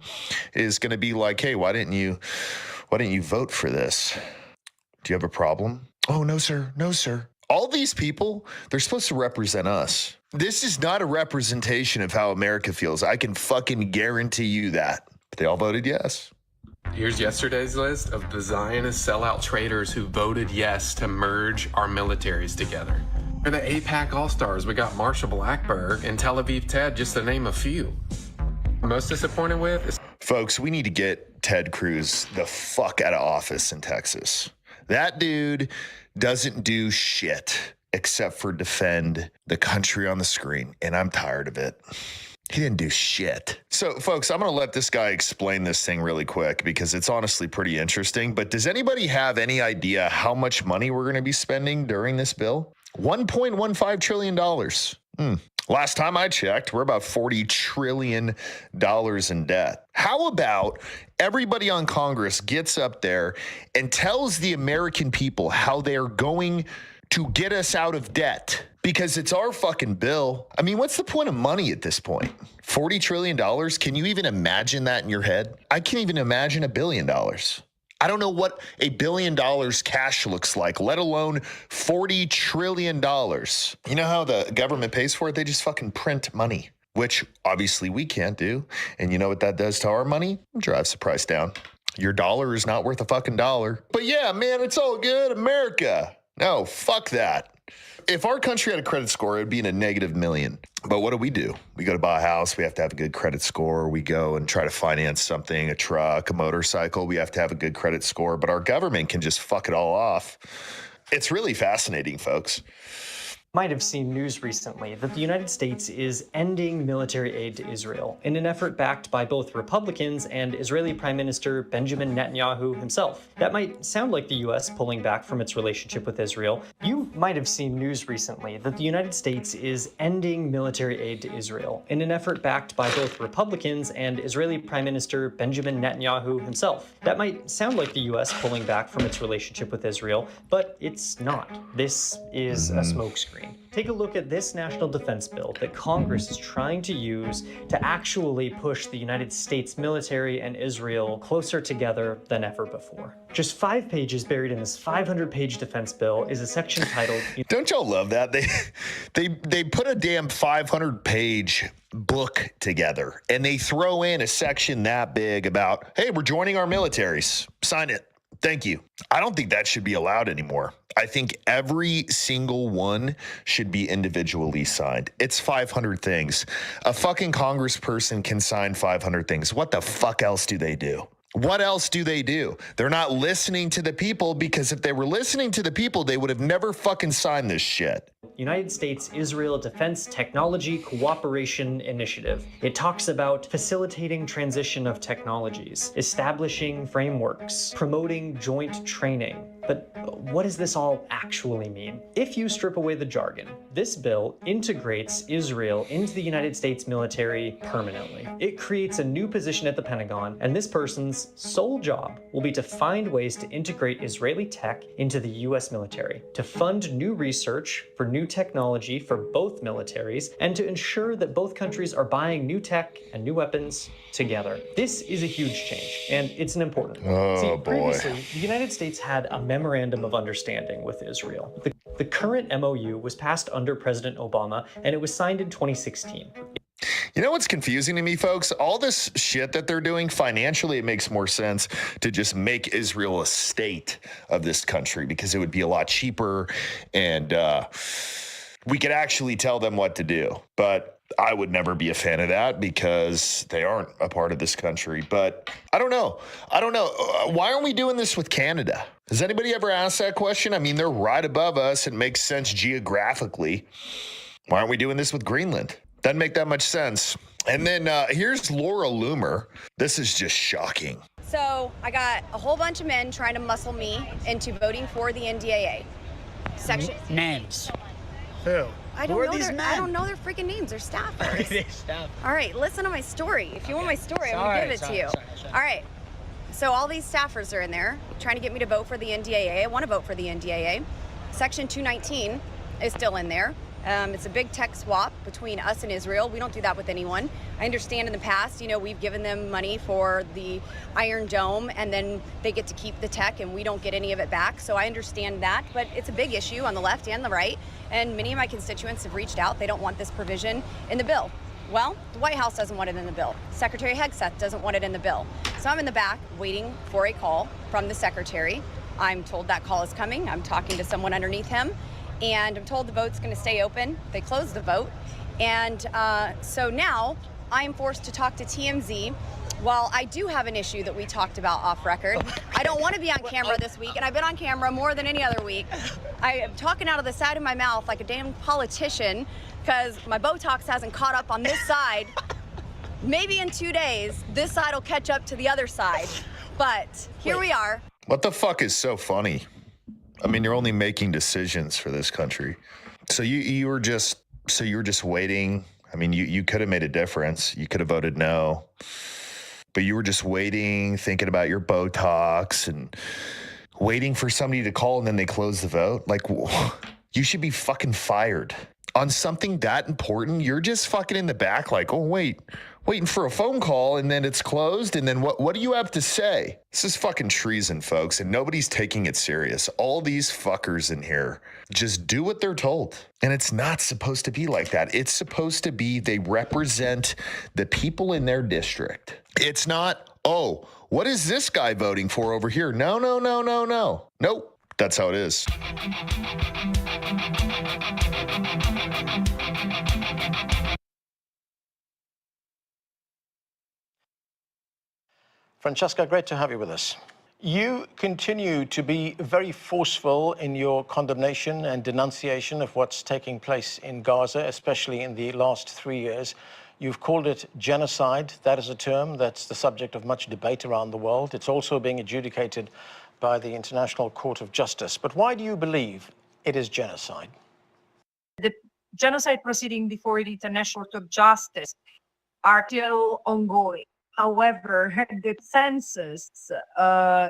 is going to be like, hey, why didn't you vote for this? Do you have a problem? Oh, no, sir. No, sir. All these people, they're supposed to represent us. This is not a representation of how America feels. I can fucking guarantee you that. But they all voted yes. Here's yesterday's list of the Zionist sellout traitors who voted yes to merge our militaries together. For the AIPAC All-Stars, we got Marsha Blackburn and Tel Aviv Ted, just to name a few. Most disappointed with is... Folks, we need to get Ted Cruz the fuck out of office in Texas. That dude doesn't do shit except for defend the country on the screen, and I'm tired of it. He didn't do shit. So, folks, I'm going to let this guy explain this thing really quick because it's honestly pretty interesting. But does anybody have any idea how much money we're going to be spending during this bill? $1.15 trillion. Last time I checked, we're about $40 trillion in debt. How about everybody on Congress gets up there and tells the American people how they're going to get us out of debt? Because it's our fucking bill. I mean, what's the point of money at this point? $40 trillion? Can you even imagine that in your head? I can't even imagine $1 billion. I don't know what $1 billion cash looks like, let alone $40 trillion. You know how the government pays for it? They just fucking print money, which obviously we can't do. And you know what that does to our money? It drives the price down. Your dollar is not worth a fucking dollar. But yeah, man, it's all good. America. No, fuck that. If our country had a credit score, it would be in a negative million. But what do? We go to buy a house. We have to have a good credit score. We go and try to finance something, a truck, a motorcycle. We have to have a good credit score. But our government can just fuck it all off. It's really fascinating, folks. Might have seen news recently that the United States is ending military aid to Israel in an effort backed by both Republicans and Israeli Prime Minister Benjamin Netanyahu himself. That might sound like the U.S. pulling back from its relationship with Israel. You might have seen news recently that the United States is ending military aid to Israel in an effort backed by both Republicans and Israeli Prime Minister Benjamin Netanyahu himself. That might sound like the U.S. pulling back from its relationship with Israel, but it's not. This is a smokescreen. Take a look at this national defense bill that Congress is trying to use to actually push the United States military and Israel closer together than ever before. Just 5 pages buried in this 500-page defense bill is a section titled... Don't y'all love that? They put a damn 500-page book together and they throw in a section that big about, hey, we're joining our militaries. Sign it. Thank you. I don't think that should be allowed anymore. I think every single one should be individually signed. It's 500 things. A fucking congressperson can sign 500 things. What the fuck else do they do? What else do they do? They're not listening to the people, because if they were listening to the people, they would have never fucking signed this shit. United States-Israel Defense Technology Cooperation Initiative. It talks about facilitating transition of technologies, establishing frameworks, promoting joint training. But what does this all actually mean? If you strip away the jargon, this bill integrates Israel into the United States military permanently. It creates a new position at the Pentagon, and this person's sole job will be to find ways to integrate Israeli tech into the US military, to fund new research for new technology for both militaries, and to ensure that both countries are buying new tech and new weapons together. This is a huge change, and it's an important one. Oh, boy. Previously, the United States had a memorandum of understanding with Israel. The current MOU was passed under President Obama, and it was signed in 2016. You know what's confusing to me, folks? All this shit that they're doing financially, it makes more sense to just make Israel a state of this country, because it would be a lot cheaper and we could actually tell them what to do. But I would never be a fan of that because they aren't a part of this country. But I don't know. Why aren't we doing this with Canada? Has anybody ever asked that question? I mean, they're right above us. It makes sense geographically. Why aren't we doing this with Greenland? Doesn't make that much sense. And then here's Laura Loomer. This is just shocking. So I got a whole bunch of men trying to muscle me into voting for the NDAA. Section names. Who? I don't Who are know these their, men? I don't know their freaking names. They're staffers. They staff. All right, listen to my story. If you want my story, I'm gonna give it to you. All right. So all these staffers are in there trying to get me to vote for the NDAA. I want to vote for the NDAA. Section 219 is still in there. It's a big tech swap between us and Israel. We don't do that with anyone. I understand in the past, you know, we've given them money for the Iron Dome and then they get to keep the tech and we don't get any of it back. So I understand that, but it's a big issue on the left and the right. And many of my constituents have reached out. They don't want this provision in the bill. Well, the White House doesn't want it in the bill. Secretary Hegseth doesn't want it in the bill. So I'm in the back waiting for a call from the secretary. I'm told that call is coming. I'm talking to someone underneath him. And I'm told the vote's going to stay open. They closed the vote. And so now I'm forced to talk to TMZ. While I do have an issue that we talked about off record, I don't want to be on camera this week, and I've been on camera more than any other week. I am talking out of the side of my mouth like a damn politician because my Botox hasn't caught up on this side. Maybe in 2 days, this side will catch up to the other side. But here we are. What the fuck is so funny? I mean, you're only making decisions for this country. So you were just waiting. I mean, you could have made a difference. You could have voted no. But you were just waiting, thinking about your Botox and waiting for somebody to call and then they close the vote. Like, you should be fucking fired. On something that important, you're just fucking in the back like, oh, waiting for a phone call and then it's closed. And then what do you have to say? This is fucking treason, folks. And nobody's taking it serious. All these fuckers in here just do what they're told. And it's not supposed to be like that. It's supposed to be they represent the people in their district. It's not, oh, what is this guy voting for over here? No. Nope. That's how it is. Francesca, great to have you with us. You continue to be very forceful in your condemnation and denunciation of what's taking place in Gaza, especially in the last 3 years. You've called it genocide. That is a term that's the subject of much debate around the world. It's also being adjudicated by the International Court of Justice. But why do you believe it is genocide? The genocide proceeding before the International Court of Justice are still ongoing. However, the consensus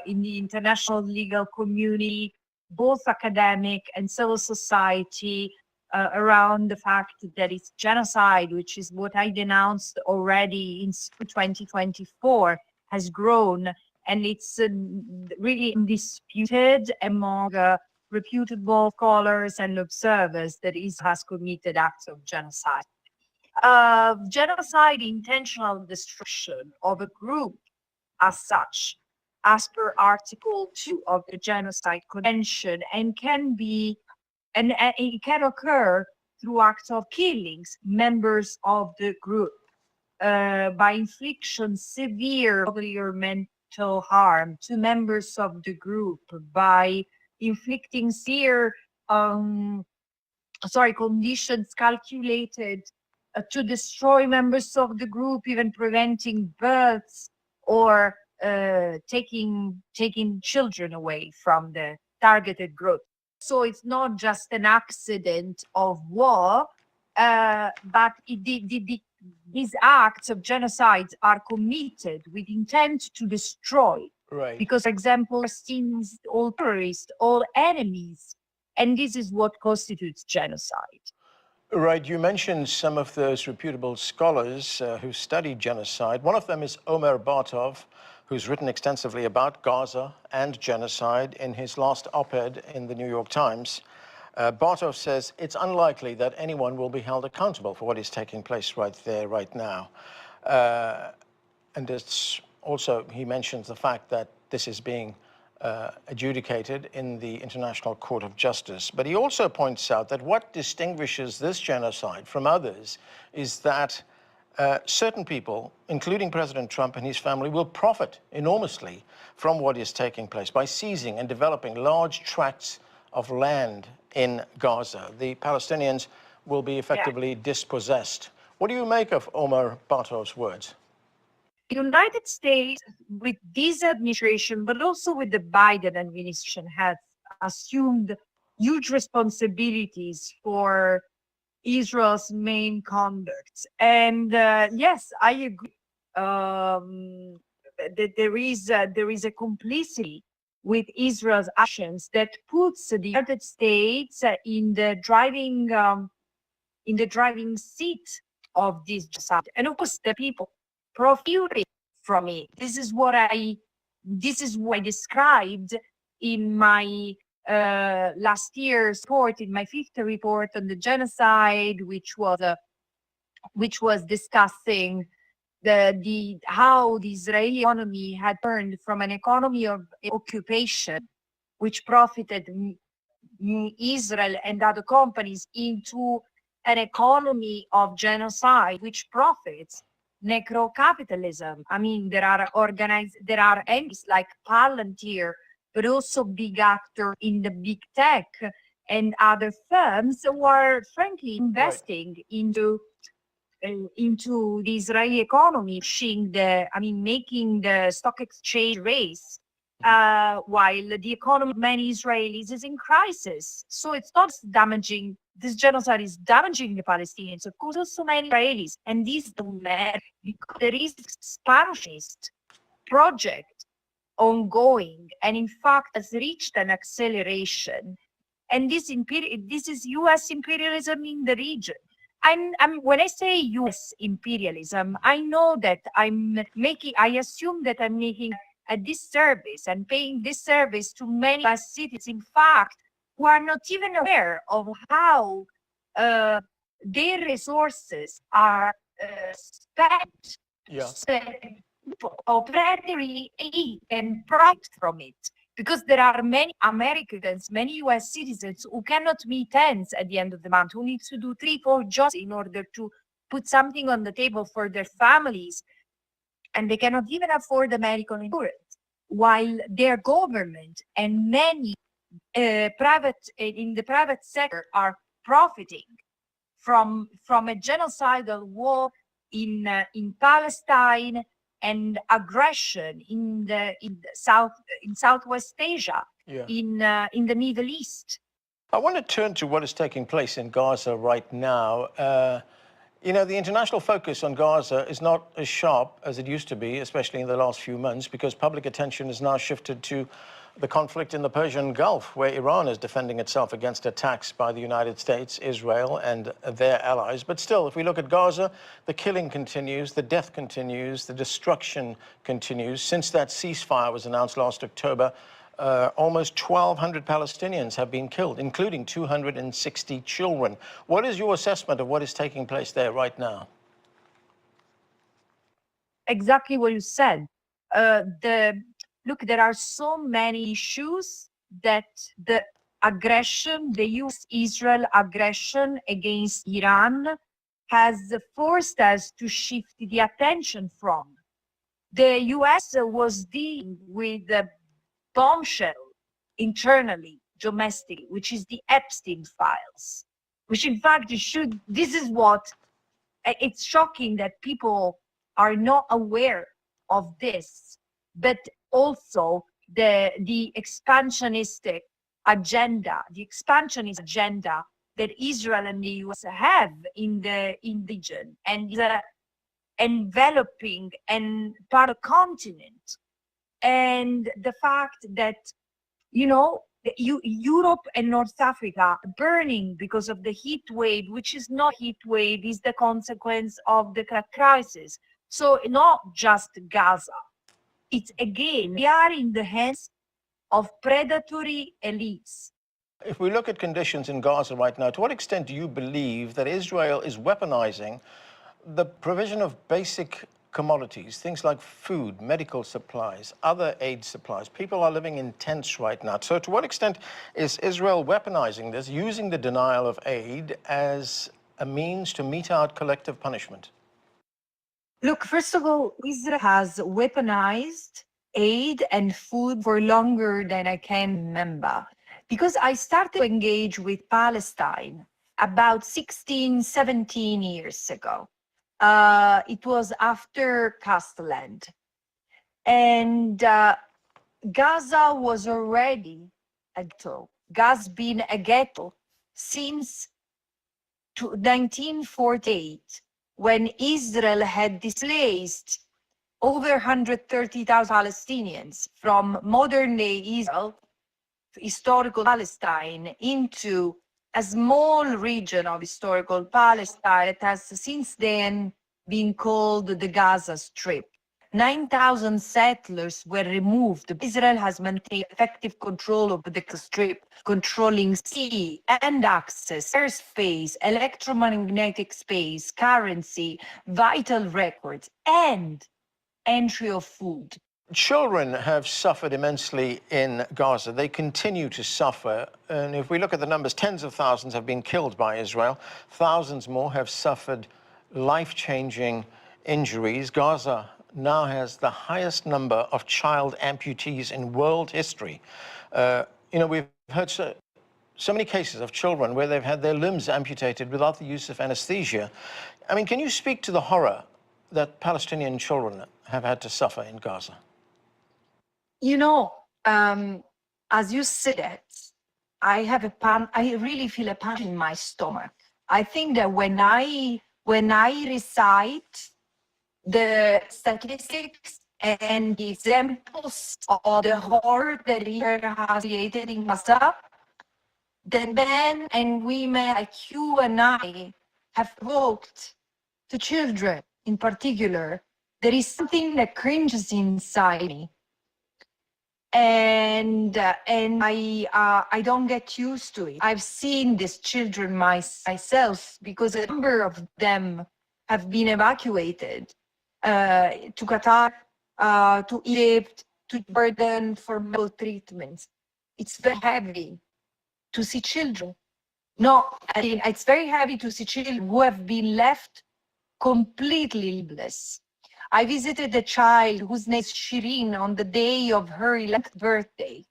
in the international legal community, both academic and civil society, around the fact that it's genocide, which is what I denounced already in 2024, has grown. And it's really undisputed among reputable scholars and observers that Israel has committed acts of genocide. Genocide, intentional destruction of a group as such, as per Article 2 of the Genocide Convention, and it can occur through acts of killings, members of the group, by infliction severe bodily or mental harm to members of the group, by inflicting severe conditions calculated to destroy members of the group, even preventing births or taking children away from the targeted group. So it's not just an accident of war, but these acts of genocide are committed with intent to destroy. Right. Because, for example, Palestinians, all terrorists, all enemies, and this is what constitutes genocide. Right, you mentioned some of those reputable scholars who studied genocide. One of them is Omer Bartov, who's written extensively about Gaza and genocide in his last op-ed in the New York Times. Bartov says it's unlikely that anyone will be held accountable for what is taking place right there, right now. And it's also, he mentions the fact that this is being adjudicated in the International Court of Justice. But he also points out that what distinguishes this genocide from others is that certain people, including President Trump and his family, will profit enormously from what is taking place by seizing and developing large tracts of land in Gaza. The Palestinians will be effectively dispossessed. What do you make of Omer Bartov's words? The United States, with this administration, but also with the Biden administration, has assumed huge responsibilities for Israel's main conduct. And yes, I agree. That there is a complicity with Israel's actions that puts the United States in the driving seat of this genocide. And of course, the people profiting from it. This is what I described in my last year's report, in my fifth report on the genocide, which was discussing how the Israeli economy had turned from an economy of occupation, which profited Israel and other companies, into an economy of genocide, which profits necro-capitalism. I mean, there are entities like Palantir, but also big actor in the big tech and other firms who are frankly investing into the Israeli economy, making the stock exchange race, while the economy of many Israelis is in crisis. So it's not damaging, this genocide is damaging the Palestinians, of course, also many Israelis. And this don't matter because there is this expansionist project ongoing, and in fact has reached an acceleration. And this is US imperialism in the region. When I say US imperialism, I know that I assume that I'm making a disservice and paying disservice to many US citizens, in fact, who are not even aware of how their resources are spent. Yeah. Of predatory aid and profit from it. Because there are many Americans, many US citizens who cannot meet ends at the end of the month, who need to do 3-4 jobs in order to put something on the table for their families. And they cannot even afford the medical insurance, while their government and many in the private sector are profiting from a genocidal war in Palestine and aggression in Southwest Asia, in the Middle East. I want to turn to what is taking place in Gaza right now. The international focus on Gaza is not as sharp as it used to be, especially in the last few months, because public attention is now shifted to the conflict in the Persian Gulf, where Iran is defending itself against attacks by the United States, Israel, and their allies. But still, if we look at Gaza, the killing continues, the death continues, the destruction continues. Since that ceasefire was announced last October, almost 1,200 Palestinians have been killed, including 260 children. What is your assessment of what is taking place there right now? Exactly what you said. Look, there are so many issues that the US-Israel aggression against Iran has forced us to shift the attention from. The US was dealing with the bombshell internally, domestically, which is the Epstein files, which in fact it's shocking that people are not aware of this, but also the expansionistic agenda, that Israel and the US have in the region, and the enveloping and part of the continent. And the fact that, Europe and North Africa burning because of the heat wave, which is not heat wave, is the consequence of the crisis. So not just Gaza. It's again, we are in the hands of predatory elites. If we look at conditions in Gaza right now, to what extent do you believe that Israel is weaponizing the provision of basic commodities, things like food, medical supplies, other aid supplies? People are living in tents right now. So to what extent is Israel weaponizing this, using the denial of aid as a means to mete out collective punishment? Look, first of all, Israel has weaponized aid and food for longer than I can remember. Because I started to engage with Palestine about 16, 17 years ago. It was after Castelland. And Gaza was already a ghetto. Gaza been a ghetto since 1948, when Israel had displaced over 130,000 Palestinians from modern-day Israel, historical Palestine, into a small region of historical Palestine that has since then been called the Gaza Strip. 9,000 settlers were removed. Israel has maintained effective control of the Strip, controlling sea and access, airspace, electromagnetic space, currency, vital records, and entry of food. Children have suffered immensely in Gaza. They continue to suffer. And if we look at the numbers, tens of thousands have been killed by Israel. Thousands more have suffered life-changing injuries. Gaza now has the highest number of child amputees in world history. We've heard so many cases of children where they've had their limbs amputated without the use of anesthesia. I mean, can you speak to the horror that Palestinian children have had to suffer in Gaza? As you said it, I really feel a punch in my stomach. I think that when I recite the statistics and the examples of the horror that Israel has created in Gaza, the men and women like you and I have provoked the children in particular. There is something that cringes inside me. And I don't get used to it. I've seen these children myself because a number of them have been evacuated to Qatar, to Egypt, to Jordan for medical treatments. It's very heavy to see children. It's very heavy to see children who have been left completely lifeless. I visited a child whose name is Shireen on the day of her 11th birthday.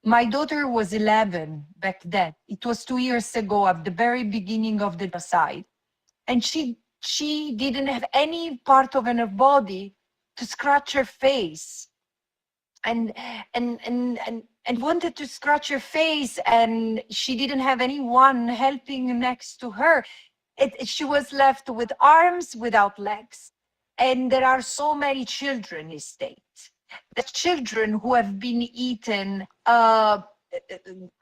My daughter was 11 back then. It was 2 years ago, at the very beginning of the genocide. And she didn't have any part of her body to scratch her face. And wanted to scratch her face, and she didn't have anyone helping next to her. She was left with arms without legs. And there are so many children in the state. The children who have been eaten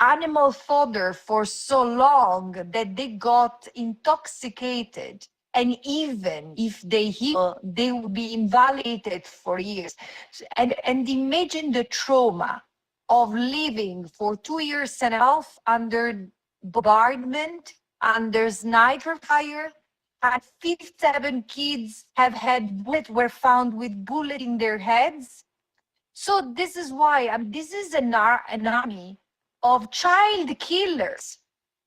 animal fodder for so long that they got intoxicated. And even if they heal, they will be invalidated for years. And imagine the trauma of living for 2 years and a half under bombardment, under sniper fire. And 57 kids were found with bullets in their heads. So this is why this is an army of child killers.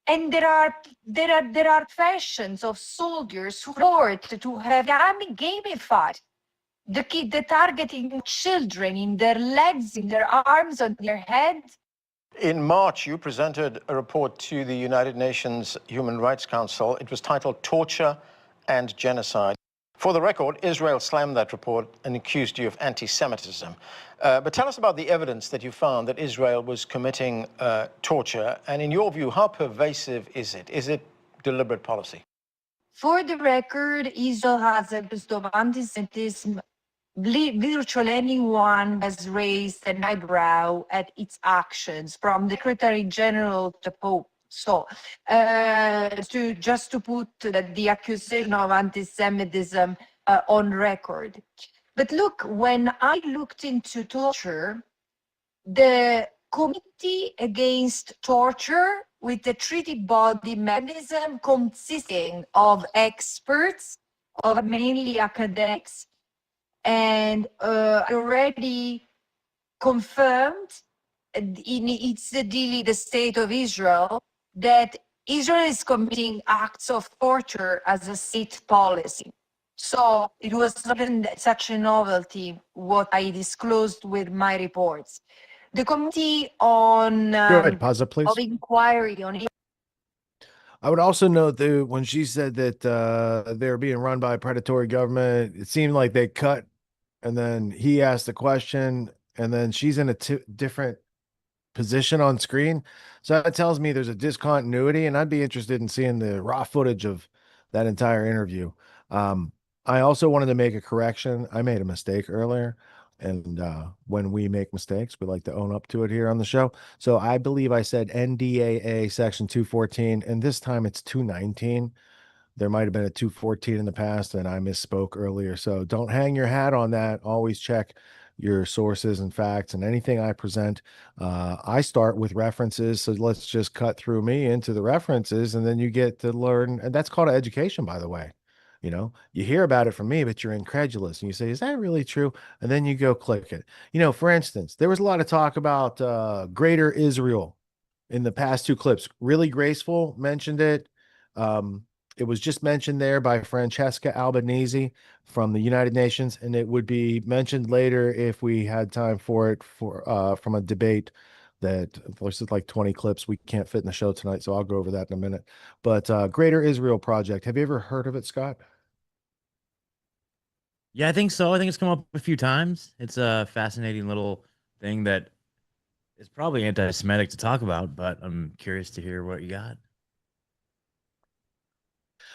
And there are factions of soldiers who report to have gamified the targeting children in their legs, in their arms, on their heads. In March, you presented a report to the United Nations Human Rights Council. It was titled Torture and Genocide. For the record, Israel slammed that report and accused you of anti-Semitism. But tell us about the evidence that you found that Israel was committing torture. And in your view, how pervasive is it? Is it deliberate policy? For the record, Israel has a list of anti-Semitism. Virtually anyone has raised an eyebrow at its actions, from the Secretary General to Pope. So, just to put the accusation of anti-Semitism on record. But look, when I looked into torture, the Committee Against Torture, with the treaty body mechanism consisting of experts, of mainly academics, and already confirmed in its deal the state of Israel that Israel is committing acts of torture as a state policy. So it was not such a novelty what I disclosed with my reports. The Committee on Go ahead, pause it, please. of Inquiry on I would also note that when she said that they're being run by a predatory government, it seemed like they cut and then he asked the question and then she's in a different position on screen. So that tells me there's a discontinuity, and I'd be interested in seeing the raw footage of that entire interview. Um, I also wanted to make a correction. I made a mistake earlier, and when we make mistakes, we like to own up to it here on the show. So I believe I said NDAA Section 214, and this time it's 219. There might have been a 214 in the past, and I misspoke earlier. So don't hang your hat on that. Always check your sources and facts and anything I present. I start with references. So let's just cut through me into the references, and then you get to learn. And that's called education, by the way. You hear about it from me, but you're incredulous and you say, is that really true? And then you go click it. For instance, there was a lot of talk about Greater Israel in the past two clips. Really Graceful mentioned it. It was just mentioned there by Francesca Albanese from the United Nations, and it would be mentioned later if we had time for it from a debate that there's like 20 clips we can't fit in the show tonight, so I'll go over that in a minute. But Greater Israel Project, have you ever heard of it, Scott? Yeah, I think so. I think it's come up a few times. It's a fascinating little thing that is probably anti-Semitic to talk about, but I'm curious to hear what you got.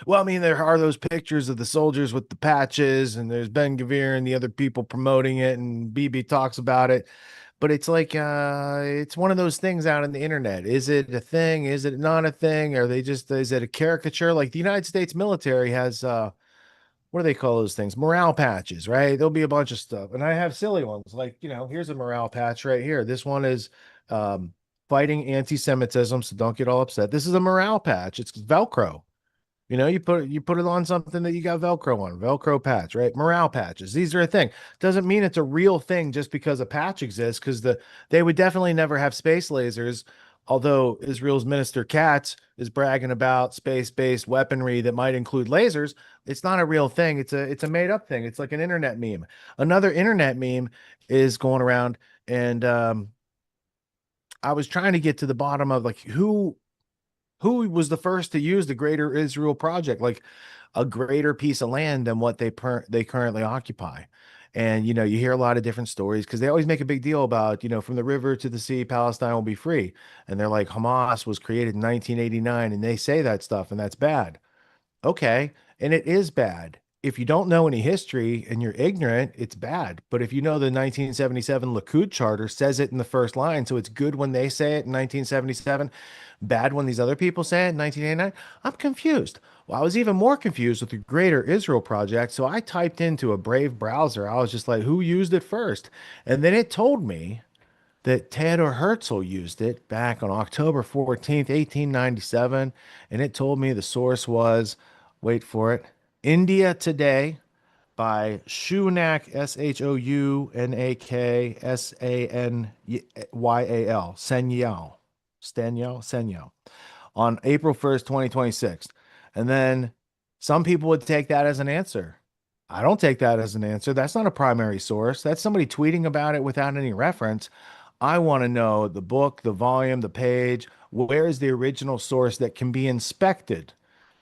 Well, I mean, there are those pictures of the soldiers with the patches, and there's Ben Gavir and the other people promoting it, and BB talks about it. But it's like it's one of those things out on the internet. Is it a thing? Is it not a thing? Is it a caricature? Like the United States military has what do they call those things? Morale patches, right? There'll be a bunch of stuff. And I have silly ones. Like, here's a morale patch right here. This one is fighting anti-Semitism, so don't get all upset. This is a morale patch. It's Velcro. You put it on something that you got Velcro on, Velcro patch, right? Morale patches. These are a thing. Doesn't mean it's a real thing just because a patch exists, because they would definitely never have space lasers. Although Israel's Minister Katz is bragging about space-based weaponry that might include lasers, it's not a real thing. It's a made-up thing. It's like an internet meme. Another internet meme is going around, and I was trying to get to the bottom of like who was the first to use the Greater Israel Project, like a greater piece of land than what they currently occupy. And, you hear a lot of different stories because they always make a big deal about, from the river to the sea, Palestine will be free. And they're like, Hamas was created in 1989, and they say that stuff, and that's bad. Okay. And it is bad. If you don't know any history and you're ignorant, it's bad. But if you know the 1977 Likud Charter says it in the first line, so it's good when they say it in 1977, bad when these other people say it in 1989, I'm confused. Well, I was even more confused with the Greater Israel Project, so I typed into a Brave browser. I was just like, who used it first? And then it told me that Theodor Herzl used it back on October 14th, 1897, and it told me the source was, wait for it, India Today by Shounak, Shounak, Sanyal, Senyal, on April 1st, 2026. And then some people would take that as an answer. I don't take that as an answer. That's not a primary source. That's somebody tweeting about it without any reference. I want to know the book, the volume, the page. Where is the original source that can be inspected?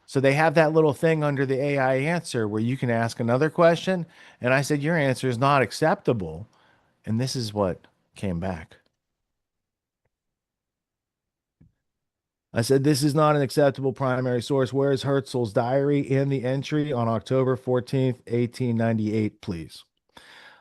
So they have that little thing under the AI answer where you can ask another question. And I said, your answer is not acceptable. And this is what came back. I said, this is not an acceptable primary source. Where is Herzl's diary in the entry on October 14th, 1898, please?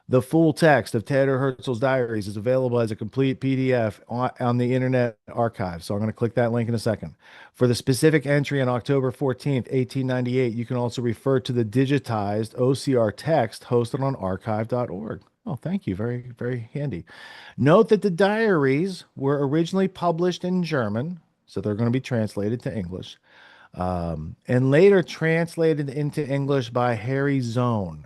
The full text of Theodor Herzl's diaries is available as a complete PDF on the Internet Archive. So I'm going to click that link in a second. For the specific entry on October 14th, 1898, you can also refer to the digitized OCR text hosted on archive.org. Oh, thank you. Very, very handy. Note that the diaries were originally published in German, so they're going to be translated to English, and later translated into English by Harry Zohn.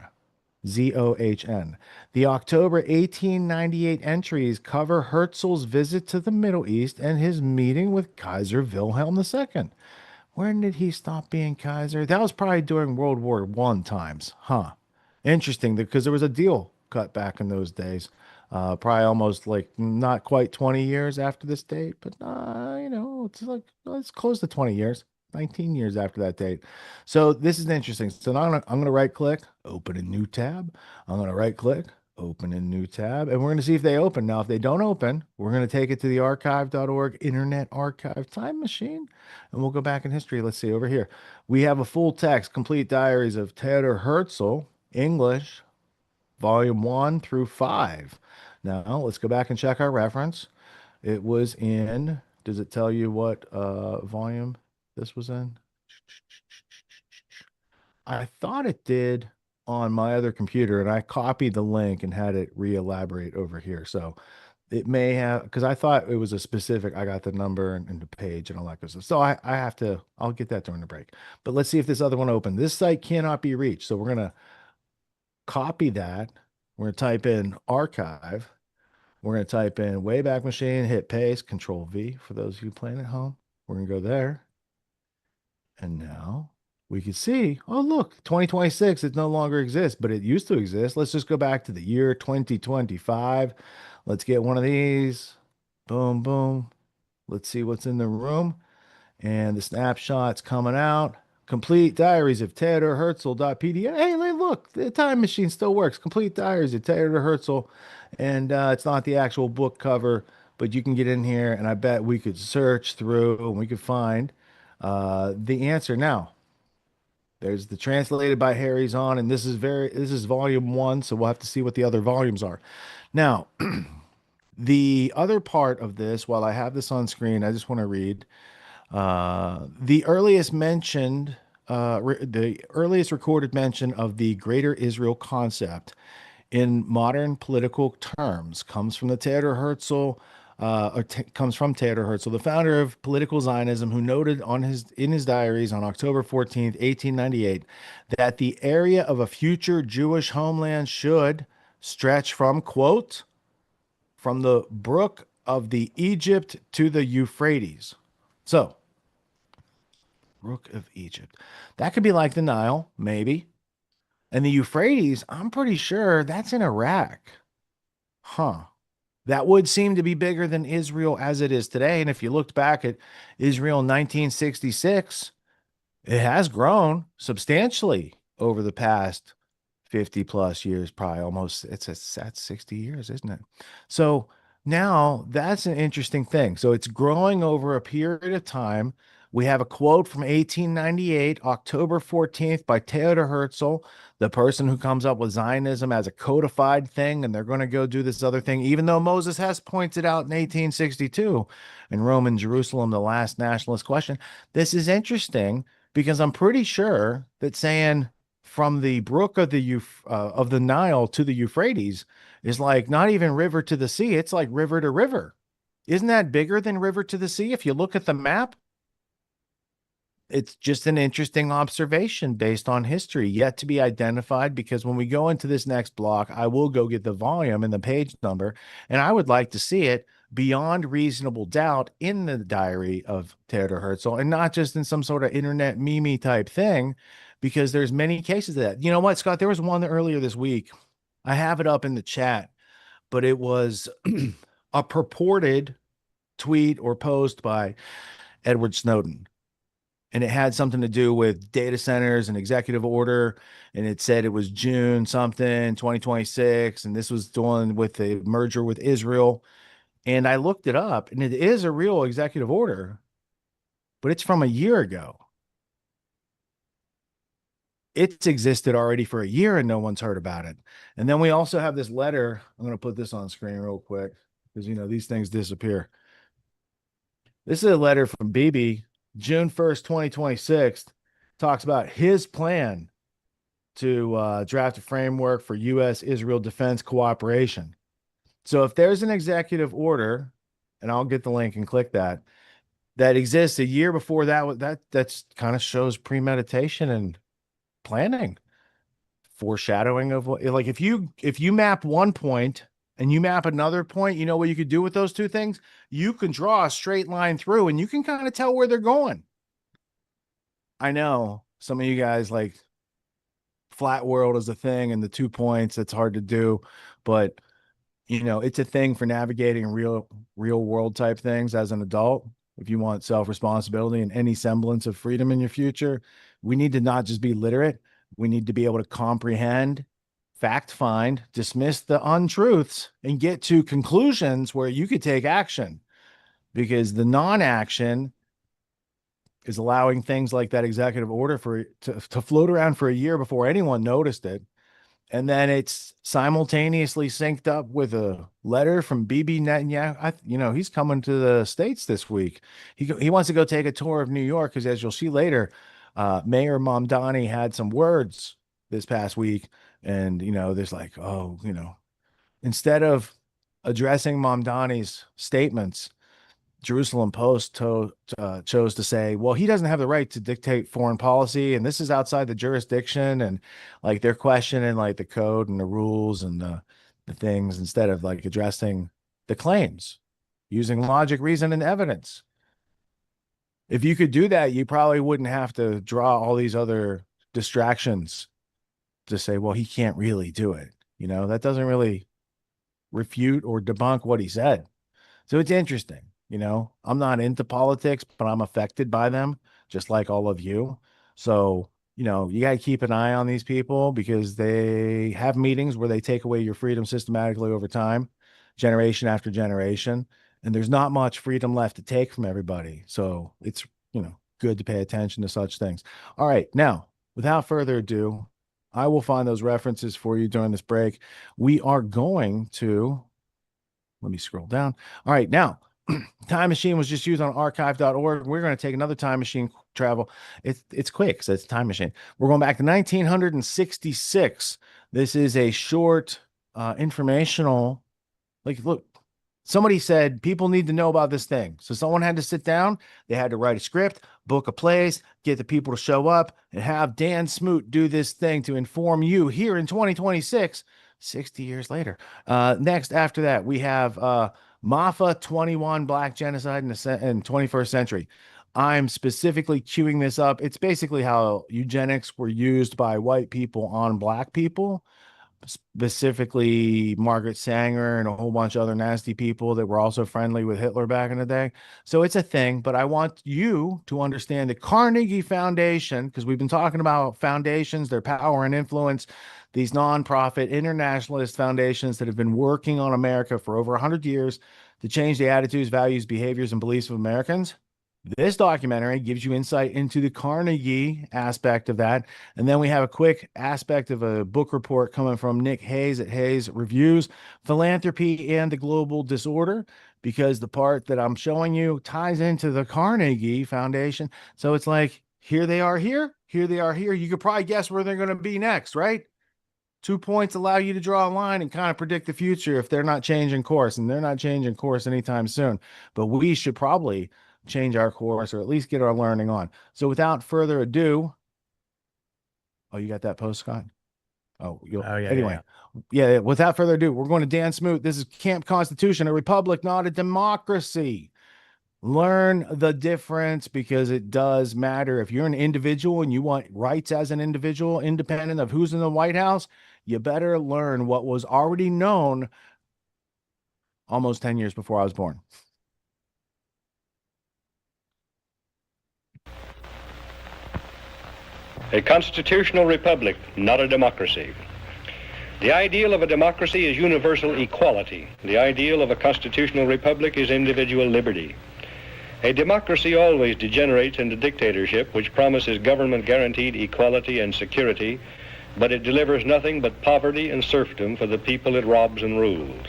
Zohn. The October 1898 entries cover Herzl's visit to the Middle East and his meeting with Kaiser Wilhelm II. When did he stop being Kaiser? That was probably during World War I times. Huh. Interesting, because there was a deal cut back in those days. Probably almost like not quite 20 years after this date, but it's like it's close to 20 years. 19 years after that date. So this is interesting. So now I'm going to right click, open a new tab. I'm going to right click, open a new tab, and we're going to see if they open. Now, if they don't open, we're going to take it to the archive.org Internet Archive time machine, and we'll go back in history. Let's see over here. We have a full text, complete diaries of Theodor Herzl, English, volume 1 through 5. Now, let's go back and check our reference. It was in, does it tell you what volume this was in? I thought it did on my other computer, and I copied the link and had it re-elaborate over here. So it may have, because I thought it was a specific, I got the number and the page and all that good stuff. So I have to, I'll get that during the break. But let's see if this other one opened. This site cannot be reached. So we're going to copy that. We're going to type in archive. We're going to type in Wayback Machine, hit paste, Control V for those of you playing at home. We're going to go there. And now we can see, oh, look, 2026, it no longer exists, but it used to exist. Let's just go back to the year 2025. Let's get one of these. Boom, boom. Let's see what's in the room. And the snapshot's coming out. Complete diaries of Theodor Herzl.pdf. Hey, look, the time machine still works. Complete diaries of Theodor Herzl. And it's not the actual book cover, but you can get in here, and I bet we could search through and we could find the answer. Now, there's the translated by Harry's on, and this is volume 1, so we'll have to see what the other volumes are. Now, the other part of this, while I have this on screen, I just want to read. The earliest recorded mention of the Greater Israel concept in modern political terms comes from Theodor Herzl, the founder of political Zionism, who noted in his diaries on October 14th, 1898, that the area of a future Jewish homeland should stretch from, quote, from the brook of the Egypt to the Euphrates. So, Brook of Egypt. That could be like the Nile, maybe. And the Euphrates, I'm pretty sure that's in Iraq. Huh. That would seem to be bigger than Israel as it is today. And if you looked back at Israel in 1966, it has grown substantially over the past 50 plus years, probably almost, that's 60 years, isn't it? So now that's an interesting thing. So it's growing over a period of time. We have a quote from 1898, October 14th, by Theodor Herzl, the person who comes up with Zionism as a codified thing, and they're going to go do this other thing, even though Moses Hess pointed out in 1862 in Roman Jerusalem, the last nationalist question. This is interesting because I'm pretty sure that saying from the brook of the Nile to the Euphrates is like not even river to the sea. It's like river to river. Isn't that bigger than river to the sea? If you look at the map, it's just an interesting observation based on history yet to be identified, because when we go into this next block, I will go get the volume and the page number, and I would like to see it beyond reasonable doubt in the diary of Theodor Herzl and not just in some sort of internet meme type thing, because there's many cases of that. You know what, Scott? There was one earlier this week. I have it up in the chat, but it was a purported tweet or post by Edward Snowden. And it had something to do with data centers and executive order. And it said it was June something, 2026. And this was doing with the merger with Israel. And I looked it up, and it is a real executive order, but it's from a year ago. It's existed already for a year and no one's heard about it. And then we also have this letter. I'm going to put this on screen real quick because, you know, these things disappear. This is a letter from Bibi, June 1st, 2026, talks about his plan to draft a framework for U.S.-Israel defense cooperation. So if there's an executive order, and I'll get the link and click that, that exists a year before that's kind of shows premeditation and planning, foreshadowing of what, like if you map one point and you map another point, you know what you could do with those two things? You can draw a straight line through and you can kind of tell where they're going. I know some of you guys like flat world is a thing and the 2 points, it's hard to do, but you know, it's a thing for navigating real world type things as an adult. if you want self-responsibility and any semblance of freedom in your future, we need to not just be literate. We need to be able to comprehend, fact find, dismiss the untruths, and get to conclusions where you could take action. Because the non-action is allowing things like that executive order to float around for a year before anyone noticed it. And then it's simultaneously synced up with a letter from Bibi Netanyahu. He's coming to the States this week. He wants to go take a tour of New York because, as you'll see later, Mayor Mamdani had some words this past week. And, there's like, instead of addressing Mamdani's statements, Jerusalem Post chose to say, well, he doesn't have the right to dictate foreign policy, and this is outside the jurisdiction, and like they're questioning like the code and the rules and the things instead of like addressing the claims using logic, reason, and evidence. If you could do that, you probably wouldn't have to draw all these other distractions to say, well, he can't really do it. That doesn't really refute or debunk what he said. So it's interesting. I'm not into politics, but I'm affected by them, just like all of you. So, you got to keep an eye on these people because they have meetings where they take away your freedom systematically over time, generation after generation. And there's not much freedom left to take from everybody. So it's, good to pay attention to such things. All right. Now, without further ado, I will find those references for you during this break. We are going to, let me scroll down. All right. Now, time machine was just used on archive.org. We're going to take another time machine travel. It's quick, so it's time machine. We're going back to 1966. This is a short informational, look, somebody said people need to know about this thing. So someone had to sit down. They had to write a script, book a place, get the people to show up, and have Dan Smoot do this thing to inform you here in 2026, 60 years later. Next, after that, we have Mafa 21 Black Genocide in the 21st century. I'm specifically queuing this up. It's basically how eugenics were used by white people on black people, specifically Margaret Sanger and a whole bunch of other nasty people that were also friendly with Hitler back in the day. So it's a thing, but I want you to understand the Carnegie Foundation, because we've been talking about foundations, their power and influence, these nonprofit internationalist foundations that have been working on America for over 100 years to change the attitudes, values, behaviors, and beliefs of Americans. This documentary gives you insight into the Carnegie aspect of that. And then we have a quick aspect of a book report coming from Nick Hayes at Hayes Reviews, Philanthropy and the Global Disorder, because the part that I'm showing you ties into the Carnegie Foundation. So it's like, here they are here, here they are here. You could probably guess where they're going to be next, right? 2 points allow you to draw a line and kind of predict the future if they're not changing course, and they're not changing course anytime soon. But we should probably change our course or at least get our learning on. So without further ado, oh, you got that post, Scott? Anyway, without further ado, we're going to Dan Smoot. This is Camp Constitution, a republic, not a democracy. Learn the difference because it does matter. If you're an individual and you want rights as an individual, independent of who's in the White House, you better learn what was already known almost 10 years before I was born. A constitutional republic, not a democracy. The ideal of a democracy is universal equality. The ideal of a constitutional republic is individual liberty. A democracy always degenerates into dictatorship, which promises government-guaranteed equality and security, but it delivers nothing but poverty and serfdom for the people it robs and rules.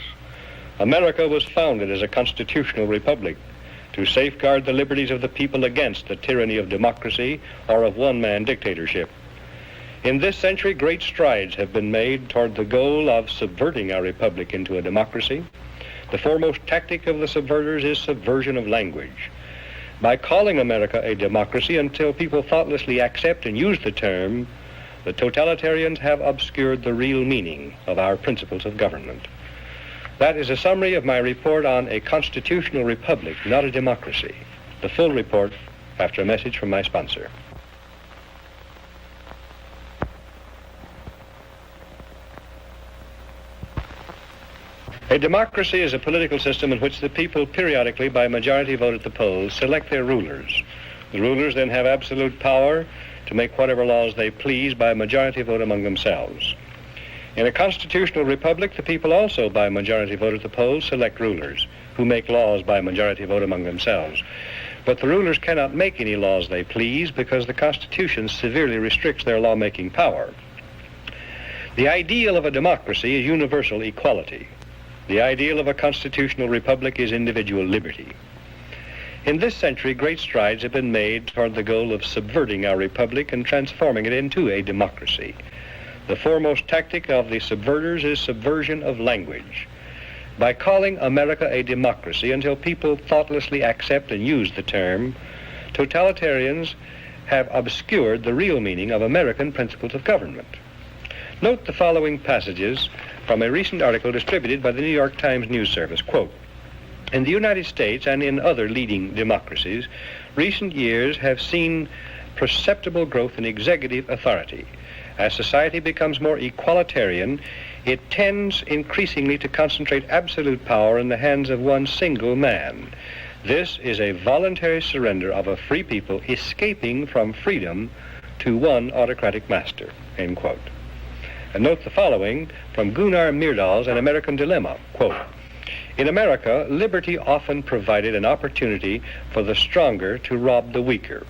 America was founded as a constitutional republic to safeguard the liberties of the people against the tyranny of democracy or of one-man dictatorship. In this century, great strides have been made toward the goal of subverting our republic into a democracy. The foremost tactic of the subverters is subversion of language. By calling America a democracy until people thoughtlessly accept and use the term, the totalitarians have obscured the real meaning of our principles of government. That is a summary of my report on a constitutional republic, not a democracy. The full report after a message from my sponsor. A democracy is a political system in which the people periodically, by majority vote at the polls, select their rulers. The rulers then have absolute power to make whatever laws they please by majority vote among themselves. In a constitutional republic, the people also, by majority vote at the polls, select rulers who make laws by majority vote among themselves. But the rulers cannot make any laws they please because the Constitution severely restricts their lawmaking power. The ideal of a democracy is universal equality. The ideal of a constitutional republic is individual liberty. In this century, great strides have been made toward the goal of subverting our republic and transforming it into a democracy. The foremost tactic of the subverters is subversion of language. By calling America a democracy until people thoughtlessly accept and use the term, totalitarians have obscured the real meaning of American principles of government. Note the following passages from a recent article distributed by the New York Times News Service. Quote, "In the United States and in other leading democracies, recent years have seen perceptible growth in executive authority. As society becomes more equalitarian, it tends increasingly to concentrate absolute power in the hands of one single man. This is a voluntary surrender of a free people escaping from freedom to one autocratic master." End quote. And note the following from Gunnar Myrdal's An American Dilemma. Quote, "In America, liberty often provided an opportunity for the stronger to rob the weaker.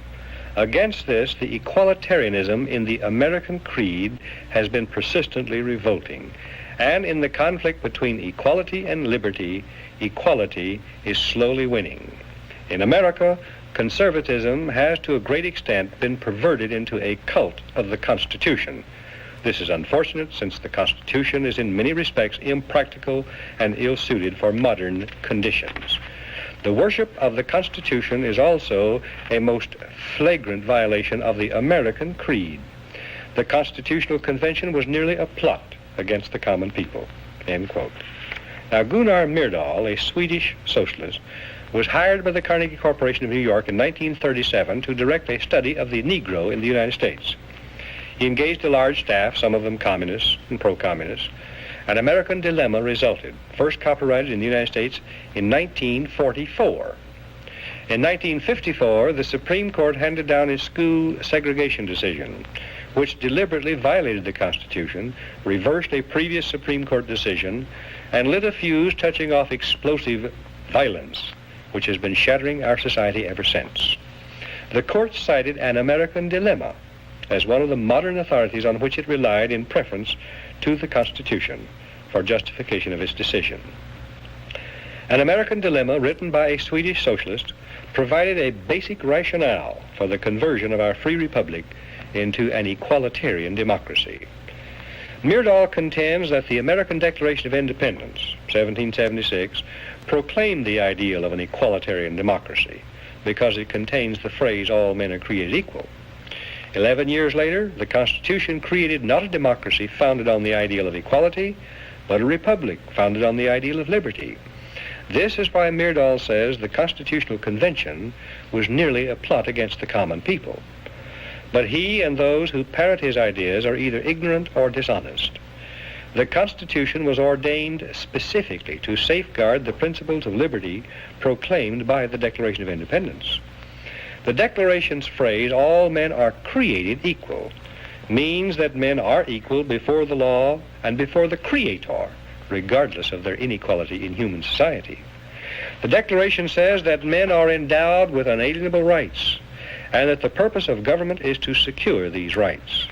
Against this, the equalitarianism in the American creed has been persistently revolting. And in the conflict between equality and liberty, equality is slowly winning. In America, conservatism has to a great extent been perverted into a cult of the Constitution. This is unfortunate since the Constitution is in many respects impractical and ill-suited for modern conditions. The worship of the Constitution is also a most flagrant violation of the American creed. The Constitutional Convention was nearly a plot against the common people." End quote. Now, Gunnar Myrdal, a Swedish socialist, was hired by the Carnegie Corporation of New York in 1937 to direct a study of the Negro in the United States. He engaged a large staff, some of them communists and pro-communists. An American Dilemma resulted, first copyrighted in the United States in 1944. In 1954, the Supreme Court handed down its school segregation decision, which deliberately violated the Constitution, reversed a previous Supreme Court decision, and lit a fuse touching off explosive violence, which has been shattering our society ever since. The court cited An American Dilemma as one of the modern authorities on which it relied in preference to the Constitution for justification of its decision. An American Dilemma, written by a Swedish socialist, provided a basic rationale for the conversion of our free republic into an equalitarian democracy. Myrdal contends that the American Declaration of Independence, 1776, proclaimed the ideal of an equalitarian democracy because it contains the phrase, "all men are created equal." 11 years later, the Constitution created not a democracy founded on the ideal of equality, but a republic founded on the ideal of liberty. This is why Myrdal says the Constitutional Convention was nearly a plot against the common people. But he and those who parrot his ideas are either ignorant or dishonest. The Constitution was ordained specifically to safeguard the principles of liberty proclaimed by the Declaration of Independence. The Declaration's phrase, "all men are created equal," means that men are equal before the law and before the Creator, regardless of their inequality in human society. The Declaration says that men are endowed with unalienable rights, and that the purpose of government is to secure these rights.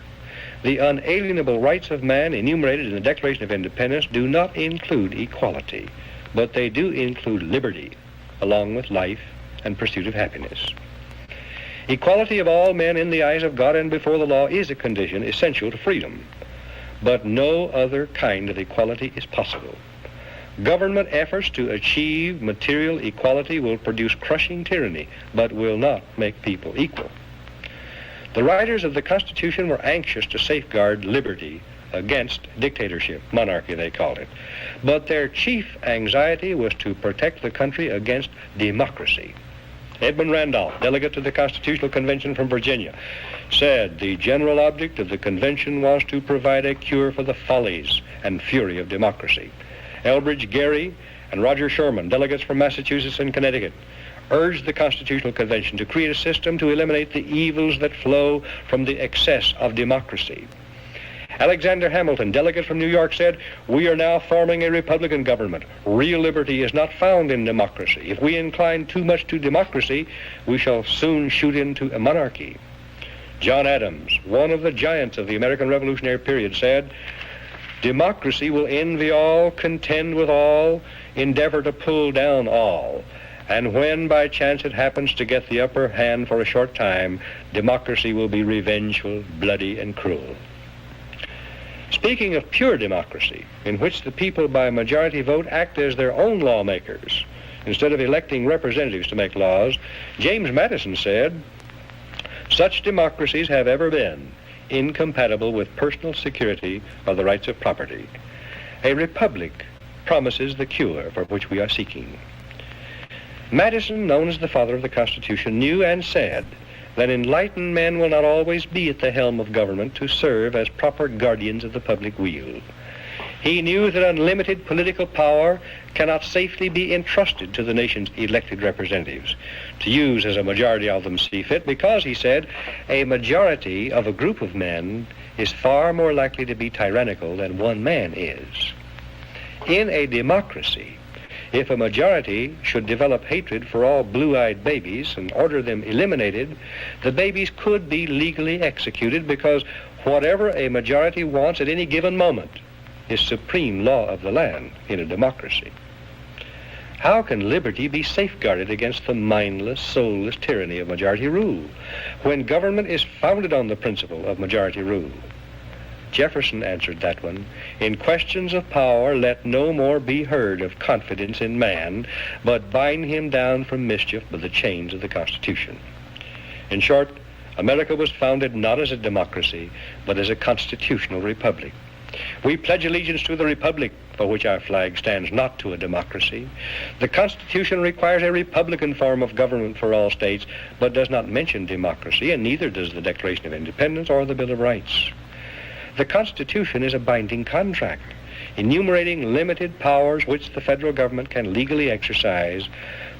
The unalienable rights of man enumerated in the Declaration of Independence do not include equality, but they do include liberty, along with life and pursuit of happiness. Equality of all men in the eyes of God and before the law is a condition essential to freedom, but no other kind of equality is possible. Government efforts to achieve material equality will produce crushing tyranny, but will not make people equal. The writers of the Constitution were anxious to safeguard liberty against dictatorship, monarchy they called it, but their chief anxiety was to protect the country against democracy. Edmund Randolph, delegate to the Constitutional Convention from Virginia, said the general object of the convention was to provide a cure for the follies and fury of democracy. Elbridge Gerry and Roger Sherman, delegates from Massachusetts and Connecticut, urged the Constitutional Convention to create a system to eliminate the evils that flow from the excess of democracy. Alexander Hamilton, delegate from New York, said, "We are now forming a Republican government. Real liberty is not found in democracy. If we incline too much to democracy, we shall soon shoot into a monarchy." John Adams, one of the giants of the American Revolutionary period, said, "Democracy will envy all, contend with all, endeavor to pull down all. And when by chance it happens to get the upper hand for a short time, democracy will be revengeful, bloody, and cruel." Speaking of pure democracy, in which the people by majority vote act as their own lawmakers, instead of electing representatives to make laws, James Madison said, "Such democracies have ever been incompatible with personal security or the rights of property. A republic promises the cure for which we are seeking." Madison, known as the father of the Constitution, knew and said that enlightened men will not always be at the helm of government to serve as proper guardians of the public weal. He knew that unlimited political power cannot safely be entrusted to the nation's elected representatives to use as a majority of them see fit because, he said, a majority of a group of men is far more likely to be tyrannical than one man is. In a democracy, if a majority should develop hatred for all blue-eyed babies and order them eliminated, the babies could be legally executed because whatever a majority wants at any given moment is supreme law of the land in a democracy. How can liberty be safeguarded against the mindless, soulless tyranny of majority rule when government is founded on the principle of majority rule? Jefferson answered that one, "In questions of power, let no more be heard of confidence in man, but bind him down from mischief by the chains of the Constitution." In short, America was founded not as a democracy, but as a constitutional republic. We pledge allegiance to the republic for which our flag stands, not to a democracy. The Constitution requires a republican form of government for all states, but does not mention democracy, and neither does the Declaration of Independence or the Bill of Rights. The Constitution is a binding contract, enumerating limited powers which the federal government can legally exercise,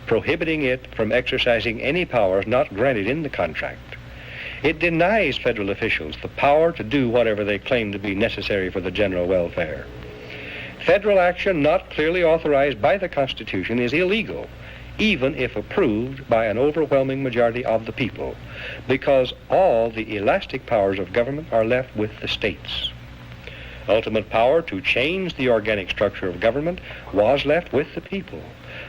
prohibiting it from exercising any powers not granted in the contract. It denies federal officials the power to do whatever they claim to be necessary for the general welfare. Federal action not clearly authorized by the Constitution is illegal, even if approved by an overwhelming majority of the people, because all the elastic powers of government are left with the states. Ultimate power to change the organic structure of government was left with the people,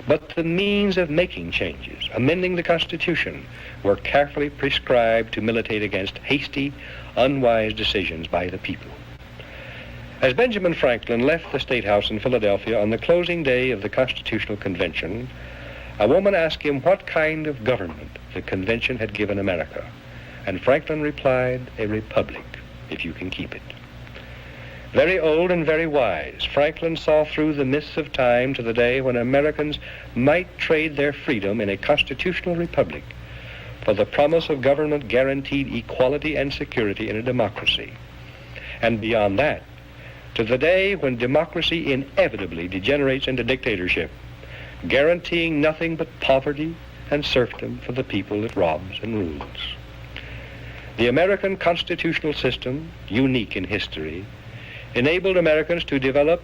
but the means of making changes, amending the Constitution, were carefully prescribed to militate against hasty, unwise decisions by the people. As Benjamin Franklin left the State House in Philadelphia on the closing day of the Constitutional Convention, a woman asked him what kind of government the convention had given America, and Franklin replied, "A republic, if you can keep it." Very old and very wise, Franklin saw through the mists of time to the day when Americans might trade their freedom in a constitutional republic for the promise of government guaranteed equality and security in a democracy. And beyond that, to the day when democracy inevitably degenerates into dictatorship, guaranteeing nothing but poverty and serfdom for the people it robs and rules. The American constitutional system, unique in history, enabled Americans to develop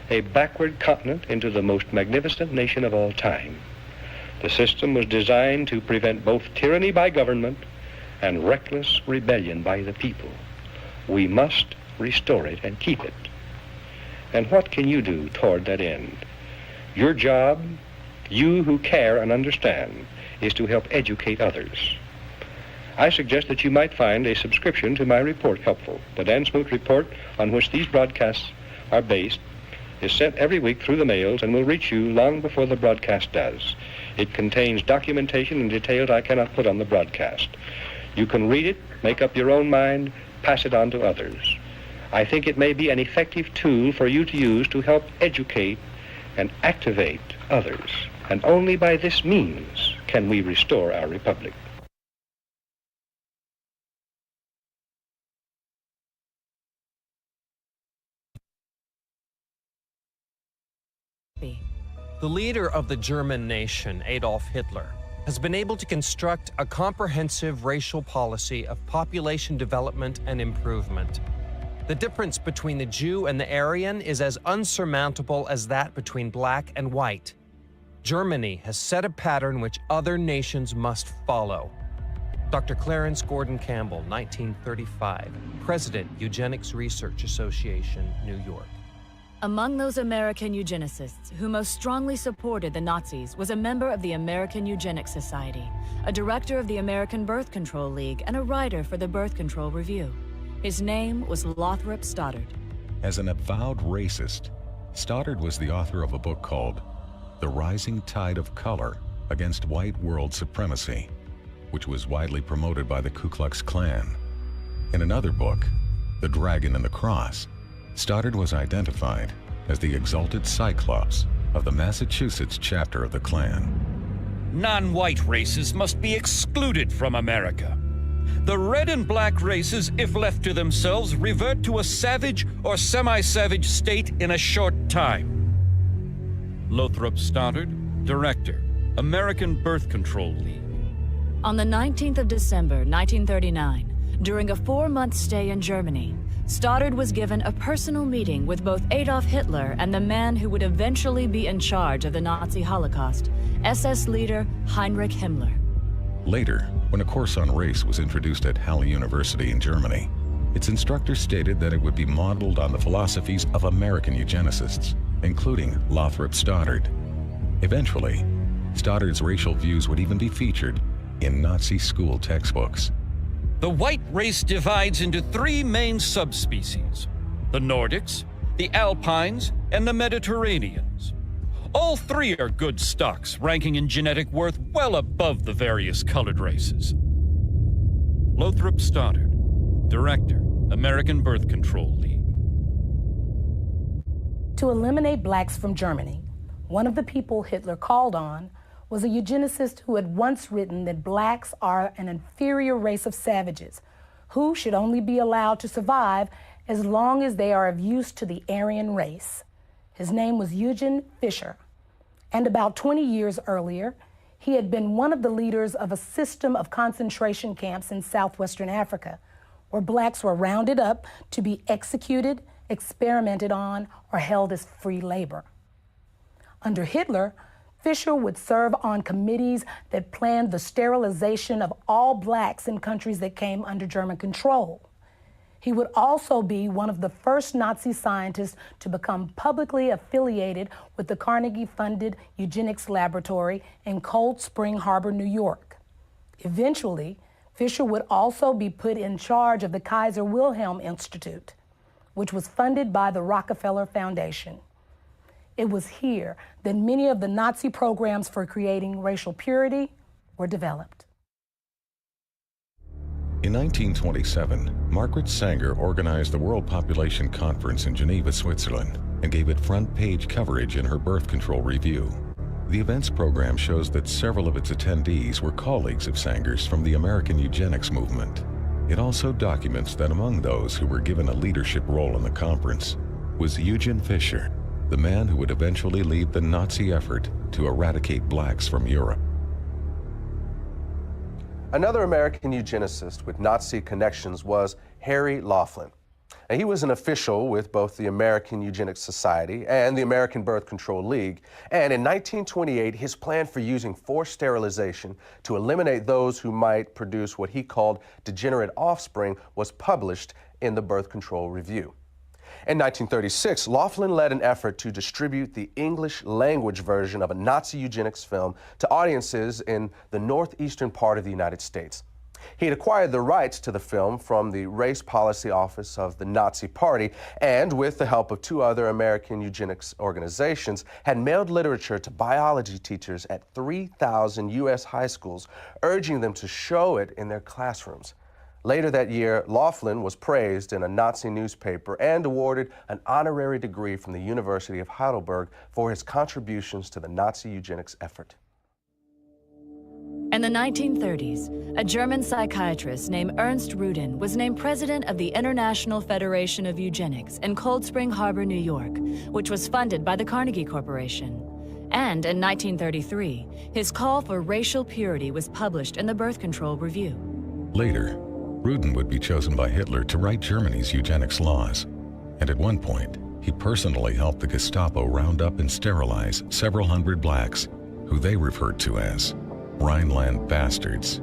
a backward continent into the most magnificent nation of all time. The system was designed to prevent both tyranny by government and reckless rebellion by the people. We must restore it and keep it. And what can you do toward that end? Your job, you who care and understand, is to help educate others. I suggest that you might find a subscription to my report helpful. The Dan Smoot report, on which these broadcasts are based, is sent every week through the mails and will reach you long before the broadcast does. It contains documentation and details I cannot put on the broadcast. You can read it, make up your own mind, pass it on to others. I think it may be an effective tool for you to use to help educate and activate others. And only by this means can we restore our republic. The leader of the German nation, Adolf Hitler, has been able to construct a comprehensive racial policy of population development and improvement. The difference between the Jew and the Aryan is as unsurmountable as that between black and white. Germany has set a pattern which other nations must follow. Dr. Clarence Gordon Campbell, 1935, President, Eugenics Research Association, New York. Among those American eugenicists who most strongly supported the Nazis was a member of the American Eugenics Society, a director of the American Birth Control League, and a writer for the Birth Control Review. His name was Lothrop Stoddard. As an avowed racist, Stoddard was the author of a book called The Rising Tide of Color Against White World Supremacy, which was widely promoted by the Ku Klux Klan. In another book, The Dragon and the Cross, Stoddard was identified as the exalted Cyclops of the Massachusetts chapter of the Klan. Non-white races must be excluded from America. The red and black races, if left to themselves, revert to a savage or semi-savage state in a short time. Lothrop Stoddard, Director, American Birth Control League. On the 19th of December, 1939, during a 4-month stay in Germany, Stoddard was given a personal meeting with both Adolf Hitler and the man who would eventually be in charge of the Nazi Holocaust, SS leader Heinrich Himmler. Later, when a course on race was introduced at Halle University in Germany, its instructor stated that it would be modeled on the philosophies of American eugenicists, including Lothrop Stoddard. Eventually, Stoddard's racial views would even be featured in Nazi school textbooks. The white race divides into 3 main subspecies: the Nordics, the Alpines, and the Mediterraneans. All 3 are good stocks, ranking in genetic worth well above the various colored races. Lothrop Stoddard, Director, American Birth Control League. To eliminate blacks from Germany, one of the people Hitler called on was a eugenicist who had once written that blacks are an inferior race of savages who should only be allowed to survive as long as they are of use to the Aryan race. His name was Eugen Fischer, and about 20 years earlier, he had been one of the leaders of a system of concentration camps in southwestern Africa, where blacks were rounded up to be executed, experimented on, or held as free labor. Under Hitler, Fischer would serve on committees that planned the sterilization of all blacks in countries that came under German control. He would also be one of the first Nazi scientists to become publicly affiliated with the Carnegie-funded eugenics laboratory in Cold Spring Harbor, New York. Eventually, Fischer would also be put in charge of the Kaiser Wilhelm Institute, which was funded by the Rockefeller Foundation. It was here that many of the Nazi programs for creating racial purity were developed. In 1927, Margaret Sanger organized the World Population Conference in Geneva, Switzerland, and gave it front-page coverage in her Birth Control Review. The events program shows that several of its attendees were colleagues of Sanger's from the American eugenics movement. It also documents that among those who were given a leadership role in the conference was Eugen Fischer, the man who would eventually lead the Nazi effort to eradicate blacks from Europe. Another American eugenicist with Nazi connections was Harry Laughlin. Now, he was an official with both the American Eugenics Society and the American Birth Control League, and in 1928, his plan for using forced sterilization to eliminate those who might produce what he called degenerate offspring was published in the Birth Control Review. In 1936, Laughlin led an effort to distribute the English language version of a Nazi eugenics film to audiences in the northeastern part of the United States. He had acquired the rights to the film from the Race Policy Office of the Nazi Party and, with the help of 2 other American eugenics organizations, had mailed literature to biology teachers at 3,000 U.S. high schools, urging them to show it in their classrooms. Later that year, Laughlin was praised in a Nazi newspaper and awarded an honorary degree from the University of Heidelberg for his contributions to the Nazi eugenics effort. In the 1930s, a German psychiatrist named Ernst Rudin was named president of the International Federation of Eugenics in Cold Spring Harbor, New York, which was funded by the Carnegie Corporation. And in 1933, his call for racial purity was published in the Birth Control Review. Later, Rudin would be chosen by Hitler to write Germany's eugenics laws. And at one point, he personally helped the Gestapo round up and sterilize several hundred blacks, who they referred to as Rhineland bastards.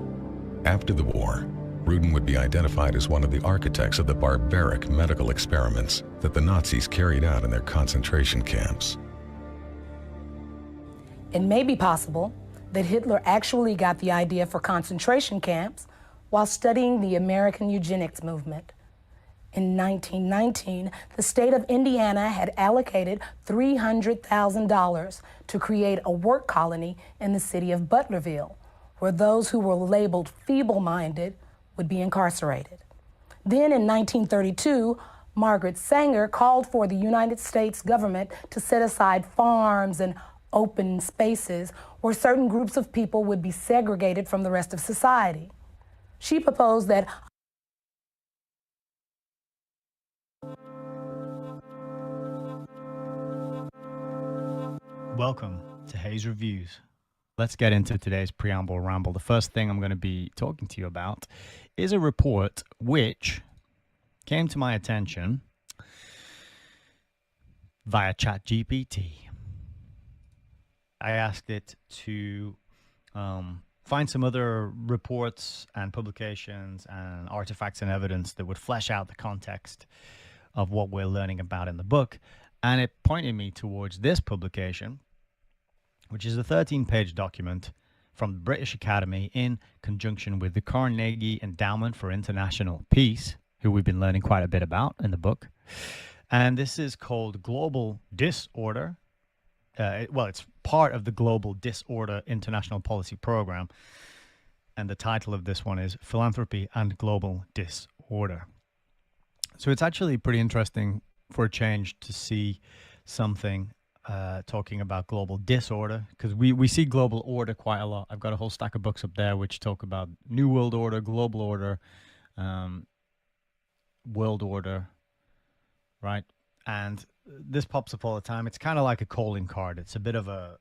After the war, Rudin would be identified as one of the architects of the barbaric medical experiments that the Nazis carried out in their concentration camps. It may be possible that Hitler actually got the idea for concentration camps while studying the American eugenics movement. In 1919, the state of Indiana had allocated $300,000 to create a work colony in the city of Butlerville, where those who were labeled feeble-minded would be incarcerated. Then in 1932, Margaret Sanger called for the United States government to set aside farms and open spaces where certain groups of people would be segregated from the rest of society. She proposed that Welcome to Hayes Reviews. Let's get into today's preamble ramble. The first thing I'm going to be talking to you about is a report which came to my attention via ChatGPT. I asked it to find some other reports and publications and artifacts and evidence that would flesh out the context of what we're learning about in the book. And it pointed me towards this publication, which is a 13-page document from the British Academy in conjunction with the Carnegie Endowment for International Peace, who we've been learning quite a bit about in the book. And this is called Global Disorder. It's part of the Global Disorder International Policy Program. And the title of this one is Philanthropy and Global Disorder. So it's actually pretty interesting for a change to see something talking about global disorder, because we see global order quite a lot. I've got a whole stack of books up there which talk about New World Order, Global Order, World Order, right? And this pops up all the time. It's kind of like a calling card. It's a bit of a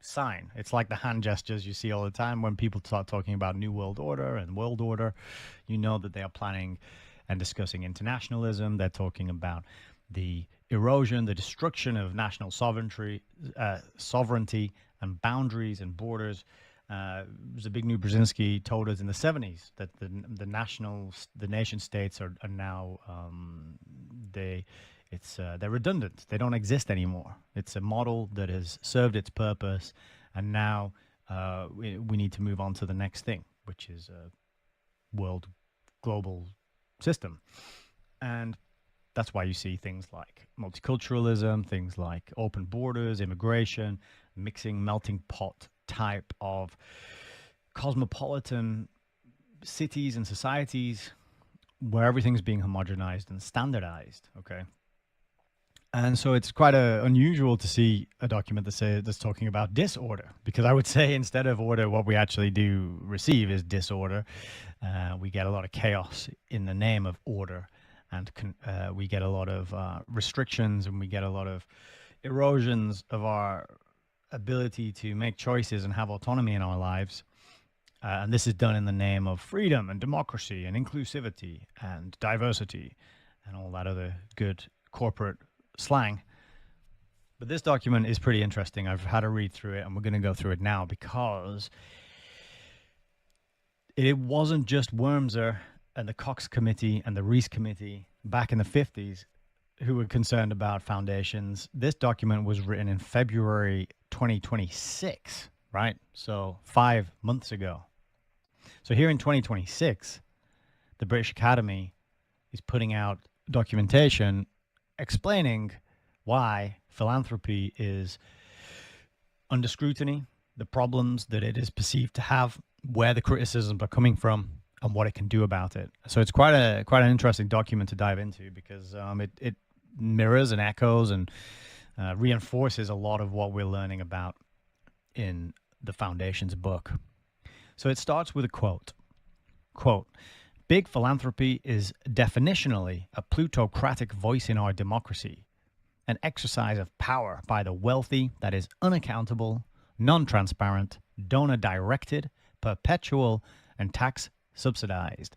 sign. It's like the hand gestures you see all the time when people start talking about New World Order and World Order. You know that they are planning and discussing internationalism. They're talking about the erosion, the destruction of national sovereignty and boundaries and borders. Zbigniew Brzezinski told us in the 70s that the nation states are now they're redundant. They don't exist anymore. It's a model that has served its purpose, and now we need to move on to the next thing, which is a world global system. And that's why you see things like multiculturalism, things like open borders, immigration, mixing, melting pot type of cosmopolitan cities and societies where everything's being homogenized and standardized, okay? And so it's quite unusual to see a document that's talking about disorder, because I would say instead of order, what we actually do receive is disorder. We get a lot of chaos in the name of order, and we get a lot of restrictions, and we get a lot of erosions of our ability to make choices and have autonomy in our lives. And this is done in the name of freedom and democracy and inclusivity and diversity and all that other good corporate slang. But this document is pretty interesting. I've had a read through it, and we're going to go through it now, because it wasn't just Wormser and the Cox Committee and the Reese Committee back in the 50s who were concerned about foundations. This document was written in February 2026, right? So 5 months ago. So here in 2026, the British Academy is putting out documentation explaining why philanthropy is under scrutiny, the problems that it is perceived to have, where the criticisms are coming from, and what it can do about it. So it's quite an interesting document to dive into, because it mirrors and echoes and reinforces a lot of what we're learning about in the Foundation's book. So it starts with a quote. Quote, "Big philanthropy is definitionally a plutocratic voice in our democracy, an exercise of power by the wealthy that is unaccountable, non-transparent, donor-directed, perpetual, and tax-subsidized.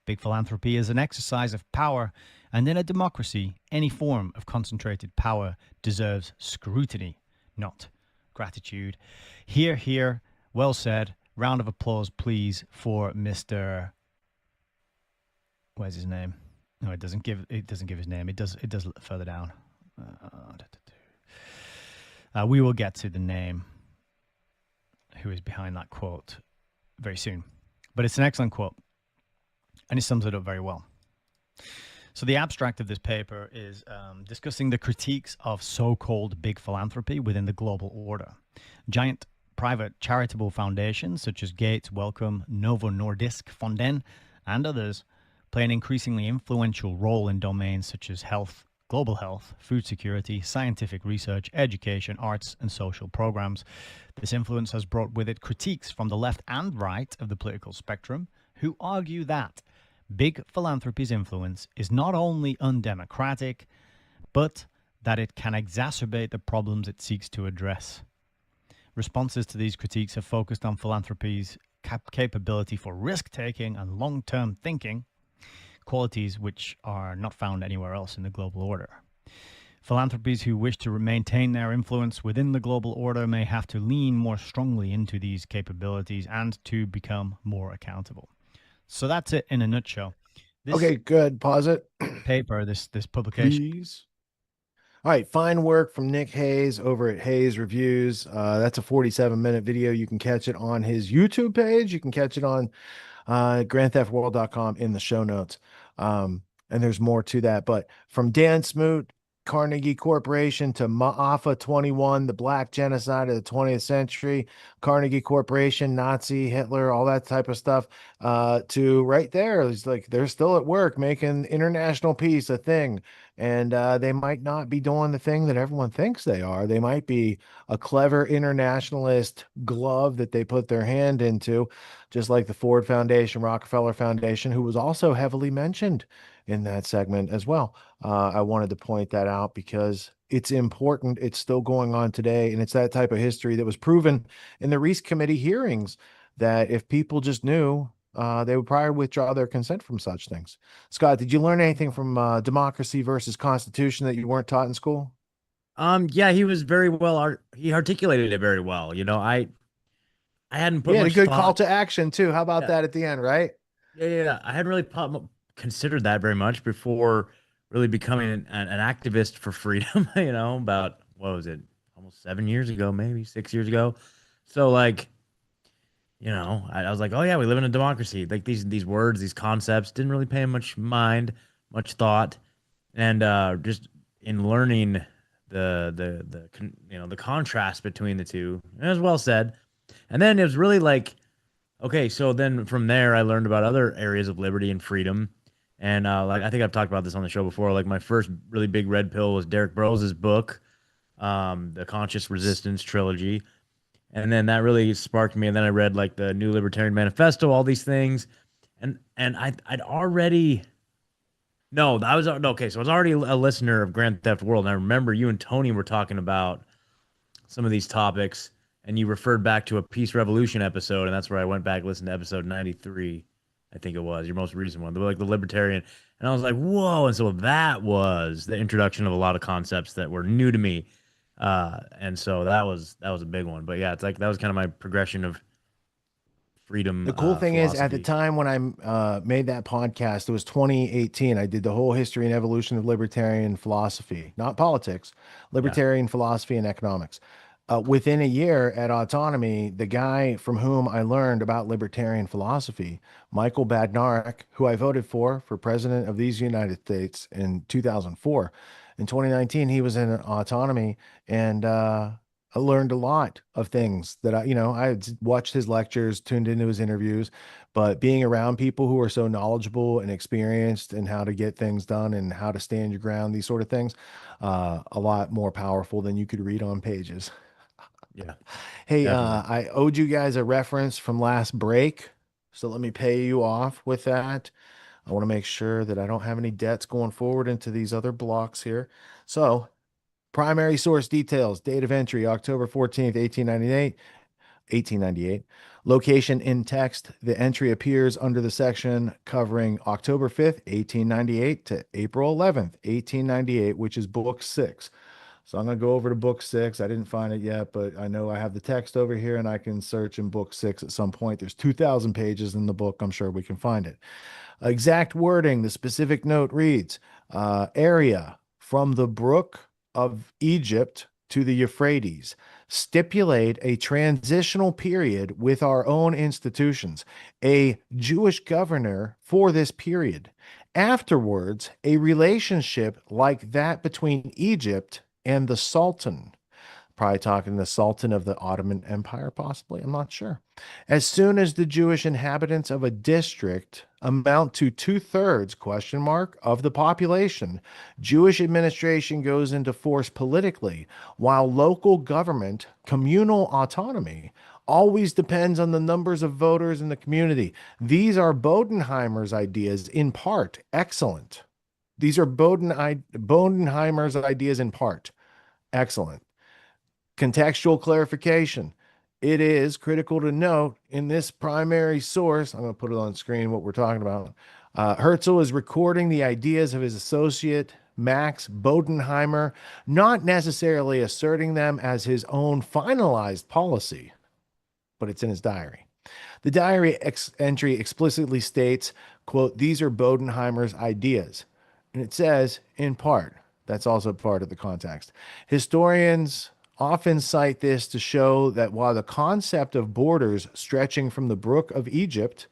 Big philanthropy is an exercise of power, and in a democracy, any form of concentrated power deserves scrutiny, not gratitude. Hear, hear. Well said. Round of applause, please, for Mr. Where's his name? No, it doesn't give his name. It does further down. We will get to the name who is behind that quote very soon. But it's an excellent quote, and it sums it up very well. So the abstract of this paper is discussing the critiques of so-called big philanthropy within the global order. Giant private charitable foundations such as Gates, Wellcome, Novo Nordisk, Fonden, and others play an increasingly influential role in domains such as health, global health, food security, scientific research, education, arts, and social programs. This influence has brought with it critiques from the left and right of the political spectrum, who argue that big philanthropy's influence is not only undemocratic, but that it can exacerbate the problems it seeks to address. Responses to these critiques have focused on philanthropy's capability for risk-taking and long-term thinking, qualities which are not found anywhere else in the global order. Philanthropies who wish to maintain their influence within the global order may have to lean more strongly into these capabilities and to become more accountable. So that's it in a nutshell. Okay, good. Pause it. Paper, this publication. Please. All right, fine work from Nick Hayes over at Hayes Reviews. That's a 47-minute video. You can catch it on his YouTube page. You can catch it on grandtheftworld.com in the show notes. And there's more to that. But from Dan Smoot, Carnegie Corporation, to Ma'afa 21, the Black Genocide of the 20th century, Carnegie Corporation, Nazi, Hitler, all that type of stuff, to right there. It's like they're still at work making international peace a thing. And they might not be doing the thing that everyone thinks they are. They might be a clever internationalist glove that they put their hand into, just like the Ford Foundation, Rockefeller Foundation, who was also heavily mentioned in that segment as well. I wanted to point that out because it's important. It's still going on today. And it's that type of history that was proven in the Reese Committee hearings, that if people just knew, they would probably withdraw their consent from such things. Scott, did you learn anything from Democracy versus Constitution that you weren't taught in school? Yeah, he was very well. He articulated it very well. You know, I hadn't put a much good thought. call to action too. How about that at the end, right? Yeah. I hadn't really considered that very much before really becoming an activist for freedom. You know, about what was it, almost 7 years ago, maybe 6 years ago. So like, you know, I was like, oh yeah, we live in a democracy. Like these words, these concepts, didn't really pay much mind, much thought, and just in learning the contrast between the two, it was well said. And then it was really like, okay, so then from there I learned about other areas of liberty and freedom, and like I think I've talked about this on the show before. Like my first really big red pill was Derek Burroughs' book, the Conscious Resistance trilogy. And then that really sparked me. And then I read like the New Libertarian Manifesto, all these things. And I'd already, no, I was, okay. So I was already a listener of Grand Theft World. And I remember you and Tony were talking about some of these topics, and you referred back to a Peace Revolution episode. And that's where I went back and listened to episode 93. I think it was your most recent one, like the libertarian. And I was like, whoa. And so that was the introduction of a lot of concepts that were new to me. And so that was a big one. But yeah, it's like that was kind of my progression of freedom. The cool thing is, at the time when I made that podcast, it was 2018. I did the whole history and evolution of libertarian philosophy, not politics, libertarian philosophy and economics. Within a year at Autonomy, the guy from whom I learned about libertarian philosophy, Michael Badnarik, who I voted for president of these United States in 2004. In 2019, he was in Autonomy, and I learned a lot of things that I had watched his lectures, tuned into his interviews, but being around people who are so knowledgeable and experienced in how to get things done and how to stand your ground, these sort of things, a lot more powerful than you could read on pages. Yeah. Hey, I owed you guys a reference from last break, so let me pay you off with that. I want to make sure that I don't have any debts going forward into these other blocks here. So Primary source details, date of entry, October 14th, 1898. Location in text, the entry appears under the section covering October 5th, 1898 to April 11th, 1898, which is book 6. So I'm going to go over to book 6. I didn't find it yet, but I know I have the text over here and I can search in book 6 at some point. There's 2,000 pages in the book. I'm sure we can find it. Exact wording, the specific note reads, area from the brook of Egypt to the Euphrates. Stipulate a transitional period with our own institutions, a Jewish governor for this period. Afterwards, a relationship like that between Egypt and the Sultan. Probably talking the Sultan of the Ottoman Empire, possibly. I'm not sure. As soon as the Jewish inhabitants of a district amount to 2/3 of the population, Jewish administration goes into force politically, while local government, communal autonomy, always depends on the numbers of voters in the community. These are Bodenheimer's ideas in part. Excellent. These are Bodenheimer's ideas in part. Excellent. Contextual clarification. It is critical to note in this primary source, I'm going to put it on screen what we're talking about. Herzl is recording the ideas of his associate, Max Bodenheimer, not necessarily asserting them as his own finalized policy, but it's in his diary. The diary entry explicitly states, quote, these are Bodenheimer's ideas. And it says, in part, that's also part of the context. Historians often cite this to show that while the concept of borders stretching from the Brook of Egypt,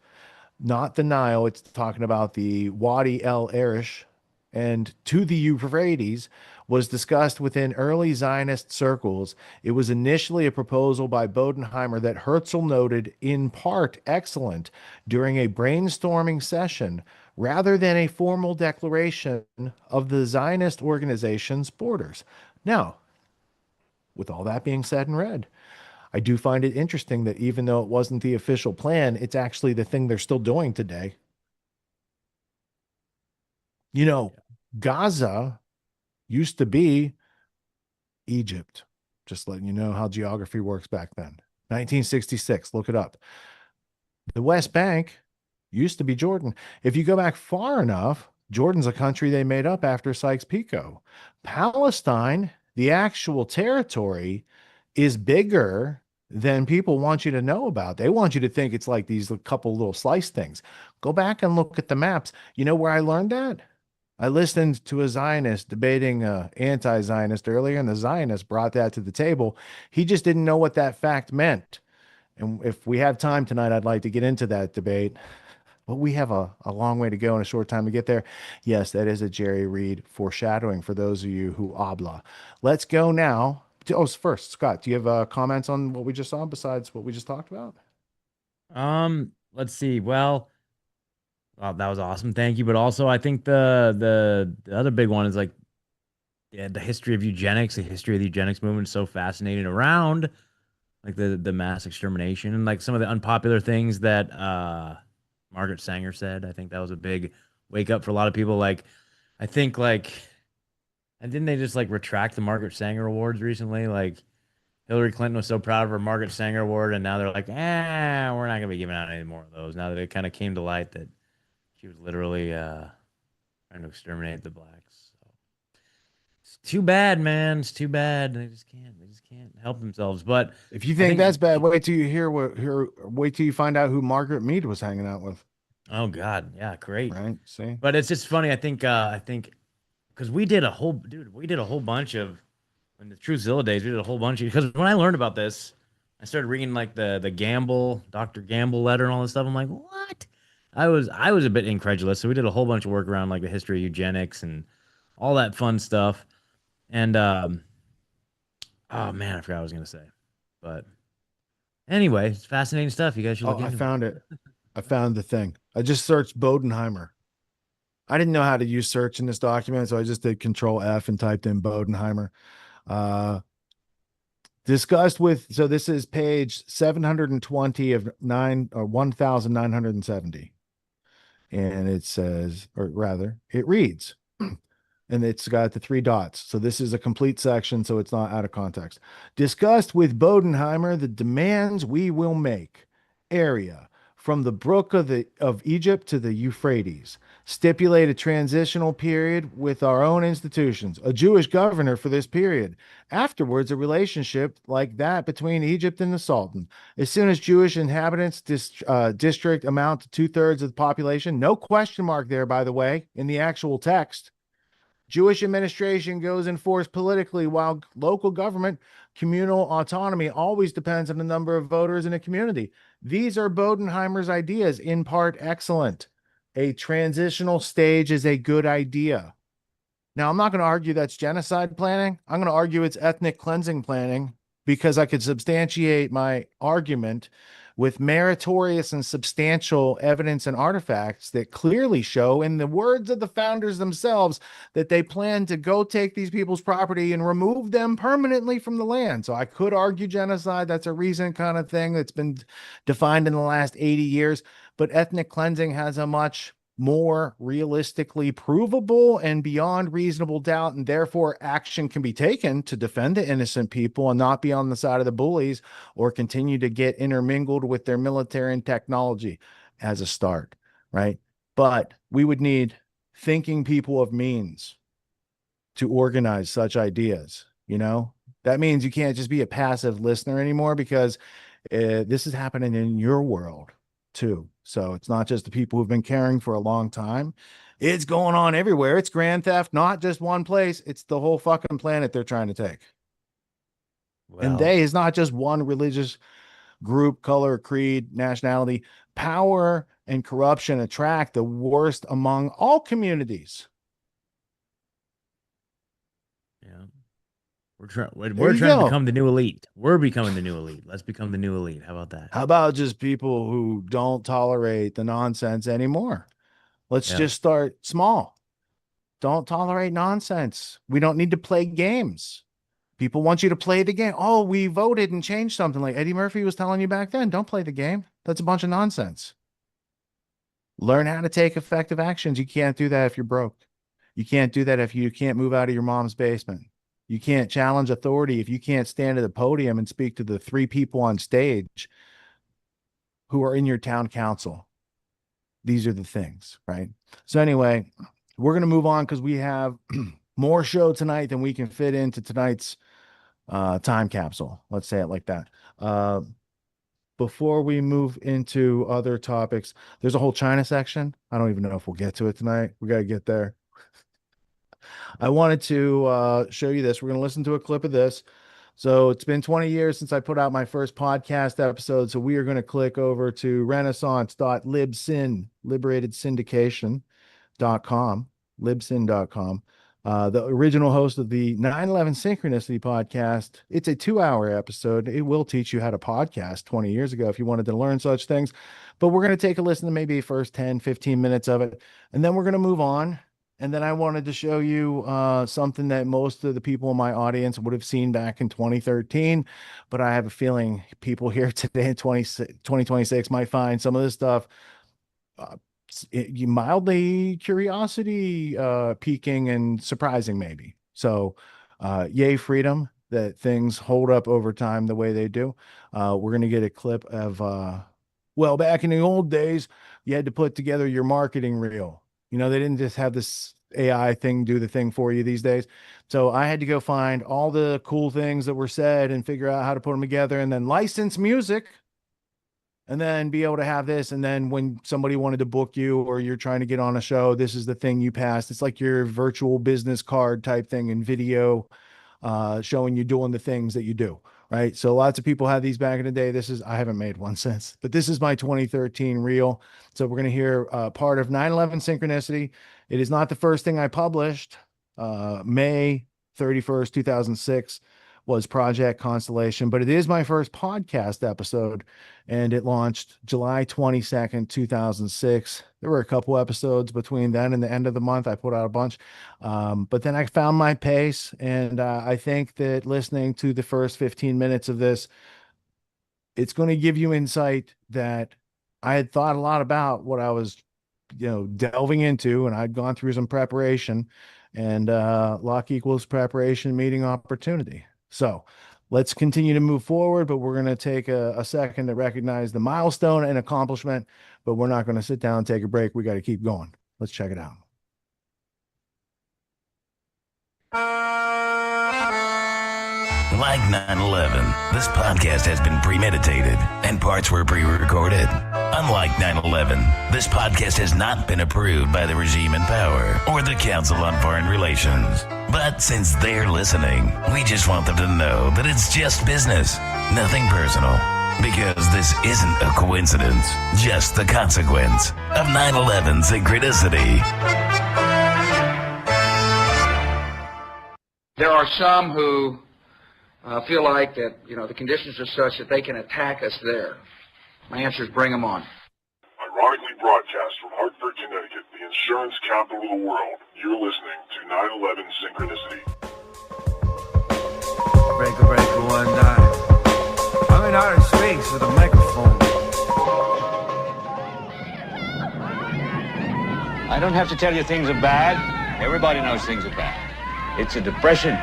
not the Nile, it's talking about the Wadi el Arish, and to the Euphrates, was discussed within early Zionist circles, it was initially a proposal by Bodenheimer that Herzl noted in part excellent during a brainstorming session rather than a formal declaration of the Zionist organization's borders. Now, with all that being said and read, I do find it interesting that even though it wasn't the official plan, it's actually the thing they're still doing today. You know, Gaza used to be Egypt. Just letting you know how geography works back then. 1966, look it up. The West Bank used to be Jordan. If you go back far enough, Jordan's a country they made up after Sykes-Picot. Palestine, the actual territory, is bigger than people want you to know about. They want you to think it's like these couple little slice things. Go back and look at the maps. You know where I learned that? I listened to a Zionist debating anti-Zionist earlier, and the Zionist brought that to the table. He just didn't know what that fact meant. And if we have time tonight, I'd like to get into that debate. But we have a long way to go and a short time to get there. Yes, that is a Jerry Reed foreshadowing for those of you who obla. Let's go now. First, Scott, do you have comments on what we just saw besides what we just talked about? Let's see. Well, that was awesome. Thank you. But also, I think the other big one is like, yeah, the history of eugenics. The history of the eugenics movement is so fascinating around like the mass extermination and like some of the unpopular things that Margaret Sanger said. I think that was a big wake up for a lot of people. Like, I think like, and didn't they just like retract the Margaret Sanger awards recently? Like, Hillary Clinton was so proud of her Margaret Sanger award, and now they're like, we're not gonna be giving out any more of those. Now that it kind of came to light that she was literally trying to exterminate the blacks. So it's too bad, man. It's too bad. They just can't help themselves. But if you think that's bad, wait till you wait till you find out who Margaret Mead was hanging out with. Oh God, yeah, great. Right. See, but it's just funny. I think because we did a whole bunch of in the Truthzilla days. We did a whole bunch of, because when I learned about this, I started reading like the Gamble, Dr. Gamble letter and all this stuff. I'm like, what? I was a bit incredulous. So we did a whole bunch of work around like the history of eugenics and all that fun stuff. And oh man, I forgot what I was gonna say. But anyway, it's fascinating stuff. You guys should look into. I found it. I found the thing. I just searched Bodenheimer. I didn't know how to use search in this document, so I just did Control F and typed in Bodenheimer. Discussed with, so this is page 720 of 1970. And it says, or rather, it reads, And it's got the 3 dots. So this is a complete section, so it's not out of context. Discussed with Bodenheimer the demands we will make. Area from the brook of Egypt to the Euphrates. Stipulate a transitional period with our own institutions, a Jewish governor for this period. Afterwards, a relationship like that between Egypt and the Sultan. As soon as Jewish inhabitants district amount to 2/3 of the population, no question mark there, by the way, in the actual text. Jewish administration goes in force politically, while local government, communal autonomy always depends on the number of voters in a community. These are Bodenheimer's ideas, in part excellent. A transitional stage is a good idea. Now, I'm not going to argue that's genocide planning. I'm going to argue it's ethnic cleansing planning, because I could substantiate my argument with meritorious and substantial evidence and artifacts that clearly show, in the words of the founders themselves, that they plan to go take these people's property and remove them permanently from the land. So I could argue genocide. That's a recent kind of thing that's been defined in the last 80 years. But ethnic cleansing has a much more realistically provable and beyond reasonable doubt, and therefore action can be taken to defend the innocent people and not be on the side of the bullies or continue to get intermingled with their military and technology as a start, right? But we would need thinking people of means to organize such ideas. That means you can't just be a passive listener anymore, because this is happening in your world too. So it's not just the people who've been caring for a long time. It's going on everywhere. It's grand theft, not just one place. It's the whole fucking planet they're trying to take. And they is not just one religious group, color, creed, nationality. Power and corruption attract the worst among all communities. Yeah. We're trying to become the new elite. We're becoming the new elite. Let's become the new elite. How about that? How about just people who don't tolerate the nonsense anymore? Let's just start small. Don't tolerate nonsense. We don't need to play games. People want you to play the game. Oh, we voted and changed something, like Eddie Murphy was telling you back then. Don't play the game. That's a bunch of nonsense. Learn how to take effective actions. You can't do that if you're broke. You can't do that if you can't move out of your mom's basement. You can't challenge authority if you can't stand at the podium and speak to the 3 people on stage who are in your town council. These are the things, right? So anyway, we're going to move on, because we have more show tonight than we can fit into tonight's time capsule. Let's say it like that. Before we move into other topics, there's a whole China section. I don't even know if we'll get to it tonight. We got to get there. I wanted to show you this. We're going to listen to a clip of this. So it's been 20 years since I put out my first podcast episode. So we are going to click over to renaissance.libsyn, liberatedSyndication.com, libsyn.com. The original host of the 9/11 Synchronicity podcast. It's a 2-hour episode. It will teach you how to podcast 20 years ago if you wanted to learn such things. But we're going to take a listen to maybe the first 10, 15 minutes of it. And then we're going to move on. And then I wanted to show you something that most of the people in my audience would have seen back in 2013. But I have a feeling people here today in 2026 might find some of this stuff mildly curiosity piquing and surprising, maybe. So yay freedom that things hold up over time the way they do. We're going to get a clip of, well, back in the old days, you had to put together your marketing reel. They didn't just have this AI thing do the thing for you these days. So I had to go find all the cool things that were said and figure out how to put them together, and then license music, and then be able to have this. And then when somebody wanted to book you, or you're trying to get on a show, this is the thing you passed. It's like your virtual business card type thing in video, showing you doing the things that you do. Right. So lots of people had these back in the day. I haven't made one since, but this is my 2013 reel. So we're going to hear part of 9/11 Synchronicity. It is not the first thing I published. May 31st, 2006 was Project Constellation, but it is my first podcast episode, and it launched July 22nd, 2006. There were a couple episodes between then and the end of the month. I put out a bunch, but then I found my pace, and I think that listening to the first 15 minutes of this, it's going to give you insight that I had thought a lot about what I was delving into, and I'd gone through some preparation, And luck equals preparation, meeting opportunity. So let's continue to move forward, but we're going to take a second to recognize the milestone and accomplishment, but we're not going to sit down and take a break. We got to keep going. Let's check it out. Like 9/11, this podcast has been premeditated and parts were pre-recorded. Unlike 9/11, this podcast has not been approved by the regime in power or the Council on Foreign Relations. But since they're listening, we just want them to know that it's just business, nothing personal. Because this isn't a coincidence, just the consequence of 9/11 synchronicity. There are some who feel like that, the conditions are such that they can attack us there. My answer is bring them on. Ironically broadcast from Hartford, Connecticut, the insurance capital of the world, you're listening to 9/11 Synchronicity. Breaker 19. I'm in outer space with a microphone. I don't have to tell you things are bad. Everybody knows things are bad. It's a depression.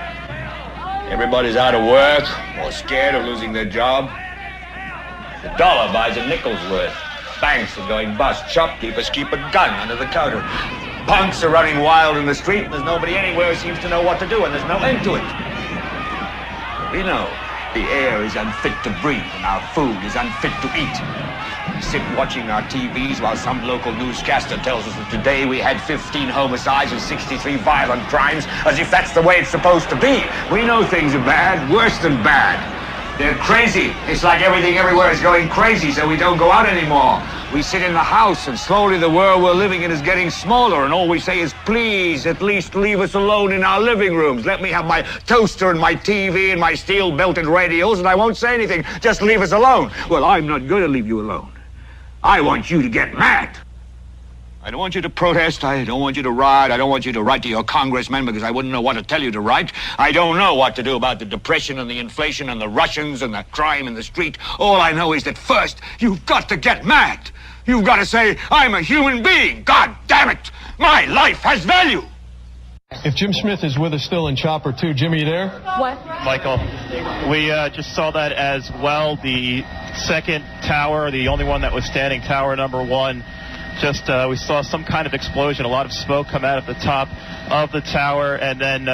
Everybody's out of work or scared of losing their job. The dollar buys a nickel's worth. Banks are going bust. Shopkeepers keep a gun under the counter. Punks are running wild in the street, and there's nobody anywhere who seems to know what to do, and there's no end to it. We know the air is unfit to breathe, and our food is unfit to eat. We sit watching our TVs while some local newscaster tells us that today we had 15 homicides and 63 violent crimes, as if that's the way it's supposed to be. We know things are bad, worse than bad. They're crazy. It's like everything everywhere is going crazy, so we don't go out anymore. We sit in the house, and slowly the world we're living in is getting smaller, and all we say is, please, at least leave us alone in our living rooms. Let me have my toaster and my TV and my steel-belted radios, and I won't say anything. Just leave us alone. Well, I'm not going to leave you alone. I want you to get mad. I don't want you to protest. I don't want you to riot. I don't want you to write to your congressman because I wouldn't know what to tell you to write. I don't know what to do about the depression and the inflation and the Russians and the crime in the street. All I know is that first, you've got to get mad. You've got to say, I'm a human being. God damn it. My life has value. If Jim Smith is with us still in Chopper 2, Jimmy, you there? What? Michael, we just saw that as well. The second tower, the only one that was standing, tower number 1, we saw some kind of explosion, a lot of smoke come out of the top of the tower, and then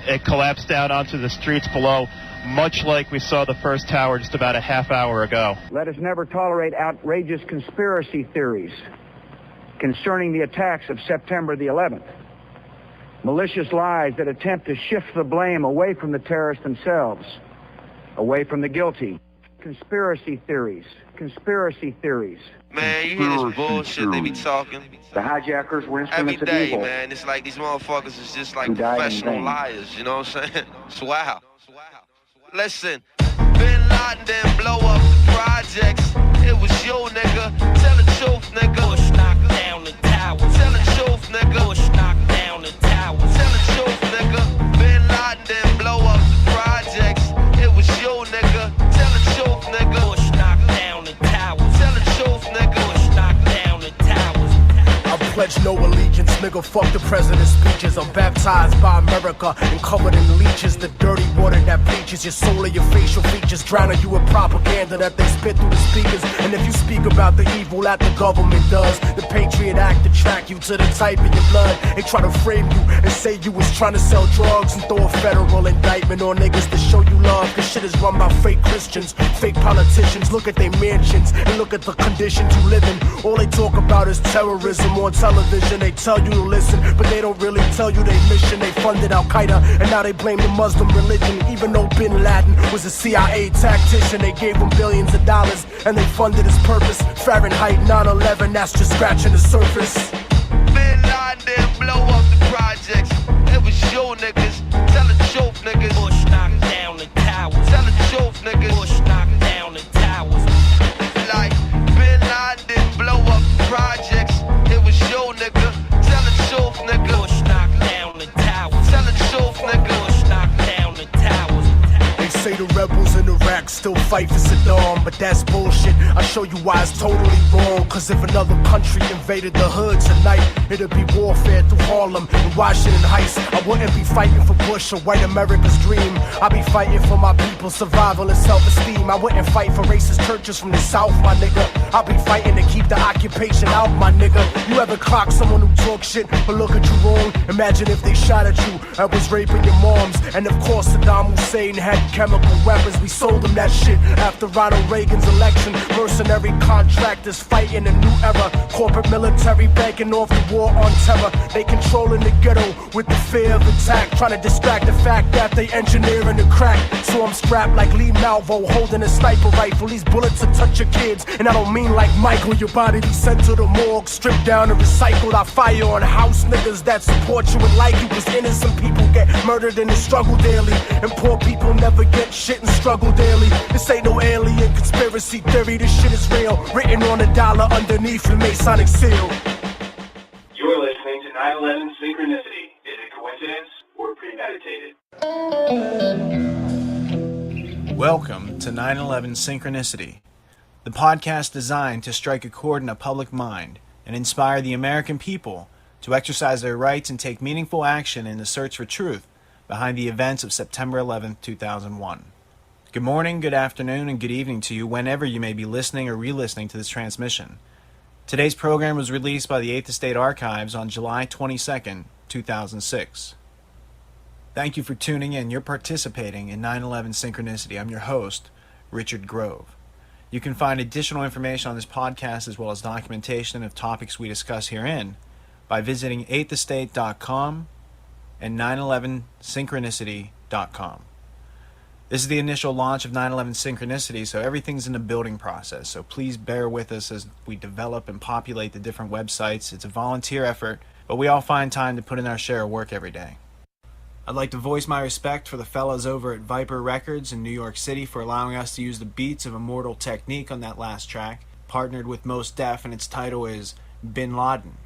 it collapsed down onto the streets below, much like we saw the first tower just about a half hour ago. Let us never tolerate outrageous conspiracy theories concerning the attacks of September the 11th. Malicious lies that attempt to shift the blame away from the terrorists themselves, away from the guilty. Conspiracy theories. Man, you hear this bullshit they be talking? The hijackers were instruments every day, of evil. man. It's like these motherfuckers is just like professional liars, you know what I'm saying? It's wild. Listen, Bin Laden didn't blow up the projects. It was you, nigga. Tell the truth, nigga. Bush knocked down the towers. Tell the truth, nigga. Bush knocked down the towers. Tell the truth, nigga. Bin Laden didn't blow up the projects. It was you, nigga. Tell the truth, nigga. Bush knocked down the towers. Tell the truth, nigga. Bush knocked down the towers. I pledge no allegiance, nigga, fuck the president's speeches. I'm baptized by America and covered in leeches. The dirty water that bleaches your soul and your facial features, drowning you in propaganda that they spit through the speakers. And if you speak about the evil that the government does, the Patriot Act attract you to the type of your blood. They try to frame you and say you was trying to sell drugs and throw a federal indictment on niggas to show you love. This shit is run by fake Christians, fake politicians. Look at their mansions and look at the conditions you live in. All they talk about is terrorism on television. They tell you to listen, but they don't really tell you their mission. They funded Al-Qaeda and now they blame the Muslim religion. Even though Bin Laden was a CIA tactician, they gave him billions of dollars and they funded his purpose. Fahrenheit 9/11, that's just scratching the surface. Bin Laden didn't blow up the projects. It was you, niggas. Tell the truth, niggas. Bush knocked down the towers. Tell the truth, niggas. Bush knocked down the towers. Like Bin Laden didn't blow up the projects. It was you, nigga. Tell the truth, nigga. Bush knocked down the towers. Tell the truth, nigga. Bush knocked down the towers. They say the rebels in Iraq still fight for Saddam, but that's bullshit. I'll show you why it's totally wrong. Cause if another country invaded the hood tonight, it'd be warfare through Harlem and Washington Heights. I wouldn't be fighting for Bush or white America's dream. I'd be fighting for my people's survival and self-esteem. I wouldn't fight for racist churches from the South, my nigga. I'll be fighting to keep the occupation out, my nigga. You ever clock someone who talk shit or look at you wrong? Imagine if they shot at you and was raping your moms. And of course Saddam Hussein had chemical weapons. We sold them that shit after Ronald Reagan's election. Mercenary contractors fighting a new era. Corporate military banking off the war on terror. They controlling the ghetto with the fear of attack, trying to distract the fact that they engineering the crack. So I'm strapped like Lee Malvo, holding a sniper rifle. These bullets will touch your kids, and I don't mean like Michael. Your body be sent to the morgue, stripped down and recycled. I fire on house niggas that support you and like you, cause innocent people get murdered in the struggle daily, and poor people never get shit and struggle daily. This ain't no alien conspiracy theory, this shit is real, written on a dollar underneath the Masonic seal. You're listening to 9/11 Synchronicity. Is it coincidence or premeditated? Welcome to 9/11 Synchronicity, the podcast designed to strike a chord in the public mind and inspire the American people to exercise their rights and take meaningful action in the search for truth behind the events of September 11, 2001. Good morning, good afternoon, and good evening to you whenever you may be listening or re-listening to this transmission. Today's program was released by the 8th Estate Archives on July 22, 2006. Thank you for tuning in. You're participating in 9/11 Synchronicity. I'm your host, Richard Grove. You can find additional information on this podcast as well as documentation of topics we discuss herein by visiting 8thestate.com and 911synchronicity.com. This is the initial launch of 9/11 Synchronicity, so everything's in the building process. So please bear with us as we develop and populate the different websites. It's a volunteer effort, but we all find time to put in our share of work every day. I'd like to voice my respect for the fellas over at Viper Records in New York City for allowing us to use the beats of Immortal Technique on that last track, partnered with Mos Def, and its title is Bin Laden.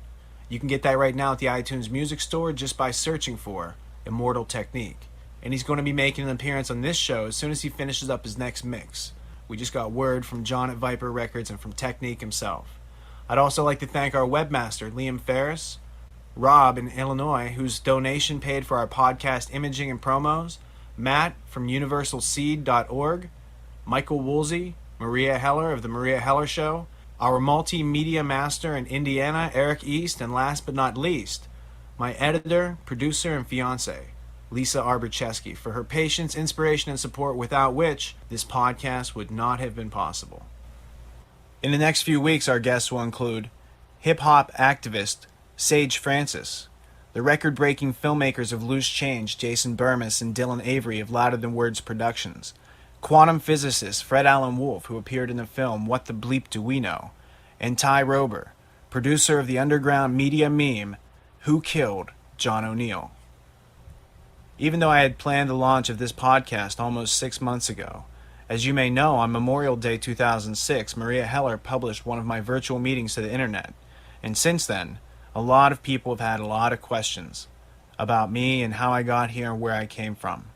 You can get that right now at the iTunes Music Store just by searching for Immortal Technique. And he's going to be making an appearance on this show as soon as he finishes up his next mix. We just got word from John at Viper Records and from Technique himself. I'd also like to thank our webmaster, Liam Ferris, Rob in Illinois, whose donation paid for our podcast imaging and promos, Matt from universalseed.org, Michael Woolsey, Maria Heller of The Maria Heller Show, our multimedia master in Indiana, Eric East, and last but not least, my editor, producer, and fiance, Lisa Arborcheski, for her patience, inspiration, and support, without which this podcast would not have been possible. In the next few weeks, our guests will include hip-hop activist Sage Francis, the record-breaking filmmakers of Loose Change, Jason Burmis and Dylan Avery of Louder Than Words Productions, quantum physicist Fred Allen Wolf, who appeared in the film What the Bleep Do We Know, and Ty Rober, producer of the underground media meme Who Killed John O'Neill. Even though I had planned the launch of this podcast almost 6 months ago, as you may know, on Memorial Day 2006, Maria Heller published one of my virtual meetings to the internet, and since then, a lot of people have had a lot of questions about me and how I got here and where I came from.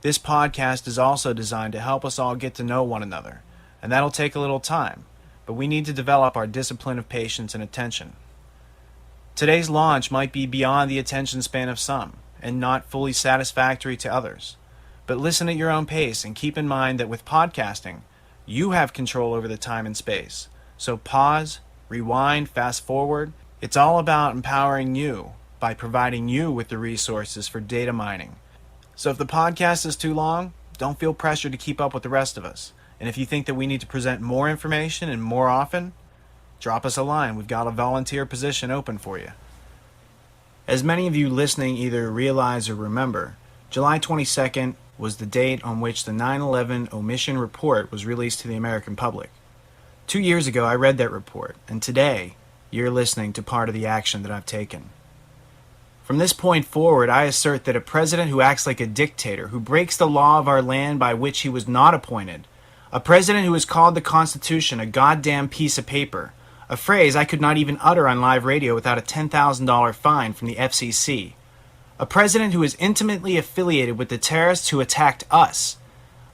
This podcast is also designed to help us all get to know one another, and that'll take a little time, but we need to develop our discipline of patience and attention. Today's launch might be beyond the attention span of some, and not fully satisfactory to others. But listen at your own pace and keep in mind that with podcasting, you have control over the time and space. So pause, rewind, fast forward. It's all about empowering you by providing you with the resources for data mining. So if the podcast is too long, don't feel pressured to keep up with the rest of us. And if you think that we need to present more information and more often, drop us a line. We've got a volunteer position open for you. As many of you listening either realize or remember, July 22nd was the date on which the 9/11 omission report was released to the American public. 2 years ago, I read that report, and today, you're listening to part of the action that I've taken. From this point forward, I assert that a president who acts like a dictator, who breaks the law of our land by which he was not appointed, a president who has called the Constitution a goddamn piece of paper, a phrase I could not even utter on live radio without a $10,000 fine from the FCC, a president who is intimately affiliated with the terrorists who attacked us,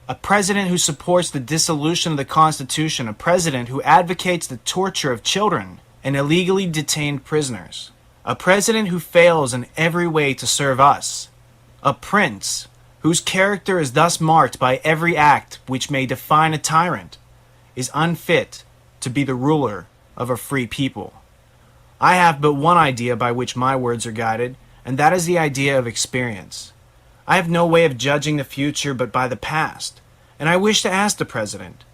a president who supports the dissolution of the Constitution, a president who advocates the torture of children and illegally detained prisoners, a president who fails in every way to serve us, a prince whose character is thus marked by every act which may define a tyrant, is unfit to be the ruler of a free people. I have but one idea by which my words are guided, and that is the idea of experience. I have no way of judging the future but by the past, and I wish to ask the President,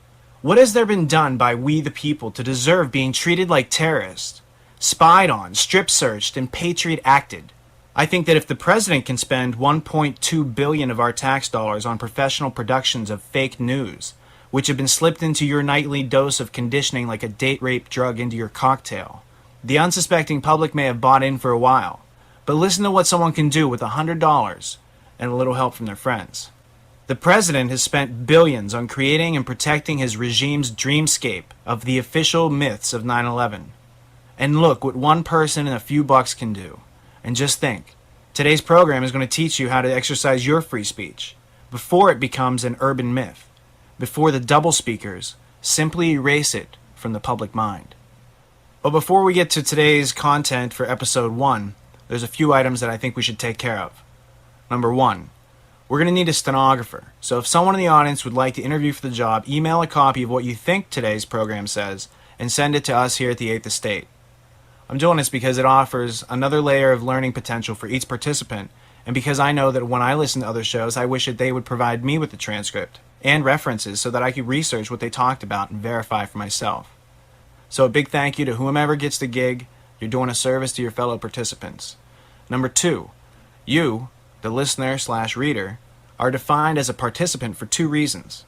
what has there been done by we the people to deserve being treated like terrorists, spied on, strip-searched, and patriot-acted? I think that if the President can spend $1.2 billion of our tax dollars on professional productions of fake news, which have been slipped into your nightly dose of conditioning like a date rape drug into your cocktail, the unsuspecting public may have bought in for a while. But listen to what someone can do with $100 and a little help from their friends. The President has spent billions on creating and protecting his regime's dreamscape of the official myths of 9/11. And look what one person and a few bucks can do. And just think, today's program is going to teach you how to exercise your free speech before it becomes an urban myth, before the double speakers simply erase it from the public mind. But before we get to today's content for episode 1, there's a few items that I think we should take care of. Number 1, we're going to need a stenographer. So if someone in the audience would like to interview for the job, email a copy of what you think today's program says and send it to us here at the 8th Estate. I'm doing this because it offers another layer of learning potential for each participant, and because I know that when I listen to other shows, I wish that they would provide me with the transcript and references so that I could research what they talked about and verify for myself. So a big thank you to whomever gets the gig. You're doing a service to your fellow participants. Number 2, you, the listener/reader, are defined as a participant for 2 reasons.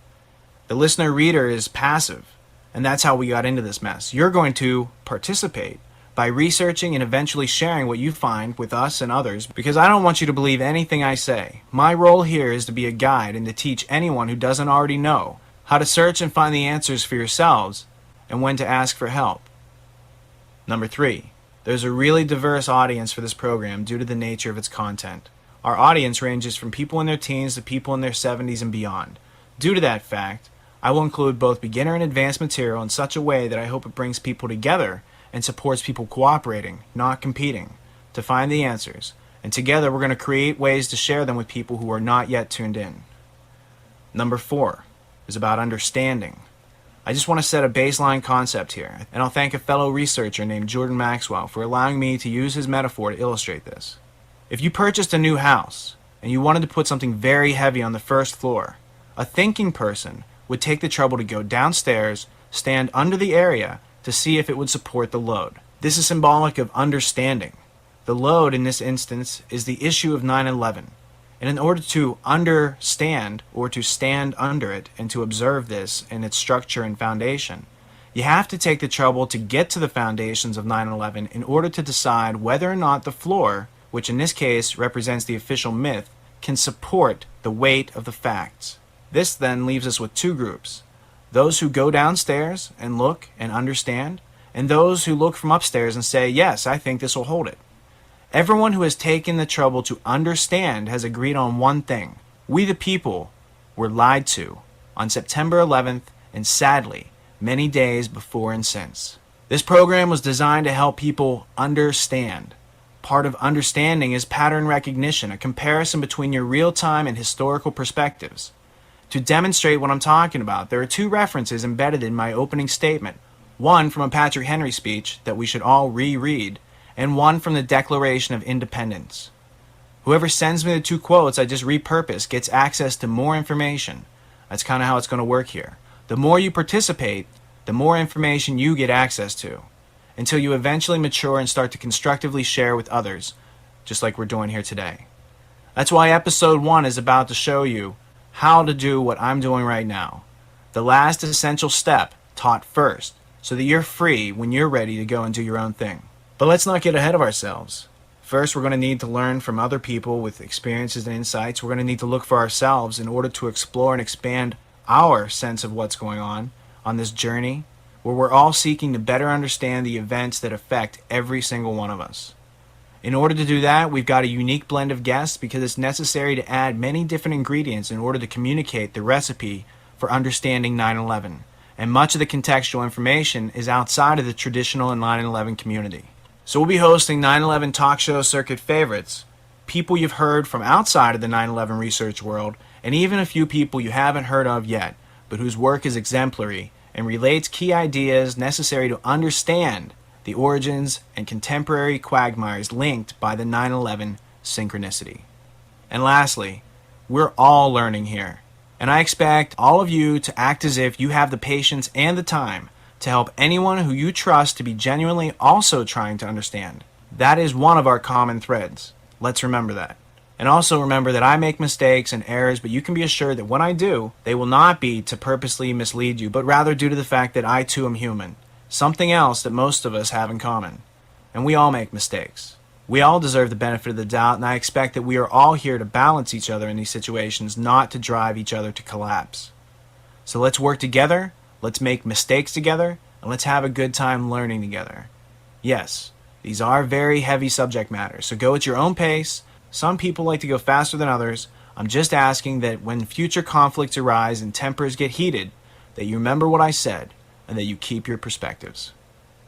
The listener-reader is passive, and that's how we got into this mess. You're going to participate by researching and eventually sharing what you find with us and others, because I don't want you to believe anything I say. My role here is to be a guide and to teach anyone who doesn't already know how to search and find the answers for yourselves and when to ask for help. Number 3, there's a really diverse audience for this program due to the nature of its content. Our audience ranges from people in their teens to people in their 70s and beyond. Due to that fact, I will include both beginner and advanced material in such a way that I hope it brings people together and supports people cooperating, not competing, to find the answers. And together we're going to create ways to share them with people who are not yet tuned in. Number 4 is about understanding. I just want to set a baseline concept here, and I'll thank a fellow researcher named Jordan Maxwell for allowing me to use his metaphor to illustrate this. If you purchased a new house and you wanted to put something very heavy on the first floor, a thinking person would take the trouble to go downstairs, stand under the area to see if it would support the load. This is symbolic of understanding. The load in this instance is the issue of 9/11. And in order to understand or to stand under it and to observe this in its structure and foundation, you have to take the trouble to get to the foundations of 9/11 in order to decide whether or not the floor, which in this case represents the official myth, can support the weight of the facts. This then leaves us with 2 groups: those who go downstairs and look and understand, and those who look from upstairs and say, yes, I think this will hold it. Everyone who has taken the trouble to understand has agreed on one thing. We the people were lied to on September 11th and sadly, many days before and since. This program was designed to help people understand. Part of understanding is pattern recognition, a comparison between your real-time and historical perspectives. To demonstrate what I'm talking about, there are 2 references embedded in my opening statement. One from a Patrick Henry speech that we should all reread, and one from the Declaration of Independence. Whoever sends me the 2 quotes I just repurposed gets access to more information. That's kind of how it's going to work here. The more you participate, the more information you get access to, until you eventually mature and start to constructively share with others, just like we're doing here today. That's why episode 1 is about to show you how to do what I'm doing right now. The last essential step taught first, so that you're free when you're ready to go and do your own thing. But let's not get ahead of ourselves. First, we're going to need to learn from other people with experiences and insights. We're going to need to look for ourselves in order to explore and expand our sense of what's going on this journey, where we're all seeking to better understand the events that affect every single one of us. In order to do that, we've got a unique blend of guests because it's necessary to add many different ingredients in order to communicate the recipe for understanding 9/11. And much of the contextual information is outside of the traditional 9/11 community. So we'll be hosting 9/11 talk show circuit favorites, people you've heard from outside of the 9/11 research world, and even a few people you haven't heard of yet, but whose work is exemplary and relates key ideas necessary to understand the origins and contemporary quagmires linked by the 9/11 synchronicity. And lastly, we're all learning here, and I expect all of you to act as if you have the patience and the time to help anyone who you trust to be genuinely also trying to understand. That is one of our common threads. Let's remember that. And also remember that I make mistakes and errors, but you can be assured that when I do, they will not be to purposely mislead you, but rather due to the fact that I too am human. Something else that most of us have in common. And we all make mistakes. We all deserve the benefit of the doubt, and I expect that we are all here to balance each other in these situations, not to drive each other to collapse. So let's work together, let's make mistakes together, and let's have a good time learning together. Yes, these are very heavy subject matters, so go at your own pace. Some people like to go faster than others. I'm just asking that when future conflicts arise and tempers get heated, that you remember what I said, and that you keep your perspectives.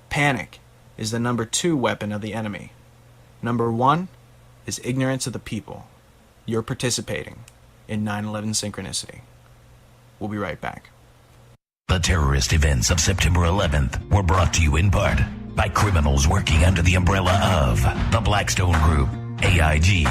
Panic is the number 2 weapon of the enemy. Number 1 is ignorance of the people. You're participating in 9/11 synchronicity. We'll be right back. The terrorist events of September 11th were brought to you in part by criminals working under the umbrella of the Blackstone Group, AIG,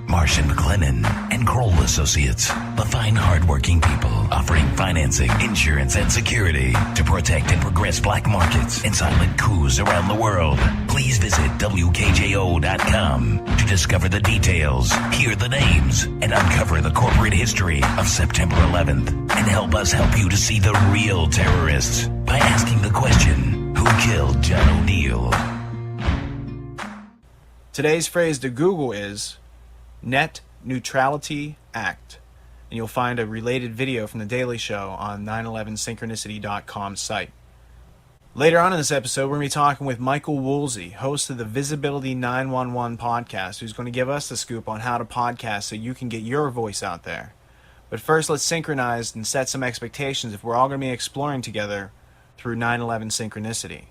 Marsh & McLennan, and Kroll Associates, the fine, hard-working people offering financing, insurance, and security to protect and progress black markets and silent coups around the world. Please visit WKJO.com to discover the details, hear the names, and uncover the corporate history of September 11th, and help us help you to see the real terrorists by asking the question, who killed John O'Neill? Today's phrase to Google is Net Neutrality Act, and you'll find a related video from The Daily Show on 911synchronicity.com site. Later on in this episode, we're going to be talking with Michael Woolsey, host of the Visibility 911 podcast, who's going to give us the scoop on how to podcast so you can get your voice out there. But first, let's synchronize and set some expectations if we're all going to be exploring together through 9/11 synchronicity.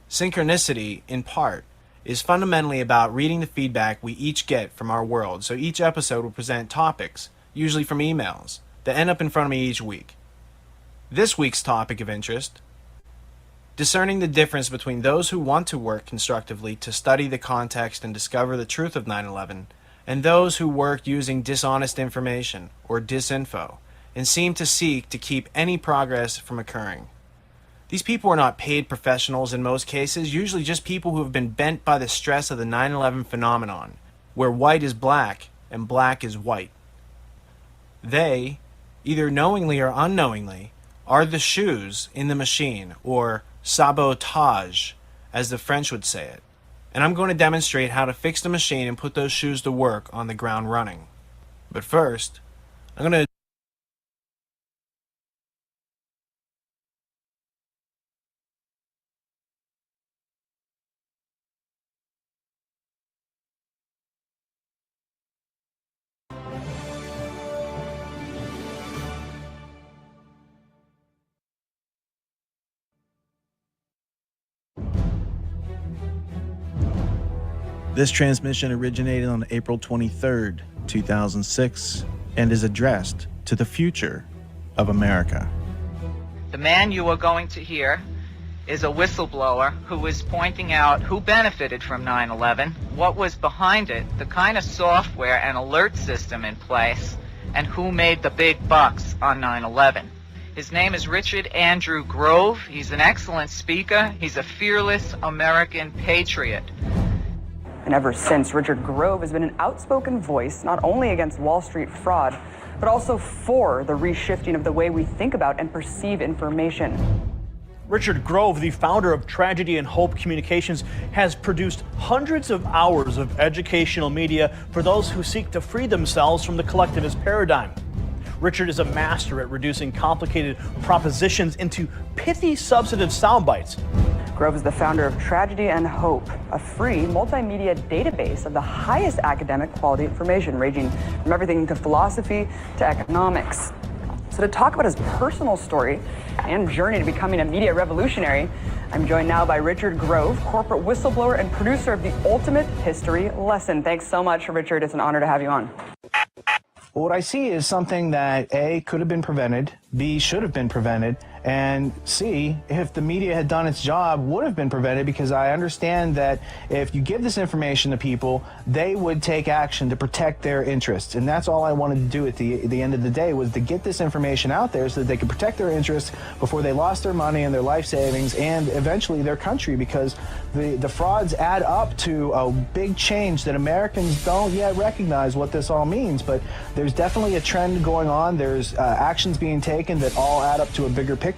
Synchronicity, in part, is fundamentally about reading the feedback we each get from our world. So each episode will present topics, usually from emails, that end up in front of me each week. This week's topic of interest: discerning the difference between those who want to work constructively to study the context and discover the truth of 9/11, and those who work using dishonest information, or disinfo, and seem to seek to keep any progress from occurring. These people are not paid professionals in most cases, usually just people who have been bent by the stress of the 9/11 phenomenon, where white is black and black is white. They, either knowingly or unknowingly, are the shoes in the machine, or sabotage, as the French would say it. And I'm going to demonstrate how to fix the machine and put those shoes to work on the ground running. But first, I'm going to This transmission originated on April 23rd, 2006, and is addressed to the future of America. The man you are going to hear is a whistleblower who is pointing out who benefited from 9/11, what was behind it, the kind of software and alert system in place, and who made the big bucks on 9/11. His name is Richard Andrew Grove. He's an excellent speaker. He's a fearless American patriot. And ever since, Richard Grove has been an outspoken voice, not only against Wall Street fraud, but also for the reshifting of the way we think about and perceive information. Richard Grove, the founder of Tragedy and Hope Communications, has produced hundreds of hours of educational media for those who seek to free themselves from the collectivist paradigm. Richard is a master at reducing complicated propositions into pithy, substantive sound bites. Grove is the founder of Tragedy and Hope, a free multimedia database of the highest academic quality information, ranging from everything to philosophy to economics. So to talk about his personal story and journey to becoming a media revolutionary, I'm joined now by Richard Grove, corporate whistleblower and producer of The Ultimate History Lesson. Thanks so much, Richard. It's an honor to have you on. Well, what I see is something that A, could have been prevented, B, should have been prevented, and C, if the media had done its job, would have been prevented, because I understand that if you give this information to people, they would take action to protect their interests. And that's all I wanted to do at the end of the day, was to get this information out there so that they could protect their interests before they lost their money and their life savings and eventually their country, because the frauds add up to a big change that Americans don't yet recognize what this all means. But there's definitely a trend going on. There's actions being taken that all add up to a bigger picture.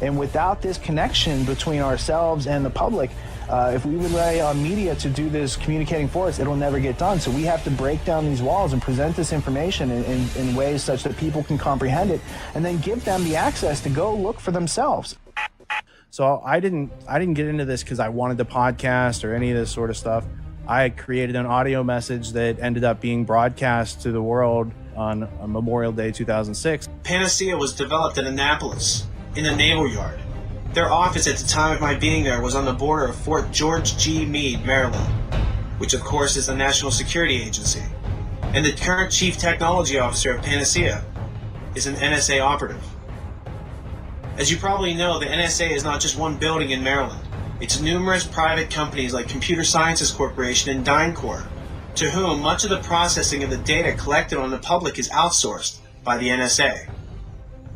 And without this connection between ourselves and the public, if we rely on media to do this communicating for us, it'll never get done. So we have to break down these walls and present this information in ways such that people can comprehend it, and then give them the access to go look for themselves. So I didn't get into this because I wanted to podcast or any of this sort of stuff. I created an audio message that ended up being broadcast to the world on Memorial Day 2006. Panacea was developed in Annapolis, in the Naval Yard. Their office at the time of my being there was on the border of Fort George G. Meade, Maryland, which of course is the National Security Agency. And the current Chief Technology Officer of Panacea is an NSA operative. As you probably know, the NSA is not just one building in Maryland. It's numerous private companies like Computer Sciences Corporation and DynCorp, to whom much of the processing of the data collected on the public is outsourced by the NSA.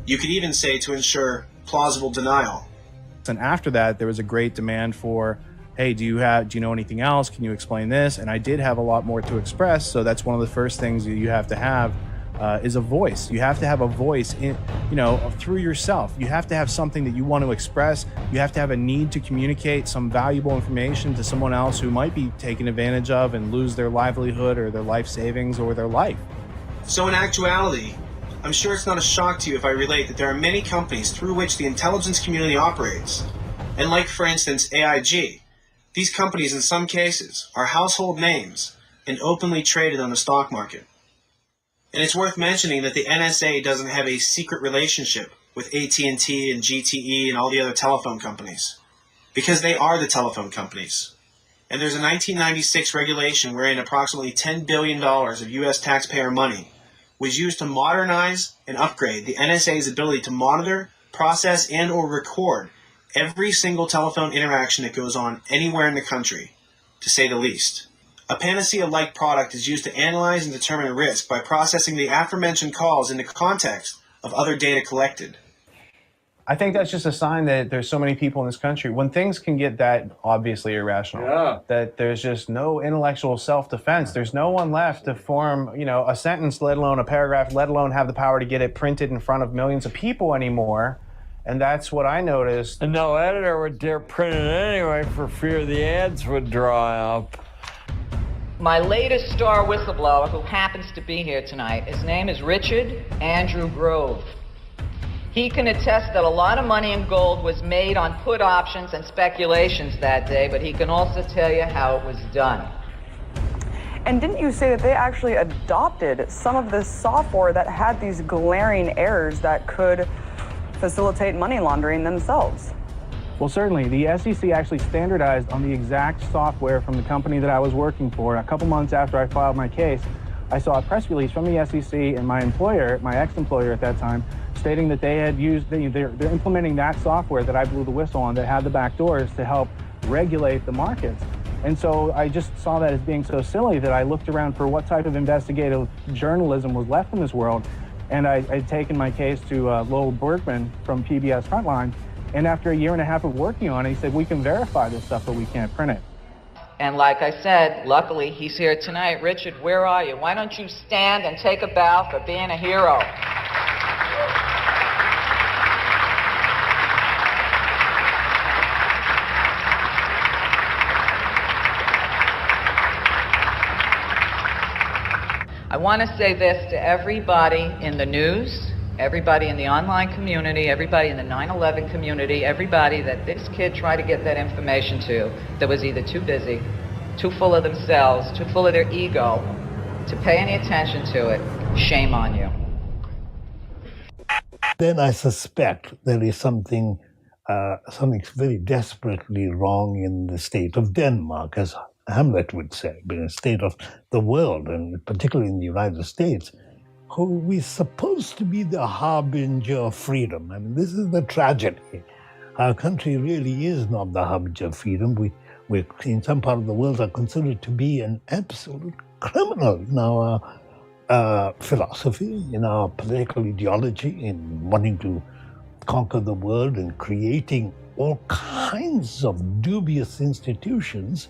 You could even say to ensure plausible denial. And after that, there was a great demand for, hey, do you know anything else? Can you explain this? And I did have a lot more to express. So that's one of the first things that you have to have is a voice. You have to have a voice in, through yourself. You have to have something that you want to express. You have to have a need to communicate some valuable information to someone else who might be taken advantage of and lose their livelihood or their life savings or their life. So in actuality, I'm sure it's not a shock to you if I relate that there are many companies through which the intelligence community operates. And like, for instance, AIG, these companies in some cases are household names and openly traded on the stock market. And it's worth mentioning that the NSA doesn't have a secret relationship with AT&T and GTE and all the other telephone companies, because they are the telephone companies. And there's a 1996 regulation wherein approximately $10 billion of U.S. taxpayer money was used to modernize and upgrade the NSA's ability to monitor, process, and or record every single telephone interaction that goes on anywhere in the country, to say the least. A Panacea-like product is used to analyze and determine a risk by processing the aforementioned calls in the context of other data collected. I think that's just a sign that there's so many people in this country, when things can get that obviously irrational, that there's just no intellectual self-defense. There's no one left to form, a sentence, let alone a paragraph, let alone have the power to get it printed in front of millions of people anymore. And that's what I noticed. And no editor would dare print it anyway for fear the ads would dry up. My latest star whistleblower, who happens to be here tonight, his name is Richard Andrew Grove. He can attest that a lot of money in gold was made on put options and speculations that day, but he can also tell you how it was done. And didn't you say that they actually adopted some of the software that had these glaring errors that could facilitate money laundering themselves? Well, certainly. The SEC actually standardized on the exact software from the company that I was working for. A couple months after I filed my case, I saw a press release from the SEC and my employer, my ex-employer at that time, stating that they had used, they're implementing that software that I blew the whistle on that had the back doors to help regulate the markets. And so I just saw that as being so silly that I looked around for what type of investigative journalism was left in this world. And I'd taken my case to Lowell Bergman from PBS Frontline. And after a year and a half of working on it, he said, we can verify this stuff, but we can't print it. And like I said, luckily he's here tonight. Richard, where are you? Why don't you stand and take a bow for being a hero? I want to say this to everybody in the news Everybody in the online community, everybody in the 9/11 community, everybody that this kid tried to get that information to that was either too busy, too full of themselves, too full of their ego to pay any attention to it, shame on you. Then I suspect there is something very desperately wrong in the state of Denmark, as Hamlet would say, but in the state of the world, and particularly in the United States, who is supposed to be the harbinger of freedom. I mean, this is the tragedy. Our country really is not the harbinger of freedom. We in some part of the world are considered to be an absolute criminal in our philosophy, in our political ideology, in wanting to conquer the world and creating all kinds of dubious institutions,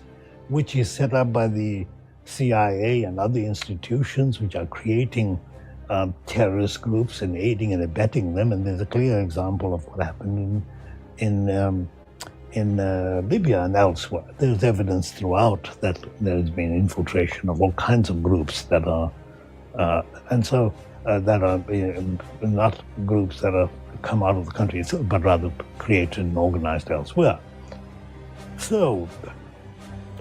which is set up by the CIA and other institutions which are creating terrorist groups and aiding and abetting them. And there's a clear example of what happened in Libya and elsewhere. There's evidence throughout that there has been infiltration of all kinds of groups that are, that are not groups that are come out of the country itself, but rather created and organized elsewhere. So,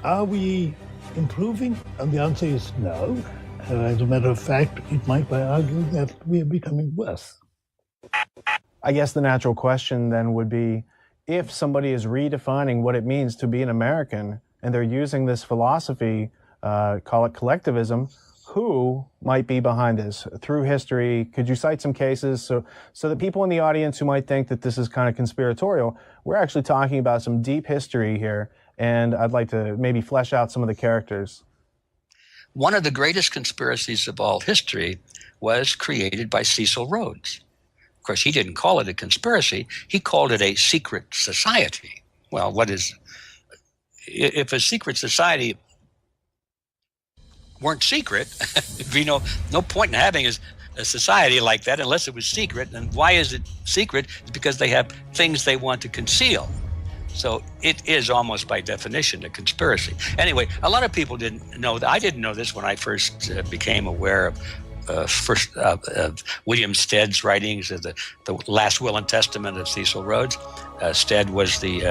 are we improving? And the answer is no. As a matter of fact, it might be argued that we are becoming worse. I guess the natural question then would be, if somebody is redefining what it means to be an American, and they're using this philosophy, call it collectivism, who might be behind this? Through history, could you cite some cases so that people in the audience who might think that this is kind of conspiratorial, we're actually talking about some deep history here, and I'd like to maybe flesh out some of the characters. One of the greatest conspiracies of all history was created by Cecil Rhodes. Of course, he didn't call it a conspiracy. He called it a secret society. Well, if a secret society weren't secret, there'd be no point in having a society like that unless it was secret. And why is it secret? It's because they have things they want to conceal. So it is almost by definition a conspiracy. Anyway, a lot of people didn't know that. I didn't know this when I first became aware of William Stead's writings of the last will and testament of Cecil Rhodes. Stead was the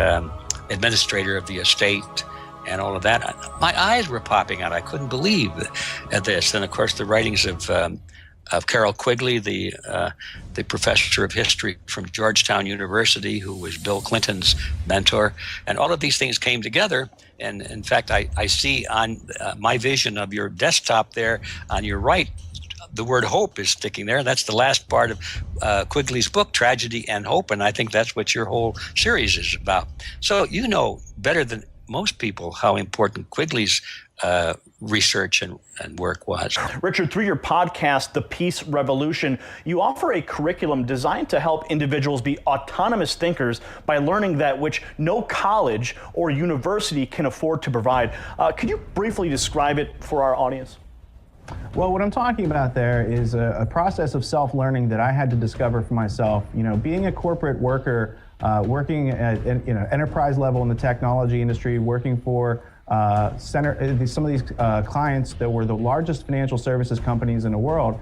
administrator of the estate and all of that. My eyes were popping out. I couldn't believe this. And of course, the writings of Carroll Quigley, the professor of history from Georgetown University, who was Bill Clinton's mentor. And all of these things came together. And in fact, I see on my vision of your desktop there on your right, the word hope is sticking there. That's the last part of Quigley's book, Tragedy and Hope. And I think that's what your whole series is about. So you know better than most people how important Quigley's research and work was. Richard, through your podcast, The Peace Revolution, you offer a curriculum designed to help individuals be autonomous thinkers by learning that which no college or university can afford to provide. Could you briefly describe it for our audience? Well, what I'm talking about there is a process of self-learning that I had to discover for myself. You know, being a corporate worker, working at enterprise level in the technology industry, working for some of these clients that were the largest financial services companies in the world.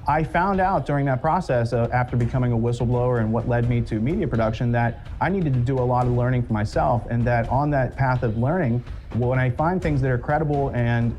I found out during that process after becoming a whistleblower and what led me to media production that I needed to do a lot of learning for myself, and that on that path of learning, when I find things that are credible and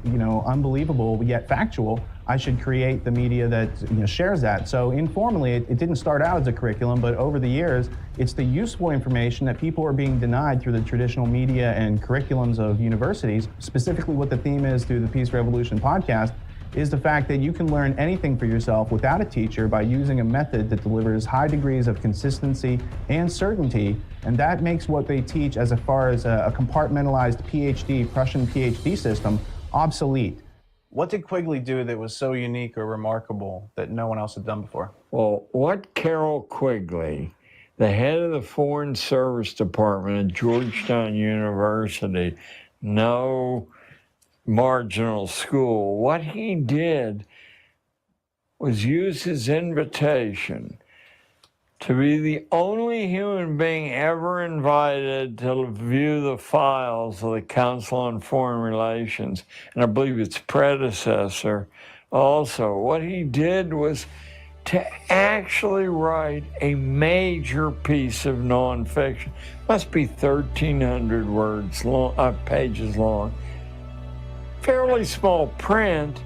unbelievable yet factual, I should create the media that shares that. So informally, it didn't start out as a curriculum, but over the years, it's the useful information that people are being denied through the traditional media and curriculums of universities. Specifically, what the theme is through the Peace Revolution podcast is the fact that you can learn anything for yourself without a teacher by using a method that delivers high degrees of consistency and certainty. And that makes what they teach as far as a compartmentalized PhD, Prussian PhD system, obsolete. What did Quigley do that was so unique or remarkable that no one else had done before? Well, what Carroll Quigley, the head of the Foreign Service Department at Georgetown University, no marginal school, what he did was use his invitation to be the only human being ever invited to view the files of the Council on Foreign Relations, and I believe its predecessor also. What he did was to actually write a major piece of nonfiction. Must be 1,300 words long, pages long. Fairly small print,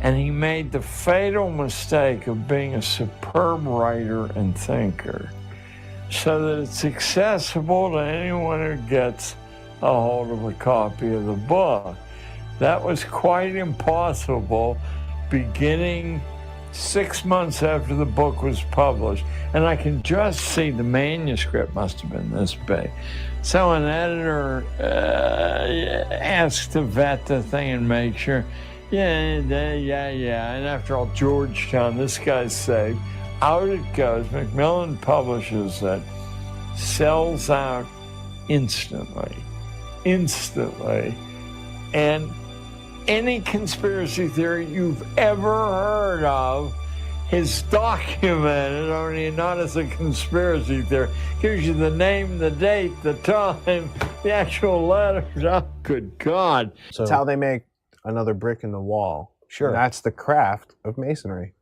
and he made the fatal mistake of being a superb writer and thinker, so that it's accessible to anyone who gets a hold of a copy of the book. That was quite impossible beginning 6 months after the book was published. And I can just see the manuscript must have been this big. So an editor asked to vet the thing and make sure, yeah. And after all, Georgetown, this guy's safe. Out it goes. Macmillan publishes it, sells out instantly. And any conspiracy theory you've ever heard of is documented, only not as a conspiracy theory. Gives you the name, the date, the time, the actual letters. Oh, good God. It's how they make another brick in the wall. Sure. And that's the craft of masonry.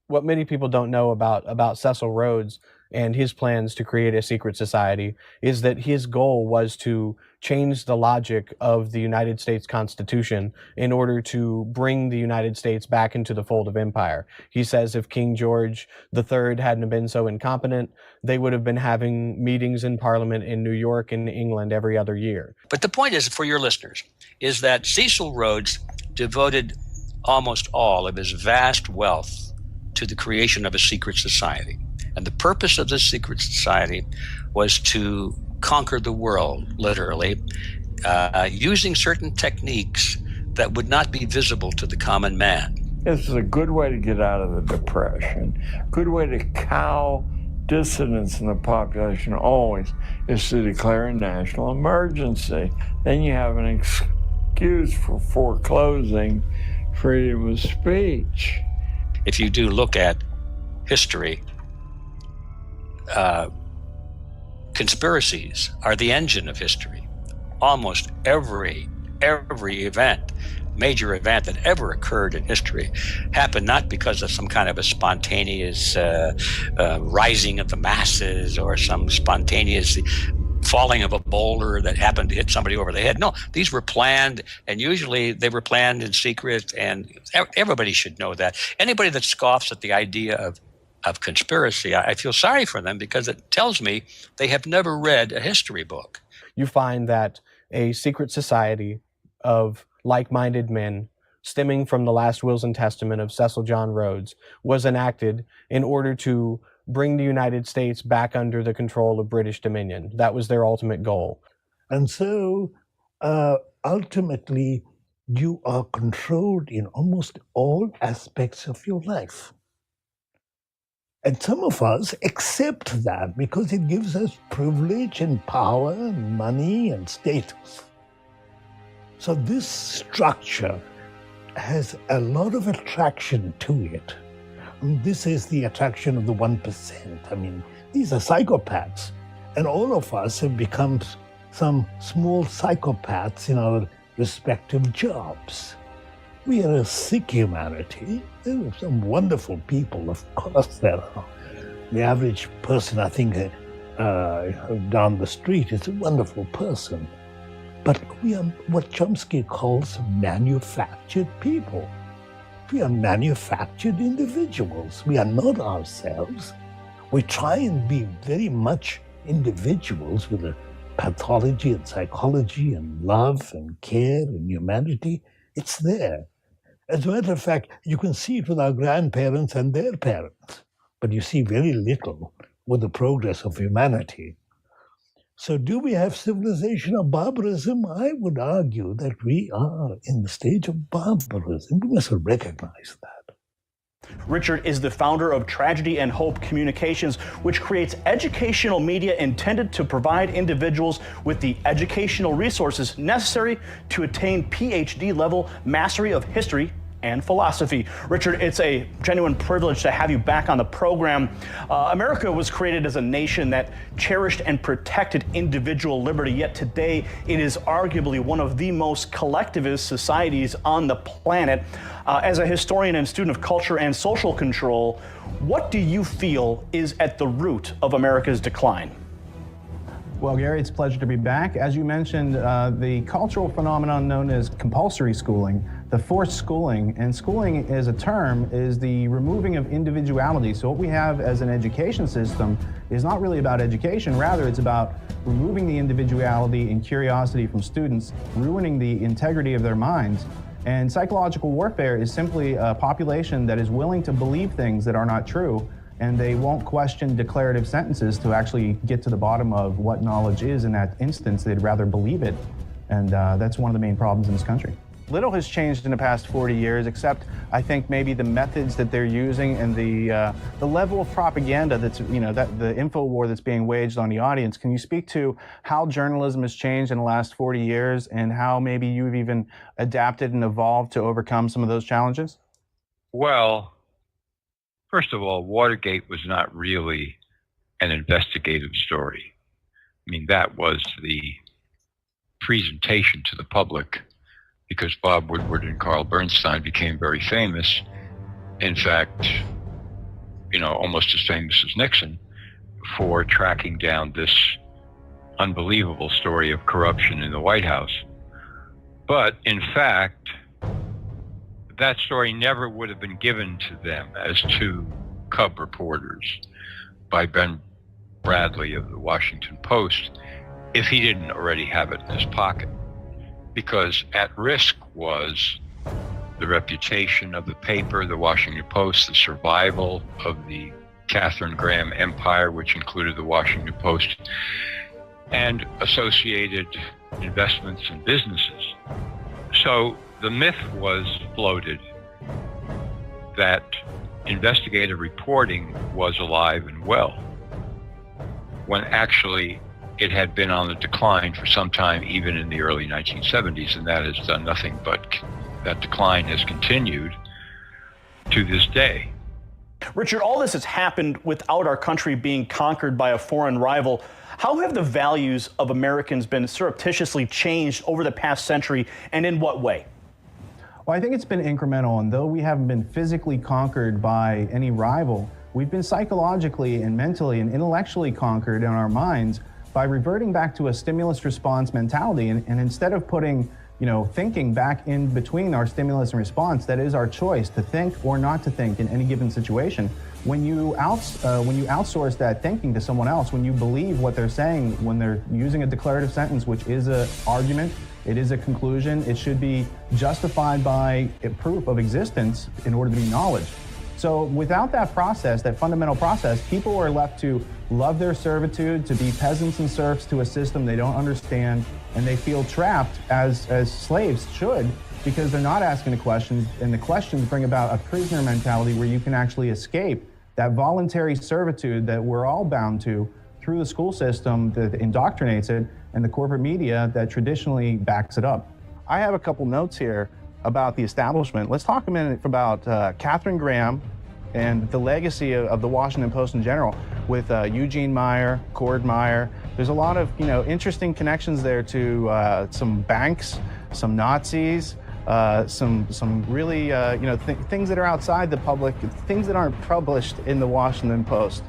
What many people don't know about Cecil Rhodes and his plans to create a secret society is that his goal was to change the logic of the United States Constitution in order to bring the United States back into the fold of empire. He says if King George III hadn't been so incompetent, they would have been having meetings in Parliament in New York and England every other year. But the point is, for your listeners, is that Cecil Rhodes devoted almost all of his vast wealth to the creation of a secret society. And the purpose of this secret society was to conquer the world, literally, using certain techniques that would not be visible to the common man. This is a good way to get out of the Depression. Good way to cow dissidents in the population always is to declare a national emergency. Then you have an excuse for foreclosing freedom of speech. If you do look at history, conspiracies are the engine of history. Almost every event, major event that ever occurred in history happened not because of some kind of a spontaneous rising of the masses or some spontaneous falling of a boulder that happened to hit somebody over the head. No, these were planned, and usually they were planned in secret, and everybody should know that. Anybody that scoffs at the idea of conspiracy, I feel sorry for them, because it tells me they have never read a history book. You find that a secret society of like-minded men stemming from the last wills and testament of Cecil John Rhodes was enacted in order to bring the United States back under the control of British dominion. That was their ultimate goal. And so ultimately, you are controlled in almost all aspects of your life. And some of us accept that because it gives us privilege and power and money and status. So this structure has a lot of attraction to it. And this is the attraction of the 1%. I mean, these are psychopaths. And all of us have become some small psychopaths in our respective jobs. We are a sick humanity. There are some wonderful people, of course there are. The average person, I think, down the street is a wonderful person. But we are what Chomsky calls manufactured people. We are manufactured individuals. We are not ourselves. We try and be very much individuals with a pathology and psychology and love and care and humanity. It's there. As a matter of fact, you can see it with our grandparents and their parents, but you see very little with the progress of humanity. So do we have civilization or barbarism? I would argue that we are in the stage of barbarism. We must recognize that. Richard is the founder of Tragedy and Hope Communications, which creates educational media intended to provide individuals with the educational resources necessary to attain PhD-level mastery of history and philosophy. Richard, it's a genuine privilege to have you back on the program. America was created as a nation that cherished and protected individual liberty, yet today it is arguably one of the most collectivist societies on the planet. As a historian and student of culture and social control, what do you feel is at the root of America's decline? Well, Gary, it's a pleasure to be back. As you mentioned, the cultural phenomenon known as compulsory schooling, the forced schooling, and schooling as a term is the removing of individuality. So what we have as an education system is not really about education, rather it's about removing the individuality and curiosity from students, ruining the integrity of their minds. And psychological warfare is simply a population that is willing to believe things that are not true, and they won't question declarative sentences to actually get to the bottom of what knowledge is in that instance. They'd rather believe it, and that's one of the main problems in this country. Little has changed in the past 40 years, except I think maybe the methods that they're using and the level of propaganda that's, that the info war that's being waged on the audience. Can you speak to how journalism has changed in the last 40 years and how maybe you've even adapted and evolved to overcome some of those challenges? Well, first of all, Watergate was not really an investigative story. I mean, that was the presentation to the public because Bob Woodward and Carl Bernstein became very famous. In fact, almost as famous as Nixon for tracking down this unbelievable story of corruption in the White House. But in fact, that story never would have been given to them as two cub reporters by Ben Bradley of the Washington Post if he didn't already have it in his pocket. Because at risk was the reputation of the paper, the Washington Post, the survival of the Katharine Graham empire, which included the Washington Post, and associated investments and businesses. So the myth was floated that investigative reporting was alive and well, when actually it had been on the decline for some time, even in the early 1970s, and that has done nothing but that decline has continued to this day. Richard, all this has happened without our country being conquered by a foreign rival. How have the values of Americans been surreptitiously changed over the past century, and in what way? Well, I think it's been incremental, and though we haven't been physically conquered by any rival, we've been psychologically and mentally and intellectually conquered in our minds by reverting back to a stimulus response mentality. And instead of putting, thinking back in between our stimulus and response, that is our choice to think or not to think in any given situation. When you outsource that thinking to someone else, when you believe what they're saying, when they're using a declarative sentence, which is an argument, it is a conclusion, it should be justified by a proof of existence in order to be knowledge. So without that process, that fundamental process, people are left to love their servitude, to be peasants and serfs to a system they don't understand, and they feel trapped as slaves should, because they're not asking the questions, and the questions bring about a prisoner mentality where you can actually escape that voluntary servitude that we're all bound to through the school system that indoctrinates it and the corporate media that traditionally backs it up. I have a couple notes here about the establishment. Let's talk a minute about Katharine Graham and the legacy of the Washington Post in general with Eugene Meyer, Cord Meyer. There's a lot of interesting connections there to some banks, some Nazis, some really things that are outside the public, things that aren't published in the Washington Post.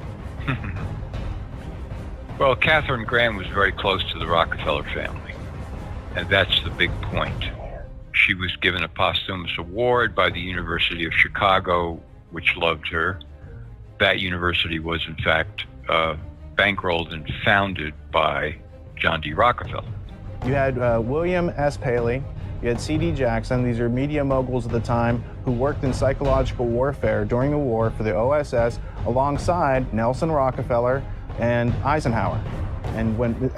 Well, Katharine Graham was very close to the Rockefeller family, and that's the big point. She was given a posthumous award by the University of Chicago, which loved her. That university was, in fact, bankrolled and founded by John D. Rockefeller. You had William S. Paley, you had C.D. Jackson. These are media moguls at the time who worked in psychological warfare during the war for the OSS alongside Nelson Rockefeller and Eisenhower. And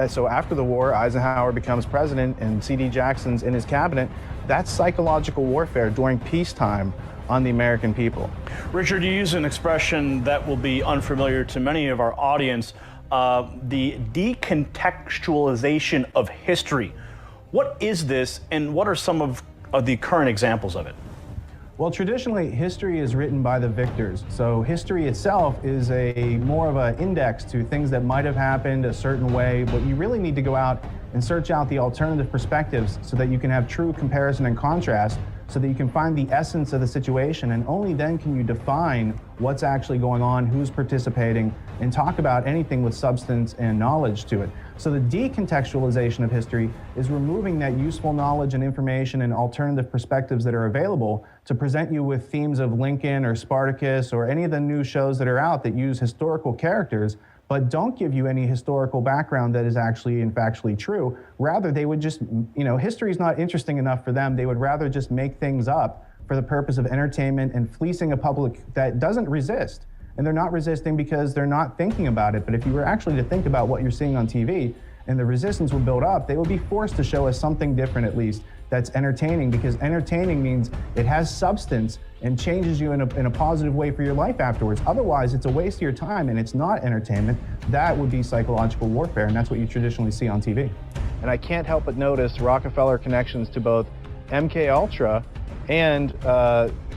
so after the war, Eisenhower becomes president and C.D. Jackson's in his cabinet. That's psychological warfare during peacetime on the American people. Richard, you use an expression that will be unfamiliar to many of our audience, the decontextualization of history. What is this, and what are some of the current examples of it? Well, traditionally, history is written by the victors. So history itself is more of an index to things that might have happened a certain way, but you really need to go out and search out the alternative perspectives so that you can have true comparison and contrast, so that you can find the essence of the situation, and only then can you define what's actually going on, who's participating, and talk about anything with substance and knowledge to it. So the decontextualization of history is removing that useful knowledge and information and alternative perspectives that are available to present you with themes of Lincoln or Spartacus or any of the new shows that are out that use historical characters, but don't give you any historical background that is actually and factually true. Rather, they would just, history is not interesting enough for them. They would rather just make things up for the purpose of entertainment and fleecing a public that doesn't resist. And they're not resisting because they're not thinking about it. But if you were actually to think about what you're seeing on TV and the resistance would build up, they would be forced to show us something different, at least, that's entertaining, because entertaining means it has substance and changes you in a positive way for your life afterwards. Otherwise, it's a waste of your time and it's not entertainment. That would be psychological warfare, and that's what you traditionally see on TV. And I can't help but notice Rockefeller connections to both MK Ultra and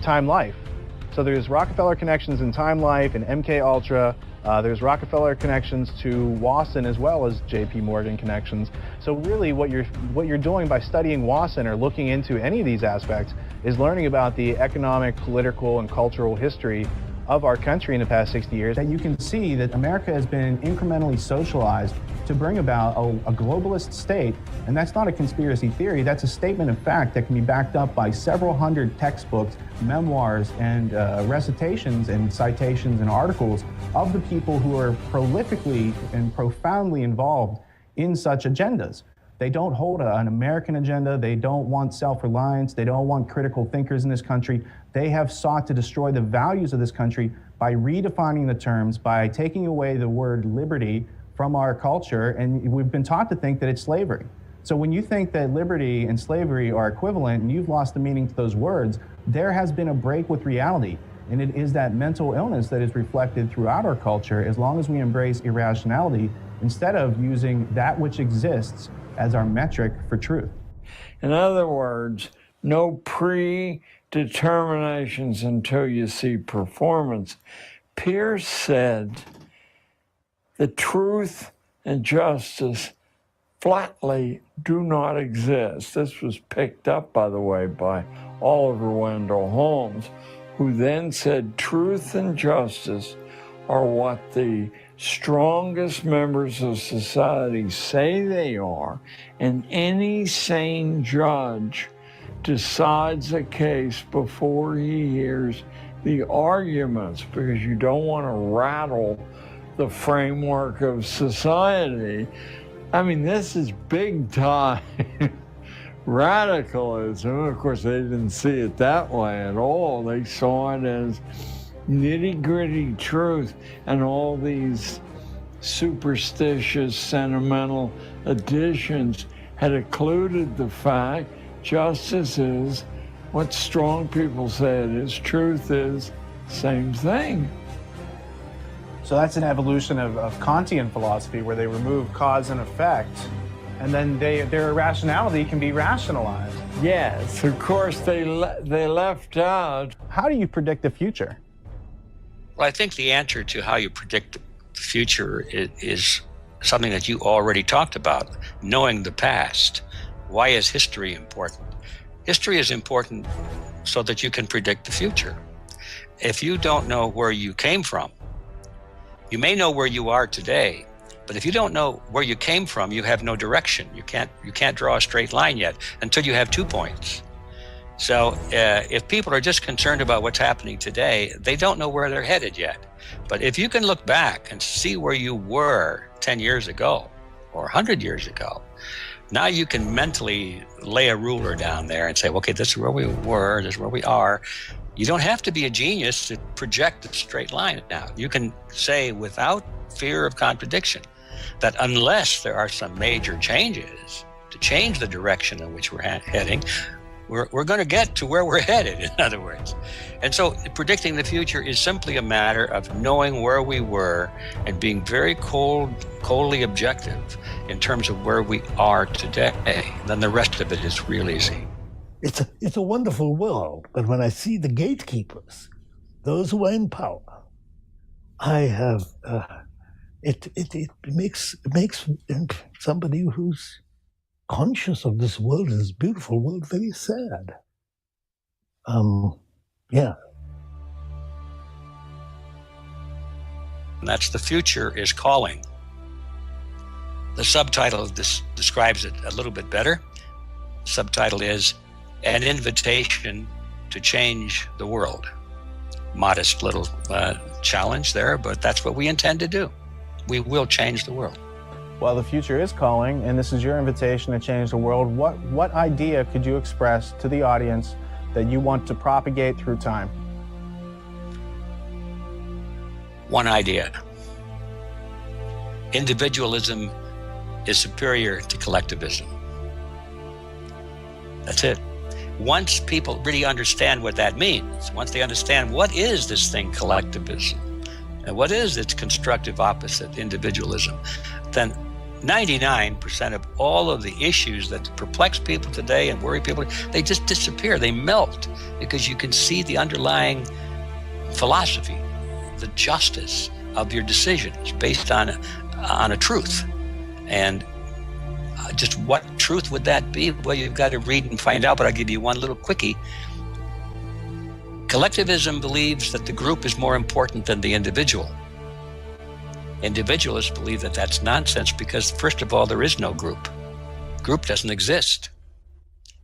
Time Life. So there's Rockefeller connections in Time Life and MK Ultra. There's Rockefeller connections to Wasson as well as JP Morgan connections. So really what you're doing by studying Wasson or looking into any of these aspects is learning about the economic, political, and cultural history of our country in the past 60 years. That you can see that America has been incrementally socialized to bring about a globalist state, and that's not a conspiracy theory, that's a statement of fact that can be backed up by several hundred textbooks, memoirs, and recitations and citations and articles of the people who are prolifically and profoundly involved in such agendas. They don't hold an American agenda, they don't want self-reliance, they don't want critical thinkers in this country. They have sought to destroy the values of this country by redefining the terms, by taking away the word liberty from our culture, and we've been taught to think that it's slavery. So when you think that liberty and slavery are equivalent and you've lost the meaning to those words, there has been a break with reality. And it is that mental illness that is reflected throughout our culture as long as we embrace irrationality instead of using that which exists as our metric for truth. In other words, no predeterminations until you see performance. Pierce said that truth and justice flatly do not exist. This was picked up, by the way, by Oliver Wendell Holmes, who then said truth and justice are what the strongest members of society say they are, and any sane judge decides a case before he hears the arguments, because you don't want to rattle the framework of society. I mean, this is big time radicalism. Of course, they didn't see it that way at all. They saw it as nitty-gritty truth, and all these superstitious, sentimental additions had occluded the fact justice is what strong people say it is, truth is same thing. So that's an evolution of Kantian philosophy, where they remove cause and effect, and then their irrationality can be rationalized. Yes, of course they left out. How do you predict the future? Well, I think the answer to how you predict the future is something that you already talked about, knowing the past. Why is history important? History is important so that you can predict the future. If you don't know where you came from, you may know where you are today, but if you don't know where you came from, you have no direction. You can't draw a straight line yet until you have 2 points. So if people are just concerned about what's happening today, they don't know where they're headed yet. But if you can look back and see where you were 10 years ago or 100 years ago, now you can mentally lay a ruler down there and say, okay, this is where we were, this is where we are. You don't have to be a genius to project a straight line now. You can say without fear of contradiction that unless there are some major changes to change the direction in which we're heading, we're going to get to where we're headed, in other words. And so predicting the future is simply a matter of knowing where we were and being very coldly objective in terms of where we are today. Then the rest of it is real easy. It's a wonderful world, but when I see the gatekeepers, those who are in power, I have it makes somebody who's conscious of this world and this beautiful world very sad. Yeah. And that's The Future is Calling. The subtitle of this describes it a little bit better. The subtitle is An Invitation to Change the World. Modest little challenge there, but that's what we intend to do. We will change the world. Well, the future is calling, and this is your invitation to change the world. What idea could you express to the audience that you want to propagate through time? One idea. Individualism is superior to collectivism. That's it. Once people really understand what that means, once they understand what is this thing collectivism, and what is its constructive opposite, individualism, then 99% of all of the issues that perplex people today and worry people, they just disappear, they melt, because you can see the underlying philosophy, the justice of your decisions based on a truth. And just what truth would that be? Well, you've got to read and find out, but I'll give you one little quickie. Collectivism believes that the group is more important than the individual. Individualists believe that that's nonsense because, first of all, there is no group. Group doesn't exist.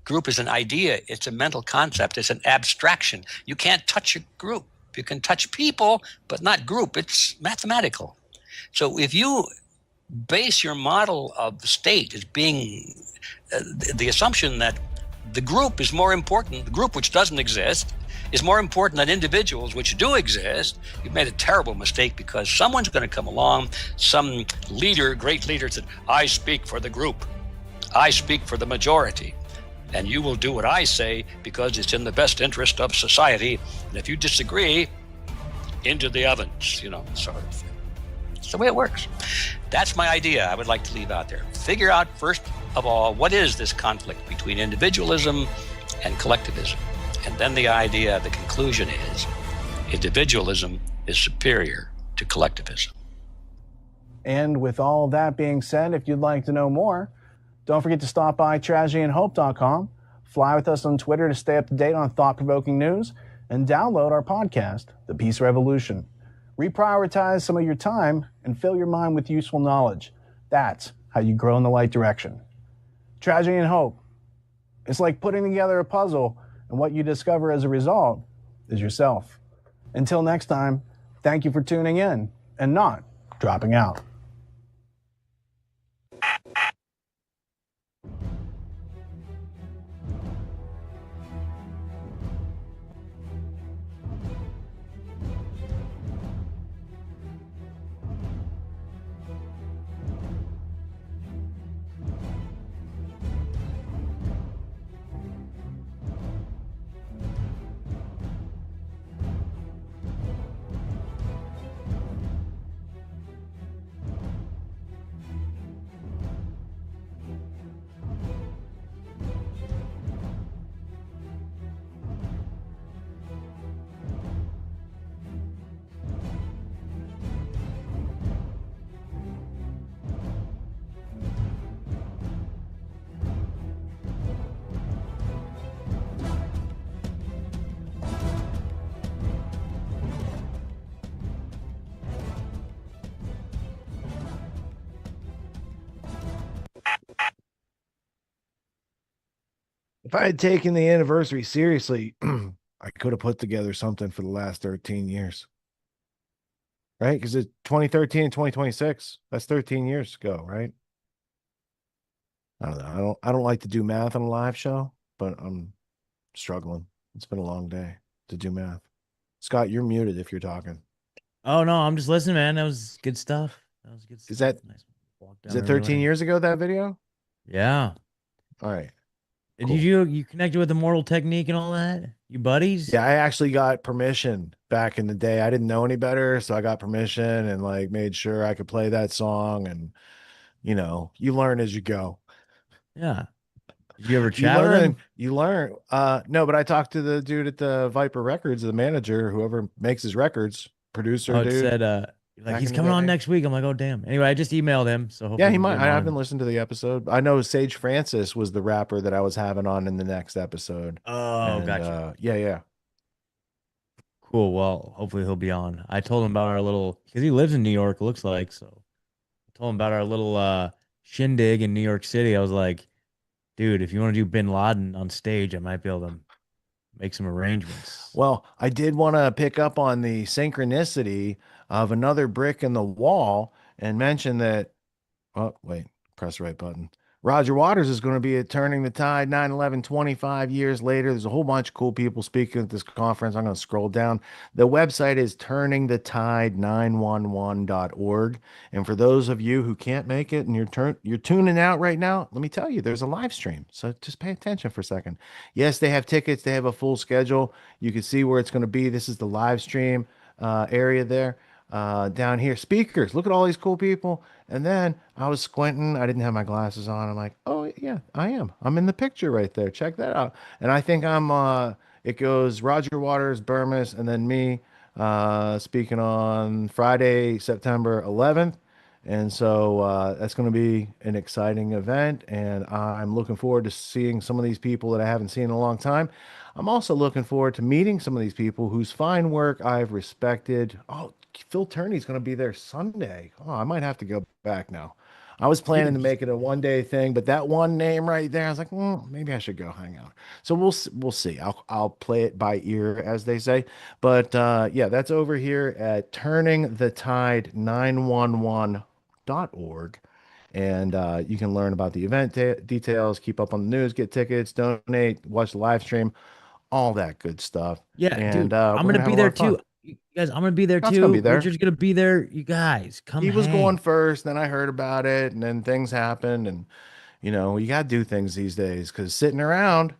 Group is an idea. It's a mental concept. It's an abstraction. You can't touch a group. You can touch people, but not group. It's mathematical. So if you base your model of the state as being the assumption that the group is more important, the group which doesn't exist, is more important than individuals which do exist, you've made a terrible mistake, because someone's going to come along, some leader, great leader, said, I speak for the group. I speak for the majority. And you will do what I say because it's in the best interest of society. And if you disagree, into the ovens, sort of. It's the way it works. That's my idea I would like to leave out there. Figure out, first of all, what is this conflict between individualism and collectivism? And then the conclusion is, individualism is superior to collectivism. And with all that being said, if you'd like to know more, don't forget to stop by tragedyandhope.com, fly with us on Twitter to stay up to date on thought-provoking news, and download our podcast, The Peace Revolution. Reprioritize some of your time and fill your mind with useful knowledge. That's how you grow in the right direction. Tragedy and hope. It's like putting together a puzzle, and what you discover as a result is yourself. Until next time, thank you for tuning in and not dropping out. If I had taken the anniversary seriously, I could have put together something for the last 13 years. Right? Because it's 2013 and 2026. That's 13 years ago, right? I don't know. I don't like to do math on a live show, but I'm struggling. It's been a long day to do math. Scott, you're muted if you're talking. Oh no, I'm just listening, man. That was good stuff. That was good stuff. Is it 13 years ago, that video? Yeah. All right. Did you connected with Immortal Technique and all that? You buddies? Yeah, I actually got permission back in the day. I didn't know any better, so I got permission and made sure I could play that song. And you learn as you go. Yeah. Did you ever chat with him? You learn. No, but I talked to the dude at the Viper Records, the manager, whoever makes his records, producer Oh, it dude. said like back he's in the coming on day. next week. I'm like, oh damn. Anyway, I just emailed him, so hopefully Yeah, we he can might. get him I on. haven't listened to the episode. I know Sage Francis was the rapper that I was having on in the next episode. Oh, And, gotcha. yeah. Cool. Well, hopefully he'll be on. I told him about our little because he lives in New York, it looks like. So I told him about our little shindig in New York City. I was like, dude, if you want to do Bin Laden on stage, I might be able to make some arrangements. Well, I did want to pick up on the synchronicity of another brick in the wall and mention that. Oh, wait, press the right button. Roger Waters is going to be at Turning the Tide 9/11 25 years later. There's a whole bunch of cool people speaking at this conference. I'm going to scroll down. The website is turningthetide911.org. And for those of you who can't make it and you're tuning out right now, let me tell you, there's a live stream. So just pay attention for a second. Yes, they have tickets. They have a full schedule. You can see where it's going to be. This is the live stream area there. Down here, speakers. Look at all these cool people. And then I was squinting. I didn't have my glasses on. I'm like, oh yeah, I am. I'm in the picture right there. Check that out. And I think it goes Roger Waters, Burmis, and then me speaking on Friday, September 11th. And so that's going to be an exciting event. And I'm looking forward to seeing some of these people that I haven't seen in a long time. I'm also looking forward to meeting some of these people whose fine work I've respected. Oh, Phil Turney's going to be there Sunday. Oh, I might have to go back now. I was planning to make it a one-day thing, but that one name right there, I was like, maybe I should go hang out. So we'll see. I'll play it by ear, as they say. But yeah, that's over here at turningthetide911.org. And you can learn about the event details, keep up on the news, get tickets, donate, watch the live stream, all that good stuff. Yeah, and dude, I'm gonna be there too. You guys, I'm gonna be there Scott's too. gonna be there. Richard's gonna be there. You guys, come. He was hang. going first, then I heard about it, and then things happened, and you gotta do things these days because sitting around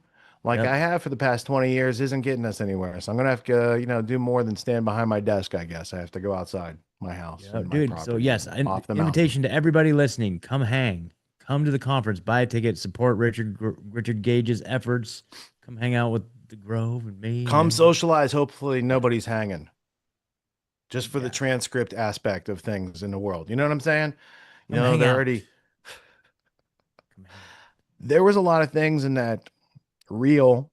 like Yep. I have for the past 20 years isn't getting us anywhere. So I'm gonna have to, do more than stand behind my desk. I guess I have to go outside my house, Oh, and my dude, so property, yes, and off the mountain. invitation to everybody listening. Come hang. Come to the conference. Buy a ticket. Support Richard Gage's efforts. Come hang out with the Grove and me. Come and- socialize. Hopefully nobody's hanging. Just for the transcript aspect of things in the world. You know what I'm saying? Come hang They're out. already. There was a lot of things in that reel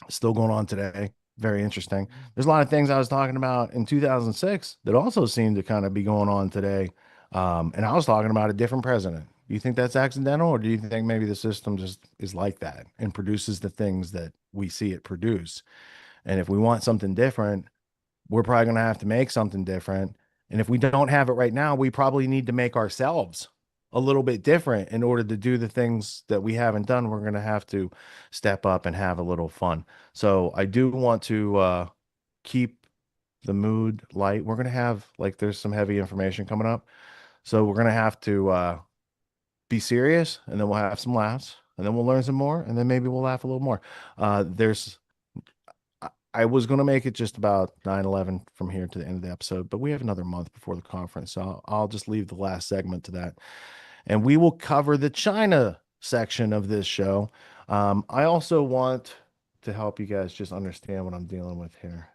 still going on today. Very interesting. There's a lot of things I was talking about in 2006 that also seem to kind of be going on today. And I was talking about a different president. Do you think that's accidental, or do you think maybe the system just is like that and produces the things that we see it produce? And if we want something different, we're probably going to have to make something different. And if we don't have it right now, we probably need to make ourselves a little bit different in order to do the things that we haven't done. We're going to have to step up and have a little fun. So I do want to keep the mood light. We're going to have, there's some heavy information coming up. So we're going to have to be serious, and then we'll have some laughs, and then we'll learn some more, and then maybe we'll laugh a little more. I was going to make it just about 9/11 from here to the end of the episode, but we have another month before the conference. So I'll just leave the last segment to that. And we will cover the China section of this show. I also want to help you guys just understand what I'm dealing with here.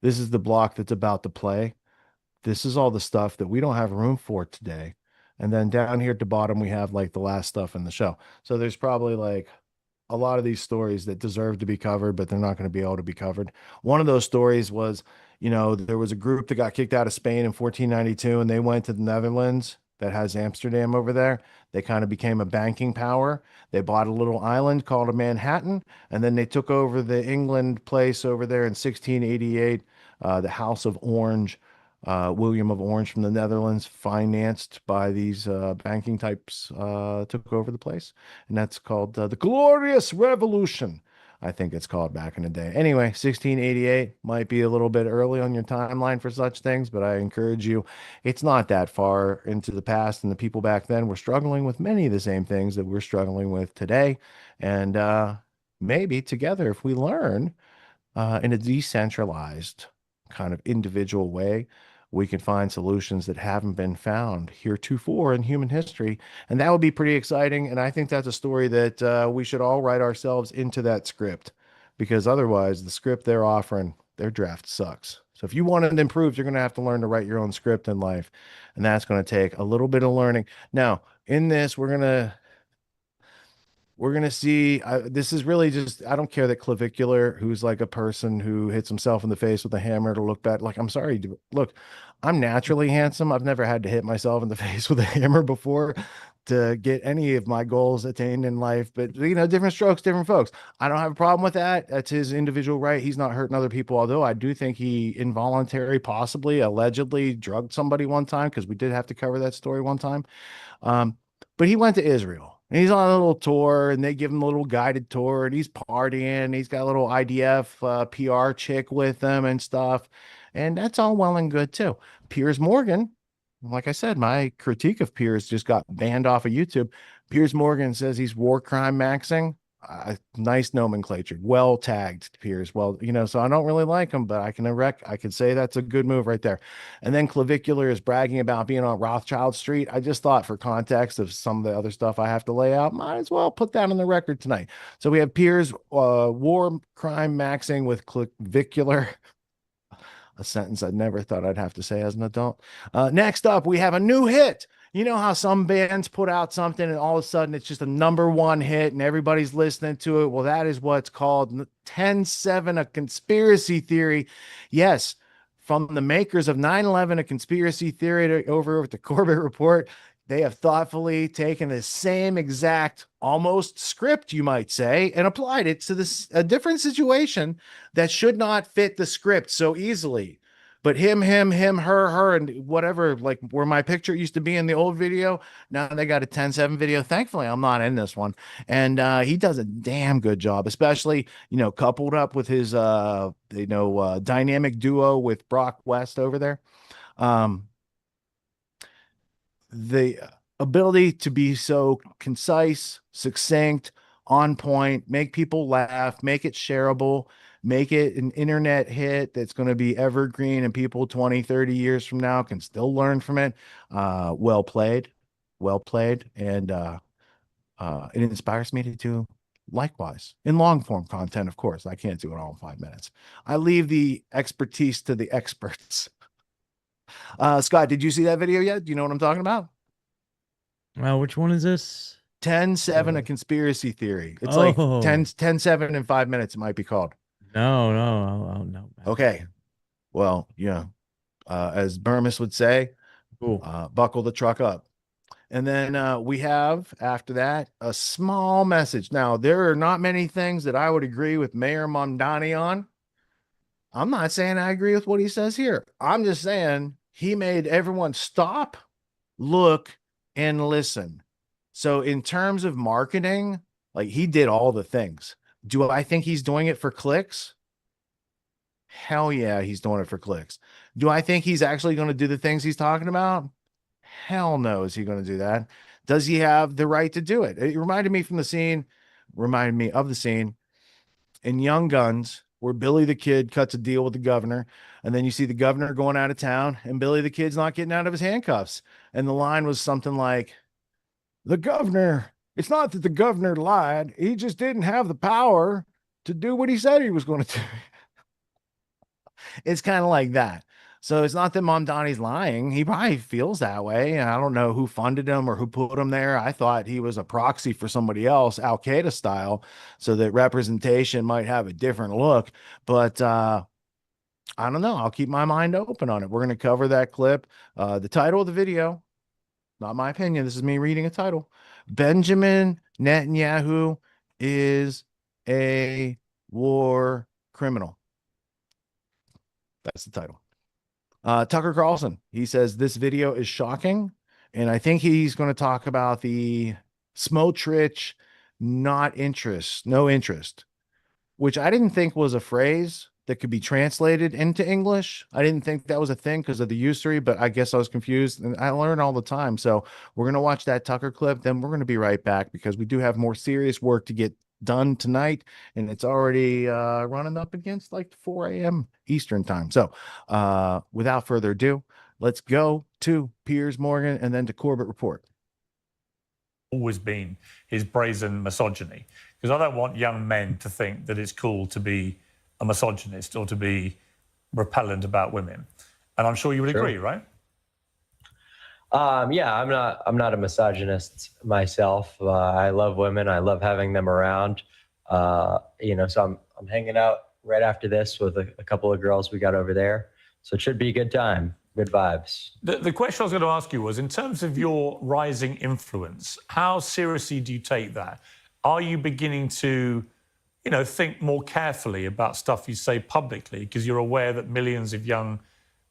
This is the block that's about to play. This is all the stuff that we don't have room for today. And then down here at the bottom, we have the last stuff in the show. So there's probably a lot of these stories that deserve to be covered, but they're not going to be able to be covered. One of those stories was, there was a group that got kicked out of Spain in 1492, and they went to the Netherlands that has Amsterdam over there. They kind of became a banking power. They bought a little island called a Manhattan, and then they took over the England place over there in 1688, the House of Orange. William of Orange from the Netherlands, financed by these banking types, took over the place. And that's called the Glorious Revolution, I think it's called back in the day. Anyway, 1688 might be a little bit early on your timeline for such things, but I encourage you, it's not that far into the past. And the people back then were struggling with many of the same things that we're struggling with today. And maybe together, if we learn in a decentralized kind of individual way, we can find solutions that haven't been found heretofore in human history. And that would be pretty exciting. And I think that's a story that we should all write ourselves into that script, because otherwise the script they're offering, their draft sucks. So if you want it improved, you're going to have to learn to write your own script in life. And that's going to take a little bit of learning. Now, in this, we're going to see, this is really just, I don't care that Clavicular, who's like a person who hits himself in the face with a hammer to look bad. Like, I'm sorry, look, I'm naturally handsome. I've never had to hit myself in the face with a hammer before to get any of my goals attained in life. But, you know, different strokes, different folks. I don't have a problem with that. That's his individual right. He's not hurting other people. Although I do think he involuntary, possibly, allegedly drugged somebody one time, because we did have to cover that story one time. But he went to Israel. And he's on a little tour, and they give him a little guided tour, and he's partying. He's got a little IDF PR chick with him and stuff. And that's all well and good, too. Piers Morgan, like I said, my critique of Piers just got banned off of YouTube. Piers Morgan says he's war crime maxing. Nice nomenclature. Well tagged, Piers. Well, you know, so I don't really like him, but I can say that's a good move right there. And then Clavicular is bragging about being on Rothschild Street. I just thought, for context of some of the other stuff I have to lay out, might as well put that on the record tonight. So we have Piers war crime maxing with Clavicular. A sentence I never thought I'd have to say as an adult. Next up, we have a new hit. You know how some bands put out something and all of a sudden it's just a #1 hit and everybody's listening to it? Well, that is what's called 10-7, a conspiracy theory. Yes, from the makers of 9/11, a conspiracy theory, over with the Corbett Report. They have thoughtfully taken the same exact almost script, you might say, and applied it to a different situation that should not fit the script so easily. But him, her, and whatever, like where my picture used to be in the old video, now they got a 10-7 video. Thankfully, I'm not in this one. And he does a damn good job, especially, you know, coupled up with his, dynamic duo with Brock West over there. The ability to be so concise, succinct, on point, make people laugh, make it shareable, make it an internet hit that's going to be evergreen and people 20, 30 years from now can still learn from it. Well played. And it inspires me to do likewise in long form content. Of course, I can't do it all in 5 minutes. I leave the expertise to the experts. Scott, did you see that video yet? Do you know what I'm talking about? Which one is this? 10-7, a conspiracy theory. It's like 10-7 in 5 minutes, it might be called. No. Okay. Well, yeah. As Burmis would say, buckle the truck up. And then we have, after that, a small message. Now, there are not many things that I would agree with Mayor Mamdani on. I'm not saying I agree with what he says here. I'm just saying he made everyone stop, look, and listen. So in terms of marketing, like, he did all the things. Do I think he's doing it for clicks? Hell yeah, he's doing it for clicks. Do I think he's actually going to do the things he's talking about? Hell no, is he going to do that? Does he have the right to do it? It reminded me of the scene in Young Guns, where Billy the Kid cuts a deal with the governor, and then you see the governor going out of town, and Billy the Kid's not getting out of his handcuffs. And the line was something like, the governor, it's not that the governor lied, he just didn't have the power to do what he said he was going to do. It's kind of like that. So it's not that Mamdani's lying. He probably feels that way. And I don't know who funded him or who put him there. I thought he was a proxy for somebody else, Al Qaeda style, so that representation might have a different look. But I don't know. I'll keep my mind open on it. We're going to cover that clip. The title of the video, not my opinion, this is me reading a title. Benjamin Netanyahu is a war criminal. That's the title. Tucker Carlson, he says this video is shocking, and I think he's going to talk about the Smotrich no interest, which I didn't think was a phrase that could be translated into English. I didn't think that was a thing because of the usury, but I guess I was confused, and I learn all the time. So we're going to watch that Tucker clip, then we're going to be right back because we do have more serious work to get done tonight, and it's already running up against like 4 a.m. Eastern time. So without further ado, Let's go to Piers Morgan and then to Corbett Report. Always been his brazen misogyny, because I don't want young men to think that it's cool to be a misogynist or to be repellent about women. And I'm sure you would agree, right? Yeah, I'm not a misogynist myself. I love women. I love having them around. So I'm hanging out right after this with a couple of girls we got over there. So it should be a good time, good vibes. The question I was going to ask you was, in terms of your rising influence, how seriously do you take that? Are you beginning to, think more carefully about stuff you say publicly because you're aware that millions of young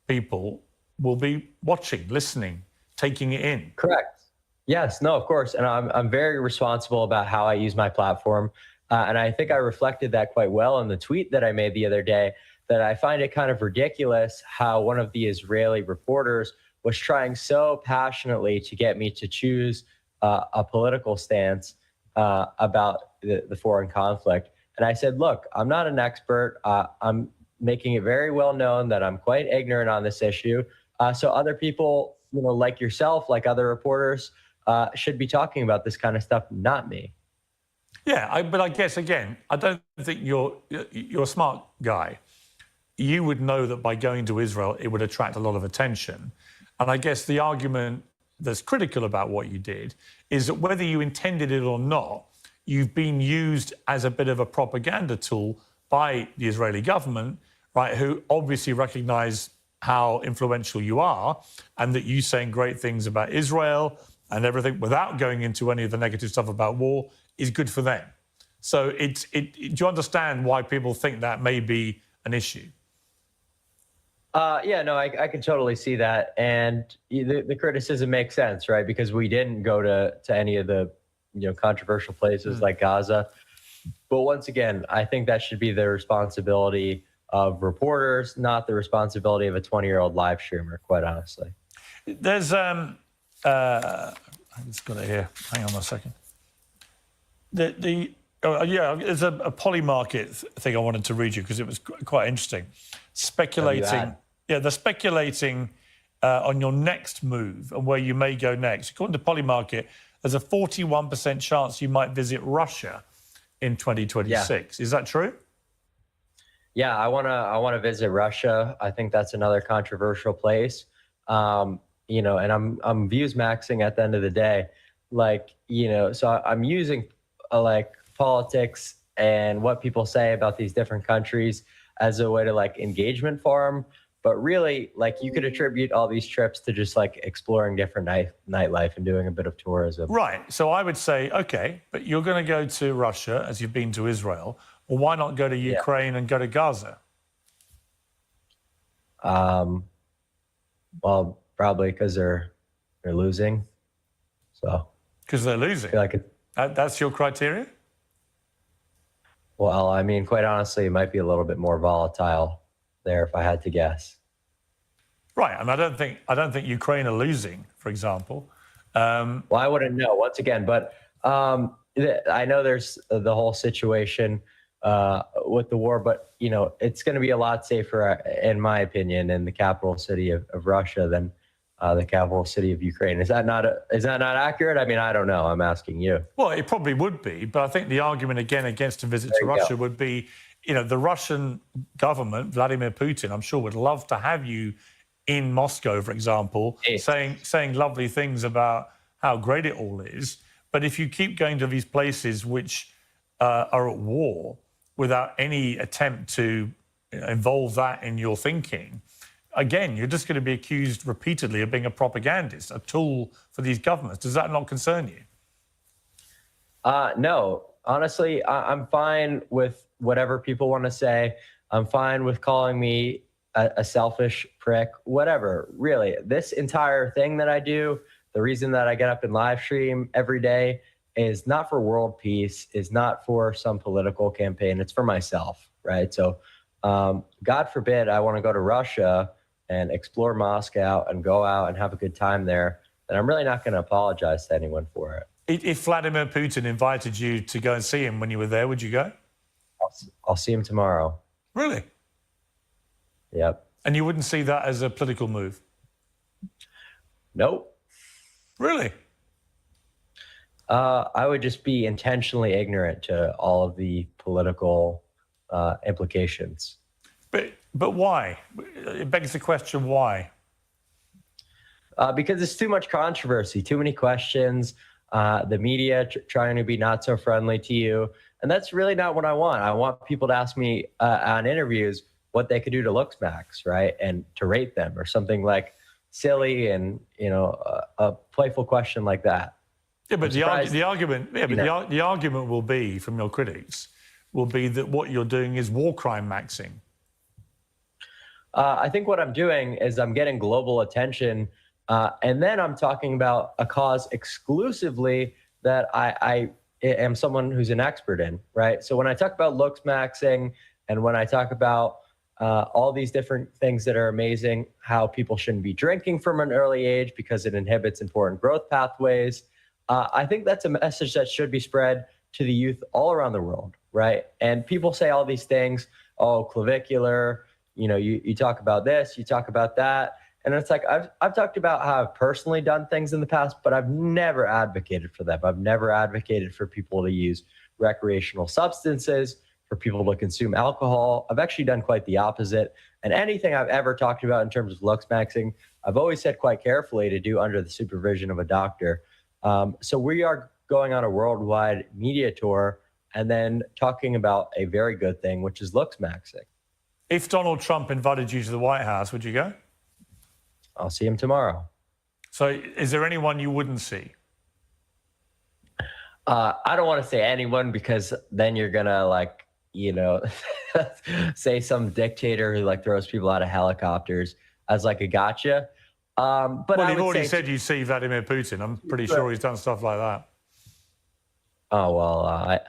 people will be watching, listening, taking it in? Correct. Yes, no, of course. And I'm very responsible about how I use my platform. And I think I reflected that quite well in the tweet that I made the other day, that I find it kind of ridiculous how one of the Israeli reporters was trying so passionately to get me to choose a political stance about the foreign conflict. And I said, look, I'm not an expert. I'm making it very well known that I'm quite ignorant on this issue. So other people, like yourself, like other reporters, should be talking about this kind of stuff, not me. Yeah, but I guess, again, I don't think you're a smart guy. You would know that by going to Israel, it would attract a lot of attention. And I guess the argument that's critical about what you did is that whether you intended it or not, you've been used as a bit of a propaganda tool by the Israeli government, right, who obviously recognize how influential you are and that you saying great things about Israel and everything without going into any of the negative stuff about war is good for them. So do you understand why people think that may be an issue? Yeah, no, I can totally see that. And the criticism makes sense, right? Because we didn't go to any of the controversial places like Gaza. But once again, I think that should be the responsibility of reporters, not the responsibility of a 20-year-old live streamer, quite honestly. There's, I just got it here. Hang on a second. There's a Polymarket thing I wanted to read you because it was quite interesting. They're speculating on your next move and where you may go next. According to Polymarket, there's a 41% chance you might visit Russia in 2026. Yeah. Is that true? Yeah, I wanna visit Russia. I think that's another controversial place. And I'm views maxing at the end of the day. So I'm using politics and what people say about these different countries as a way to engagement for them. But really, you could attribute all these trips to just exploring different nightlife and doing a bit of tourism. Right. So I would say, okay, but you're going to go to Russia as you've been to Israel. Well, why not go to Ukraine and go to Gaza? Well, probably because they're losing. So. Because they're losing. I feel that's your criteria? Well, I mean, quite honestly, it might be a little bit more volatile there if I had to guess. Right, and I don't think Ukraine are losing, for example. Well, I wouldn't know once again, but I know there's the whole situation with the war, but it's going to be a lot safer, in my opinion, in the capital city of Russia than the capital city of Ukraine. Is that not accurate? I mean, I don't know. I'm asking you. Well, it probably would be, but I think the argument again against a visit to Russia would be, the Russian government, Vladimir Putin, I'm sure would love to have you in Moscow, for example, saying lovely things about how great it all is. But if you keep going to these places which are at war without any attempt to involve that in your thinking, again, you're just going to be accused repeatedly of being a propagandist, a tool for these governments. Does that not concern you? No. Honestly, I'm fine with whatever people want to say. I'm fine with calling me a selfish prick, whatever. Really, this entire thing that I do, the reason that I get up and live stream every day is not for world peace, is not for some political campaign. It's for myself, right? So God forbid I want to go to Russia and explore Moscow and go out and have a good time there, then I'm really not going to apologize to anyone for it. If Vladimir Putin invited you to go and see him when you were there, would you go? I'll see him tomorrow. Really? Yep. And you wouldn't see that as a political move? Nope. Really? I would just be intentionally ignorant to all of the political implications. But why? It begs the question, why? Because it's too much controversy, too many questions, the media trying to be not so friendly to you. And that's really not what I want. I want people to ask me on interviews what they could do to Looksmax, right? And to rate them or something like silly and, a playful question like that. Yeah, but the argument will be from your critics will be that what you're doing is war crime maxing. I think what I'm doing is I'm getting global attention, and then I'm talking about a cause exclusively that I am someone who's an expert in, right? So when I talk about looks maxing and when I talk about all these different things that are amazing, how people shouldn't be drinking from an early age because it inhibits important growth pathways, I think that's a message that should be spread to the youth all around the world, right? And people say all these things, oh, clavicular, you talk about this, you talk about that. And it's like, I've talked about how I've personally done things in the past, but I've never advocated for them. I've never advocated for people to use recreational substances, for people to consume alcohol. I've actually done quite the opposite. And anything I've ever talked about in terms of looks maxing, I've always said quite carefully to do under the supervision of a doctor. So we are going on a worldwide media tour and then talking about a very good thing, which is looks maxing. If Donald Trump invited you to the White House, would you go? I'll see him tomorrow. So is there anyone you wouldn't see? I don't want to say anyone because then you're going to say some dictator who throws people out of helicopters as a gotcha. But well, you've already said you see Vladimir Putin. I'm pretty sure he's done stuff like that. Oh, well,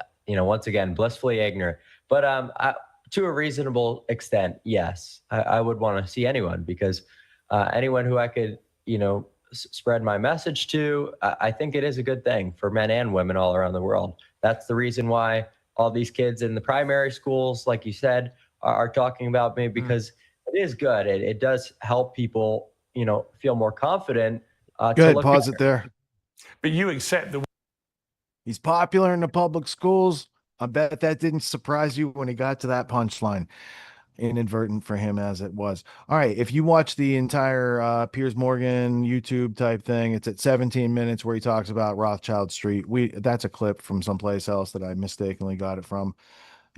once again, blissfully ignorant. But to a reasonable extent, yes, I would want to see anyone because anyone who I could, spread my message to, I think it is a good thing for men and women all around the world. That's the reason why all these kids in the primary schools, like you said, are talking about me because it is good. It does help people, feel more confident. Good, pause it there. But you accept that he's popular in the public schools. I bet that didn't surprise you when he got to that punchline. Inadvertent for him as it was. All right, if you watch the entire Piers Morgan YouTube type thing, it's at 17 minutes where he talks about Rothschild Street. That's a clip from someplace else that I mistakenly got it from,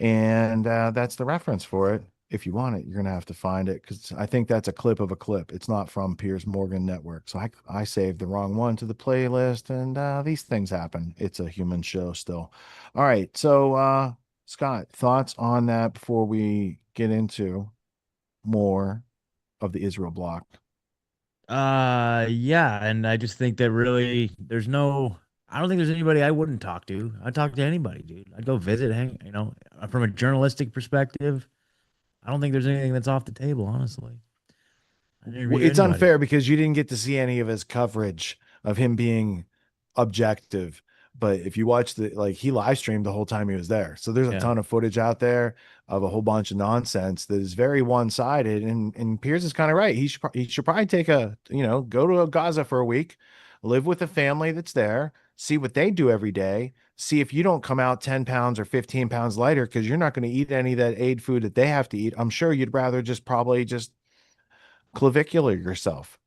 and that's the reference for it. If you want it, you're gonna have to find it because I think that's a clip of a clip. It's not from Piers Morgan Network, so I saved the wrong one to the playlist, and these things happen. It's a human show still. All right, so Scott, thoughts on that before we get into more of the Israel block? Yeah, and I just think that really I don't think there's anybody I wouldn't talk to. I'd talk to anybody, dude. I'd go visit, from a journalistic perspective. I don't think there's anything that's off the table, honestly. It's unfair because you didn't get to see any of his coverage of him being objective. But if you watch he live streamed the whole time he was there. So there's a ton of footage out there of a whole bunch of nonsense that is very one-sided. And Piers is kind of right. He should probably take go to Gaza for a week, live with a family that's there, see what they do every day, see if you don't come out 10 pounds or 15 pounds lighter because you're not going to eat any of that aid food that they have to eat. I'm sure you'd rather probably just clavicular yourself.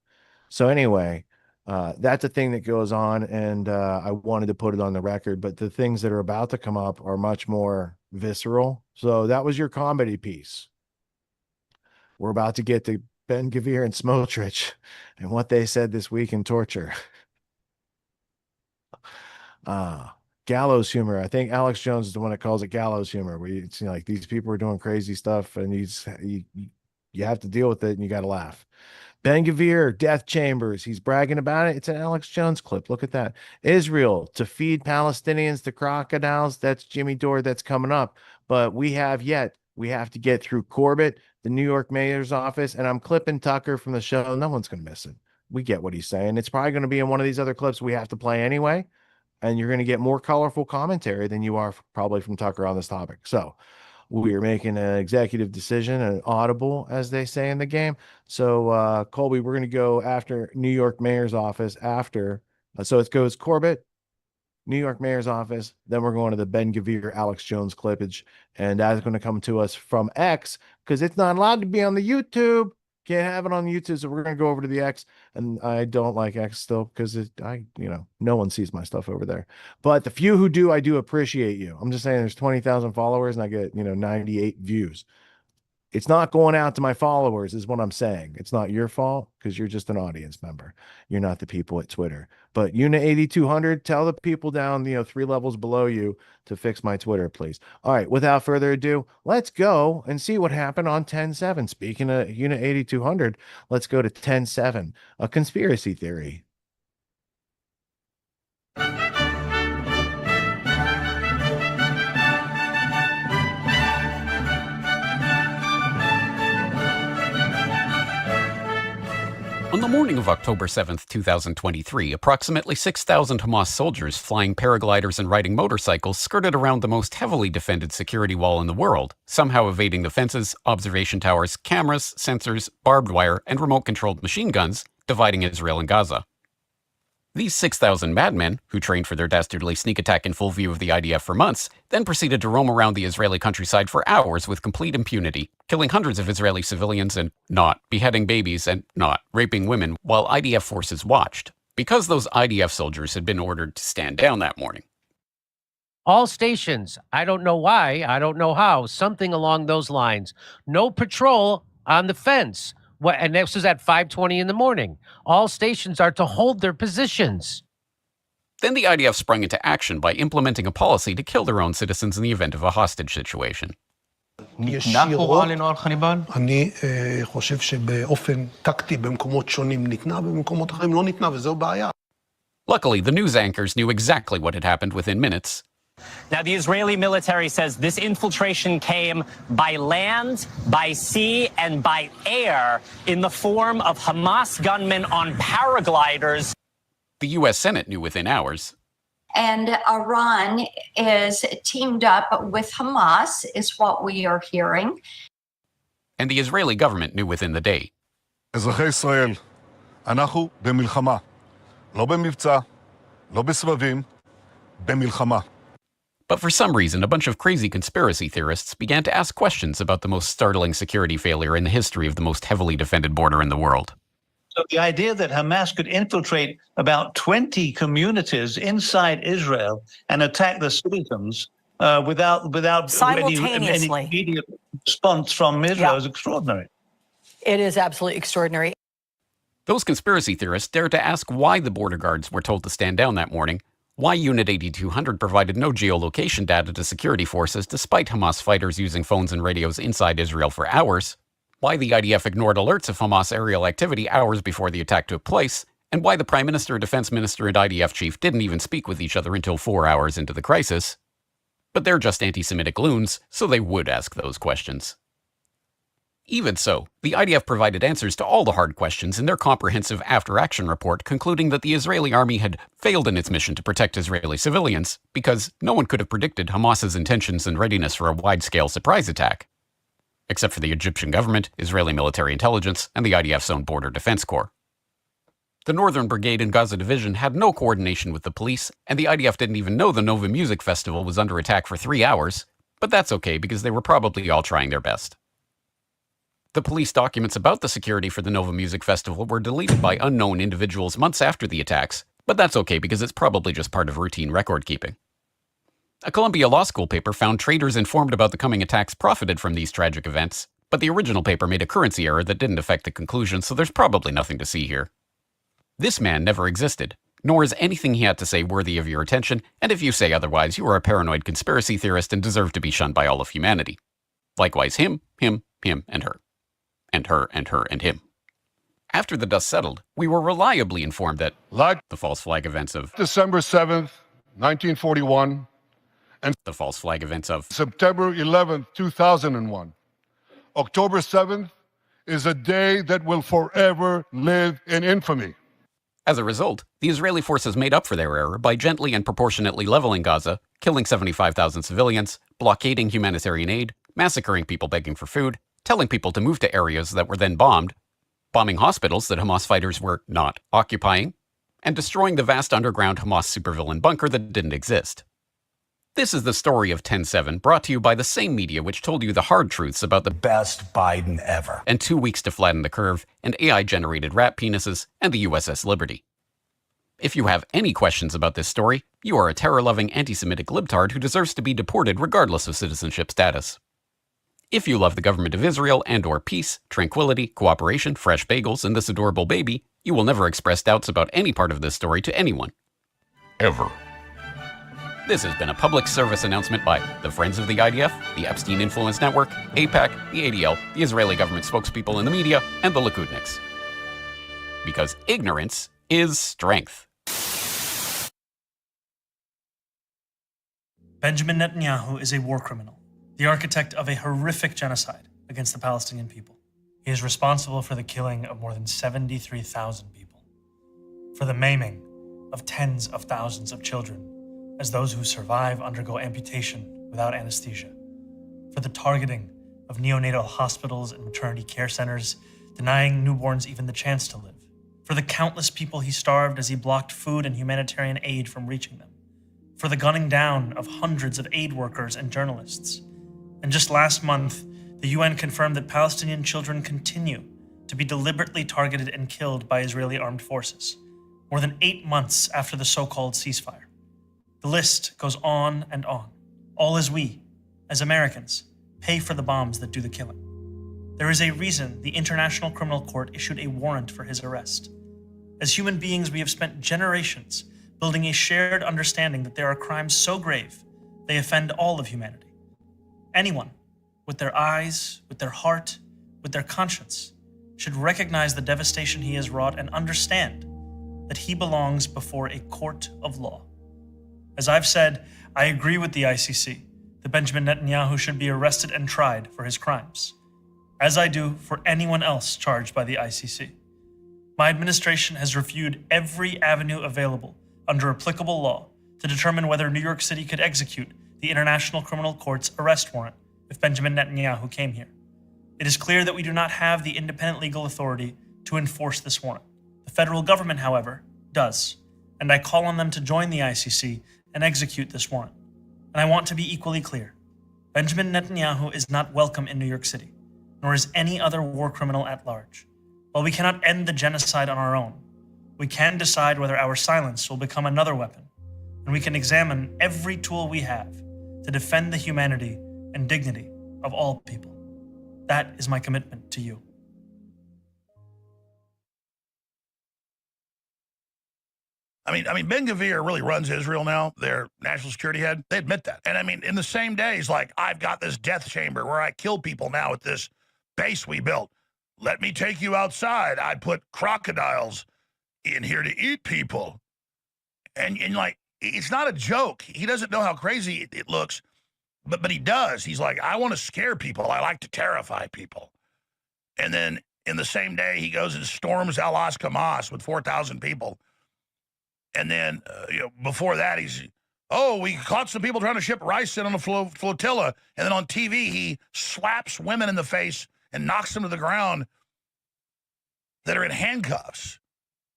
So anyway, that's a thing that goes on, and I wanted to put it on the record, but the things that are about to come up are much more visceral. So that was your comedy piece. We're about to get to Ben-Gvir and Smotrich and what they said this week in torture. Gallows humor. I think Alex Jones is the one that calls it gallows humor, where it's these people are doing crazy stuff and you have to deal with it and you got to laugh. Ben-Gvir, death chambers. He's bragging about it. It's an Alex Jones clip. Look at that. Israel to feed Palestinians to crocodiles. That's Jimmy Dore. That's coming up. But we have to get through Corbett, the New York mayor's office, and I'm clipping Tucker from the show. No one's going to miss it. We get what he's saying. It's probably going to be in one of these other clips we have to play anyway. And you're going to get more colorful commentary than you are probably from Tucker on this topic. So We are making an executive decision, an audible, as they say in the game. So, Colby, we're going to go after New York Mayor's office after. So it goes Corbett, New York Mayor's office. Then we're going to the Ben Gavir, Alex Jones clippage. And that's going to come to us from X because it's not allowed to be on the YouTube. Can't have it on YouTube. So we're going to go over to the X. And I don't like X still because no one sees my stuff over there. But the few who do, I do appreciate you. I'm just saying there's 20,000 followers and I get, 98 views. It's not going out to my followers is what I'm saying. It's not your fault because you're just an audience member. You're not the people at Twitter. But Unit 8200, tell the people down, 3 levels below you to fix my Twitter, please. All right, without further ado, let's go and see what happened on 10/7. Speaking of Unit 8200, let's go to 10/7, a conspiracy theory. On the morning of October 7th, 2023, approximately 6,000 Hamas soldiers flying paragliders and riding motorcycles skirted around the most heavily defended security wall in the world, somehow evading the fences, observation towers, cameras, sensors, barbed wire, and remote-controlled machine guns dividing Israel and Gaza. These 6,000 madmen, who trained for their dastardly sneak attack in full view of the IDF for months, then proceeded to roam around the Israeli countryside for hours with complete impunity, killing hundreds of Israeli civilians and not beheading babies and not raping women while IDF forces watched, because those IDF soldiers had been ordered to stand down that morning. All stations, I don't know why, I don't know how, something along those lines. No patrol on the fence. And this was at 5:20 in the morning. All stations are to hold their positions. Then the IDF sprung into action by implementing a policy to kill their own citizens in the event of a hostage situation. אני חושב שבאופן טקטי במקומות שונים ניתנה, במקומות אחרים לא ניתנה, וזו בעיה. Luckily, the news anchors knew exactly what had happened within minutes. Now, the Israeli military says this infiltration came by land, by sea, and by air in the form of Hamas gunmen on paragliders. The U.S. Senate knew within hours. And Iran is teamed up with Hamas, is what we are hearing. And the Israeli government knew within the day. אזרחי ישראל, אנחנו במלחמה. לא במבצע, לא בסבבים, במלחמה. But for some reason, a bunch of crazy conspiracy theorists began to ask questions about the most startling security failure in the history of the most heavily defended border in the world. So the idea that Hamas could infiltrate about 20 communities inside Israel and attack the citizens without any immediate response from Israel is extraordinary. It is absolutely extraordinary. Those conspiracy theorists dared to ask why the border guards were told to stand down that morning, why Unit 8200 provided no geolocation data to security forces despite Hamas fighters using phones and radios inside Israel for hours, why the IDF ignored alerts of Hamas aerial activity hours before the attack took place, and why the Prime Minister, Defense Minister, and IDF chief didn't even speak with each other until 4 hours into the crisis. But they're just anti-Semitic loons, so they would ask those questions. Even so, the IDF provided answers to all the hard questions in their comprehensive after-action report, concluding that the Israeli army had failed in its mission to protect Israeli civilians, because no one could have predicted Hamas's intentions and readiness for a wide-scale surprise attack. Except for the Egyptian government, Israeli military intelligence, and the IDF's own Border Defense Corps. The Northern Brigade and Gaza Division had no coordination with the police, and the IDF didn't even know the Nova Music Festival was under attack for 3 hours, but that's okay because they were probably all trying their best. The police documents about the security for the Nova Music Festival were deleted by unknown individuals months after the attacks, but that's okay because it's probably just part of routine record keeping. A Columbia Law School paper found traders informed about the coming attacks profited from these tragic events, but the original paper made a currency error that didn't affect the conclusion, so there's probably nothing to see here. This man never existed, nor is anything he had to say worthy of your attention, and if you say otherwise, you are a paranoid conspiracy theorist and deserve to be shunned by all of humanity. Likewise him, and her. And her, and her, and him. After the dust settled, we were reliably informed that the false flag events of December 7th, 1941, and the false flag events of September 11th, 2001. October 7th is a day that will forever live in infamy. As a result, the Israeli forces made up for their error by gently and proportionately leveling Gaza, killing 75,000 civilians, blockading humanitarian aid, massacring people begging for food, telling people to move to areas that were then bombed, bombing hospitals that Hamas fighters were not occupying, and destroying the vast underground Hamas supervillain bunker that didn't exist. This is the story of 10/7, brought to you by the same media which told you the hard truths about the best Biden ever, and 2 weeks to flatten the curve, and AI-generated rat penises, and the USS Liberty. If you have any questions about this story, you are a terror-loving anti-Semitic libtard who deserves to be deported regardless of citizenship status. If you love the government of Israel and/or peace, tranquility, cooperation, fresh bagels, and this adorable baby, you will never express doubts about any part of this story to anyone. Ever. This has been a public service announcement by the Friends of the IDF, the Epstein Influence Network, AIPAC, the ADL, the Israeli government spokespeople in the media, and the Likudniks. Because ignorance is strength. Benjamin Netanyahu is a war criminal, the architect of a horrific genocide against the Palestinian people. He is responsible for the killing of more than 73,000 people, for the maiming of tens of thousands of children as those who survive undergo amputation without anesthesia, for the targeting of neonatal hospitals and maternity care centers, denying newborns even the chance to live, for the countless people he starved as he blocked food and humanitarian aid from reaching them, for the gunning down of hundreds of aid workers and journalists. And just last month, the UN confirmed that Palestinian children continue to be deliberately targeted and killed by Israeli armed forces, more than 8 months after the so-called ceasefire. The list goes on and on, all as we, as Americans, pay for the bombs that do the killing. There is a reason the International Criminal Court issued a warrant for his arrest. As human beings, we have spent generations building a shared understanding that there are crimes so grave, they offend all of humanity. Anyone, with their eyes, with their heart, with their conscience, should recognize the devastation he has wrought and understand that he belongs before a court of law. As I've said, I agree with the ICC that Benjamin Netanyahu should be arrested and tried for his crimes, as I do for anyone else charged by the ICC. My administration has reviewed every avenue available under applicable law to determine whether New York City could execute the International Criminal Court's arrest warrant if Benjamin Netanyahu came here. It is clear that we do not have the independent legal authority to enforce this warrant. The federal government, however, does, and I call on them to join the ICC and execute this warrant. And I want to be equally clear. Benjamin Netanyahu is not welcome in New York City, nor is any other war criminal at large. While we cannot end the genocide on our own, we can decide whether our silence will become another weapon, and we can examine every tool we have to defend the humanity and dignity of all people. That is my commitment to you. I mean, Ben Gvir really runs Israel now, their national security head. They admit that. And I mean, in the same day, he's like, I've got this death chamber where I kill people now at this base we built. Let me take you outside. I put crocodiles in here to eat people. And like, it's not a joke. He doesn't know how crazy it looks, but he does. He's like, I want to scare people. I like to terrify people. And then in the same day, he goes and storms Al-As Hamas with 4,000 people. And then, before that, we caught some people trying to ship rice in on a flotilla. And then on TV, he slaps women in the face and knocks them to the ground that are in handcuffs.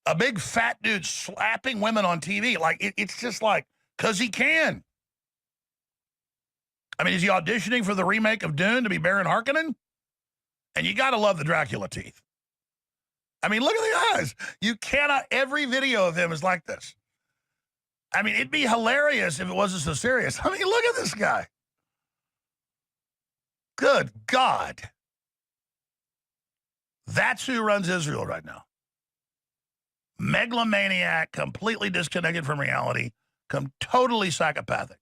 A big fat dude slapping women on TV. Like, it's just like, because he can. I mean, is he auditioning for the remake of Dune to be Baron Harkonnen? And you got to love the Dracula teeth. I mean, look at the eyes. You cannot, every video of him is like this. I mean, it'd be hilarious if it wasn't so serious. I mean, look at this guy. Good God. That's who runs Israel right now. Megalomaniac, completely disconnected from reality, totally psychopathic.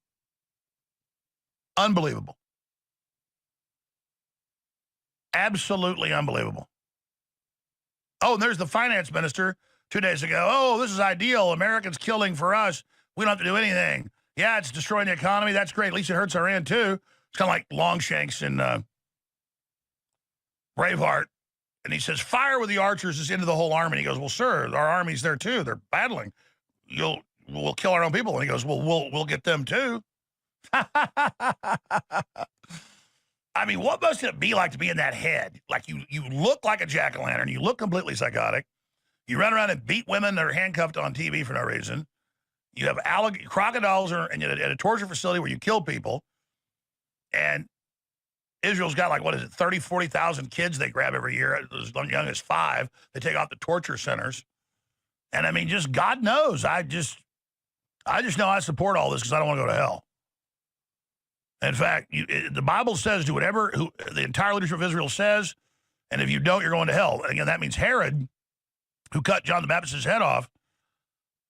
Unbelievable. Absolutely unbelievable. Oh, and there's the finance minister 2 days ago. Oh, this is ideal. Americans killing for us. We don't have to do anything. Yeah, it's destroying the economy. That's great. At least it hurts Iran, too. It's kind of like Longshanks in Braveheart. And he says, fire with the archers is into the whole army. And he goes, well, sir, our army's there, too. They're battling. We'll kill our own people. And he goes, well, we'll get them, too. I mean, what must it be like to be in that head? Like you look like a jack-o'-lantern. You look completely psychotic. You run around and beat women that are handcuffed on TV for no reason. You have crocodiles and you're at a torture facility where you kill people. And Israel's got like, 30, 40,000 kids they grab every year, as young as 5. They take off the torture centers. And I mean, just God knows. I just know I support all this because I don't want to go to hell. In fact, the Bible says do whatever the entire leadership of Israel says, and if you don't, you're going to hell. And again, that means Herod, who cut John the Baptist's head off,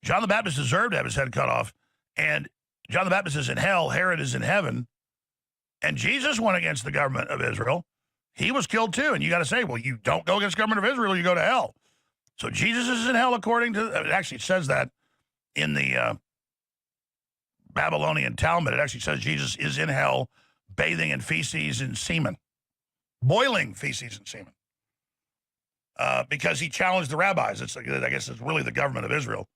John the Baptist deserved to have his head cut off, and John the Baptist is in hell, Herod is in heaven, and Jesus went against the government of Israel. He was killed too, and you got to say, well, you don't go against the government of Israel, you go to hell. So Jesus is in hell according to, it actually says that in the Babylonian Talmud. It actually says Jesus is in hell bathing in feces and semen, boiling feces and semen, because he challenged the rabbis. I guess it's really the government of Israel.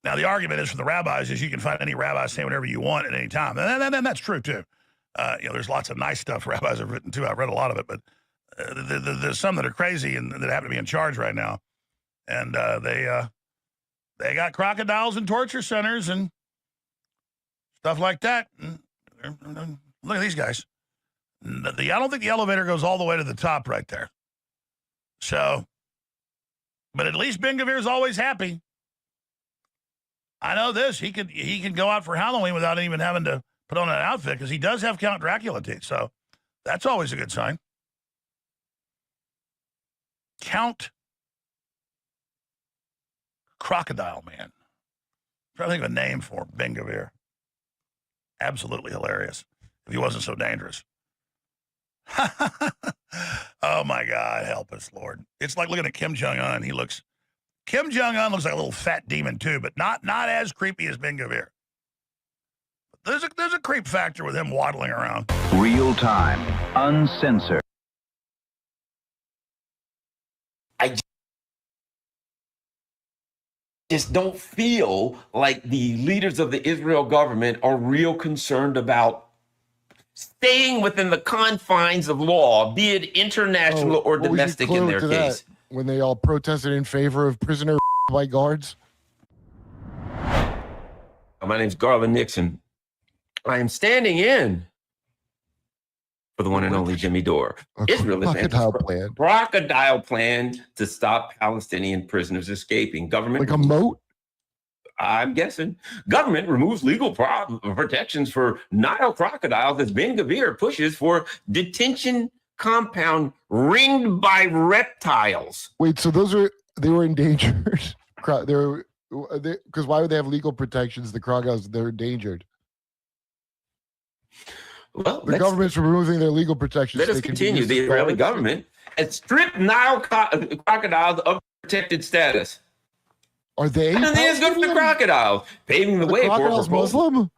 Now, the argument is from the rabbis is you can find any rabbi saying whatever you want at any time. And that's true, too. There's lots of nice stuff rabbis have written, too. I've read a lot of it, but there's some that are crazy and that happen to be in charge right now. And they got crocodiles and torture centers and stuff like that. Look at these guys. I don't think the elevator goes all the way to the top right there. So, but at least Ben Gvir's always happy. I know this. He can go out for Halloween without even having to put on an outfit because he does have Count Dracula teeth. So that's always a good sign. Count Crocodile Man. I'm trying to think of a name for Ben Gvir. Absolutely hilarious if he wasn't so dangerous. Oh my God, help us, Lord. It's like looking at Kim Jong-un. Kim Jong-un looks like a little fat demon too, but not as creepy as Ben Gvir. There's a creep factor with him waddling around. Real time, uncensored. I just don't feel like the leaders of the Israel government are real concerned about staying within the confines of law, be it international or domestic in their case. When they all protested in favor of prisoner by guards? My name's Garland Nixon. I am standing in for the one and only Jimmy Dore. Israel is crocodile plan to stop Palestinian prisoners escaping. Government like a moat? I'm guessing. Government removes legal protections for Nile crocodiles as Ben Gvir pushes for detention compound ringed by reptiles. Wait, so they were endangered? Because why would they have legal protections? The crocodiles, they're endangered. Well, the government's removing their legal protections. Let us continue. The Israeli government has stripped Nile crocodiles of protected status. Are they? And then it's good for the crocodiles, paving the way for crocodiles Muslim.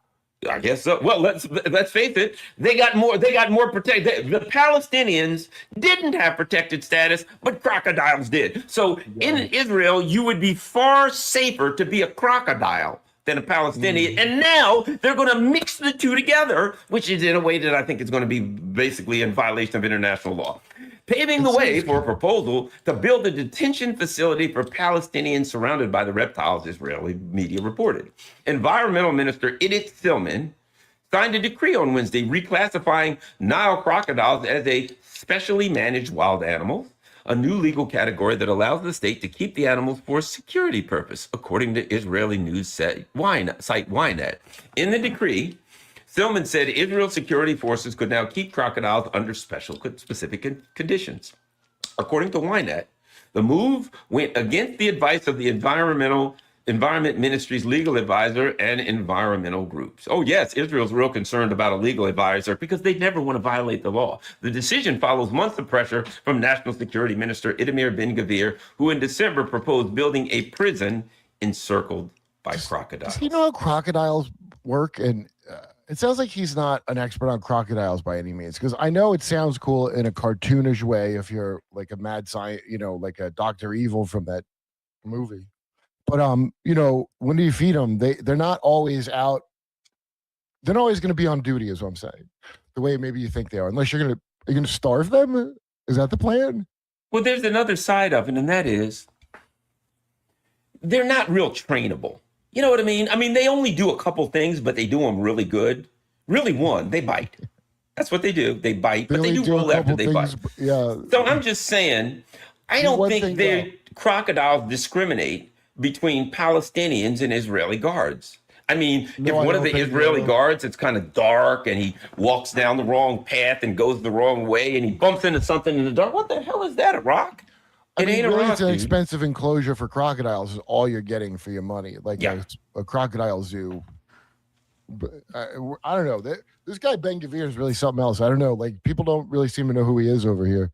I guess so. Well, let's face it. They got more protected. The Palestinians didn't have protected status, but crocodiles did. So in Israel, you would be far safer to be a crocodile than a Palestinian. And now they're going to mix the two together, which is in a way that I think is going to be basically in violation of international law. Paving the way for a proposal to build a detention facility for Palestinians surrounded by the reptiles, Israeli media reported. Environmental Minister Idit Silman signed a decree on Wednesday reclassifying Nile crocodiles as a specially managed wild animal, a new legal category that allows the state to keep the animals for security purpose, according to Israeli news site Ynet. In the decree, Silman said Israel security forces could now keep crocodiles under specific conditions. According to Ynet, the move went against the advice of the Environment Ministry's legal advisor and environmental groups. Oh yes, Israel's real concerned about a legal advisor because they never want to violate the law. The decision follows months of pressure from National Security Minister Itamar Ben-Gvir, who in December proposed building a prison encircled by crocodiles. Does he know how crocodiles work? And it sounds like he's not an expert on crocodiles by any means, because I know it sounds cool in a cartoonish way if you're like a mad science, like a Dr. Evil from that movie. But when do you feed them? They're not always out They're not always going to be on duty, is what I'm saying. The way maybe you think they are, unless are you going to starve them? Is that the plan? Well, there's another side of it, and that is they're not real trainable. You know what I mean? I mean, they only do a couple things, but they do them really good. Really, they bite. That's what they do. They bite, but they do roll after they bite. Yeah. So I'm just saying, I don't think crocodiles discriminate between Palestinians and Israeli guards. I mean, if one of the Israeli guards, it's kind of dark and he walks down the wrong path and goes the wrong way and he bumps into something in the dark, what the hell is that, a rock? It ain't a rock. It's an expensive enclosure for crocodiles. Is all you're getting for your money. Like a crocodile zoo. But I don't know. This guy Ben Gavir is really something else. I don't know. Like people don't really seem to know who he is over here.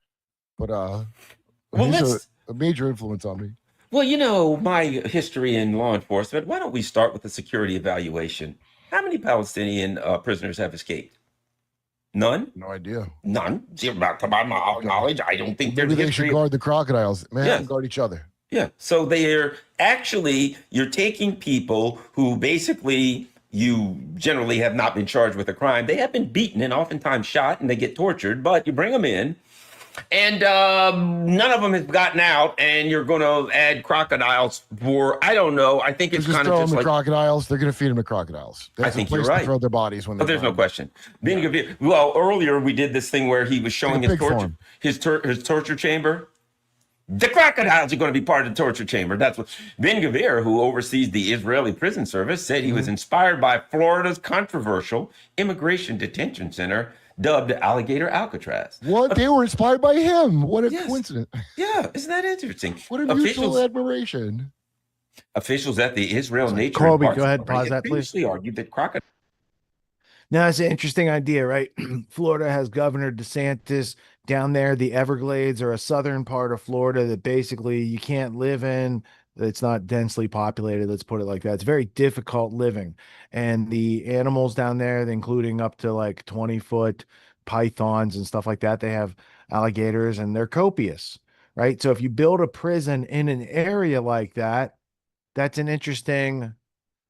But he's a major influence on me. Well, you know, my history in law enforcement, why don't we start with the security evaluation? How many Palestinian prisoners have escaped? None? No idea. None. To my knowledge, I don't think Maybe they should guard the crocodiles. Man, guard each other. Yeah. So you're taking people who basically you generally have not been charged with a crime. They have been beaten and oftentimes shot and they get tortured, but you bring them in. And none of them has gotten out, and you're going to add crocodiles for, I don't know. I think it's kind of just like crocodiles. They're going to feed them to crocodiles. I think you're right. To throw their bodies when they. But there's no question. Well, earlier we did this thing where he was showing his torture chamber. The crocodiles are going to be part of the torture chamber. That's what Ben Gavir, who oversees the Israeli prison service, said he was inspired by Florida's controversial immigration detention center dubbed Alligator Alcatraz. What? They were inspired by him. What a coincidence. Yeah, isn't that interesting? What a mutual admiration. Officials at the Israel Nature Colby, Parks go ahead, pause that, please. previously argued that crocodiles. Now, it's an interesting idea, right? Florida has Governor DeSantis down there. The Everglades are a southern part of Florida that basically you can't live in. It's not densely populated, let's put it like that. It's very difficult living. And the animals down there, including up to like 20-foot pythons and stuff like that, they have alligators and they're copious, right? So if you build a prison in an area like that, that's an interesting,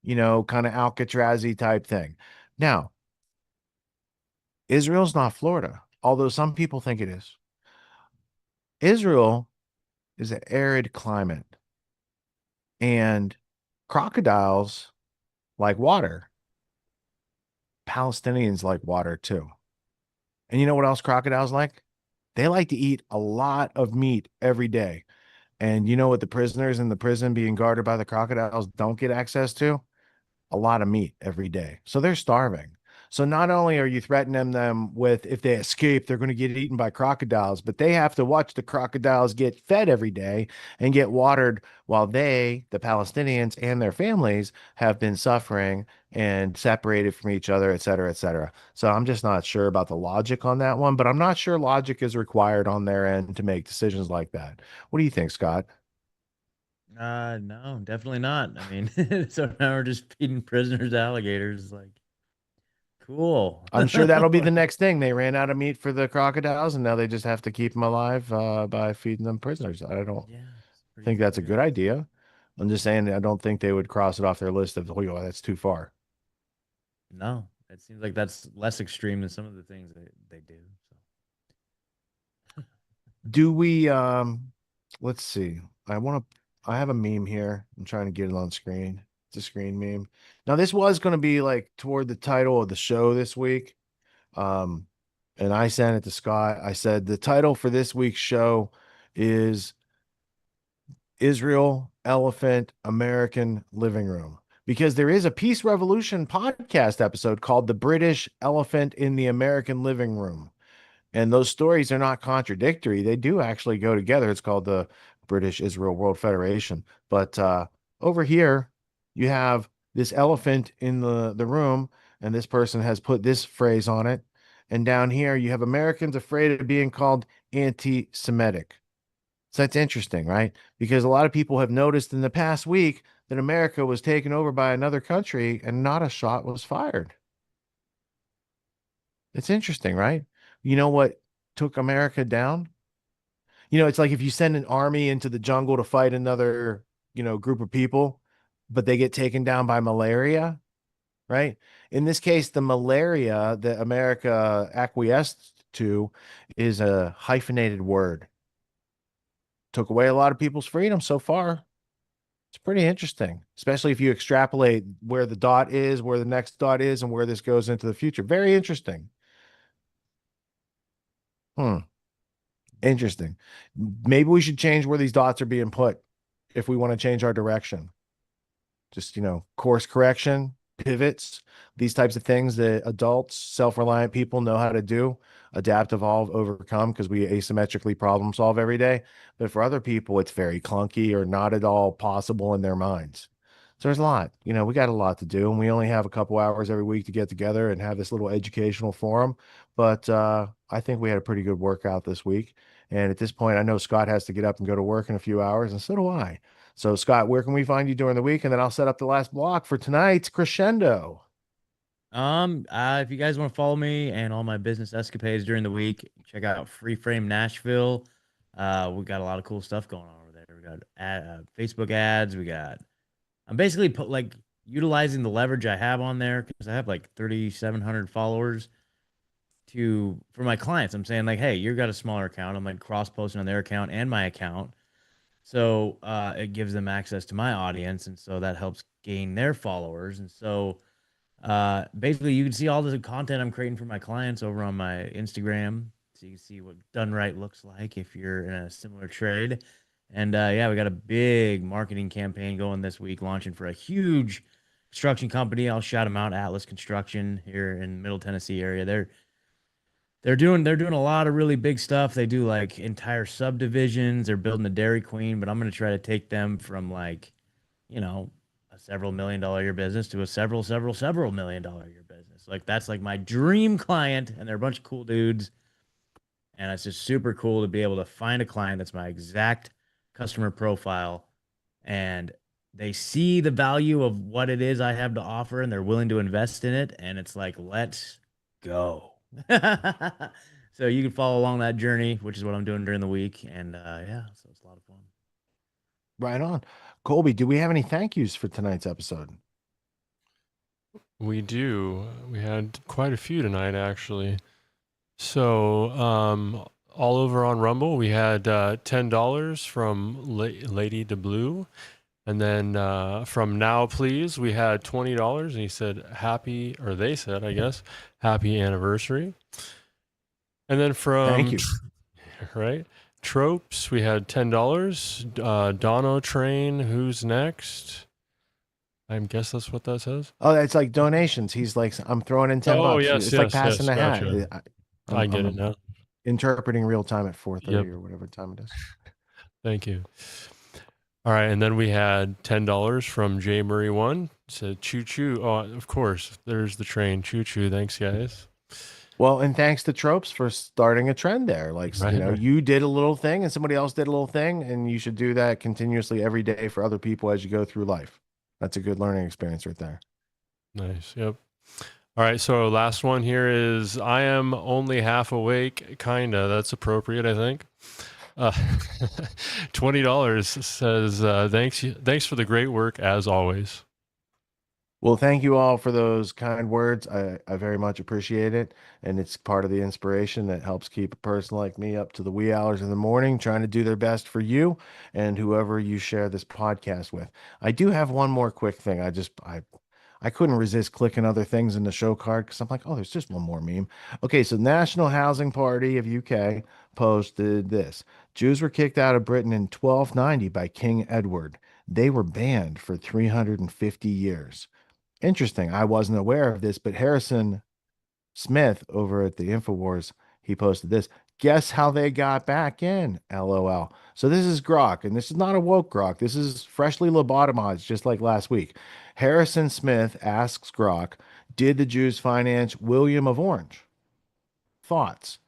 kind of Alcatraz-y type thing. Now, Israel's not Florida, although some people think it is. Israel is an arid climate. And crocodiles like water. Palestinians like water too. And you know what else crocodiles like? They like to eat a lot of meat every day. And you know what the prisoners in the prison being guarded by the crocodiles don't get access to? A lot of meat every day. So they're starving. So not only are you threatening them with, if they escape, they're going to get eaten by crocodiles, but they have to watch the crocodiles get fed every day and get watered while they, the Palestinians and their families, have been suffering and separated from each other, et cetera, et cetera. So I'm just not sure about the logic on that one, but I'm not sure logic is required on their end to make decisions like that. What do you think, Scott? No, definitely not. I mean, so now we're just feeding prisoners alligators, like. Cool. I'm sure that'll be the next thing. They ran out of meat for the crocodiles, and now they just have to keep them alive by feeding them prisoners. I don't think that's a good idea. I'm just saying I don't think they would cross it off their list of, oh, that's too far. No, it seems like that's less extreme than some of the things they do. So. Do we? Let's see. I have a meme here. I'm trying to get it on screen. It's a screen meme. Now, this was going to be like toward the title of the show this week. And I sent it to Scott. I said, the title for this week's show is Israel Elephant American Living Room, because there is a Peace Revolution podcast episode called The British Elephant in the American Living Room. And those stories are not contradictory. They do actually go together. It's called the British Israel World Federation. But over here, you have this elephant in the room, and this person has put this phrase on it. And down here, you have Americans afraid of being called anti-Semitic. So that's interesting, right? Because a lot of people have noticed in the past week that America was taken over by another country and not a shot was fired. It's interesting, right? You know what took America down? It's like if you send an army into the jungle to fight another, group of people, but they get taken down by malaria. right? In this case, the malaria that America acquiesced to is a hyphenated word. Took away a lot of people's freedom so far. It's pretty interesting, especially if you extrapolate where the dot is, where the next dot is, and where this goes into the future. Very interesting. Interesting. Maybe we should change where these dots are being put if we want to change our direction. Just, course correction, pivots, these types of things that adults, self-reliant people know how to do, adapt, evolve, overcome, because we asymmetrically problem solve every day. But for other people, it's very clunky or not at all possible in their minds. So there's a lot, we got a lot to do, and we only have a couple hours every week to get together and have this little educational forum. But I think we had a pretty good workout this week. And at this point, I know Scott has to get up and go to work in a few hours, and so do I. So, Scott, where can we find you during the week? And then I'll set up the last block for tonight's crescendo. If you guys want to follow me and all my business escapades during the week, check out Free Frame Nashville. We got a lot of cool stuff going on over there. We got Facebook ads. I'm basically utilizing the leverage I have on there because I have like 3,700 followers for my clients. I'm saying hey, you've got a smaller account. I'm cross posting on their account and my account. So it gives them access to my audience, and so that helps gain their followers. And so basically, you can see all the content I'm creating for my clients over on my Instagram, so you can see what done right looks like if you're in a similar trade. And we got a big marketing campaign going this week, launching for a huge construction company. I'll shout them out, Atlas Construction here in Middle Tennessee area. They're doing a lot of really big stuff. They do entire subdivisions. They're building the Dairy Queen, but I'm going to try to take them from a several $1 million a year business to a several $1 million a year business. That's my dream client, and they're a bunch of cool dudes. And it's just super cool to be able to find a client that's my exact customer profile, and they see the value of what it is I have to offer, and they're willing to invest in it. And it's let's go. So you can follow along that journey, which is what I'm doing during the week. And so it's a lot of fun. Right on. Colby, do we have any thank yous for tonight's episode? We do. We had quite a few tonight, actually. So all over on Rumble, we had $10 from Lady DeBlue. And then from Now Please, we had $20, and he said they said, I guess, happy anniversary. And then from Thank you. Right, Tropes, we had $10. Dono Train, who's next? I guess that's what that says. Oh, that's like donations. He's I'm throwing in $10. Oh, yes, it's like passing the hat. gotcha. I get it now. Interpreting real time at 4:30 Yep. or whatever time it is. Thank you. All right, and then we had $10 from J Murray 1. Said choo choo. Oh, of course. There's the train. Choo choo. Thanks, guys. Well, and thanks to Tropes for starting a trend there. Right. You did a little thing and somebody else did a little thing, and you should do that continuously every day for other people as you go through life. That's a good learning experience right there. Nice. Yep. All right, so last one here is I am only half awake, kinda. That's appropriate, I think. $20 says thanks for the great work as always. Well, thank you all for those kind words. I very much appreciate it. And it's part of the inspiration that helps keep a person like me up to the wee hours of the morning, trying to do their best for you and whoever you share this podcast with. I do have one more quick thing. I couldn't resist clicking other things in the show card because I'm like, oh, there's just one more meme. Okay, so National Housing Party of UK posted this. Jews were kicked out of Britain in 1290 by King Edward. They were banned for 350 years. Interesting. I wasn't aware of this, but Harrison Smith over at the InfoWars, he posted this. Guess how they got back in? LOL. So this is Grok, and this is not a woke Grok. This is freshly lobotomized, just like last week. Harrison Smith asks Grok, did the Jews finance William of Orange? Thoughts?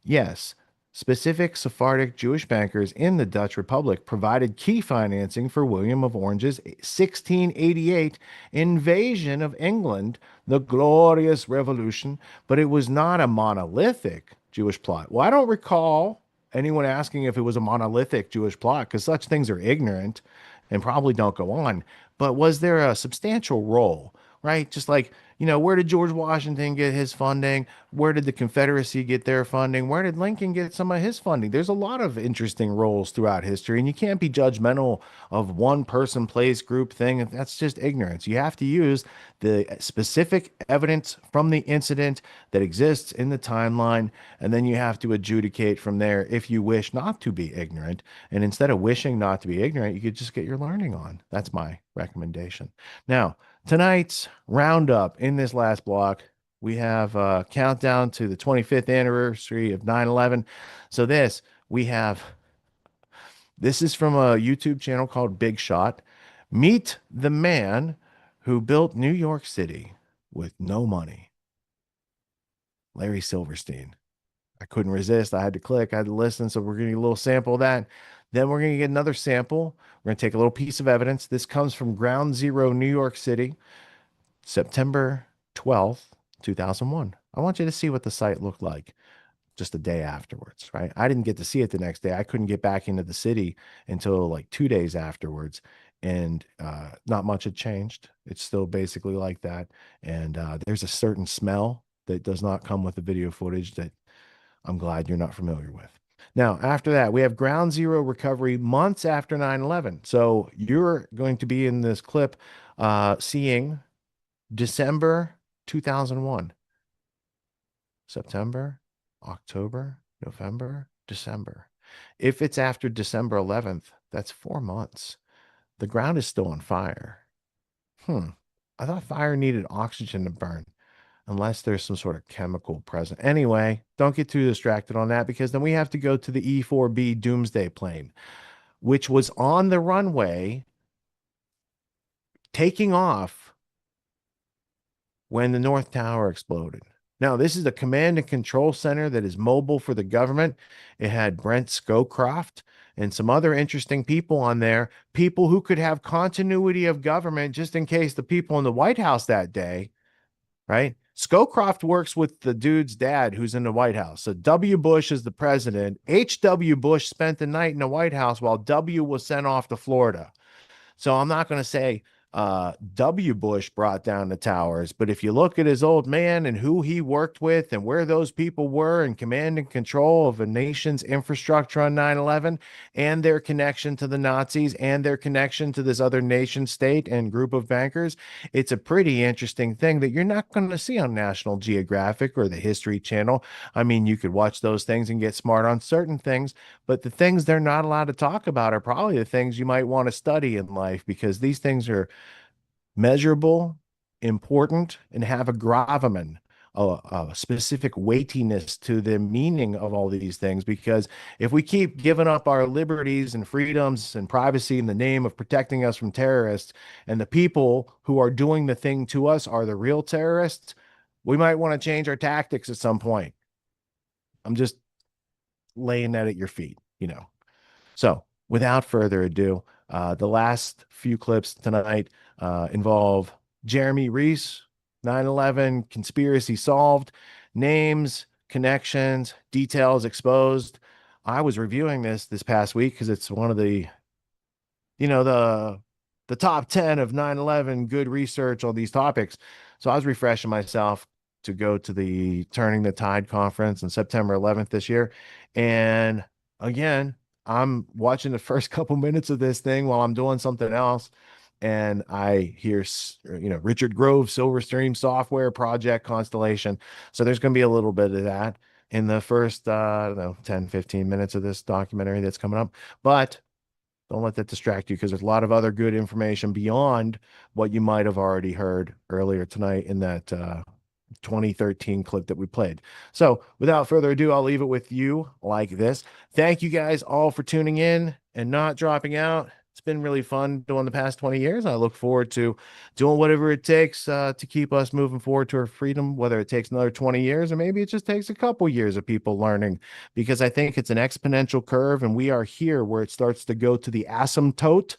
Yes. Specific Sephardic Jewish bankers in the Dutch Republic provided key financing for William of Orange's 1688 invasion of England, the Glorious Revolution, but it was not a monolithic Jewish plot. Well, I don't recall anyone asking if it was a monolithic Jewish plot because such things are ignorant and probably don't go on. But was there a substantial role right? Just like, where did George Washington get his funding? Where did the Confederacy get their funding? Where did Lincoln get some of his funding? There's a lot of interesting roles throughout history, and you can't be judgmental of one person, place, group, thing. That's just ignorance. You have to use the specific evidence from the incident that exists in the timeline, and then you have to adjudicate from there if you wish not to be ignorant. And instead of wishing not to be ignorant, you could just get your learning on. That's my recommendation. Now, tonight's roundup in this last block, we have a countdown to the 25th anniversary of 9/11. So this is from a YouTube channel called Big Shot. Meet the man who built New York City with no money. Larry Silverstein. I couldn't resist. I had to click. I had to listen. So we're going to get a little sample of that. Then we're going to get another sample. We're going to take a little piece of evidence. This comes from Ground Zero, New York City, September 12th, 2001. I want you to see what the site looked like just a day afterwards, right? I didn't get to see it the next day. I couldn't get back into the city until like 2 days afterwards. And not much had changed. It's still basically like that. And there's a certain smell that does not come with the video footage that I'm glad you're not familiar with. Now, after that, we have Ground Zero recovery months after 9/11. So you're going to be in this clip seeing December 2001. September, October, November, December. If it's after December 11th, that's 4 months. The ground is still on fire. I thought fire needed oxygen to burn, unless there's some sort of chemical present. Anyway, don't get too distracted on that, because then we have to go to the E-4B Doomsday plane, which was on the runway taking off when the North Tower exploded. Now, this is a command and control center that is mobile for the government. It had Brent Scowcroft and some other interesting people on there, people who could have continuity of government just in case the people in the White House that day, right? Scowcroft works with the dude's dad who's in the White House. So W. Bush is the president. H.W. Bush spent the night in the White House while W. was sent off to Florida. So I'm not going to say W. Bush brought down the towers, but if you look at his old man and who he worked with and where those people were in command and control of a nation's infrastructure on 9/11 and their connection to the Nazis and their connection to this other nation state and group of bankers, it's a pretty interesting thing that you're not going to see on National Geographic or the History Channel. I mean, you could watch those things and get smart on certain things, but the things they're not allowed to talk about are probably the things you might want to study in life, because these things are measurable, important, and have a gravamen, a specific weightiness to the meaning of all these things. Because if we keep giving up our liberties and freedoms and privacy in the name of protecting us from terrorists, and the people who are doing the thing to us are the real terrorists, we might want to change our tactics at some point. I'm just laying that at your feet, So without further ado, the last few clips tonight involve Jeremy Reese, 9/11 conspiracy solved, names, connections, details exposed. I was reviewing this past week because it's one of the, the top 10 of 9/11 good research on these topics. So I was refreshing myself to go to the Turning the Tide conference on September 11th this year. And again, I'm watching the first couple minutes of this thing while I'm doing something else, and I hear, Richard Grove, Silverstream Software Project Constellation. So there's going to be a little bit of that in the first, 10, 15 minutes of this documentary that's coming up. But don't let that distract you, because there's a lot of other good information beyond what you might have already heard earlier tonight in that 2013 clip that we played. So without further ado, I'll leave it with you like this. Thank you guys all for tuning in and not dropping out. It's been really fun doing the past 20 years. I look forward to doing whatever it takes to keep us moving forward to our freedom, whether it takes another 20 years or maybe it just takes a couple years of people learning, because I think it's an exponential curve, and we are here where it starts to go to the asymptote.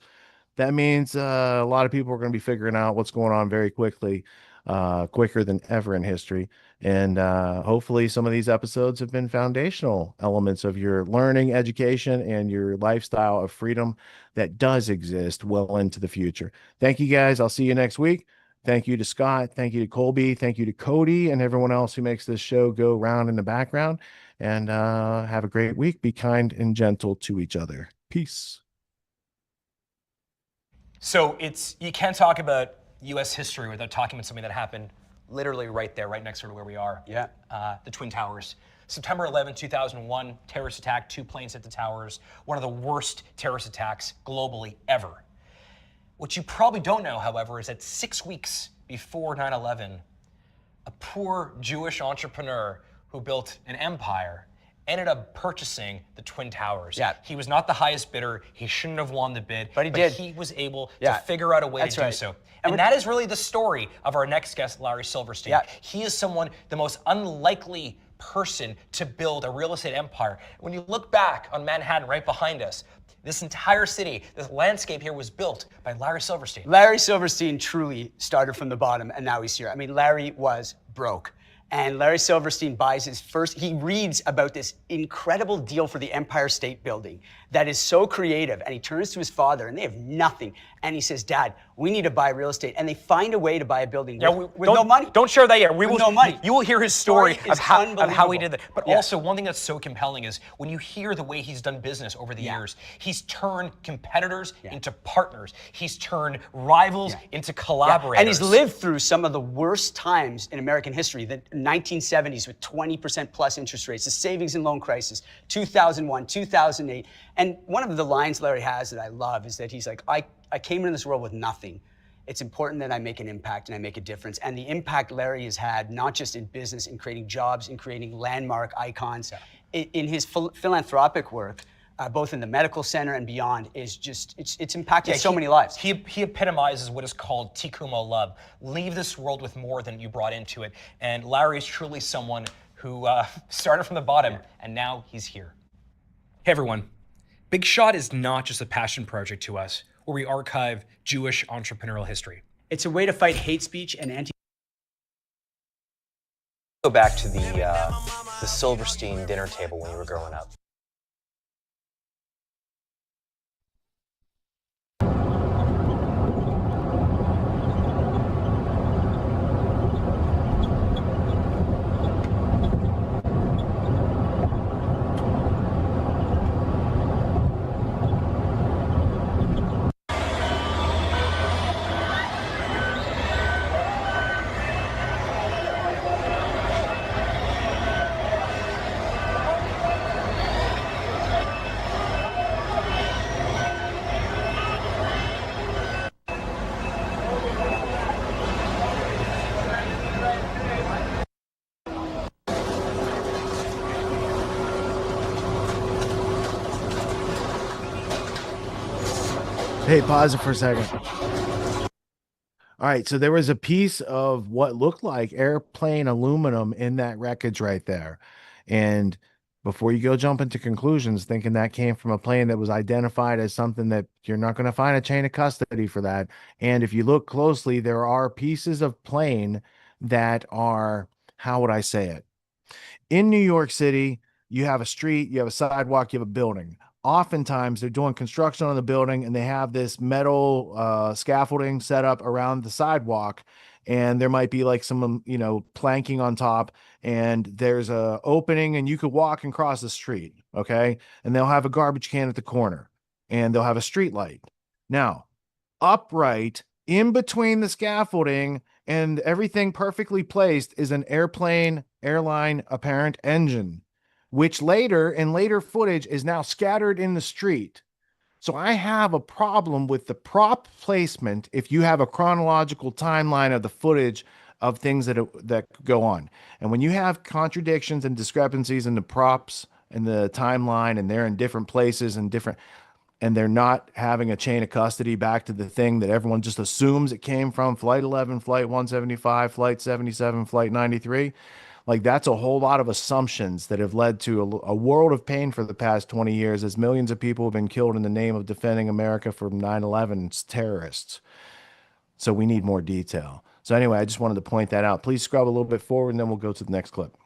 That means a lot of people are going to be figuring out what's going on very quickly, quicker than ever in history. And hopefully some of these episodes have been foundational elements of your learning, education, and your lifestyle of freedom that does exist well into the future. Thank you guys. I'll see you next week. Thank you to Scott. Thank you to Colby. Thank you to Cody and everyone else who makes this show go round in the background. And have a great week. Be kind and gentle to each other. Peace. So you can't talk about U.S. history without talking about something that happened literally right there, right next door to where we are. Yeah. The Twin Towers. September 11, 2001, terrorist attack, 2 planes hit the towers. One of the worst terrorist attacks globally ever. What you probably don't know, however, is that 6 weeks before 9/11, a poor Jewish entrepreneur who built an empire ended up purchasing the Twin Towers. Yeah. He was not the highest bidder. He shouldn't have won the bid. But he did. He was able Yeah. to figure out a way That's to do right. so. And And that is really the story of our next guest, Larry Silverstein. Yeah. He is someone, the most unlikely person to build a real estate empire. When you look back on Manhattan right behind us, this entire city, this landscape here was built by Larry Silverstein. Larry Silverstein truly started from the bottom and now he's here. I mean, Larry was broke. And Larry Silverstein buys his first, he reads about this incredible deal for the Empire State Building that is so creative. And he turns to his father and they have nothing. And he says, Dad, we need to buy real estate. And they find a way to buy a building with no money. Don't share that yet. We With will, no money. You will hear his story is of how he unbelievable. did that. But Yeah. also, one thing that's so compelling is when you hear the way he's done business over the years, he's turned competitors into partners. He's turned rivals into collaborators. And he's lived through some of the worst times in American history, the 1970s with 20% plus interest rates, the savings and loan crisis, 2001, 2008. And one of the lines Larry has that I love is that he's like, I came into this world with nothing. It's important that I make an impact and I make a difference. And the impact Larry has had, not just in business, in creating jobs, in creating landmark icons, in his philanthropic work, both in the medical center and beyond, is just, it's impacted so many lives. He epitomizes what is called tikkun olam. Leave this world with more than you brought into it. And Larry is truly someone who started from the bottom, and now he's here. Hey everyone, Big Shot is not just a passion project to us, where we archive Jewish entrepreneurial history. It's a way to fight hate speech and anti. Go back to the Silverstein dinner table when you were growing up. Hey, pause it for a second. All right, so there was a piece of what looked like airplane aluminum in that wreckage right there. And before you go jump into conclusions, thinking that came from a plane that was identified as something that you're not going to find a chain of custody for that. And if you look closely, there are pieces of plane that are, how would I say it? In New York City, you have a street, you have a sidewalk, you have a building. Oftentimes they're doing construction on the building and they have this metal scaffolding set up around the sidewalk, and there might be like some, planking on top, and there's a opening and you could walk and cross the street. Okay. And they'll have a garbage can at the corner and they'll have a street light. Now, upright in between the scaffolding and everything perfectly placed is an airline apparent engine, which in later footage is now scattered in the street. So I have a problem with the prop placement if you have a chronological timeline of the footage of things that go on. And when you have contradictions and discrepancies in the props and the timeline, and they're in different places and they're not having a chain of custody back to the thing that everyone just assumes it came from, Flight 11, Flight 175, Flight 77, Flight 93, like that's a whole lot of assumptions that have led to a world of pain for the past 20 years as millions of people have been killed in the name of defending America from 9/11's terrorists. So we need more detail. So anyway, I just wanted to point that out. Please scrub a little bit forward and then we'll go to the next clip.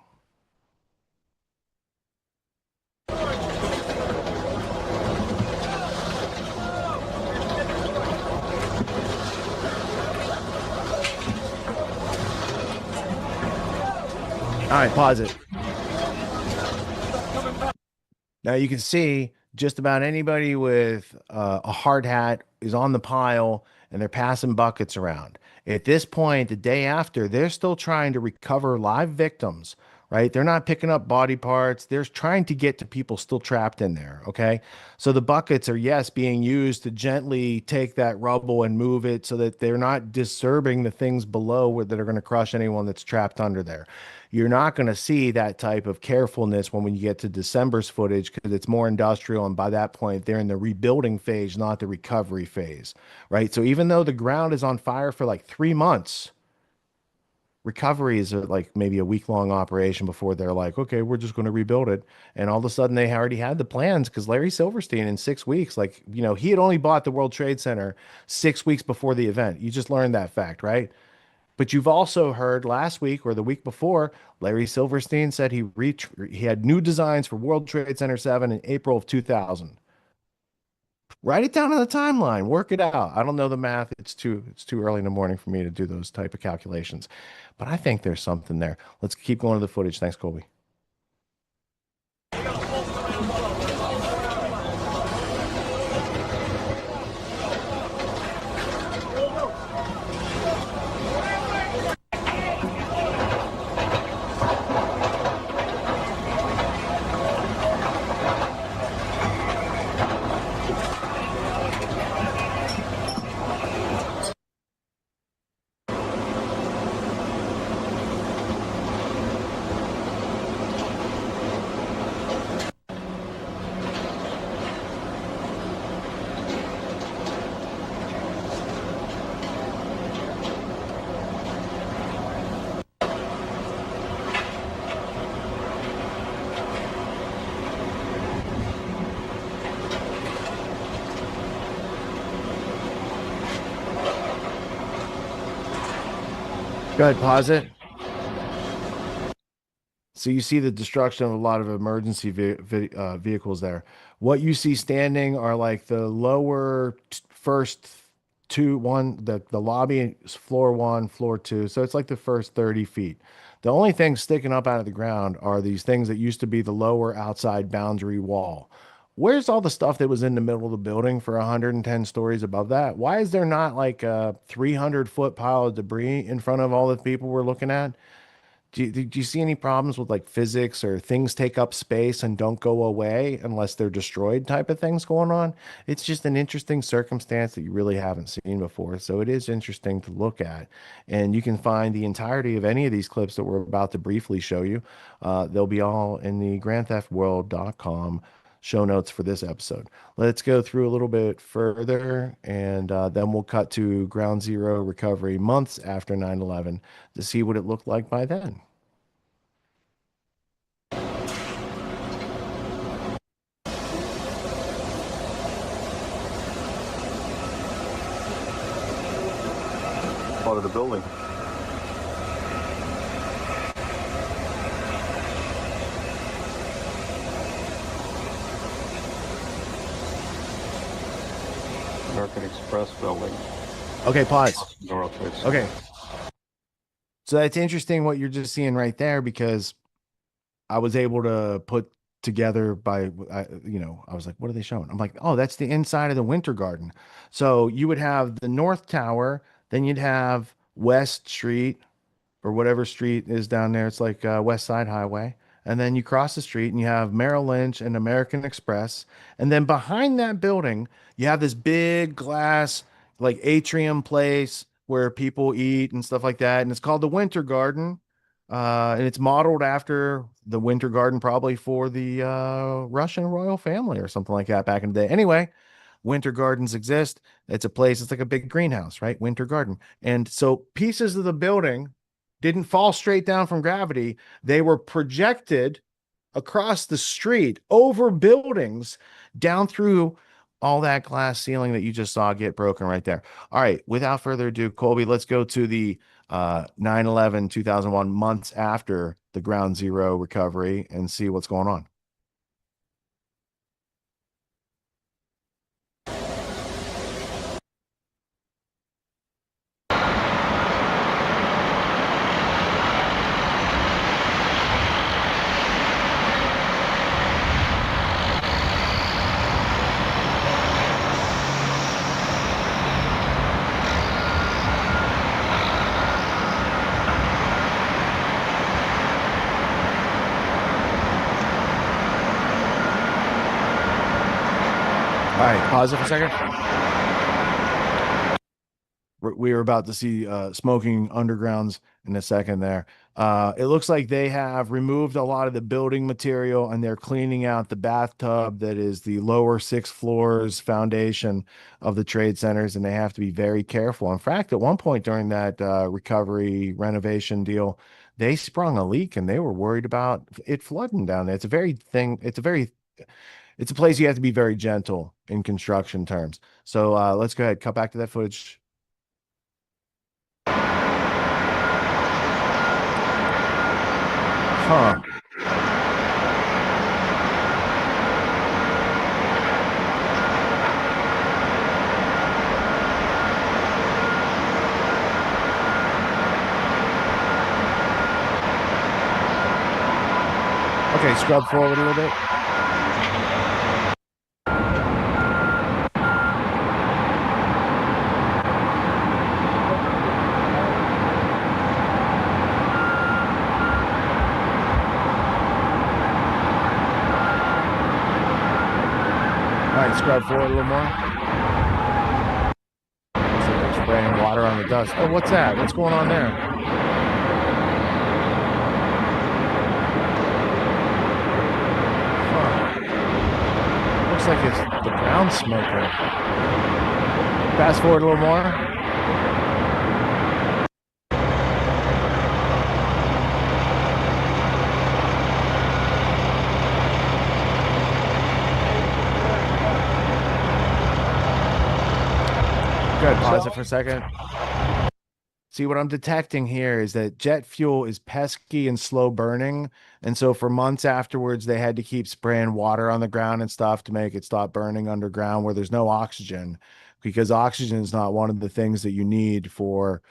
All right, pause it. Now you can see just about anybody with a hard hat is on the pile and they're passing buckets around. At this point, the day after, they're still trying to recover live victims, right? They're not picking up body parts. They're trying to get to people still trapped in there, okay? So the buckets are, yes, being used to gently take that rubble and move it so that they're not disturbing the things below that are going to crush anyone that's trapped under there. You're not going to see that type of carefulness when you get to December's footage because it's more industrial. And by that point, they're in the rebuilding phase, not the recovery phase, right? So even though the ground is on fire for like 3 months, recovery is like maybe a week-long operation before they're like, okay, we're just going to rebuild it. And all of a sudden they already had the plans because Larry Silverstein in 6 weeks, like, you know, he had only bought the World Trade Center 6 weeks before the event. You just learned that fact, right? But you've also heard last week or the week before, Larry Silverstein said he had new designs for World Trade Center 7 in April of 2000. Write it down on the timeline. Work it out. I don't know the math. It's too early in the morning for me to do those type of calculations. But I think there's something there. Let's keep going to the footage. Thanks, Colby. Go ahead, pause it. So you see the destruction of a lot of emergency vehicles there. What you see standing are like the lower first the lobby, floor 1, floor 2. So it's like the first 30 feet. The only things sticking up out of the ground are these things that used to be the lower outside boundary wall. Where's all the stuff that was in the middle of the building for 110 stories above that? Why is there not like a 300-foot pile of debris in front of all the people we're looking at? Do you see any problems with like physics or things take up space and don't go away unless they're destroyed type of things going on? It's just an interesting circumstance that you really haven't seen before. So it is interesting to look at. And you can find the entirety of any of these clips that we're about to briefly show you. They'll be all in the grandtheftworld.com show notes for this episode. Let's go through a little bit further and then we'll cut to ground zero recovery months after 9/11 to see what it looked like by then. Part of the building. American Express building. Okay, pause. Okay. So that's interesting what you're just seeing right there because I was able to put together I was like, what are they showing? I'm like, oh, that's the inside of the Winter Garden. So you would have the North Tower, then you'd have West Street or whatever street is down there. It's like West Side Highway. And then you cross the street and you have Merrill Lynch and American Express. And then behind that building, you have this big glass, like atrium place where people eat and stuff like that. And it's called the Winter Garden. And it's modeled after the Winter Garden, probably for the Russian royal family or something like that back in the day. Anyway, Winter Gardens exist. It's a place, it's like a big greenhouse, right? Winter Garden. And so pieces of the building didn't fall straight down from gravity. They were projected across the street, over buildings, down through all that glass ceiling that you just saw get broken right there. All right, without further ado, Colby, let's go to the 9/11, 2001, months after the ground zero recovery and see what's going on. right, pause it for a second. We were about to see smoking undergrounds in a second there. It looks like they have removed a lot of the building material and they're cleaning out the bathtub that is the lower 6 floors foundation of the trade centers, and they have to be very careful. In fact, at one point during that recovery renovation deal, they sprung a leak and they were worried about it flooding down there. It's a place you have to be very gentle in construction terms. So let's go ahead, cut back to that footage. Huh. Okay, scrub forward a little bit. Scrub forward a little more. Looks like they're spraying water on the dust. Oh, what's that? What's going on there? Huh. Looks like it's the brown smoker. Fast forward a little more. Good. Pause it for a second. See, what I'm detecting here is that jet fuel is pesky and slow burning. And so for months afterwards, they had to keep spraying water on the ground and stuff to make it stop burning underground where there's no oxygen, because oxygen is not one of the things that you need for,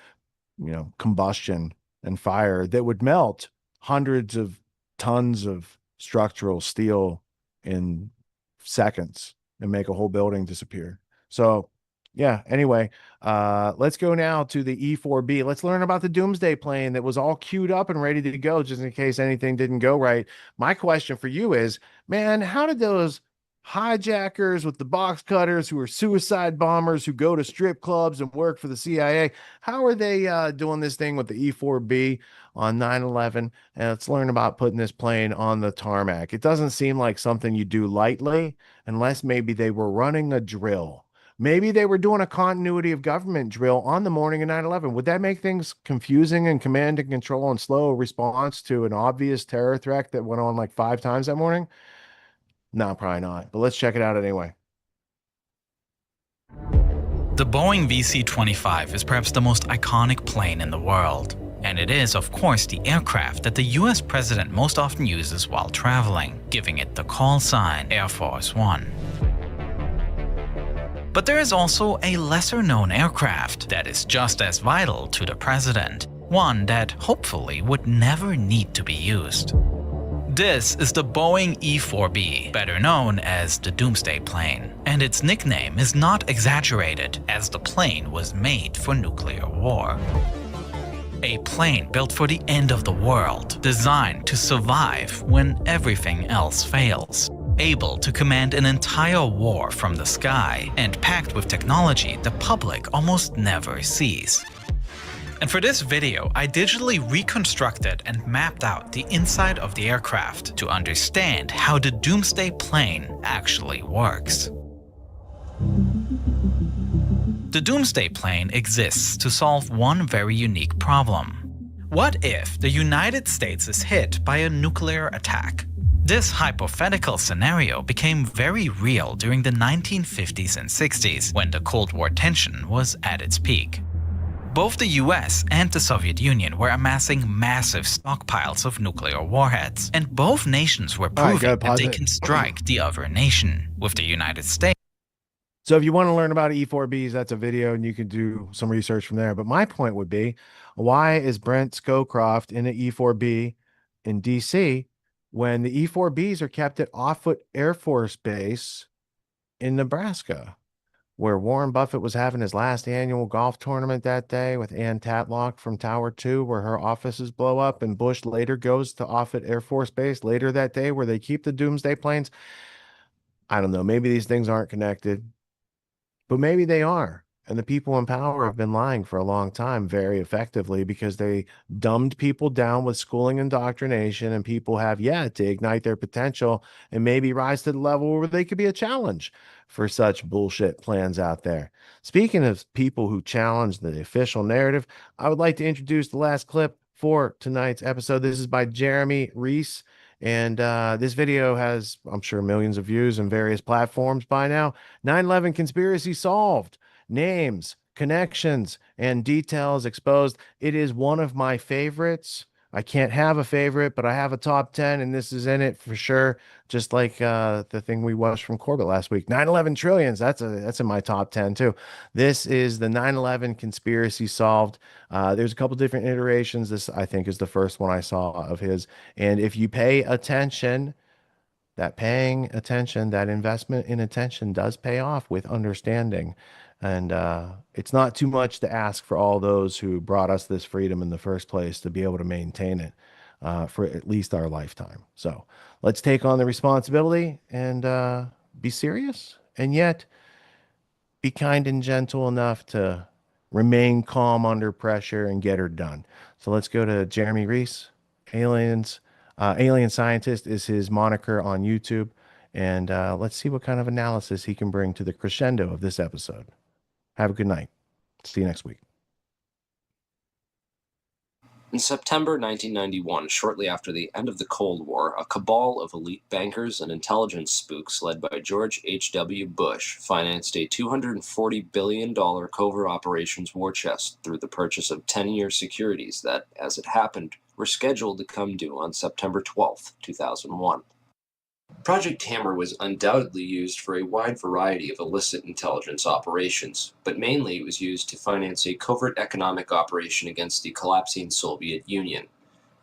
combustion and fire that would melt hundreds of tons of structural steel in seconds and make a whole building disappear. So, yeah, anyway, let's go now to the E-4B. Let's learn about the Doomsday plane that was all queued up and ready to go just in case anything didn't go right. My question for you is, man, how did those hijackers with the box cutters who are suicide bombers who go to strip clubs and work for the CIA, how are they doing this thing with the E-4B on 9/11? And let's learn about putting this plane on the tarmac. It doesn't seem like something you do lightly unless maybe they were running a drill. Maybe they were doing a continuity of government drill on the morning of 9/11. Would that make things confusing and command and control and slow response to an obvious terror threat that went on like 5 times that morning? No, probably not. But let's check it out anyway. The Boeing VC-25 is perhaps the most iconic plane in the world. And it is, of course, the aircraft that the US president most often uses while traveling, giving it the call sign Air Force One. But there is also a lesser-known aircraft that is just as vital to the president, one that hopefully would never need to be used. This is the Boeing E-4B, better known as the Doomsday Plane, and its nickname is not exaggerated as the plane was made for nuclear war. A plane built for the end of the world, designed to survive when everything else fails. Able to command an entire war from the sky, and packed with technology the public almost never sees. And for this video, I digitally reconstructed and mapped out the inside of the aircraft to understand how the Doomsday Plane actually works. The Doomsday Plane exists to solve one very unique problem. What if the United States is hit by a nuclear attack? This hypothetical scenario became very real during the 1950s and 60s, when the Cold War tension was at its peak. Both the US and the Soviet Union were amassing massive stockpiles of nuclear warheads, and both nations were proving that they can strike the other nation, with the United States. So if you want to learn about E-4Bs, that's a video and you can do some research from there. But my point would be, why is Brent Scowcroft in an E-4B in DC when the E-4Bs are kept at Offutt Air Force Base in Nebraska, where Warren Buffett was having his last annual golf tournament that day with Ann Tatlock from Tower 2, where her offices blow up, and Bush later goes to Offutt Air Force Base later that day where they keep the Doomsday planes? I don't know. Maybe these things aren't connected, but maybe they are. And the people in power have been lying for a long time very effectively because they dumbed people down with schooling indoctrination, and people have yet to ignite their potential and maybe rise to the level where they could be a challenge for such bullshit plans out there. Speaking of people who challenge the official narrative, I would like to introduce the last clip for tonight's episode. This is by Jeremy Reese. And this video has, I'm sure, millions of views on various platforms by now. 9/11 conspiracy solved. Names, connections, and details exposed. It is one of my favorites. I can't have a favorite, but I have a top 10, and this is in it for sure. Just like the thing we watched from Corbett last week, 9/11 trillions. That's in my top 10 too. This is the 9/11 conspiracy solved. There's a couple different iterations. This, I think, is the first one I saw of his. And if you pay attention, that investment in attention does pay off with understanding. And it's not too much to ask for all those who brought us this freedom in the first place to be able to maintain it for at least our lifetime. So let's take on the responsibility and be serious, and yet be kind and gentle enough to remain calm under pressure and get her done. So let's go to Jeremy Reese. Alien Scientist is his moniker on YouTube. And let's see what kind of analysis he can bring to the crescendo of this episode. Have a good night. See you next week. In September 1991, shortly after the end of the Cold War, a cabal of elite bankers and intelligence spooks led by George H.W. Bush financed a $240 billion covert operations war chest through the purchase of 10-year securities that, as it happened, were scheduled to come due on September 12, 2001. Project Hammer was undoubtedly used for a wide variety of illicit intelligence operations, but mainly it was used to finance a covert economic operation against the collapsing Soviet Union,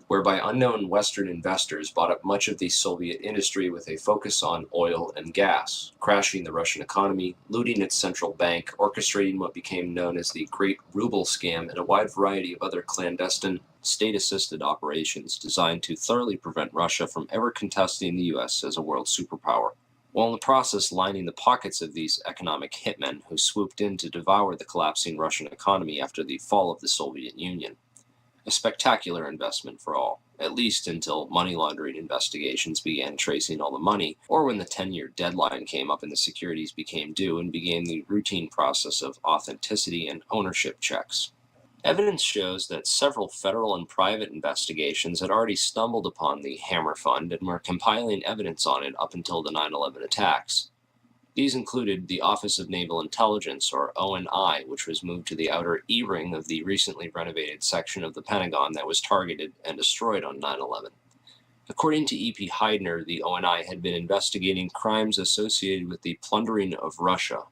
whereby unknown Western investors bought up much of the Soviet industry with a focus on oil and gas, crashing the Russian economy, looting its central bank, orchestrating what became known as the Great Ruble Scam, and a wide variety of other clandestine, state-assisted operations designed to thoroughly prevent Russia from ever contesting the U.S. as a world superpower, while in the process lining the pockets of these economic hitmen who swooped in to devour the collapsing Russian economy after the fall of the Soviet Union. A spectacular investment for all, at least until money laundering investigations began tracing all the money, or when the 10-year deadline came up and the securities became due and began the routine process of authenticity and ownership checks. Evidence shows that several federal and private investigations had already stumbled upon the Hammer Fund and were compiling evidence on it up until the 9/11 attacks. These included the Office of Naval Intelligence, or ONI, which was moved to the outer E-ring of the recently renovated section of the Pentagon that was targeted and destroyed on 9/11. According to E.P. Heidner, the ONI had been investigating crimes associated with the plundering of Russia.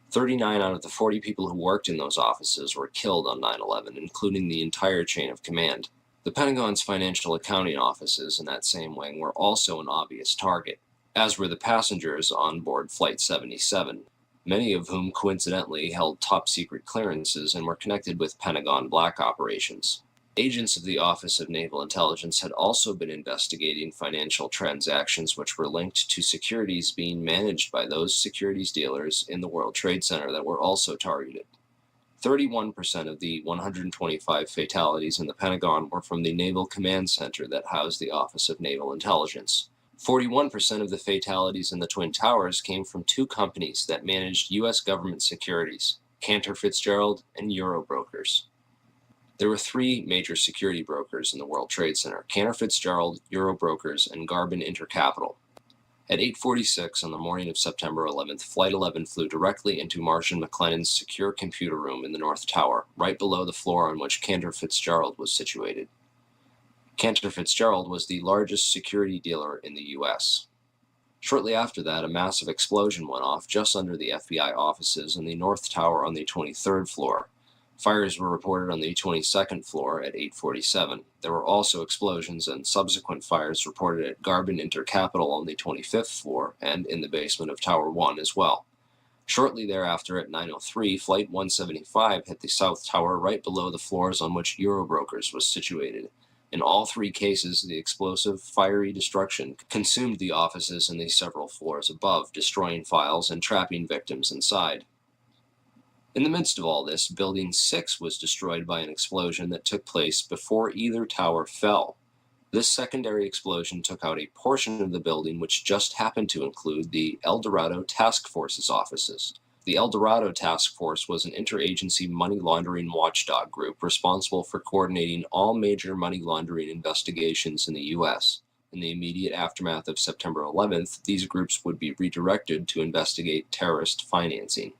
39 out of the 40 people who worked in those offices were killed on 9/11, including the entire chain of command. The Pentagon's financial accounting offices in that same wing were also an obvious target, as were the passengers on board Flight 77, many of whom coincidentally held top-secret clearances and were connected with Pentagon black operations. Agents of the Office of Naval Intelligence had also been investigating financial transactions which were linked to securities being managed by those securities dealers in the World Trade Center that were also targeted. 31% of the 125 fatalities in the Pentagon were from the Naval Command Center that housed the Office of Naval Intelligence. 41% of the fatalities in the Twin Towers came from two companies that managed U.S. government securities, Cantor Fitzgerald and Eurobrokers. There were three major security brokers in the World Trade Center: Cantor Fitzgerald, Eurobrokers, and Garbin Intercapital. At 8:46 on the morning of September 11th, Flight 11 flew directly into Marshall McLennan's secure computer room in the North Tower, right below the floor on which Cantor Fitzgerald was situated. Cantor Fitzgerald was the largest security dealer in the U.S. Shortly after that, a massive explosion went off just under the FBI offices in the North Tower on the 23rd floor. Fires were reported on the 22nd floor at 8:47. There were also explosions and subsequent fires reported at Garbin Intercapital on the 25th floor and in the basement of Tower 1 as well. Shortly thereafter, at 9:03, Flight 175 hit the South Tower right below the floors on which Eurobrokers was situated. In all three cases, the explosive, fiery destruction consumed the offices and the several floors above, destroying files and trapping victims inside. In the midst of all this, Building 6 was destroyed by an explosion that took place before either tower fell. This secondary explosion took out a portion of the building which just happened to include the El Dorado Task Force's offices. The El Dorado Task Force was an interagency money laundering watchdog group responsible for coordinating all major money laundering investigations in the U.S. In the immediate aftermath of September 11th, these groups would be redirected to investigate terrorist financing.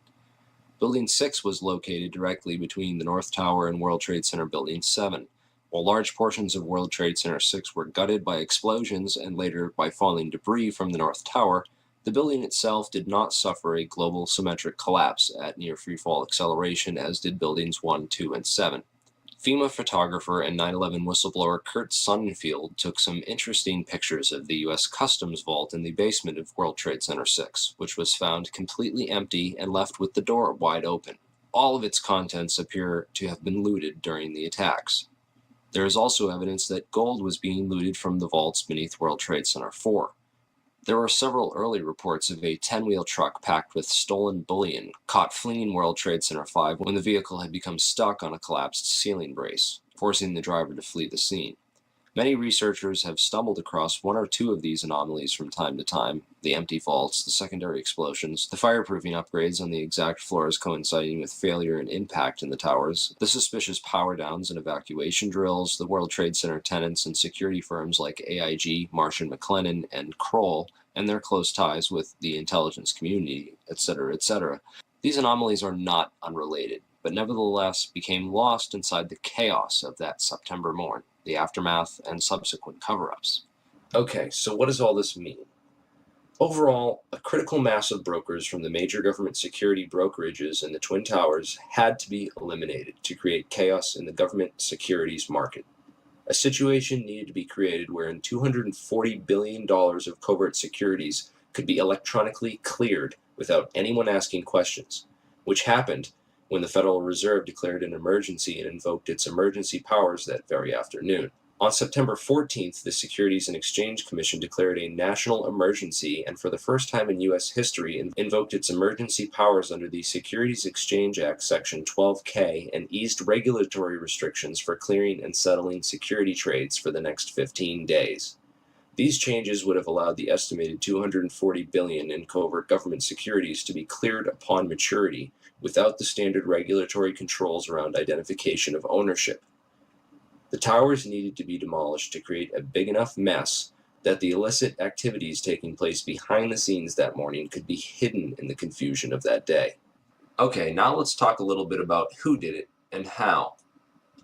Building 6 was located directly between the North Tower and World Trade Center Building 7. While large portions of World Trade Center 6 were gutted by explosions and later by falling debris from the North Tower, the building itself did not suffer a global symmetric collapse at near freefall acceleration as did Buildings 1, 2, and 7. FEMA photographer and 9/11 whistleblower Kurt Sonnenfeld took some interesting pictures of the U.S. Customs Vault in the basement of World Trade Center 6, which was found completely empty and left with the door wide open. All of its contents appear to have been looted during the attacks. There is also evidence that gold was being looted from the vaults beneath World Trade Center 4. There were several early reports of a 10-wheel truck packed with stolen bullion caught fleeing World Trade Center 5 when the vehicle had become stuck on a collapsed ceiling brace, forcing the driver to flee the scene. Many researchers have stumbled across one or two of these anomalies from time to time: the empty vaults, the secondary explosions, the fireproofing upgrades on the exact floors coinciding with failure and impact in the towers, the suspicious power downs and evacuation drills, the World Trade Center tenants and security firms like AIG, Marsh & McLennan, and Kroll, and their close ties with the intelligence community, etc., etc. These anomalies are not unrelated, but nevertheless became lost inside the chaos of that September morn, the aftermath, and subsequent cover-ups. Okay, so what does all this mean? Overall, a critical mass of brokers from the major government security brokerages in the Twin Towers had to be eliminated to create chaos in the government securities market. A situation needed to be created wherein $240 billion of covert securities could be electronically cleared without anyone asking questions, which happened when the Federal Reserve declared an emergency and invoked its emergency powers that very afternoon. On September 14th, the Securities and Exchange Commission declared a national emergency and for the first time in U.S. history invoked its emergency powers under the Securities Exchange Act Section 12K and eased regulatory restrictions for clearing and settling security trades for the next 15 days. These changes would have allowed the estimated $240 billion in covert government securities to be cleared upon maturity without the standard regulatory controls around identification of ownership. The towers needed to be demolished to create a big enough mess that the illicit activities taking place behind the scenes that morning could be hidden in the confusion of that day. Okay, now let's talk a little bit about who did it and how.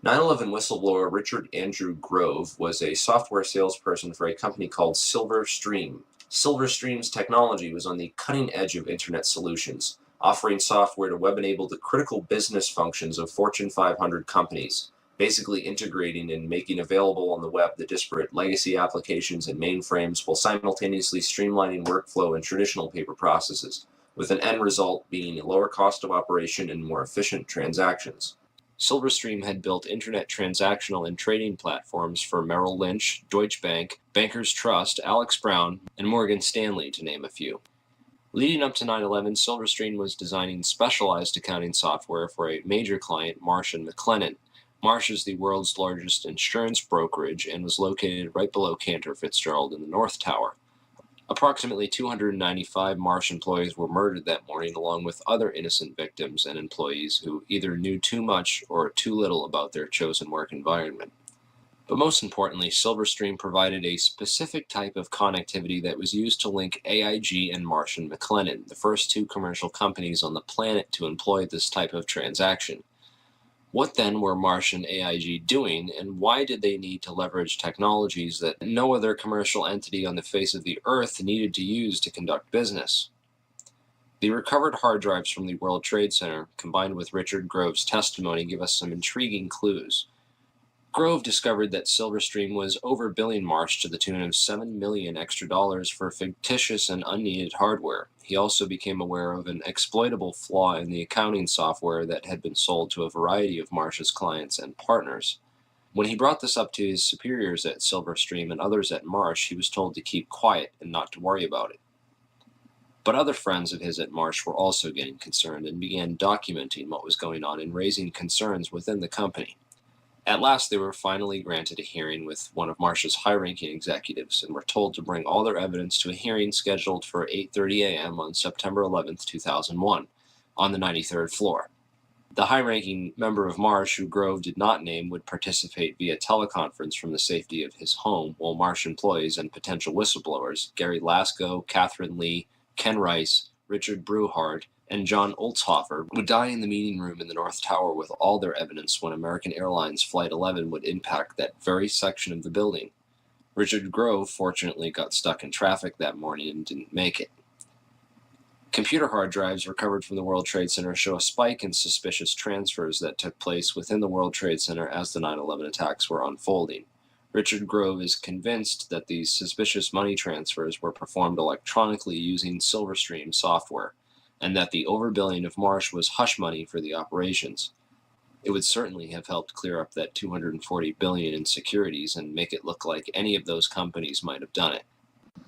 9/11 whistleblower Richard Andrew Grove was a software salesperson for a company called Silverstream. Silverstream's technology was on the cutting edge of internet solutions, offering software to web-enable the critical business functions of Fortune 500 companies, basically integrating and making available on the web the disparate legacy applications and mainframes while simultaneously streamlining workflow and traditional paper processes, with an end result being a lower cost of operation and more efficient transactions. Silverstream had built internet transactional and trading platforms for Merrill Lynch, Deutsche Bank, Bankers Trust, Alex Brown, and Morgan Stanley, to name a few. Leading up to 9/11, Silverstream was designing specialized accounting software for a major client, Marsh & McLennan. Marsh is the world's largest insurance brokerage and was located right below Cantor Fitzgerald in the North Tower. Approximately 295 Marsh employees were murdered that morning, along with other innocent victims and employees who either knew too much or too little about their chosen work environment. But most importantly, Silverstream provided a specific type of connectivity that was used to link AIG and Marsh & McLennan, the first two commercial companies on the planet to employ this type of transaction. What then were Marsh and AIG doing, and why did they need to leverage technologies that no other commercial entity on the face of the earth needed to use to conduct business? The recovered hard drives from the World Trade Center, combined with Richard Grove's testimony, give us some intriguing clues. Grove discovered that Silverstream was overbilling Marsh to the tune of $7 million extra for fictitious and unneeded hardware. He also became aware of an exploitable flaw in the accounting software that had been sold to a variety of Marsh's clients and partners. When he brought this up to his superiors at Silverstream and others at Marsh, he was told to keep quiet and not to worry about it. But other friends of his at Marsh were also getting concerned and began documenting what was going on and raising concerns within the company. At last, they were finally granted a hearing with one of Marsh's high-ranking executives and were told to bring all their evidence to a hearing scheduled for 8:30 a.m. on September 11th, 2001, on the 93rd floor. The high-ranking member of Marsh, who Grove did not name, would participate via teleconference from the safety of his home, while Marsh employees and potential whistleblowers, Gary Lasko, Catherine Lee, Ken Rice, Richard Brewhart, and John Oltzhofer, would die in the meeting room in the North Tower with all their evidence when American Airlines Flight 11 would impact that very section of the building. Richard Grove fortunately got stuck in traffic that morning and didn't make it. Computer hard drives recovered from the World Trade Center show a spike in suspicious transfers that took place within the World Trade Center as the 9/11 attacks were unfolding. Richard Grove is convinced that these suspicious money transfers were performed electronically using Silverstream software, and that the overbilling of Marsh was hush money for the operations. It would certainly have helped clear up that $240 billion in securities and make it look like any of those companies might have done it.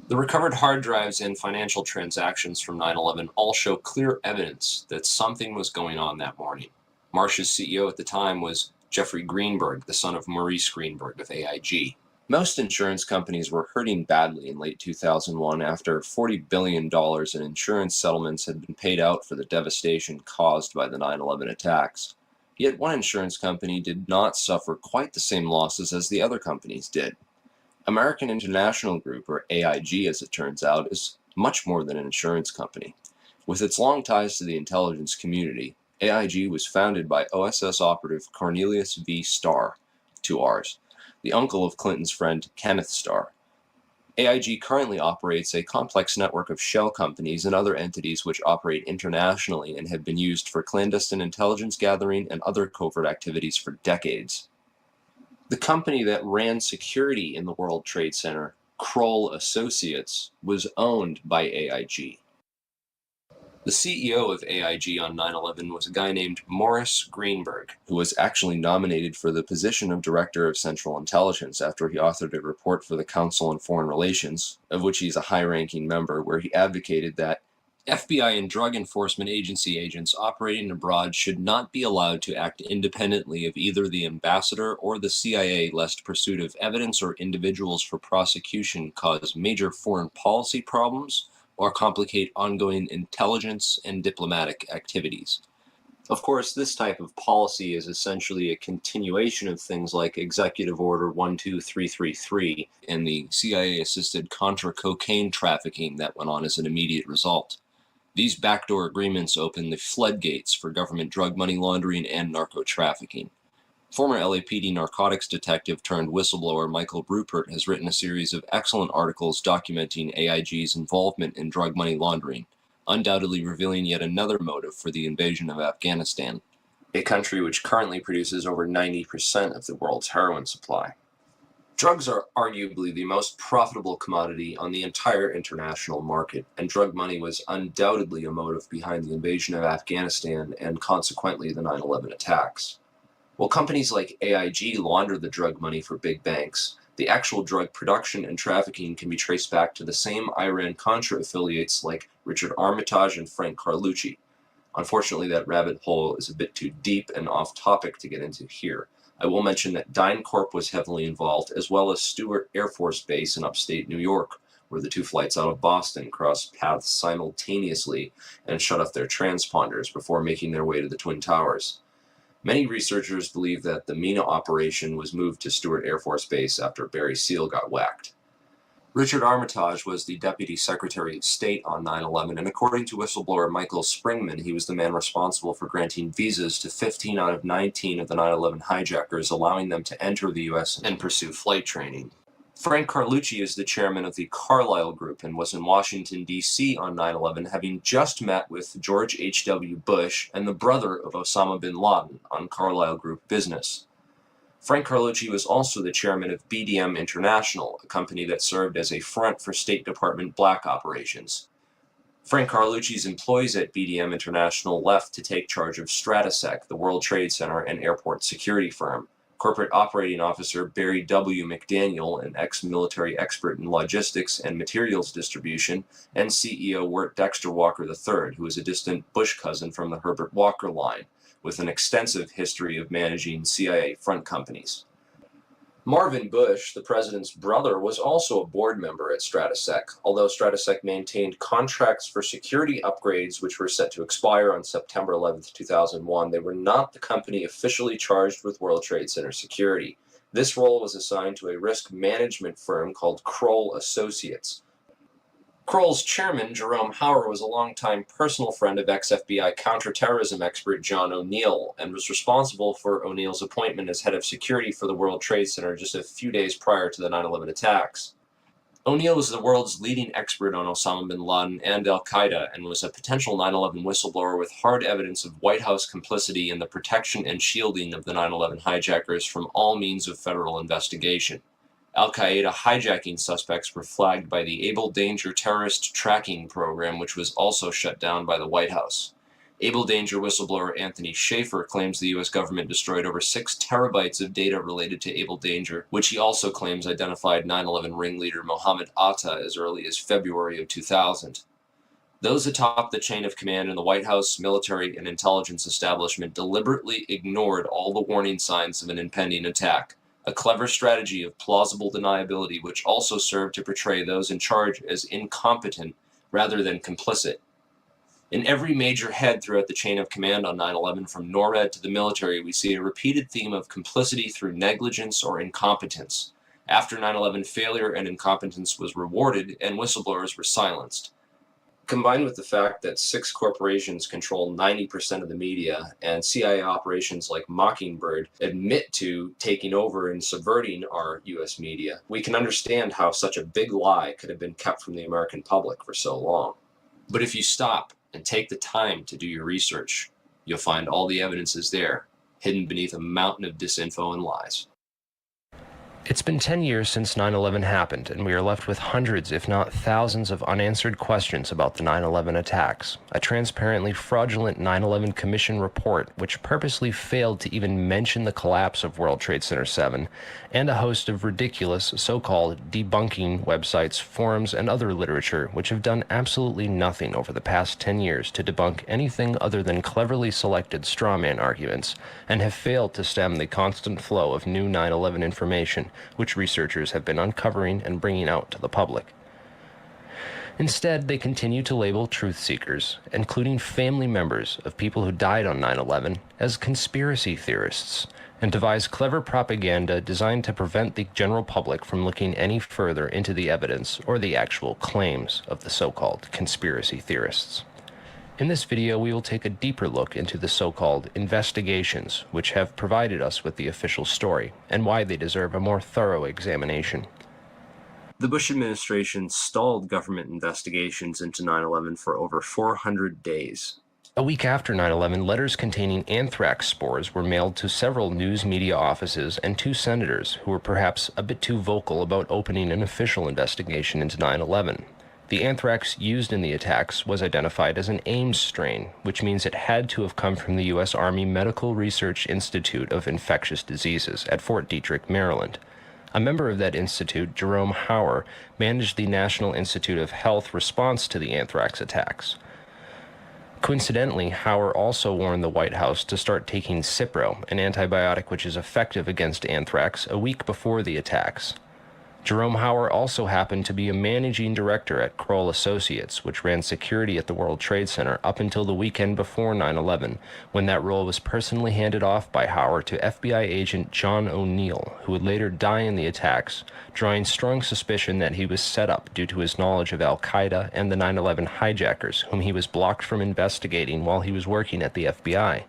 The recovered hard drives and financial transactions from 9/11 all show clear evidence that something was going on that morning. Marsh's CEO at the time was Jeffrey Greenberg, the son of Maurice Greenberg of AIG. Most insurance companies were hurting badly in late 2001 after $40 billion in insurance settlements had been paid out for the devastation caused by the 9/11 attacks. Yet one insurance company did not suffer quite the same losses as the other companies did. American International Group, or AIG as it turns out, is much more than an insurance company. With its long ties to the intelligence community, AIG was founded by OSS operative Cornelius V. Starr, 2 R's, the uncle of Clinton's friend Kenneth Starr. AIG currently operates a complex network of shell companies and other entities which operate internationally and have been used for clandestine intelligence gathering and other covert activities for decades. The company that ran security in the World Trade Center, Kroll Associates, was owned by AIG. The CEO of AIG on 9/11 was a guy named Maurice Greenberg, who was actually nominated for the position of Director of Central Intelligence after he authored a report for the Council on Foreign Relations, of which he's a high-ranking member, where he advocated that FBI and Drug Enforcement Agency agents operating abroad should not be allowed to act independently of either the ambassador or the CIA, lest pursuit of evidence or individuals for prosecution cause major foreign policy problems or complicate ongoing intelligence and diplomatic activities. Of course, this type of policy is essentially a continuation of things like Executive Order 12333 and the CIA-assisted Contra cocaine trafficking that went on as an immediate result. These backdoor agreements open the floodgates for government drug money laundering and narco-trafficking. Former LAPD narcotics detective turned whistleblower Michael Rupert has written a series of excellent articles documenting AIG's involvement in drug money laundering, undoubtedly revealing yet another motive for the invasion of Afghanistan, a country which currently produces over 90% of the world's heroin supply. Drugs are arguably the most profitable commodity on the entire international market, and drug money was undoubtedly a motive behind the invasion of Afghanistan and consequently the 9/11 attacks. While companies like AIG launder the drug money for big banks, the actual drug production and trafficking can be traced back to the same Iran-Contra affiliates like Richard Armitage and Frank Carlucci. Unfortunately, that rabbit hole is a bit too deep and off-topic to get into here. I will mention that DynCorp was heavily involved, as well as Stewart Air Force Base in upstate New York, where the 2 flights out of Boston crossed paths simultaneously and shut off their transponders before making their way to the Twin Towers. Many researchers believe that the MENA operation was moved to Stewart Air Force Base after Barry Seal got whacked. Richard Armitage was the Deputy Secretary of State on 9/11, and according to whistleblower Michael Springman, he was the man responsible for granting visas to 15 out of 19 of the 9/11 hijackers, allowing them to enter the U.S. and pursue flight training. Frank Carlucci is the chairman of the Carlyle Group and was in Washington, D.C. on 9/11, having just met with George H.W. Bush and the brother of Osama bin Laden on Carlyle Group business. Frank Carlucci was also the chairman of BDM International, a company that served as a front for State Department black operations. Frank Carlucci's employees at BDM International left to take charge of Stratesec, the World Trade Center and airport security firm, Corporate Operating Officer Barry W. McDaniel, an ex-military expert in logistics and materials distribution, and CEO Wirt Dexter Walker III, who is a distant Bush cousin from the Herbert Walker line, with an extensive history of managing CIA front companies. Marvin Bush, the president's brother, was also a board member at Stratesec. Although Stratesec maintained contracts for security upgrades which were set to expire on September 11, 2001, they were not the company officially charged with World Trade Center security. This role was assigned to a risk management firm called Kroll Associates. Kroll's chairman, Jerome Hauer, was a longtime personal friend of ex-FBI counterterrorism expert John O'Neill and was responsible for O'Neill's appointment as head of security for the World Trade Center just a few days prior to the 9/11 attacks. O'Neill was the world's leading expert on Osama bin Laden and al-Qaeda and was a potential 9/11 whistleblower with hard evidence of White House complicity in the protection and shielding of the 9/11 hijackers from all means of federal investigation. Al-Qaeda hijacking suspects were flagged by the Able Danger Terrorist Tracking Program, which was also shut down by the White House. Able Danger whistleblower Anthony Schaefer claims the U.S. government destroyed over 6 terabytes of data related to Able Danger, which he also claims identified 9/11 ringleader Mohammed Atta as early as February of 2000. Those atop the chain of command in the White House, military, and intelligence establishment deliberately ignored all the warning signs of an impending attack. A clever strategy of plausible deniability which also served to portray those in charge as incompetent rather than complicit. In every major head throughout the chain of command on 9/11, from NORAD to the military, we see a repeated theme of complicity through negligence or incompetence. After 9/11, failure and incompetence was rewarded and whistleblowers were silenced. Combined with the fact that 6 corporations control 90% of the media and CIA operations like Mockingbird admit to taking over and subverting our US media, we can understand how such a big lie could have been kept from the American public for so long. But if you stop and take the time to do your research, you'll find all the evidence is there, hidden beneath a mountain of disinfo and lies. It's been 10 years since 9/11 happened, and we are left with hundreds, if not thousands, of unanswered questions about the 9/11 attacks. A transparently fraudulent 9/11 Commission report, which purposely failed to even mention the collapse of World Trade Center 7, and a host of ridiculous so-called debunking websites, forums, and other literature, which have done absolutely nothing over the past 10 years to debunk anything other than cleverly selected strawman arguments, and have failed to stem the constant flow of new 9/11 information, which researchers have been uncovering and bringing out to the public. Instead, they continue to label truth seekers, including family members of people who died on 9/11, as conspiracy theorists, and devise clever propaganda designed to prevent the general public from looking any further into the evidence or the actual claims of the so-called conspiracy theorists. In this video, we will take a deeper look into the so-called investigations, which have provided us with the official story, and why they deserve a more thorough examination. The Bush administration stalled government investigations into 9/11 for over 400 days. A week after 9/11, letters containing anthrax spores were mailed to several news media offices and 2 senators who were perhaps a bit too vocal about opening an official investigation into 9/11. The anthrax used in the attacks was identified as an Ames strain, which means it had to have come from the U.S. Army Medical Research Institute of Infectious Diseases at Fort Detrick, Maryland. A member of that institute, Jerome Hauer, managed the National Institute of Health response to the anthrax attacks. Coincidentally, Hauer also warned the White House to start taking Cipro, an antibiotic which is effective against anthrax, a week before the attacks. Jerome Hauer also happened to be a managing director at Kroll Associates, which ran security at the World Trade Center up until the weekend before 9/11, when that role was personally handed off by Hauer to FBI agent John O'Neill, who would later die in the attacks, drawing strong suspicion that he was set up due to his knowledge of al-Qaeda and the 9/11 hijackers, whom he was blocked from investigating while he was working at the FBI.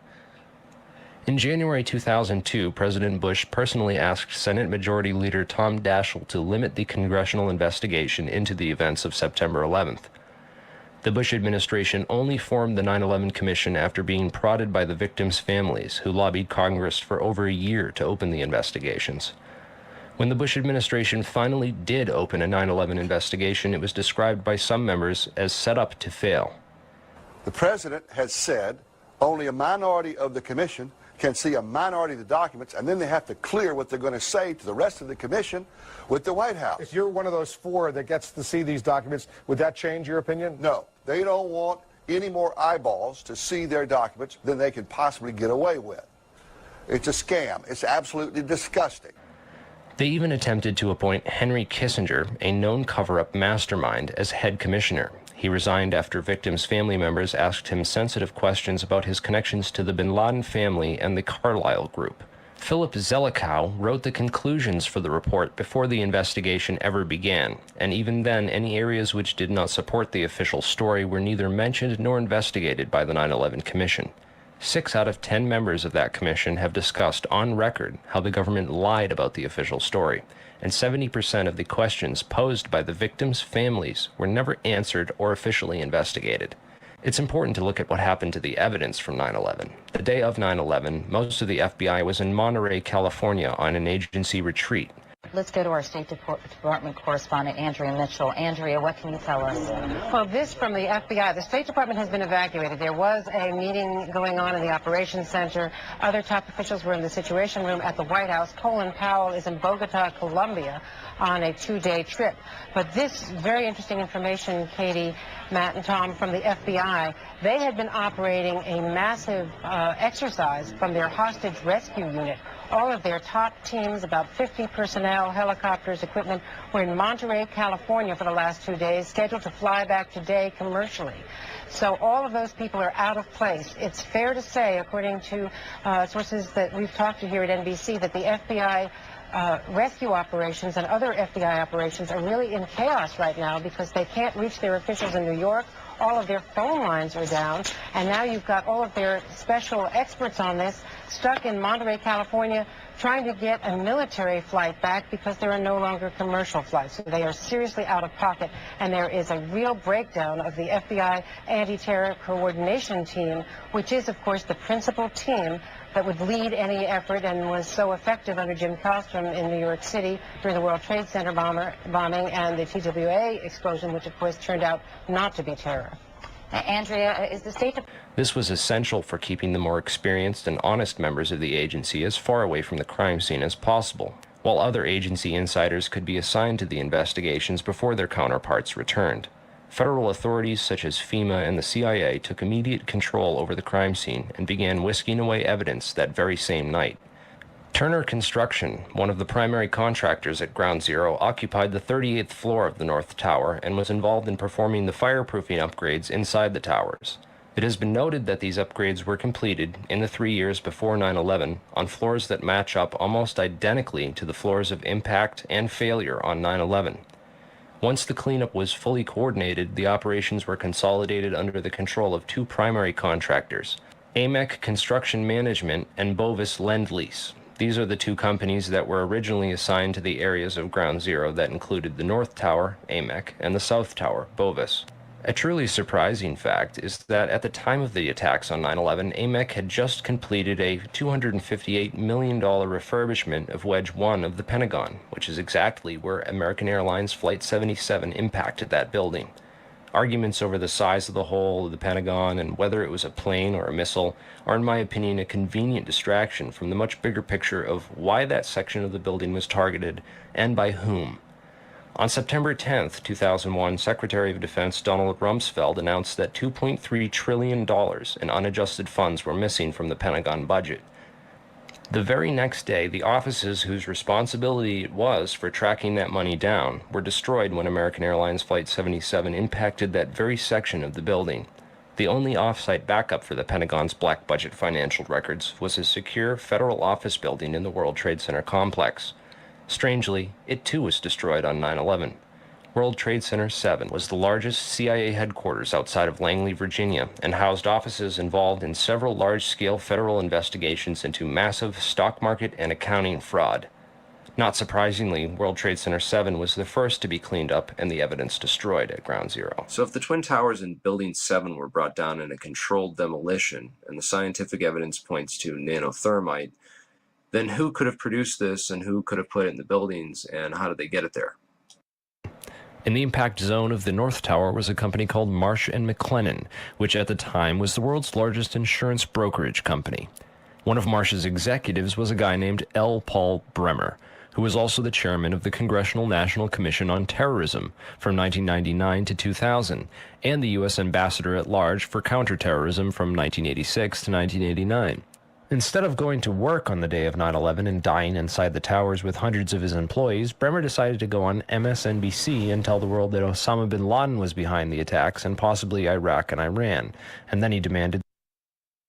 In January 2002, President Bush personally asked Senate Majority Leader Tom Daschle to limit the congressional investigation into the events of September 11th. The Bush administration only formed the 9/11 Commission after being prodded by the victims' families, who lobbied Congress for over a year to open the investigations. When the Bush administration finally did open a 9/11 investigation, it was described by some members as set up to fail. The president has said only a minority of the commission can see a minority of the documents, and then they have to clear what they're going to say to the rest of the commission with the White House. If you're one of those 4 that gets to see these documents, would that change your opinion? No, they don't want any more eyeballs to see their documents than they can possibly get away with. It's a scam. It's absolutely disgusting. They even attempted to appoint Henry Kissinger, a known cover-up mastermind, as head commissioner. He resigned after victims' family members asked him sensitive questions about his connections to the bin Laden family and the Carlyle Group. Philip Zelikow wrote the conclusions for the report before the investigation ever began, and even then, any areas which did not support the official story were neither mentioned nor investigated by the 9/11 Commission. 6 out of 10 members of that commission have discussed on record how the government lied about the official story, and 70% of the questions posed by the victims' families were never answered or officially investigated. It's important to look at what happened to the evidence from 9/11. The day of 9/11, most of the FBI was in Monterey, California on an agency retreat. Let's go to our State Department correspondent, Andrea Mitchell. Andrea, what can you tell us? Well, this from the FBI. The State Department has been evacuated. There was a meeting going on in the Operations Center. Other top officials were in the Situation Room at the White House. Colin Powell is in Bogota, Colombia, on a 2-day trip. But this very interesting information, Katie, Matt, and Tom, from the FBI, they had been operating a massive exercise from their hostage rescue unit. All of their top teams, about 50 personnel, helicopters, equipment, were in Monterey, California for the last 2 days, scheduled to fly back today commercially. So all of those people are out of place. It's fair to say, according to sources that we've talked to here at NBC, that the FBI rescue operations and other FBI operations are really in chaos right now because they can't reach their officials in New York. All of their phone lines are down, and now you've got all of their special experts on this stuck in Monterey, California, trying to get a military flight back because there are no longer commercial flights. So they are seriously out of pocket, and there is a real breakdown of the FBI anti-terror coordination team, which is, of course, the principal team that would lead any effort and was so effective under Jim Kallstrom in New York City during the World Trade Center bombing and the TWA explosion, which, of course, turned out not to be terror. Andrea, is the State Department... This was essential for keeping the more experienced and honest members of the agency as far away from the crime scene as possible, while other agency insiders could be assigned to the investigations before their counterparts returned. Federal authorities such as FEMA and the CIA took immediate control over the crime scene and began whisking away evidence that very same night. Turner Construction, one of the primary contractors at Ground Zero, occupied the 38th floor of the North Tower and was involved in performing the fireproofing upgrades inside the towers. It has been noted that these upgrades were completed in the 3 years before 9/11 on floors that match up almost identically to the floors of impact and failure on 9/11. Once the cleanup was fully coordinated, the operations were consolidated under the control of 2 primary contractors, AMEC Construction Management and Bovis Lend-Lease. These are the 2 companies that were originally assigned to the areas of Ground Zero that included the North Tower, AMEC, and the South Tower, Bovis. A truly surprising fact is that at the time of the attacks on 9/11, AMEC had just completed a $258 million refurbishment of Wedge 1 of the Pentagon, which is exactly where American Airlines Flight 77 impacted that building. Arguments over the size of the hole of the Pentagon and whether it was a plane or a missile are, in my opinion, a convenient distraction from the much bigger picture of why that section of the building was targeted and by whom. On September 10, 2001, Secretary of Defense Donald Rumsfeld announced that $2.3 trillion in unadjusted funds were missing from the Pentagon budget. The very next day, the offices whose responsibility it was for tracking that money down were destroyed when American Airlines Flight 77 impacted that very section of the building. The only off-site backup for the Pentagon's black budget financial records was a secure federal office building in the World Trade Center complex. Strangely, it too was destroyed on 9/11. World Trade Center 7 was the largest CIA headquarters outside of Langley, Virginia, and housed offices involved in several large-scale federal investigations into massive stock market and accounting fraud. Not surprisingly, World Trade Center 7 was the first to be cleaned up and the evidence destroyed at Ground Zero. So if the Twin Towers in Building 7 were brought down in a controlled demolition, and the scientific evidence points to nanothermite, then who could have produced this and who could have put it in the buildings and how did they get it there? In the impact zone of the North Tower was a company called Marsh & McLennan, which at the time was the world's largest insurance brokerage company. One of Marsh's executives was a guy named L. Paul Bremer, who was also the chairman of the Congressional National Commission on Terrorism from 1999 to 2000, and the U.S. ambassador at large for counterterrorism from 1986 to 1989. Instead of going to work on the day of 9/11 and dying inside the towers with hundreds of his employees, Bremer decided to go on MSNBC and tell the world that Osama bin Laden was behind the attacks and possibly Iraq and Iran. And then he demanded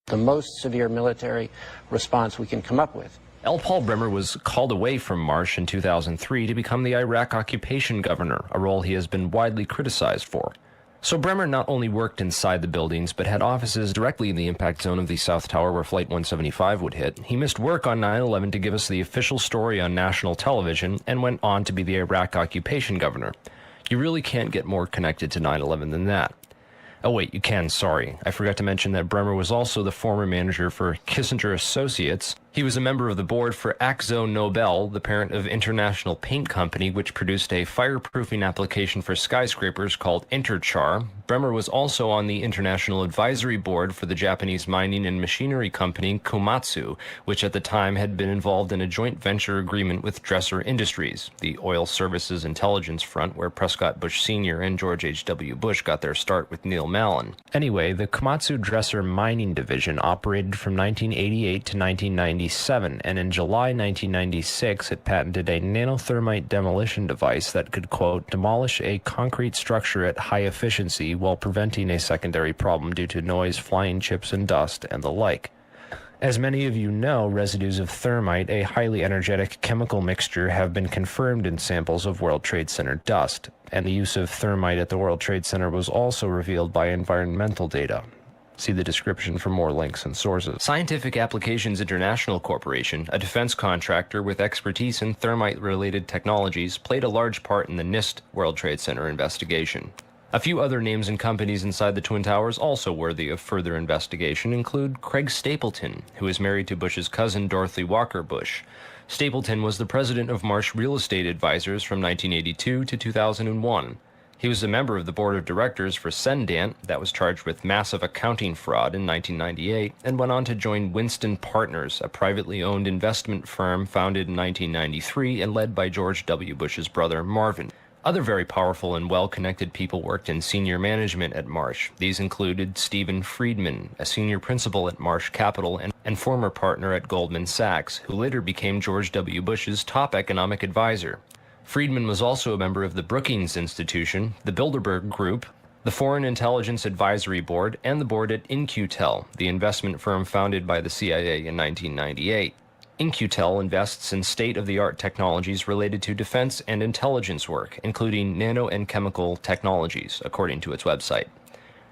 the most severe military response we can come up with. L. Paul Bremer was called away from Marsh in 2003 to become the Iraq occupation governor, a role he has been widely criticized for. So Bremer not only worked inside the buildings, but had offices directly in the impact zone of the South Tower where Flight 175 would hit. He missed work on 9/11 to give us the official story on national television and went on to be the Iraq occupation governor. You really can't get more connected to 9/11 than that. Oh wait, you can, sorry. I forgot to mention that Bremer was also the former manager for Kissinger Associates. He was a member of the board for Akzo Nobel, the parent of International Paint Company, which produced a fireproofing application for skyscrapers called Interchar. Bremer was also on the International Advisory Board for the Japanese mining and machinery company Komatsu, which at the time had been involved in a joint venture agreement with Dresser Industries, the oil services intelligence front where Prescott Bush Sr. and George H.W. Bush got their start with Neil Mallon. Anyway, the Komatsu Dresser mining division operated from 1988 to 1997, and in July 1996 it patented a nanothermite demolition device that could, quote, demolish a concrete structure at high efficiency while preventing a secondary problem due to noise, flying chips and dust, and the like. As many of you know, residues of thermite, a highly energetic chemical mixture, have been confirmed in samples of World Trade Center dust, and the use of thermite at the World Trade Center was also revealed by environmental data. See the description for more links and sources. Scientific Applications International Corporation, a defense contractor with expertise in thermite-related technologies, played a large part in the NIST World Trade Center investigation. A few other names and companies inside the Twin Towers also worthy of further investigation include Craig Stapleton, who is married to Bush's cousin Dorothy Walker Bush. Stapleton was the president of Marsh Real Estate Advisors from 1982 to 2001. He was a member of the board of directors for Sendant, that was charged with massive accounting fraud in 1998, and went on to join Winston Partners, a privately owned investment firm founded in 1993 and led by George W. Bush's brother Marvin. Other very powerful and well-connected people worked in senior management at Marsh. These included Stephen Friedman, a senior principal at Marsh Capital and former partner at Goldman Sachs, who later became George W. Bush's top economic advisor. Friedman was also a member of the Brookings Institution, the Bilderberg Group, the Foreign Intelligence Advisory Board, and the board at In-Q-Tel, the investment firm founded by the CIA in 1998. In-Q-Tel invests in state-of-the-art technologies related to defense and intelligence work, including nano and chemical technologies, according to its website.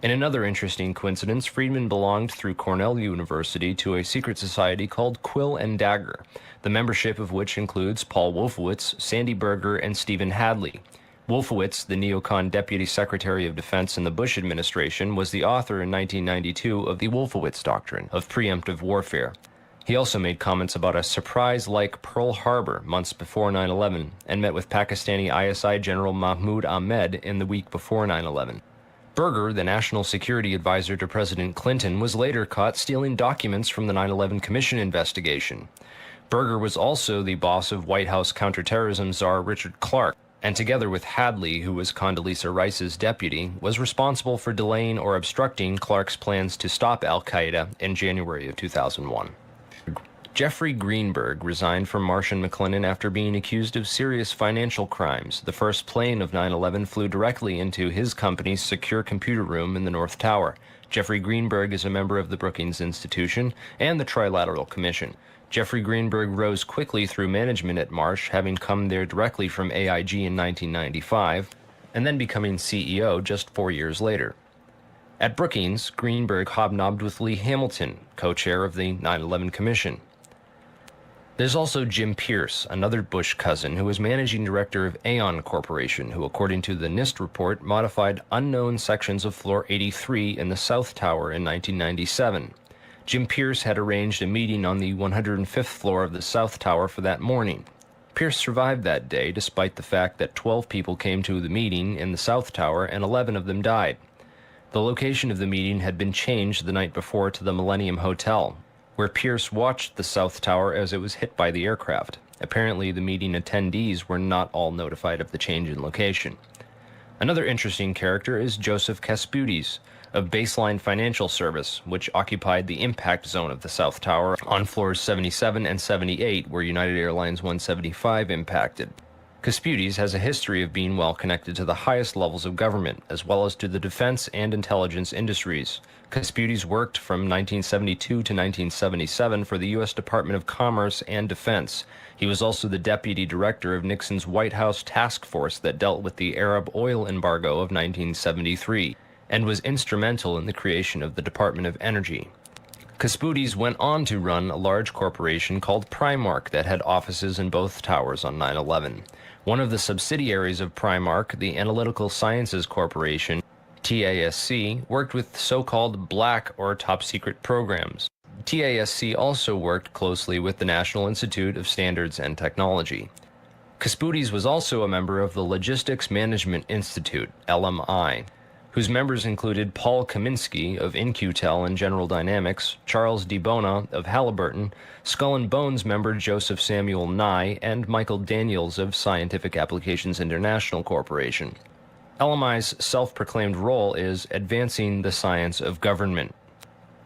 In another interesting coincidence, Friedman belonged through Cornell University to a secret society called Quill and Dagger, the membership of which includes Paul Wolfowitz, Sandy Berger, and Stephen Hadley. Wolfowitz, the neocon deputy secretary of defense in the Bush administration, was the author in 1992 of the Wolfowitz Doctrine of preemptive warfare. He also made comments about a surprise-like Pearl Harbor months before 9/11 and met with Pakistani ISI General Mahmoud Ahmed in the week before 9/11. Berger, the national security advisor to President Clinton, was later caught stealing documents from the 9/11 Commission investigation. Berger was also the boss of White House counterterrorism czar Richard Clarke, and together with Hadley, who was Condoleezza Rice's deputy, was responsible for delaying or obstructing Clarke's plans to stop al-Qaeda in January of 2001. Jeffrey Greenberg resigned from Marsh & McLennan after being accused of serious financial crimes. The first plane of 9/11 flew directly into his company's secure computer room in the North Tower. Jeffrey Greenberg is a member of the Brookings Institution and the Trilateral Commission. Jeffrey Greenberg rose quickly through management at Marsh, having come there directly from AIG in 1995, and then becoming CEO just 4 years later. At Brookings, Greenberg hobnobbed with Lee Hamilton, co-chair of the 9/11 Commission. There's also Jim Pierce, another Bush cousin, who was managing director of Aon Corporation, who, according to the NIST report, modified unknown sections of Floor 83 in the South Tower in 1997. Jim Pierce had arranged a meeting on the 105th floor of the South Tower for that morning. Pierce survived that day, despite the fact that 12 people came to the meeting in the South Tower and 11 of them died. The location of the meeting had been changed the night before to the Millennium Hotel. where Pierce watched the South Tower as it was hit by the aircraft. Apparently, the meeting attendees were not all notified of the change in location. Another interesting character is Joseph Kaspudes of Baseline Financial Service, which occupied the impact zone of the South Tower on floors 77 and 78, where United Airlines 175 impacted. Kaspudes has a history of being well connected to the highest levels of government, as well as to the defense and intelligence industries. Kaspudes worked from 1972 to 1977 for the U.S. Department of Commerce and Defense. He was also the deputy director of Nixon's White House task force that dealt with the Arab oil embargo of 1973, and was instrumental in the creation of the Department of Energy. Kaspudes went on to run a large corporation called Primark that had offices in both towers on 9/11. One of the subsidiaries of Primark, the Analytical Sciences Corporation, TASC, worked with so-called black or top-secret programs. TASC also worked closely with the National Institute of Standards and Technology. Kaspudes was also a member of the Logistics Management Institute, LMI, whose members included Paul Kaminsky of In-Q-Tel and General Dynamics, Charles D. Bona of Halliburton, Skull and Bones member Joseph Samuel Nye, and Michael Daniels of Scientific Applications International Corporation. LMI's self-proclaimed role is advancing the science of government.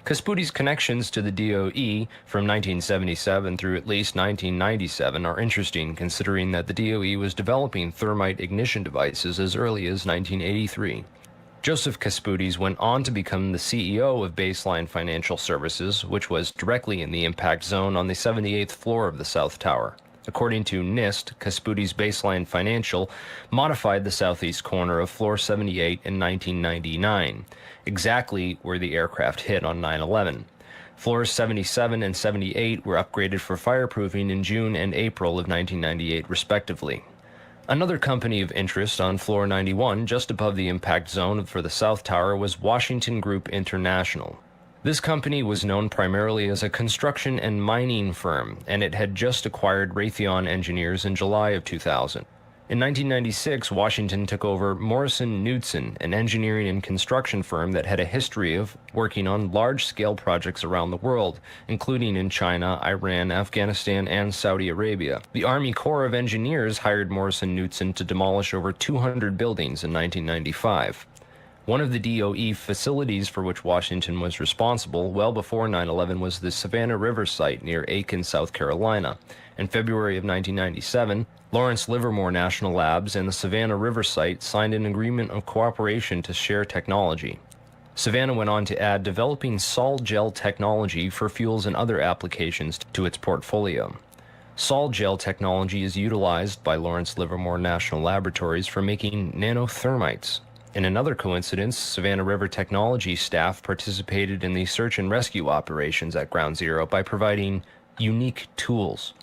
Kaspudes' connections to the DOE from 1977 through at least 1997 are interesting, considering that the DOE was developing thermite ignition devices as early as 1983. Joseph Kaspudes went on to become the CEO of Baseline Financial Services, which was directly in the impact zone on the 78th floor of the South Tower. According to NIST, Kaspudes' Baseline Financial modified the southeast corner of floor 78 in 1999, exactly where the aircraft hit on 9/11. Floors 77 and 78 were upgraded for fireproofing in June and April of 1998, respectively. Another company of interest on floor 91, just above the impact zone for the South Tower, was Washington Group International. This company was known primarily as a construction and mining firm, and it had just acquired Raytheon Engineers in July of 2000. In 1996, Washington took over Morrison Knudsen, an engineering and construction firm that had a history of working on large-scale projects around the world, including in China, Iran, Afghanistan, and Saudi Arabia. The Army Corps of Engineers hired Morrison Knudsen to demolish over 200 buildings in 1995. One of the DOE facilities for which Washington was responsible well before 9/11 was the Savannah River site near Aiken, South Carolina. In February of 1997, Lawrence Livermore National Labs and the Savannah River site signed an agreement of cooperation to share technology. Savannah went on to add developing sol gel technology for fuels and other applications to its portfolio. Sol gel technology is utilized by Lawrence Livermore National Laboratories for making nanothermites. In another coincidence, Savannah River Technology staff participated in the search and rescue operations at Ground Zero by providing unique tools.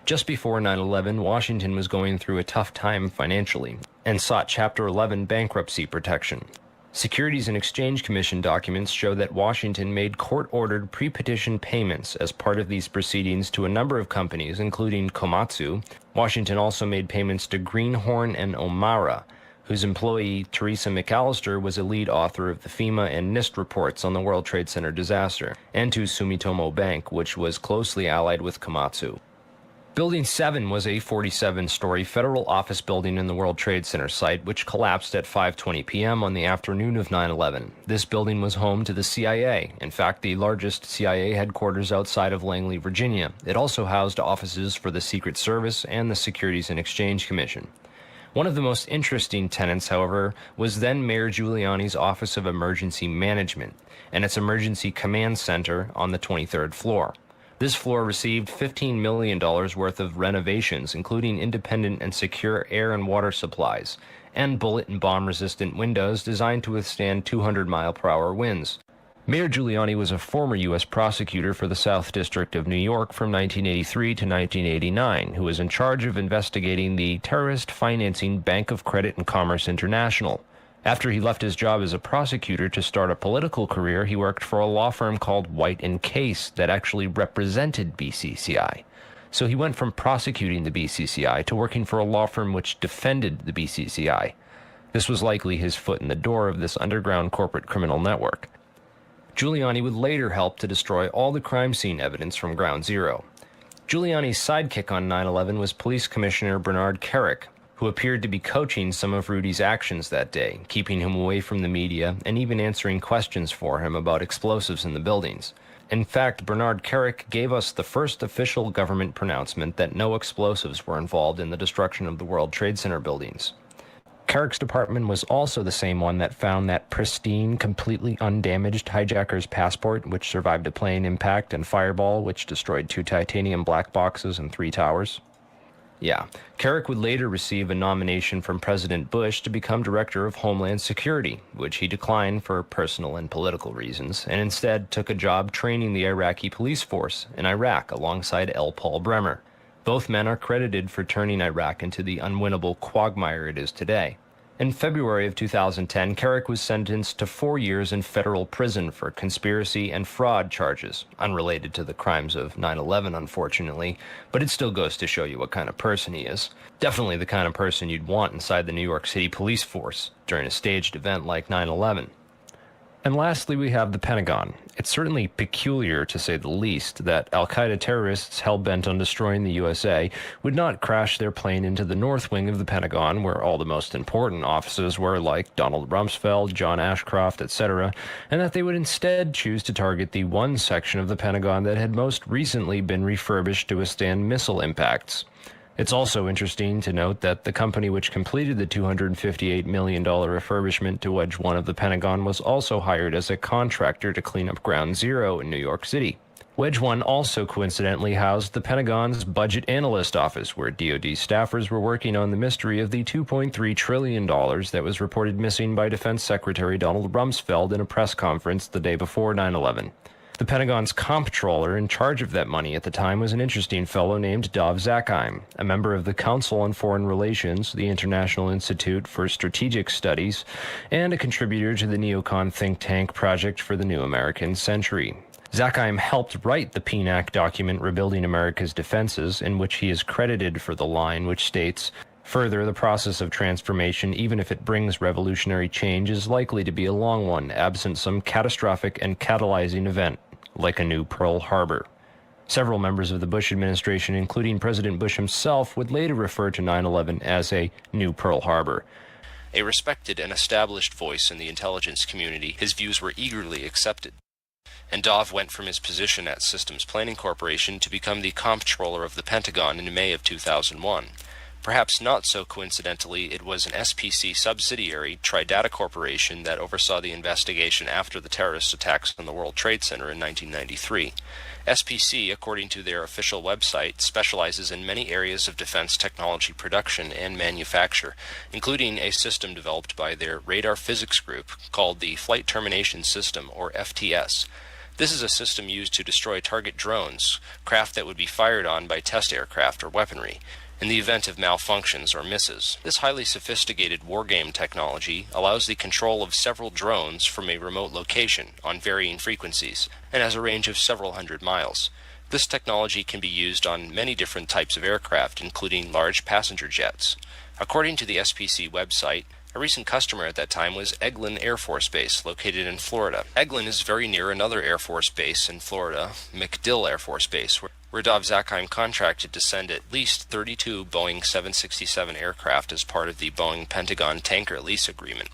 Just before 9/11, Washington was going through a tough time financially and sought Chapter 11 bankruptcy protection. Securities and Exchange Commission documents show that Washington made court-ordered pre-petition payments as part of these proceedings to a number of companies, including Komatsu. Washington also made payments to Greenhorn and Omara, whose employee, Teresa McAllister, was a lead author of the FEMA and NIST reports on the World Trade Center disaster, and to Sumitomo Bank, which was closely allied with Komatsu. Building 7 was a 47-story federal office building in the World Trade Center site, which collapsed at 5:20 p.m. on the afternoon of 9/11. This building was home to the CIA, in fact, the largest CIA headquarters outside of Langley, Virginia. It also housed offices for the Secret Service and the Securities and Exchange Commission. One of the most interesting tenants, however, was then Mayor Giuliani's Office of Emergency Management and its Emergency Command Center on the 23rd floor. This floor received $15 million worth of renovations, including independent and secure air and water supplies, and bullet and bomb-resistant windows designed to withstand 200-mile-per-hour winds. Mayor Giuliani was a former U.S. prosecutor for the South District of New York from 1983 to 1989, who was in charge of investigating the terrorist financing Bank of Credit and Commerce International. After he left his job as a prosecutor to start a political career, he worked for a law firm called White & Case that actually represented BCCI. So he went from prosecuting the BCCI to working for a law firm which defended the BCCI. This was likely his foot in the door of this underground corporate criminal network. Giuliani would later help to destroy all the crime scene evidence from Ground Zero. Giuliani's sidekick on 9/11 was Police Commissioner Bernard Kerik, who appeared to be coaching some of Rudy's actions that day, keeping him away from the media and even answering questions for him about explosives in the buildings. In fact, Bernard Kerik gave us the first official government pronouncement that no explosives were involved in the destruction of the World Trade Center buildings. Kerik's department was also the same one that found that pristine, completely undamaged hijacker's passport, which survived a plane impact, and Fireball, which destroyed 2 titanium black boxes and 3 towers. Yeah, Kerik would later receive a nomination from President Bush to become Director of Homeland Security, which he declined for personal and political reasons, and instead took a job training the Iraqi police force in Iraq alongside L. Paul Bremer. Both men are credited for turning Iraq into the unwinnable quagmire it is today. In February of 2010, Kerik was sentenced to 4 years in federal prison for conspiracy and fraud charges, unrelated to the crimes of 9/11, unfortunately, but it still goes to show you what kind of person he is. Definitely the kind of person you'd want inside the New York City police force during a staged event like 9/11. And lastly, we have the Pentagon. It's certainly peculiar, to say the least, that al-Qaeda terrorists hell-bent on destroying the USA would not crash their plane into the north wing of the Pentagon, where all the most important offices were, like Donald Rumsfeld, John Ashcroft, etc., and that they would instead choose to target the one section of the Pentagon that had most recently been refurbished to withstand missile impacts. It's also interesting to note that the company which completed the $258 million refurbishment to Wedge 1 of the Pentagon was also hired as a contractor to clean up Ground Zero in New York City. Wedge 1 also coincidentally housed the Pentagon's Budget Analyst Office, where DoD staffers were working on the mystery of the $2.3 trillion that was reported missing by Defense Secretary Donald Rumsfeld in a press conference the day before 9/11. The Pentagon's comptroller in charge of that money at the time was an interesting fellow named Dov Zakheim, a member of the Council on Foreign Relations, the International Institute for Strategic Studies, and a contributor to the neocon think tank Project for the New American Century. Zakheim helped write the PNAC document Rebuilding America's Defenses, in which he is credited for the line which states, "Further, the process of transformation, even if it brings revolutionary change, is likely to be a long one, absent some catastrophic and catalyzing event, like a new Pearl Harbor." Several members of the Bush administration, including President Bush himself, would later refer to 9/11 as a new Pearl Harbor. A respected and established voice in the intelligence community, his views were eagerly accepted. And Dov went from his position at Systems Planning Corporation to become the comptroller of the Pentagon in May of 2001. Perhaps not so coincidentally, it was an SPC subsidiary, Tridata Corporation, that oversaw the investigation after the terrorist attacks on the World Trade Center in 1993. SPC, according to their official website, specializes in many areas of defense technology production and manufacture, including a system developed by their radar physics group called the Flight Termination System, or FTS. This is a system used to destroy target drones, craft that would be fired on by test aircraft or weaponry, in the event of malfunctions or misses. This highly sophisticated wargame technology allows the control of several drones from a remote location on varying frequencies and has a range of several hundred miles. This technology can be used on many different types of aircraft, including large passenger jets. According to the SPC website, a recent customer at that time was Eglin Air Force Base, located in Florida. Eglin is very near another Air Force base in Florida, MacDill Air Force Base, where Dov Zakheim contracted to send at least 32 Boeing 767 aircraft as part of the Boeing Pentagon tanker lease agreement.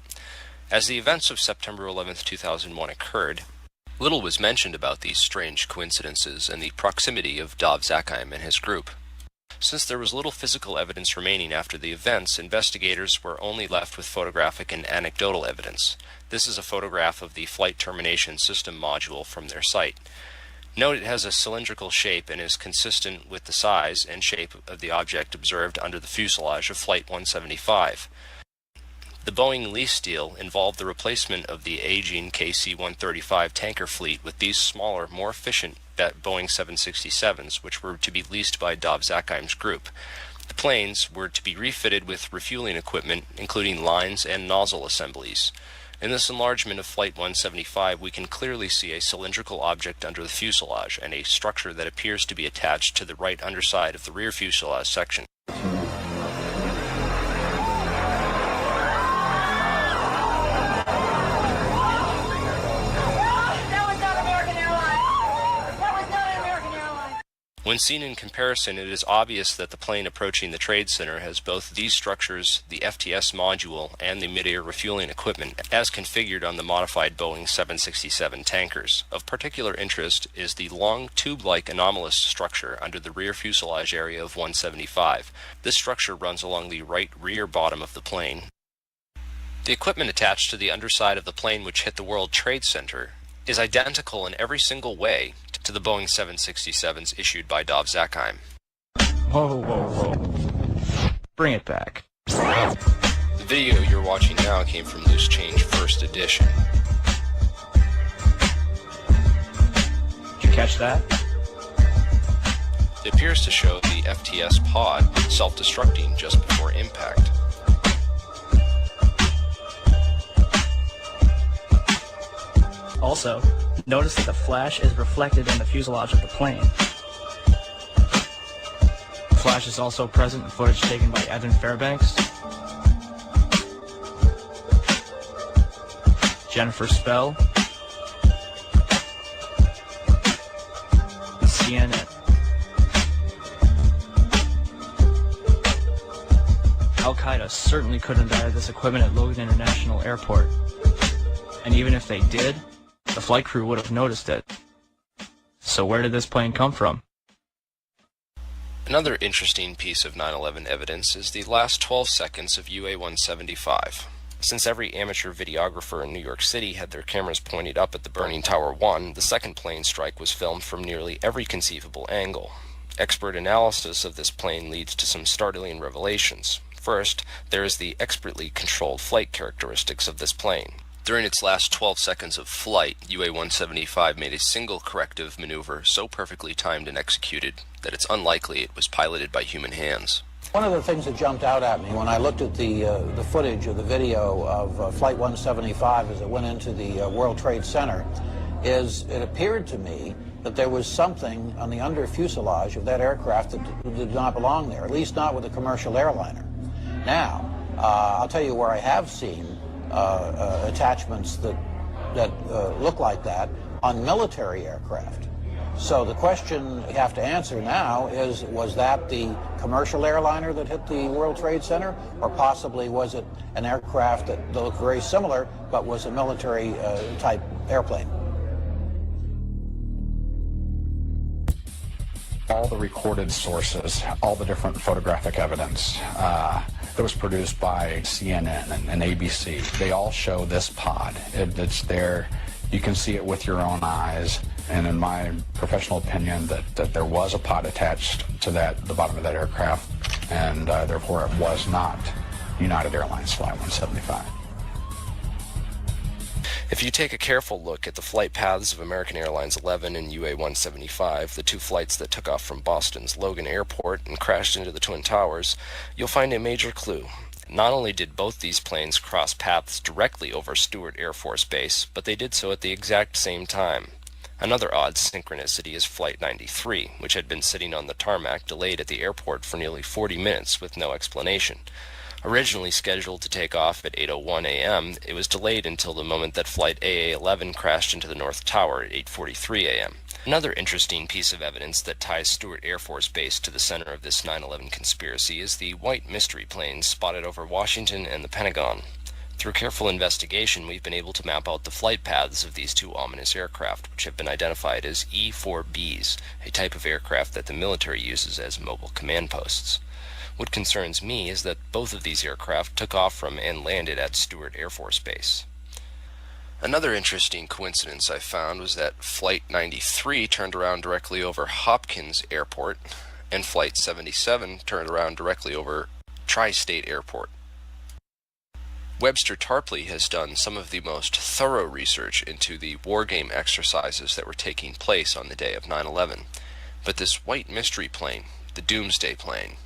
As the events of September 11, 2001 occurred, little was mentioned about these strange coincidences and the proximity of Dov Zakheim and his group. Since there was little physical evidence remaining after the events, investigators were only left with photographic and anecdotal evidence. This is a photograph of the Flight Termination System module from their site. Note it has a cylindrical shape and is consistent with the size and shape of the object observed under the fuselage of Flight 175. The Boeing lease deal involved the replacement of the aging KC-135 tanker fleet with these smaller, more efficient Boeing 767s, which were to be leased by Dov Zakheim's group. The planes were to be refitted with refueling equipment, including lines and nozzle assemblies. In this enlargement of Flight 175, we can clearly see a cylindrical object under the fuselage and a structure that appears to be attached to the right underside of the rear fuselage section. That was When seen in comparison, it is obvious that the plane approaching the Trade Center has both these structures, the FTS module, and the mid-air refueling equipment, as configured on the modified Boeing 767 tankers. Of particular interest is the long tube-like anomalous structure under the rear fuselage area of 175. This structure runs along the right rear bottom of the plane. The equipment attached to the underside of the plane which hit the World Trade Center is identical in every single way to the Boeing 767s issued by Dov Zakheim. Whoa, whoa, whoa. Bring it back. The video you're watching now came from Loose Change First Edition. Did you catch that? It appears to show the FTS pod self-destructing just before impact. Also, notice that the flash is reflected in the fuselage of the plane. The flash is also present in footage taken by Evan Fairbanks, Jennifer Spell, and CNN. Al-Qaeda certainly couldn't have died this equipment at Logan International Airport. And even if they did, the flight crew would have noticed it. So where did this plane come from? Another interesting piece of 9/11 evidence is the last 12 seconds of UA-175. Since every amateur videographer in New York City had their cameras pointed up at the burning Tower 1, the second plane strike was filmed from nearly every conceivable angle. Expert analysis of this plane leads to some startling revelations. First, there is the expertly controlled flight characteristics of this plane. During its last 12 seconds of flight, UA-175 made a single corrective maneuver so perfectly timed and executed that it's unlikely it was piloted by human hands. One of the things that jumped out at me when I looked at the footage of the video of Flight 175 as it went into the World Trade Center is it appeared to me that there was something on the under fuselage of that aircraft that did not belong there, at least not with a commercial airliner. Now, I'll tell you where I have seen attachments that look like that on military aircraft. So the question you have to answer now is, was that the commercial airliner that hit the World Trade Center, or possibly was it an aircraft that looked very similar but was a military type airplane? All the recorded sources, all the different photographic evidence that was produced by CNN and ABC, they all show this pod. It's there. You can see it with your own eyes. And in my professional opinion, that there was a pod attached to the bottom of that aircraft, and therefore it was not United Airlines Flight 175. If you take a careful look at the flight paths of American Airlines 11 and UA-175, the two flights that took off from Boston's Logan Airport and crashed into the Twin Towers, you'll find a major clue. Not only did both these planes cross paths directly over Stewart Air Force Base, but they did so at the exact same time. Another odd synchronicity is Flight 93, which had been sitting on the tarmac delayed at the airport for nearly 40 minutes with no explanation. Originally scheduled to take off at 8:01 a.m., it was delayed until the moment that Flight AA-11 crashed into the North Tower at 8:43 a.m. Another interesting piece of evidence that ties Stewart Air Force Base to the center of this 9/11 conspiracy is the white mystery planes spotted over Washington and the Pentagon. Through careful investigation, we've been able to map out the flight paths of these two ominous aircraft, which have been identified as E-4Bs, a type of aircraft that the military uses as mobile command posts. What concerns me is that both of these aircraft took off from and landed at Stewart Air Force Base. Another interesting coincidence I found was that Flight 93 turned around directly over Hopkins Airport, and Flight 77 turned around directly over Tri-State Airport. Webster Tarpley has done some of the most thorough research into the wargame exercises that were taking place on the day of 9/11. But this white mystery plane, the Doomsday plane,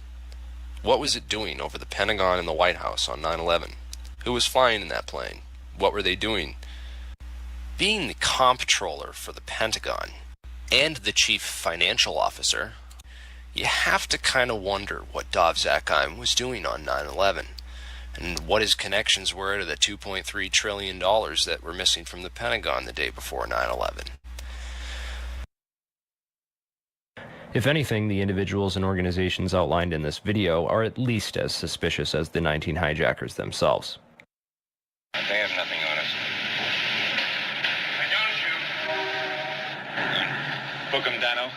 what was it doing over the Pentagon and the White House on 9/11? Who was flying in that plane? What were they doing? Being the comptroller for the Pentagon and the chief financial officer, you have to kind of wonder what Dov Zakheim was doing on 9/11 and what his connections were to the $2.3 trillion that were missing from the Pentagon the day before 9/11. If anything, the individuals and organizations outlined in this video are at least as suspicious as the 19 hijackers themselves. They have nothing on us. Why don't you? Book 'em, Dano.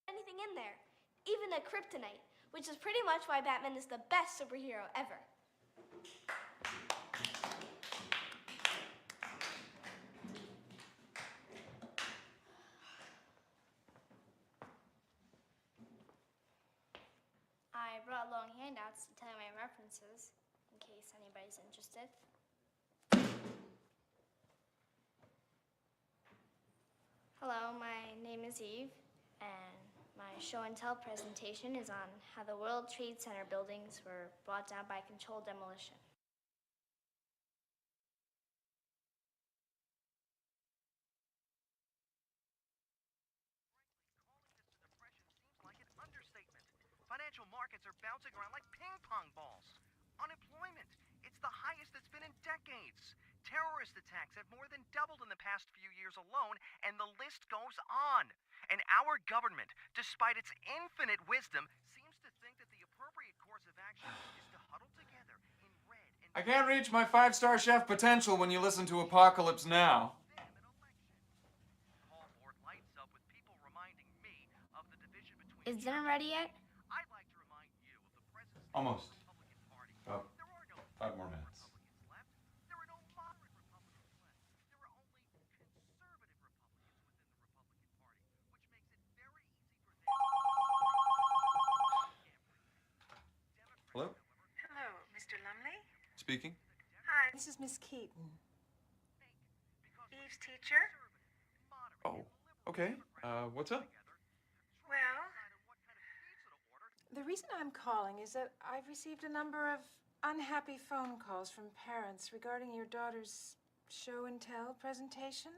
Anything in there, even a kryptonite, which is pretty much why Batman is the best superhero ever. I brought along handouts to tell you my references, in case anybody's interested. Hello, my name is Eve, and my show and tell presentation is on how the World Trade Center buildings were brought down by controlled demolition. Financial markets are bouncing around like ping pong balls. Unemployment, it's the highest it's been in decades. Terrorist attacks have more than doubled in the past few years alone, and the list goes on. And our government, despite its infinite wisdom, seems to think that the appropriate course of action is to huddle together in red and... I can't reach my 5-star chef potential when you listen to Apocalypse Now. Is dinner ready yet? Almost. About 5 more minutes. Hello? Hello, Mr. Lumley? Speaking? Hi, this is Miss Keaton. Eve's teacher? Oh, okay. What's up? Well, the reason I'm calling is that I've received a number of unhappy phone calls from parents regarding your daughter's show and tell presentation.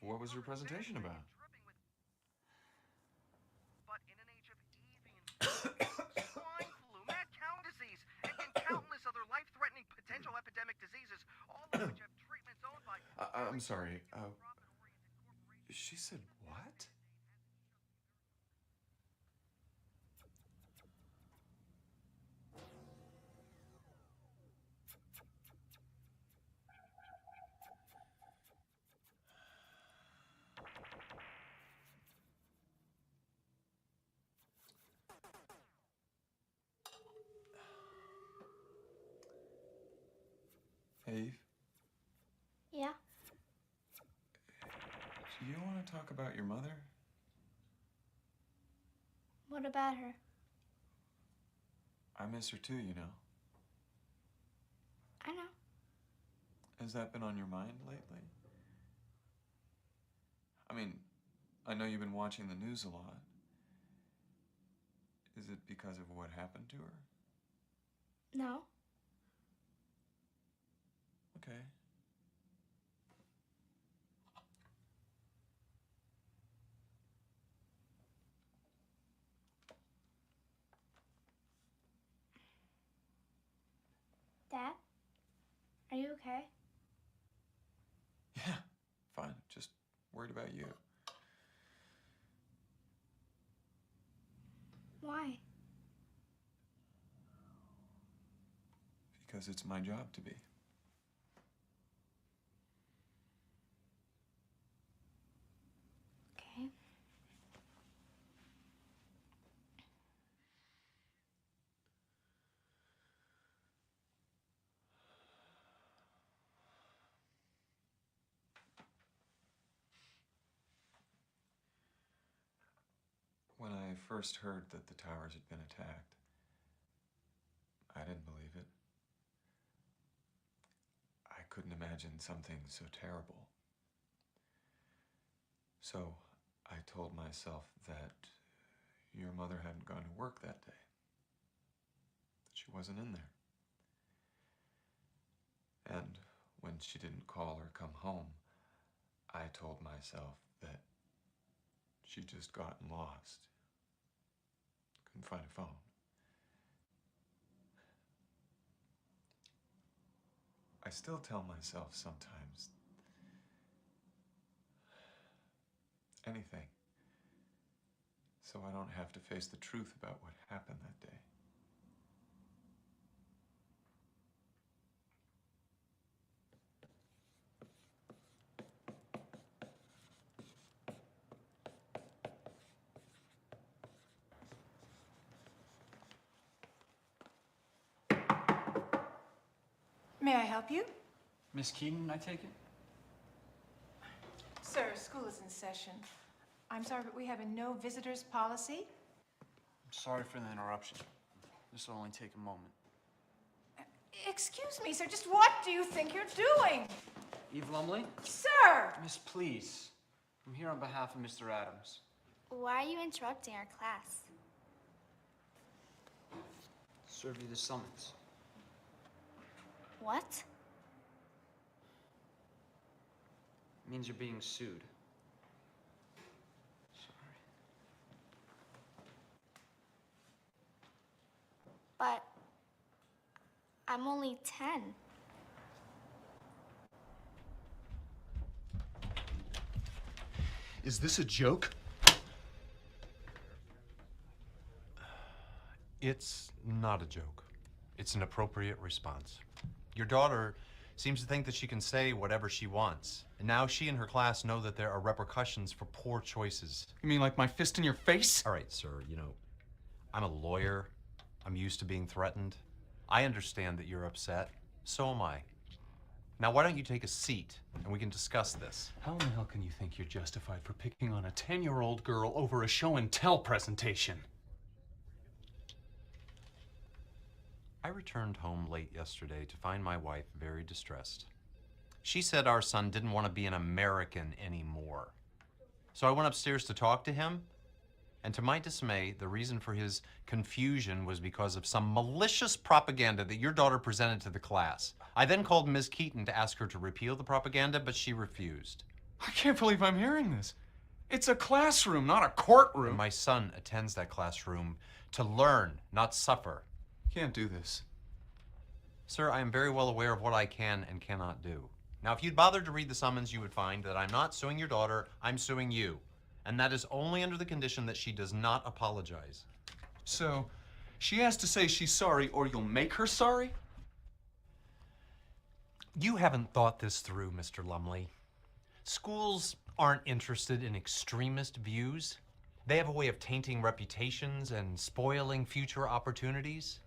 What was your presentation about? Swine flu, mad cow disease, and countless other life-threatening potential epidemic diseases, all of which have treatments owned by... I'm sorry. She said what? Hey, Eve, Yeah? do you want to talk about your mother? What about her? I miss her too, you know. I know. Has that been on your mind lately? I mean, I know you've been watching the news a lot. Is it because of what happened to her? No. Okay. Dad? Are you okay? Yeah, fine. Just worried about you. Why? Because it's my job to be. Okay. When I first heard that the towers had been attacked, I didn't believe it. I couldn't imagine something so terrible. So I told myself that your mother hadn't gone to work that day, that she wasn't in there. And when she didn't call or come home, I told myself that she'd just gotten lost. Couldn't find a phone. I still tell myself sometimes anything, so I don't have to face the truth about what happened that day. May I help you? Miss Keaton, I take it? Sir, school is in session. I'm sorry, but we have a no visitors policy. I'm sorry for the interruption. This will only take a moment. Excuse me, sir, just what do you think you're doing? Eve Lumley? Sir! Miss, please. I'm here on behalf of Mr. Adams. Why are you interrupting our class? Serve you the summons. What? It means you're being sued. But I'm only 10. Is this a joke? It's not a joke. It's an appropriate response. Your daughter seems to think that she can say whatever she wants. And now she and her class know that there are repercussions for poor choices. You mean like my fist in your face? All right, sir, you know, I'm a lawyer. I'm used to being threatened. I understand that you're upset. So am I. Now, why don't you take a seat and we can discuss this? How in the hell can you think you're justified for picking on a 10-year-old girl over a show and tell presentation? I returned home late yesterday to find my wife very distressed. She said our son didn't want to be an American anymore. So I went upstairs to talk to him, and to my dismay, the reason for his confusion was because of some malicious propaganda that your daughter presented to the class. I then called Ms. Keaton to ask her to repeal the propaganda, but she refused. I can't believe I'm hearing this. It's a classroom, not a courtroom. And my son attends that classroom to learn, not suffer. Can't do this. Sir, I am very well aware of what I can and cannot do. Now, if you'd bothered to read the summons, you would find that I'm not suing your daughter, I'm suing you. And that is only under the condition that she does not apologize. So, she has to say she's sorry or you'll make her sorry? You haven't thought this through, Mr. Lumley. Schools aren't interested in extremist views. They have a way of tainting reputations and spoiling future opportunities.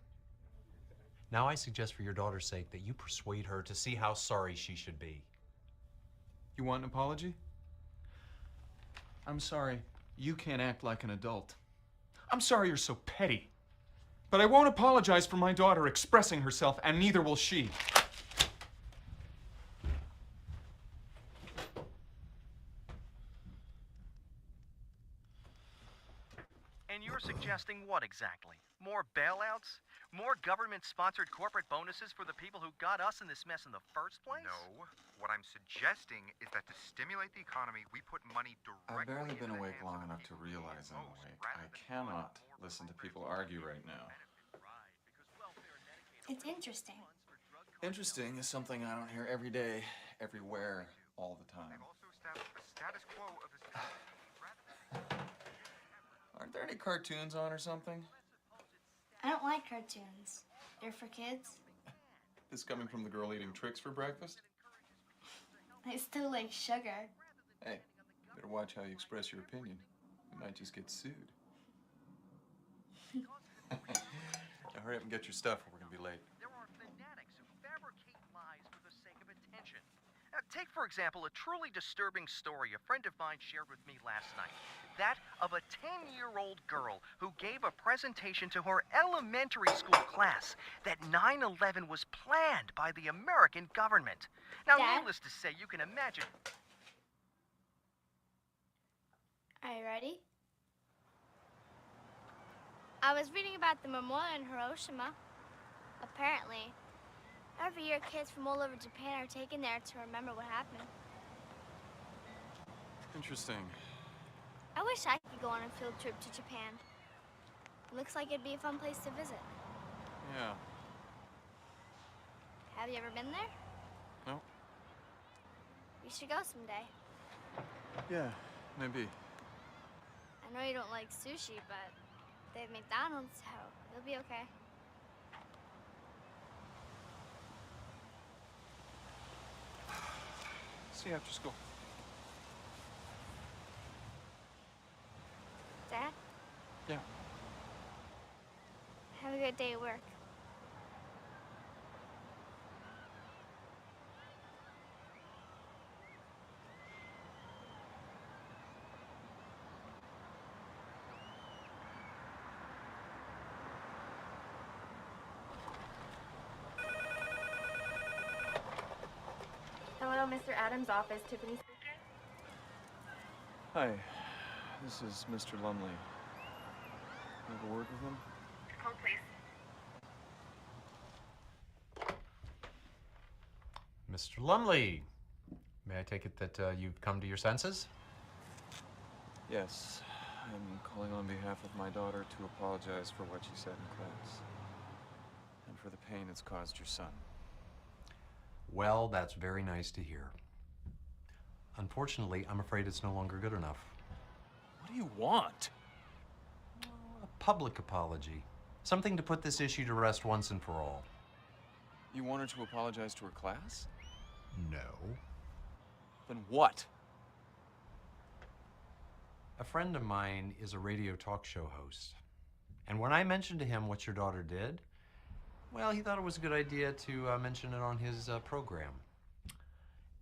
Now I suggest for your daughter's sake that you persuade her to see how sorry she should be. You want an apology? I'm sorry, you can't act like an adult. I'm sorry you're so petty. But I won't apologize for my daughter expressing herself, and neither will she. And you're suggesting what exactly? More bailouts? More government-sponsored corporate bonuses for the people who got us in this mess in the first place? No. What I'm suggesting is that to stimulate the economy, we put money directly. I've barely been awake long enough to realize I'm awake. I cannot listen to people argue right now. It's interesting. Interesting is something I don't hear every day, everywhere, all the time. Also establish a status quo of the Aren't there any cartoons on or something? I don't like cartoons. They're for kids. This coming from the girl eating Trix for breakfast? I still like sugar. Hey, better watch how you express your opinion. You might just get sued. Now hurry up and get your stuff or we're gonna be late. There are fanatics who fabricate lies for the sake of attention. Now, take, for example, a truly disturbing story a friend of mine shared with me last night. That of a 10-year-old girl who gave a presentation to her elementary school class that 9/11 was planned by the American government. Now, Dad? needless to say, you can imagine... Are you ready? I was reading about the memorial in Hiroshima. Apparently, every year kids from all over Japan are taken there to remember what happened. Interesting. I wish I could go on a field trip to Japan. Looks like it'd be a fun place to visit. Yeah. Have you ever been there? No? We should go someday. Yeah, maybe. I know you don't like sushi, but they have McDonald's, so you'll be okay. See you after school. Dad? Yeah. Have a good day at work. Hello, Mr. Adams' office. Tiffany speaking. Hi. This is Mr. Lumley. Have a word with him? Hold, please. Mr. Lumley, may I take it that you've come to your senses? Yes. I'm calling on behalf of my daughter to apologize for what she said in class. And for the pain it's caused your son. Well, that's very nice to hear. Unfortunately, I'm afraid it's no longer good enough. What do you want? A public apology. Something to put this issue to rest once and for all. You want her to apologize to her class? No. Then what? A friend of mine is a radio talk show host. And when I mentioned to him what your daughter did, well, he thought it was a good idea to mention it on his program.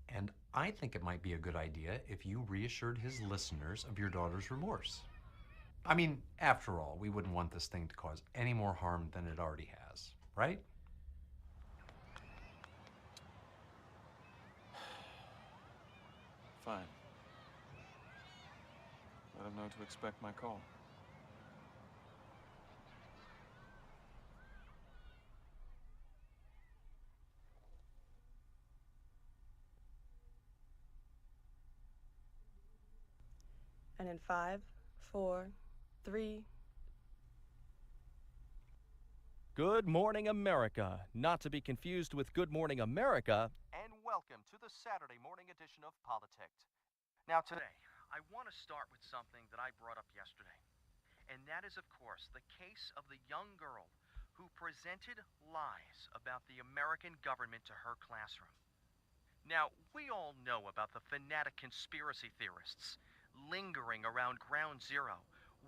And I think it might be a good idea if you reassured his listeners of your daughter's remorse. I mean, after all, we wouldn't want this thing to cause any more harm than it already has, right? Fine. Let him know to expect my call. And in 5, 4, 3. Good Morning America, not to be confused with Good Morning America. And welcome to the Saturday morning edition of Politics. Now today, I want to start with something that I brought up yesterday. And that is, of course, the case of the young girl who presented lies about the American government to her classroom. Now, we all know about the fanatic conspiracy theorists lingering around Ground Zero,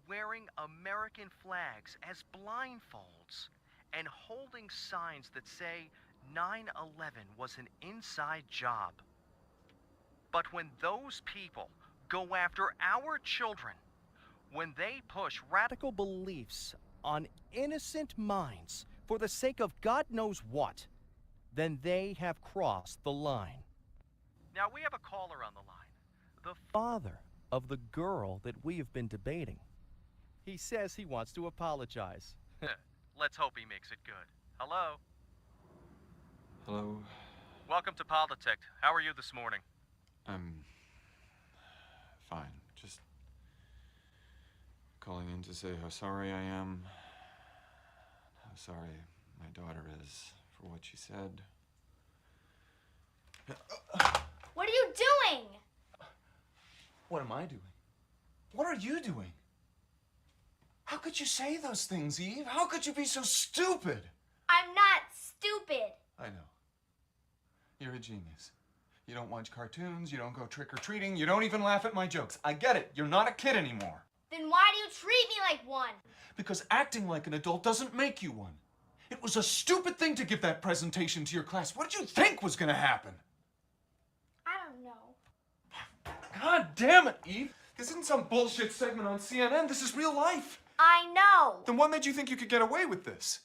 wearing American flags as blindfolds and holding signs that say 9/11 was an inside job. But when those people go after our children, when they push radical beliefs on innocent minds for the sake of God knows what, then they have crossed the line. Now, we have a caller on the line. The Father of the girl that we have been debating. He says he wants to apologize. Let's hope he makes it good. Hello? Hello? Welcome to Politics. How are you this morning? I'm fine. Just calling in to say how sorry I am. How sorry my daughter is for what she said. What are you doing? What am I doing? What are you doing? How could you say those things, Eve? How could you be so stupid? I'm not stupid. I know. You're a genius. You don't watch cartoons, you don't go trick-or-treating, you don't even laugh at my jokes. I get it. You're not a kid anymore. Then why do you treat me like one? Because acting like an adult doesn't make you one. It was a stupid thing to give that presentation to your class. What did you think was going to happen? I don't know. God damn it, Eve. This isn't some bullshit segment on CNN. This is real life. I know. Then what made you think you could get away with this?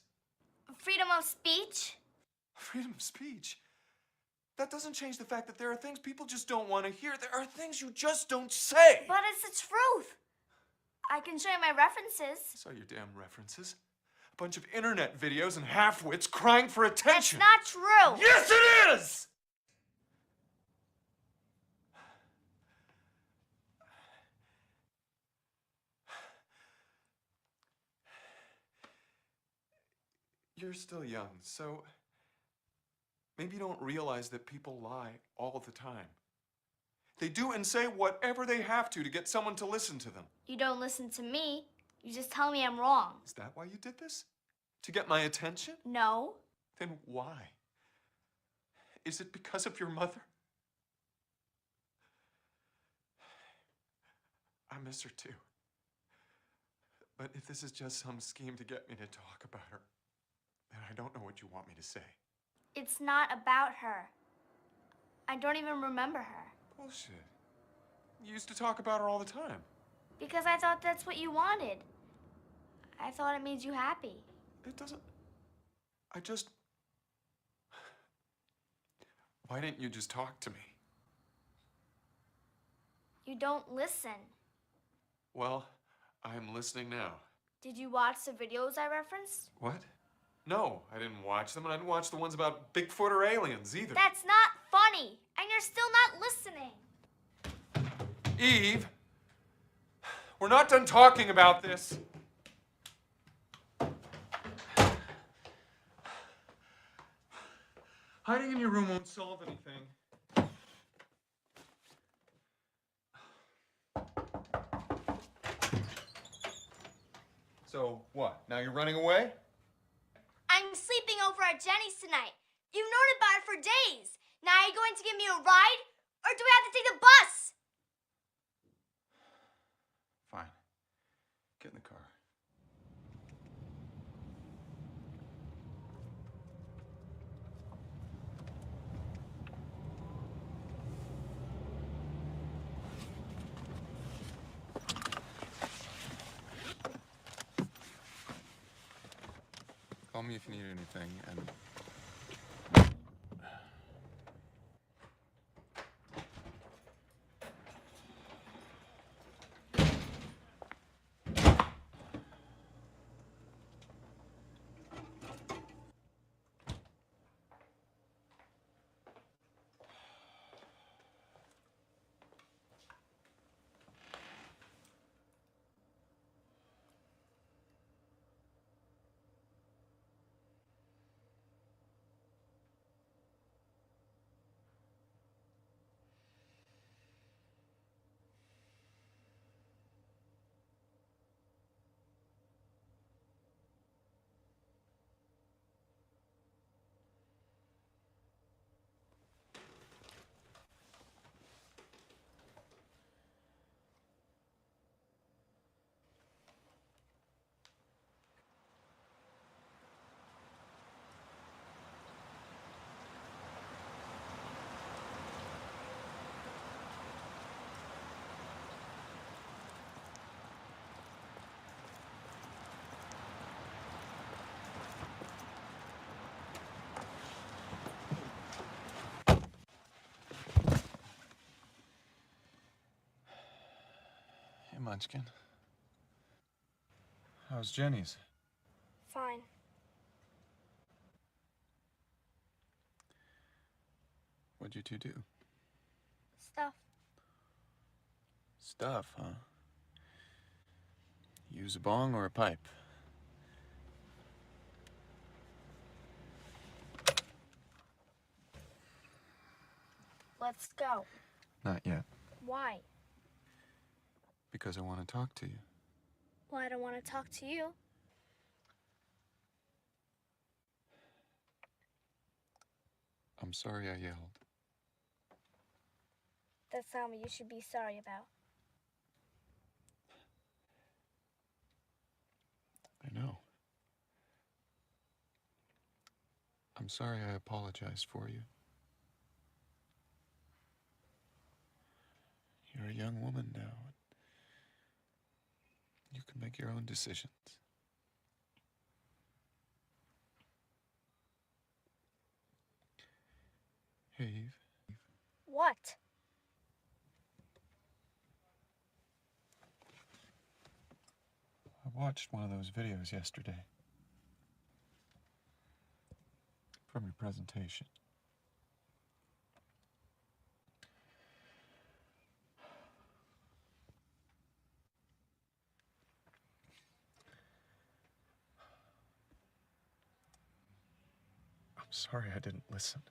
Freedom of speech? Freedom of speech? That doesn't change the fact that there are things people just don't want to hear. There are things you just don't say. But it's the truth. I can show you my references. I saw your damn references. A bunch of internet videos and half-wits crying for attention. That's not true. Yes, it is! You're still young, so maybe you don't realize that people lie all the time. They do and say whatever they have to get someone to listen to them. You don't listen to me. You just tell me I'm wrong. Is that why you did this? To get my attention? No. Then why? Is it because of your mother? I miss her too. But if this is just some scheme to get me to talk about her, then I don't know what you want me to say. It's not about her. I don't even remember her. Bullshit. You used to talk about her all the time. Because I thought that's what you wanted. I thought it made you happy. It doesn't... I just... Why didn't you just talk to me? You don't listen. Well, I'm listening now. Did you watch the videos I referenced? What? No, I didn't watch them, and I didn't watch the ones about Bigfoot or aliens either. That's not funny, and you're still not listening. Eve, we're not done talking about this. Hiding in your room won't solve anything. So, what? Now you're running away? I'm sleeping over at Jenny's tonight. You've known about it for days. Now are you going to give me a ride, or do we have to take the bus? Fine. Get in the car. Call me if you need anything, and... Munchkin. How's Jenny's? Fine. What'd you two do? Stuff. Stuff, huh? Use a bong or a pipe? Let's go. Not yet. Why? Because I want to talk to you. Well, I don't want to talk to you. I'm sorry I yelled. That's not what you should be sorry about. I know. I'm sorry I apologized for you. You're a young woman now. You can make your own decisions. Hey, Eve. What? I watched one of those videos yesterday. From your presentation. sorry I didn't listen.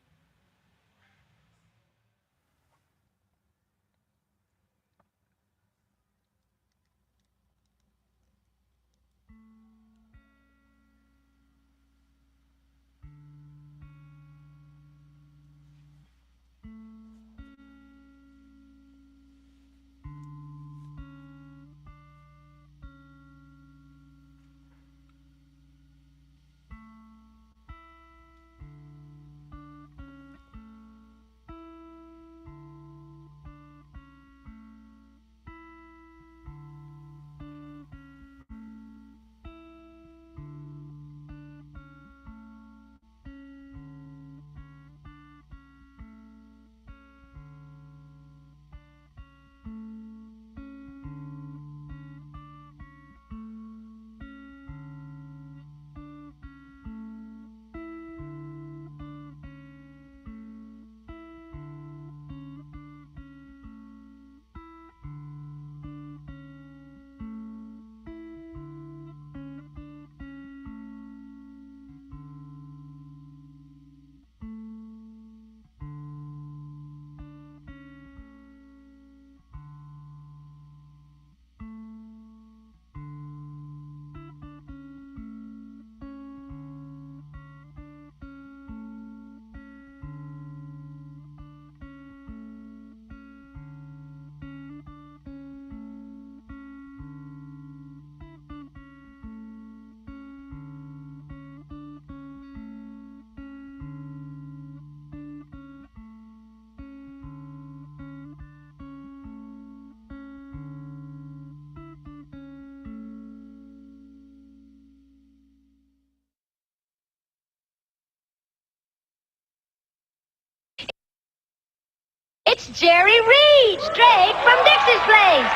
It's Jerry Reed, straight from Dixie's Place.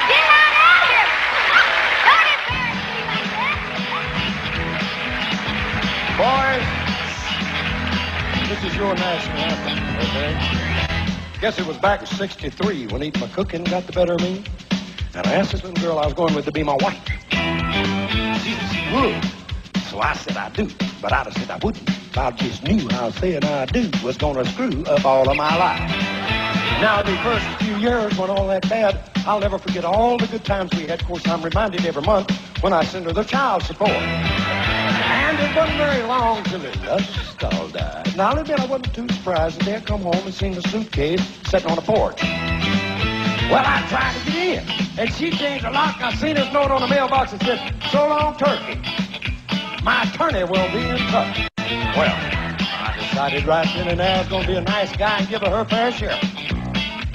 Get on out here. Don't embarrass me like Boys, this is your national anthem, okay? Guess it was back in '63 when eating my cooking got the better of me. And I asked this little girl I was going with to be my wife. She said she would. So I said I do, but I said I wouldn't. I just knew how saying I do was gonna screw up all of my life. Now, the first few years when all that bad, I'll never forget all the good times we had. Of course, I'm reminded every month when I send her the child support. And it wasn't very long till it just all died. Now, I'll admit I wasn't too surprised that they'd come home and seen the suitcase sitting on the porch. Well, I tried to get in, and she changed the lock. I seen this note on the mailbox that said, "So long, turkey. My attorney will be in touch." Well, I decided right then and there I was going to be a nice guy and give her her fair share.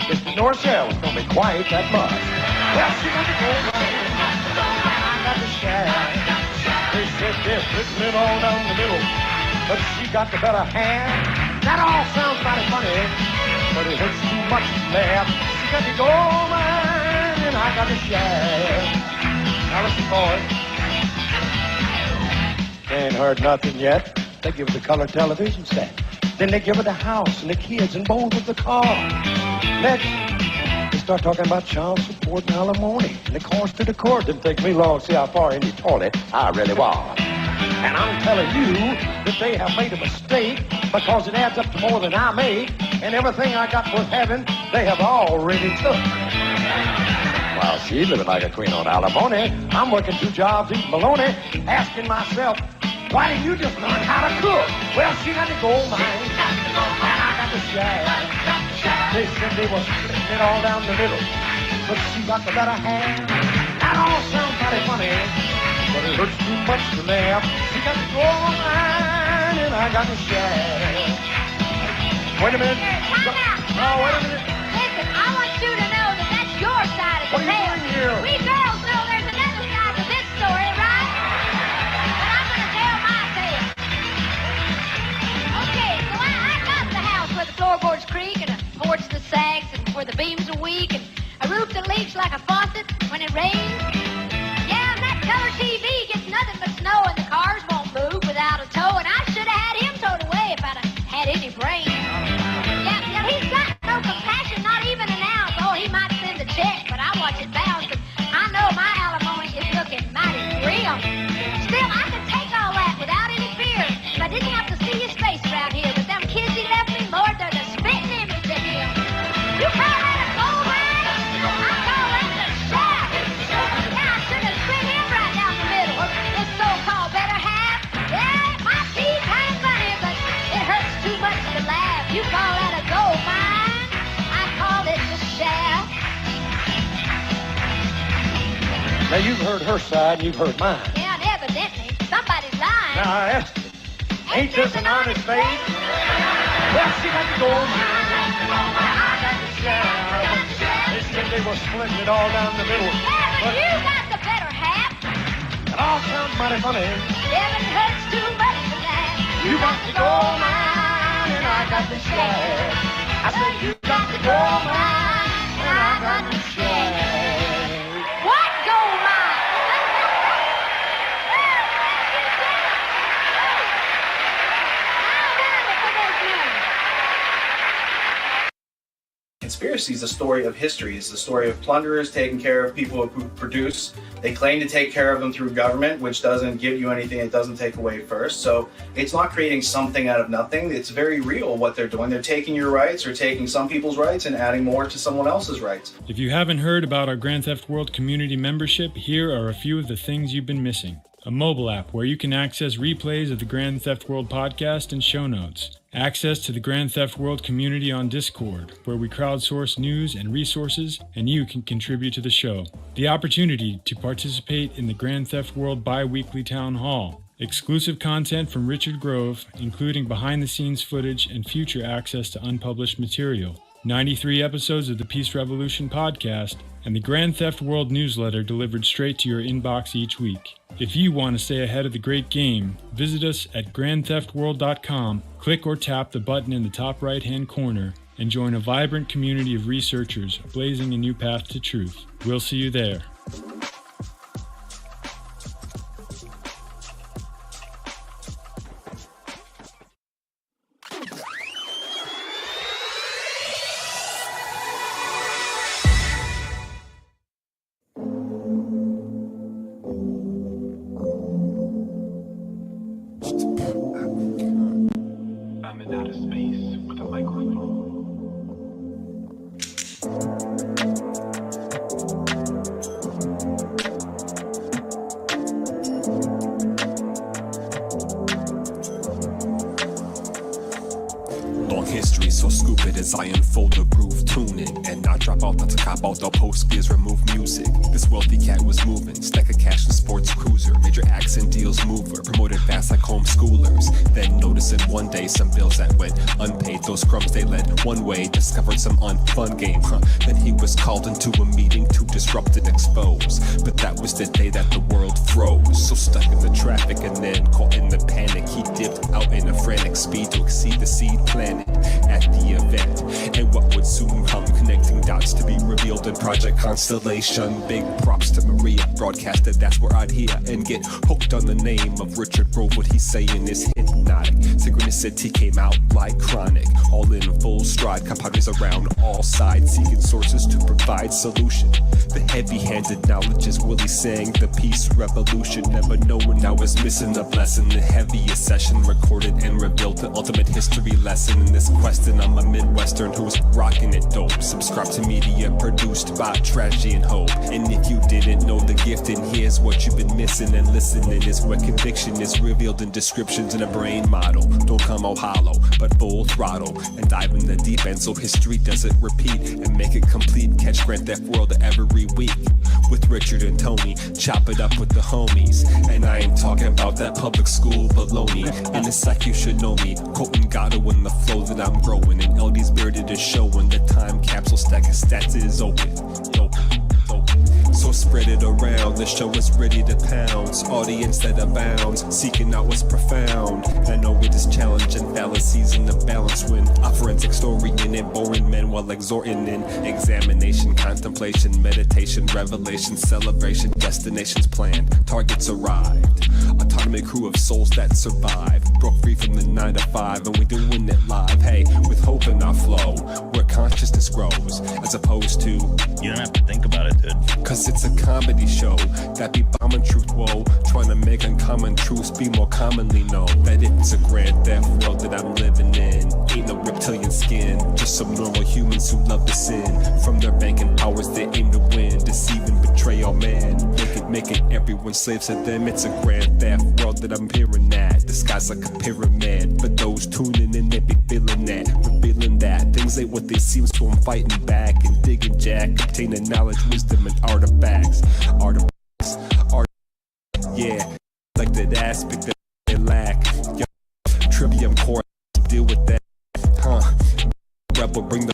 Mr. Norshell was going to be quiet that much. Well, she got to go right in. I got to share. They said they're splitting it all down the middle, but she got the better hand. That all sounds mighty funny, but it hurts too much to laugh. She got to go mine, and I got to share. Now listen, boys. Ain't heard nothing yet. They give her the color television set. Then they give her the house and the kids and both of the cars. Next, they start talking about child support and alimony. And the cost to the court. Didn't take me long to see how far in the toilet I really was. And I'm telling you that they have made a mistake because it adds up to more than I make. And everything I got worth having, they have already took. While she's living like a queen on alimony, I'm working 2 jobs eating bologna, asking myself, why didn't you just learn how to cook? Well, she got to go mine, and I got to share. They said they were splitting it all down the middle, but she got the better hand. That all sounds mighty funny, but it hurts too much to laugh. She got to go mine, and I got to share. Wait a minute. Oh, wait a minute. Listen, I want you to know that that's your side of the tale. What are you doing here? We girls know there's another side to this story, right? But I'm going to tell my tale. Okay, so I got the house where the floorboards creak and a porch that sags and where the beams are weak and a roof that leaks like a faucet when it rains. Yeah, and that color TV gets nothing but snow and the cars won't move without a tow, and I should have had him towed away if I'd have had any brains. Yeah, he's got no compassion, not even an ounce. Oh, he might send a check, but I watch it bounce, 'cause I know my alimony is looking mighty grim. Still, I could take all that without any fear if I didn't have to see Now, you've heard her side and you've heard mine. Yeah, and evidently, somebody's lying. Now, I asked her, ain't this an honest babe? Well, she got the gold mine. I got the share. They said they were splitting it all down the middle. Yeah, but you got the better half. It all sounds mighty funny. Heaven hurts too much for that. You got the gold mine and I got the share. I said you got the gold mine and I got the share. What gold mine? Conspiracy is the story of history. It's the story of plunderers taking care of people who produce. They claim to take care of them through government, which doesn't give you anything, it doesn't take away first. So it's not creating something out of nothing. It's very real what they're doing. They're taking your rights or taking some people's rights and adding more to someone else's rights. If you haven't heard about our Grand Theft World community membership, here are a few of the things you've been missing. A mobile app where you can access replays of the Grand Theft World podcast and show notes. Access to the Grand Theft World community on Discord, where we crowdsource news and resources, and you can contribute to the show. The opportunity to participate in the Grand Theft World bi-weekly town hall. Exclusive content from Richard Grove, including behind-the-scenes footage and future access to unpublished material. 93 episodes of the Peace Revolution podcast, and the Grand Theft World newsletter delivered straight to your inbox each week. If you want to stay ahead of the great game, visit us at grandtheftworld.com, click or tap the button in the top right-hand corner, and join a vibrant community of researchers blazing a new path to truth. We'll see you there. I'm in outer space with a microphone. Long history, so scoop it as I unfold the groove, tune in, and not drop out, not to cop out the post gears, remove music. This wealthy cat was moving, stack of cash in sports cruiser, major accent deals mover, promoted fast like homeschoolers. Then noticing one day some bills that went unpaid, those crumbs they led one way, discovered some unfun game, Then he was called into a meeting to disrupt and expose, but that was the day that the world froze. So stuck in the traffic and then caught in the panic, he dipped out in a frantic speed to exceed the seed planted at the event, and what would soon come, connecting dots to be revealed in Project Constellation. Big props to Maria, broadcasted, that's where I'd hear and get hooked on the name of Richard Grove. What he's saying is hypnotic. Synchronicity came out like chronic, all in full stride, compadres around all sides, seeking sources to provide solution. The heavy-handed knowledge is Willie saying the peace revolution, never knowing I was missing a blessing. The heaviest session recorded and revealed the ultimate history lesson in this quest, and I'm a Midwestern who's rocking it dope. Subscribe to media produced by Tragedy and Hope, and if you didn't know the gift, and here's what you've been missing, and listening is where conviction is revealed in descriptions in a brain model. Don't come out hollow, but full throttle, and dive in the deep end so history doesn't repeat, and make it complete. Catch Grand Theft World every week with Richard and Tony, chop it up with the homies, and I ain't talking about that public school baloney. In a sec you should know me, quoting Gatto in the flow that I'm growing, and LD's bearded is showing the time capsule stack of stats is open. So spread it around, the show is ready to pounce. Audience that abounds, seeking out what's profound. I know it is challenging, fallacies in the balance when a forensic story in it, boring men while exhorting in examination, contemplation, meditation, revelation, celebration, destinations planned, targets arrived. Autonomy crew of souls that survive, broke free from the 9 to 5, and we doing it live. Hey, with hope in our flow, where consciousness grows, as opposed to you don't have to think about it, dude. Cause it's a comedy show that be bombing truth, whoa, trying to make uncommon truths be more commonly known. That it's a grand theft world that I'm living in. Ain't no reptilian skin, just some normal humans who love to sin. From their banking powers they aim to win, deceive and betray all man, making everyone slaves to them. It's a grand theft world that I'm hearing at. The sky's like a pyramid, for those tuning in they be feeling that, revealing that things ain't what they seem, so I'm fighting back and digging jack, obtaining knowledge, wisdom, and artifacts that aspect that they lack. Yo, Trivium core, deal with that. Rebel, bring the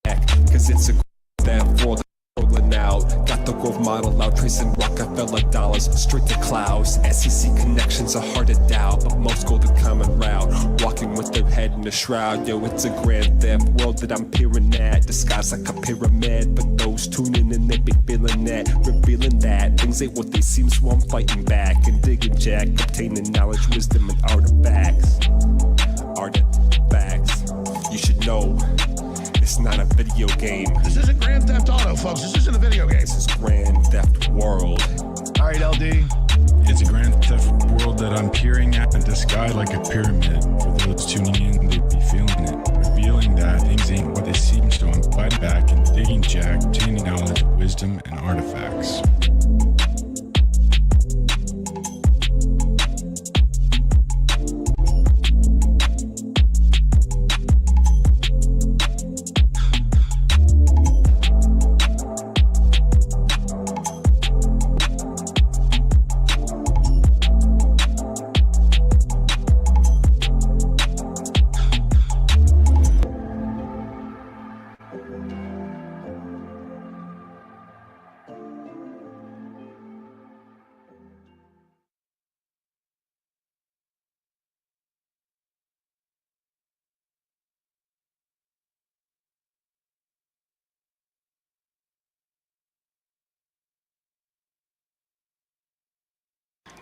back, cause it's a that world rolling out. Got the growth model out, tracing Rockefeller dollars straight to clouds. SEC connections are hard to doubt, but most go the common route, walking with their head in the shroud. Yo, it's a grand theft world that I'm peering at, disguised like a pyramid. But those tuning in, they be feeling that, revealing that things ain't what they seem, so I'm fighting back and digging jack, obtaining knowledge, wisdom, and artifacts. You should know, it's not a video game. This isn't Grand Theft Auto, folks. This isn't a video game. This is Grand Theft World. All right, LD. It's a Grand Theft World that I'm peering at in the sky like a pyramid. For those tuning in, they'd be feeling it. Revealing that things ain't what they seem, so I'm fighting back and digging jack, obtaining knowledge, wisdom, and artifacts.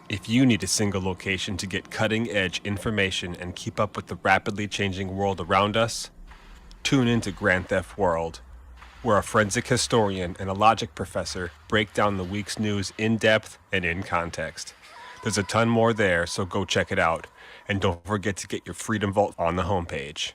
If you need a single location to get cutting-edge information and keep up with the rapidly changing world around us, tune into Grand Theft World, where a forensic historian and a logic professor break down the week's news in depth and in context. There's a ton more there, so go check it out. And don't forget to get your Freedom Vault on the homepage.